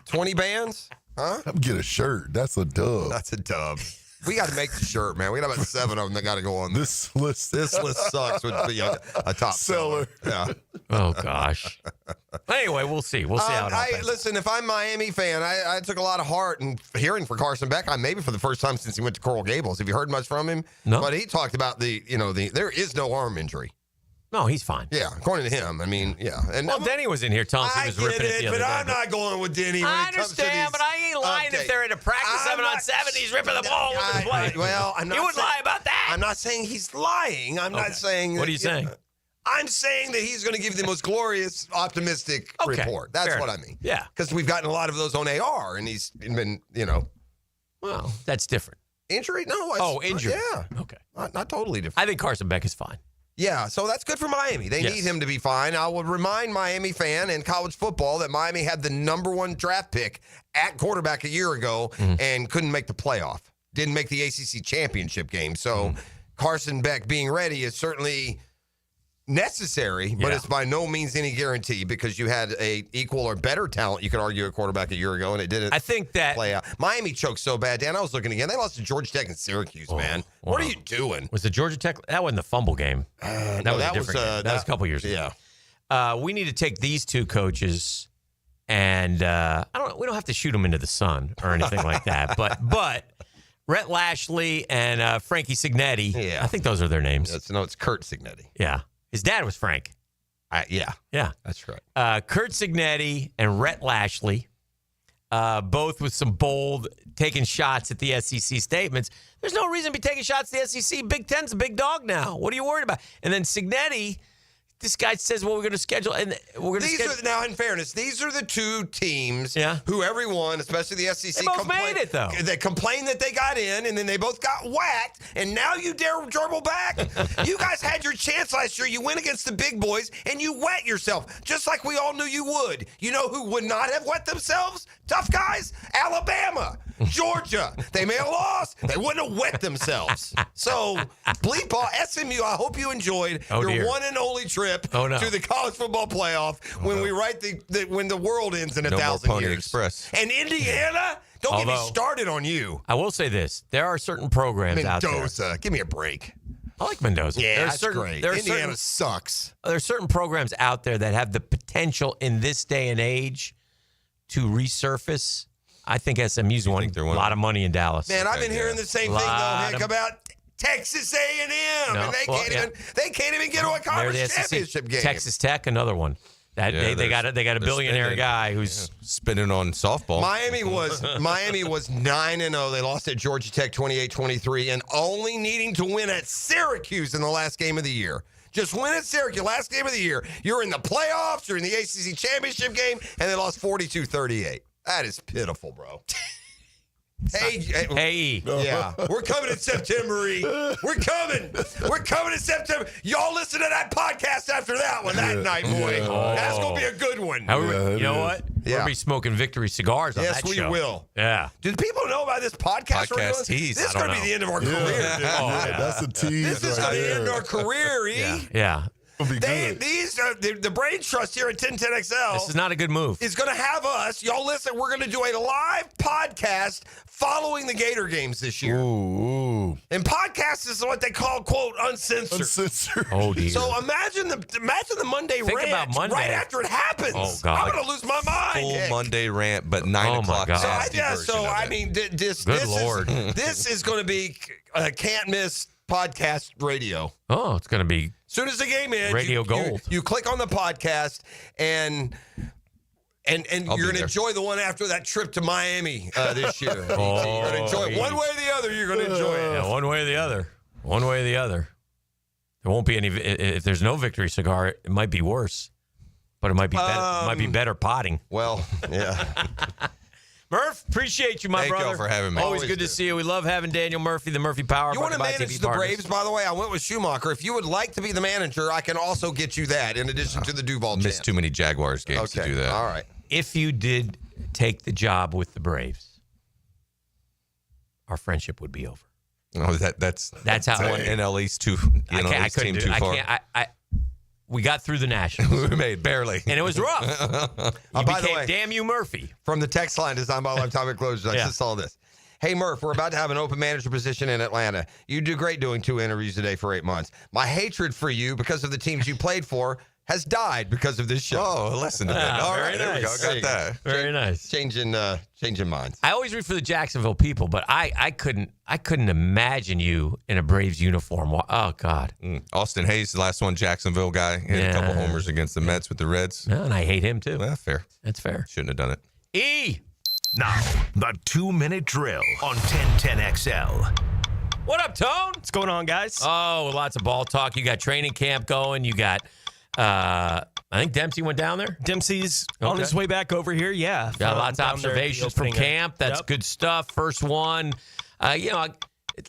20 bands. Huh? I'm get a shirt. That's a dub. That's a dub. We got to make the shirt, man. We got about 7 of them that got to go on this list. This list sucks. Would be a top seller. Yeah. Oh gosh. Anyway, we'll see. We'll see how it all plays. Listen, if I'm a Miami fan, I took a lot of heart in hearing from Carson Beck. Maybe for the first time since he went to Coral Gables. Have you heard much from him? No. But he talked about there is no arm injury. No, he's fine. Yeah, according to him. I mean, yeah. And Well, Denny was in here telling us he was ripping it the other but day. I'm not going with Denny. When I it comes to understand, these- but I ain't lying Okay. if they're in a practice I'm 7-on-7. He's ripping the ball with the play. Well, I'm not. You would saying- lie about that. I'm not saying he's lying. I'm not saying. What are you saying? I'm saying that he's going to give the most glorious, optimistic Okay, report. That's fair what enough. I mean. Yeah. Because we've gotten a lot of those on AR, and he's been, Well, that's different. injury. No. Injury. Yeah. Okay. Not totally different. I think Carson Beck is fine. Yeah, so that's good for Miami. They Yes. need him to be fine. I will remind Miami fan and college football that Miami had the #1 draft pick at quarterback a year ago and couldn't make the playoff. Didn't make the ACC championship game. So Carson Beck being ready is certainly necessary, but it's by no means any guarantee because you had a equal or better talent, you could argue, a quarterback a year ago, and it didn't I think that play out. Miami choked so bad, Dan. I was looking again. They lost to Georgia Tech and Syracuse, man. What are you doing? Was the Georgia Tech? That wasn't the fumble game. That was a different game. That was a couple years ago. Yeah. We need to take these two coaches, and we don't have to shoot them into the sun or anything like that. But Rhett Lashley and Frankie Signetti. Yeah. I think those are their names. It's Kurt Signetti. Yeah. His dad was Frank. Yeah. Yeah. That's right. Kurt Signetti and Rhett Lashley, both with some bold taking shots at the SEC statements. There's no reason to be taking shots at the SEC. Big Ten's a big dog now. What are you worried about? And then Signetti, this guy says, well, we're going to schedule. And we're going to schedule. Now, in fairness, these are the two teams Yeah. who everyone, especially the SEC, They both made it, though. They complained that they got in, and then they both got whacked, and now you dare dribble back? You guys had your chance last year. You went against the big boys, and you wet yourself, just like we all knew you would. You know who would not have wet themselves? Tough guys? Alabama. Georgia. They may have lost. They wouldn't have wet themselves. So, bleep all. SMU, I hope you enjoyed your one and only trip to the college football playoff when we write when the world ends in 1,000 Pony years. Express. And Indiana, don't get me started on you. I will say this. There are certain programs out there. Mendoza, give me a break. I like Mendoza. Yeah, that's great. Indiana sucks. There's certain programs out there that have the potential in this day and age to resurface. I think SMU's one. A lot of money in Dallas. Man, I've been hearing the same thing, though, Nick, about Texas A&M. And they can't even get to a conference championship game. Texas Tech, another one. They got a billionaire guy who's spinning on softball. Miami was 9-0. They lost at Georgia Tech 28-23 and only needing to win at Syracuse in the last game of the year. Just win at Syracuse, last game of the year. You're in the playoffs, you're in the ACC championship game, and they lost 42-38. That is pitiful, bro. Hey. Yeah. We're coming in September, E. We're coming in September. Y'all listen to that podcast after that one that night, boy. That's going to be a good one. You know what? We're going to be smoking Victory cigars on that show. Yes, we will. Yeah. Do people know about this podcast? Podcast tease. This is going to be the end of our career, dude. That's a tease. This is going to end our career, E. Yeah. The Brain Trust here at 1010XL. This is not a good move. Is going to have us. Y'all listen, we're going to do a live podcast following the Gator games this year. Ooh. And podcast is what they call, quote, uncensored. Oh, dear. So imagine the Monday Think rant about Monday. right after it happens. Oh, God. I'm going to lose my mind. Full Monday rant, but 9 o'clock. God. This is going to be a can't miss podcast radio. Oh, it's going to be. As soon as the game ends, Radio Gold. You click on the podcast and you're going to enjoy the one after that trip to Miami this year. You're going to enjoy it. One way or the other, you're going to enjoy it. Yeah, one way or the other. One way or the other. There won't be any. If there's no Victory cigar, it might be worse. But it might be better. It might be better potting. Well, yeah. Murph, appreciate you, my brother. Thank y'all for having me. Always good to see you. We love having Daniel Murphy, the Murphy Power. You want to manage the Braves, by the way? I went with Schumacher. If you would like to be the manager, I can also get you that in addition to the Duval chance. Missed too many Jaguars games to do that. All right. If you did take the job with the Braves, our friendship would be over. Oh, that's how NL East too. I couldn't do it. We got through the Nationals. We made barely. And it was rough. You by the became way, Damn You Murphy. From the text line designed by Lifetime Enclosures, I just saw this. Hey, Murph, we're about to have an open manager position in Atlanta. You do great doing 2 interviews a day for 8 months. My hatred for you because of the teams you played for has died because of this show. Oh, listen to that. All right, there we go. Got that. Very nice. Changing minds. I always root for the Jacksonville people, but I couldn't imagine you in a Braves uniform. Oh God. Austin Hayes, the last one, Jacksonville guy, hit a couple homers against the Mets with the Reds. Yeah, and I hate him too. Yeah, fair. That's fair. Shouldn't have done it. E. Now, the 2-minute drill on 1010XL. What up, Tone? What's going on, guys? Oh, lots of ball talk. You got training camp going. You got, I think Dempsey went down there. Dempsey's on his way back over here, yeah. Got lots of observations from camp. That's good stuff. First one.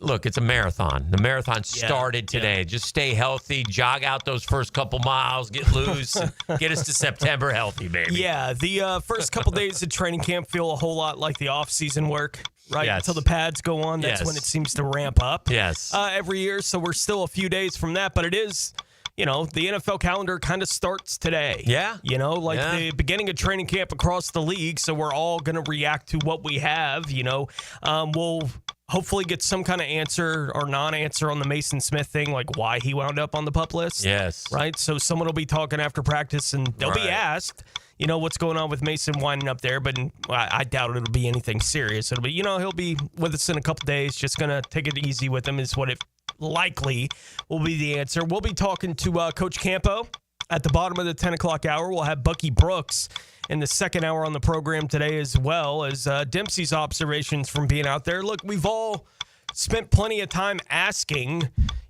Look, it's a marathon. The marathon started today. Just stay healthy, jog out those first couple miles, get loose, and get us to September healthy, baby. Yeah, the first couple days of training camp feel a whole lot like the off-season work, right? Yes. Until the pads go on, that's when it seems to ramp up. Yes. Every year, so we're still a few days from that, but it is... the NFL calendar kind of starts today. Yeah. The beginning of training camp across the league. So we're all going to react to what we have. We'll hopefully get some kind of answer or non-answer on the Mason Smith thing, like why he wound up on the PUP list. Yes. Right. So someone will be talking after practice and they'll be asked, what's going on with Mason winding up there. But I doubt it'll be anything serious. It'll be, he'll be with us in a couple days. Just going to take it easy with him is what it likely will be the answer. We'll be talking to Coach Campo at the bottom of the 10 o'clock hour. We'll have Bucky Brooks in the second hour on the program today, as well as Dempsey's observations from being out there. Look, we've all spent plenty of time asking,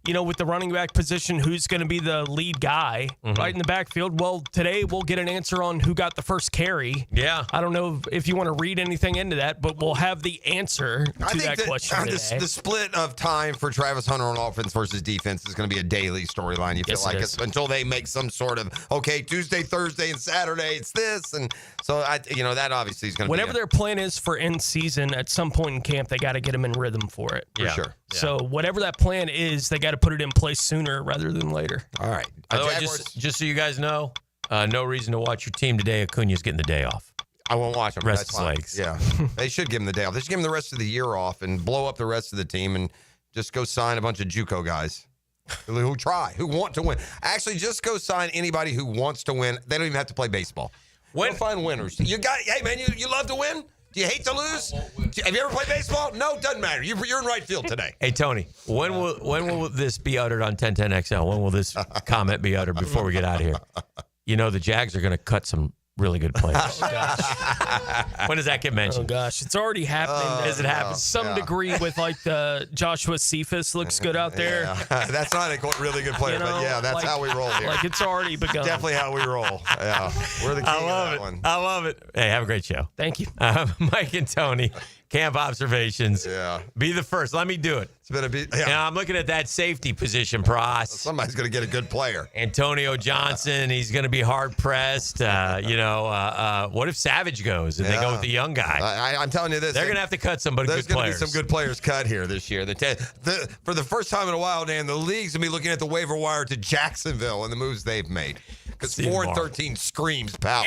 with the running back position, who's going to be the lead guy right in the backfield. Well, today we'll get an answer on who got the first carry. Yeah. I don't know if you want to read anything into that, but we'll have the answer to that question today. The split of time for Travis Hunter on offense versus defense is going to be a daily storyline. You feel like it's until they make some sort of, okay, Tuesday, Thursday, and Saturday, it's this. And so, that obviously is going to be. Whatever their plan is for end season, at some point in camp, they got to get them in rhythm for it. For sure. Yeah. So whatever that plan is, they got to put it in place sooner rather than later. All right. By the way, just so you guys know, no reason to watch your team today. Acuna's getting the day off. I won't watch them. Rest That's his fine. legs. Yeah. They should give him the day off. They should give him the rest of the year off and blow up the rest of the team and just go sign a bunch of JUCO guys who want to win. Actually, just go sign anybody who wants to win. They don't even have to play baseball. Go find winners. Hey, man, you love to win? Do you hate to lose? Have you ever played baseball? No, doesn't matter. You're in right field today. Hey, Tony, when will this be uttered on 1010XL? When will this comment be uttered before we get out of here? The Jags are going to cut some really good players. Oh, gosh. When does that get mentioned? Oh, gosh. It's already happening. Has it happened? Some degree with, the Joshua Cephas looks good out there. Yeah. That's not a really good player, but yeah, that's how we roll here. It's already begun. Definitely how we roll. Yeah. We're the king of that one. I love it. Hey, have a great show. Thank you. Mike and Tony, camp observations. Yeah. Be the first. Let me do it. It's been a bit. Yeah. Now, I'm looking at that safety position, Pross. Somebody's going to get a good player. Antonio Johnson, he's going to be hard pressed. What if Savage goes and they go with the young guy? I'm telling you this. They're going to have to cut somebody good players. There's going to be some good players cut here this year. For the first time in a while, Dan, the league's going to be looking at the waiver wire to Jacksonville and the moves they've made. Because 4-13 screams power.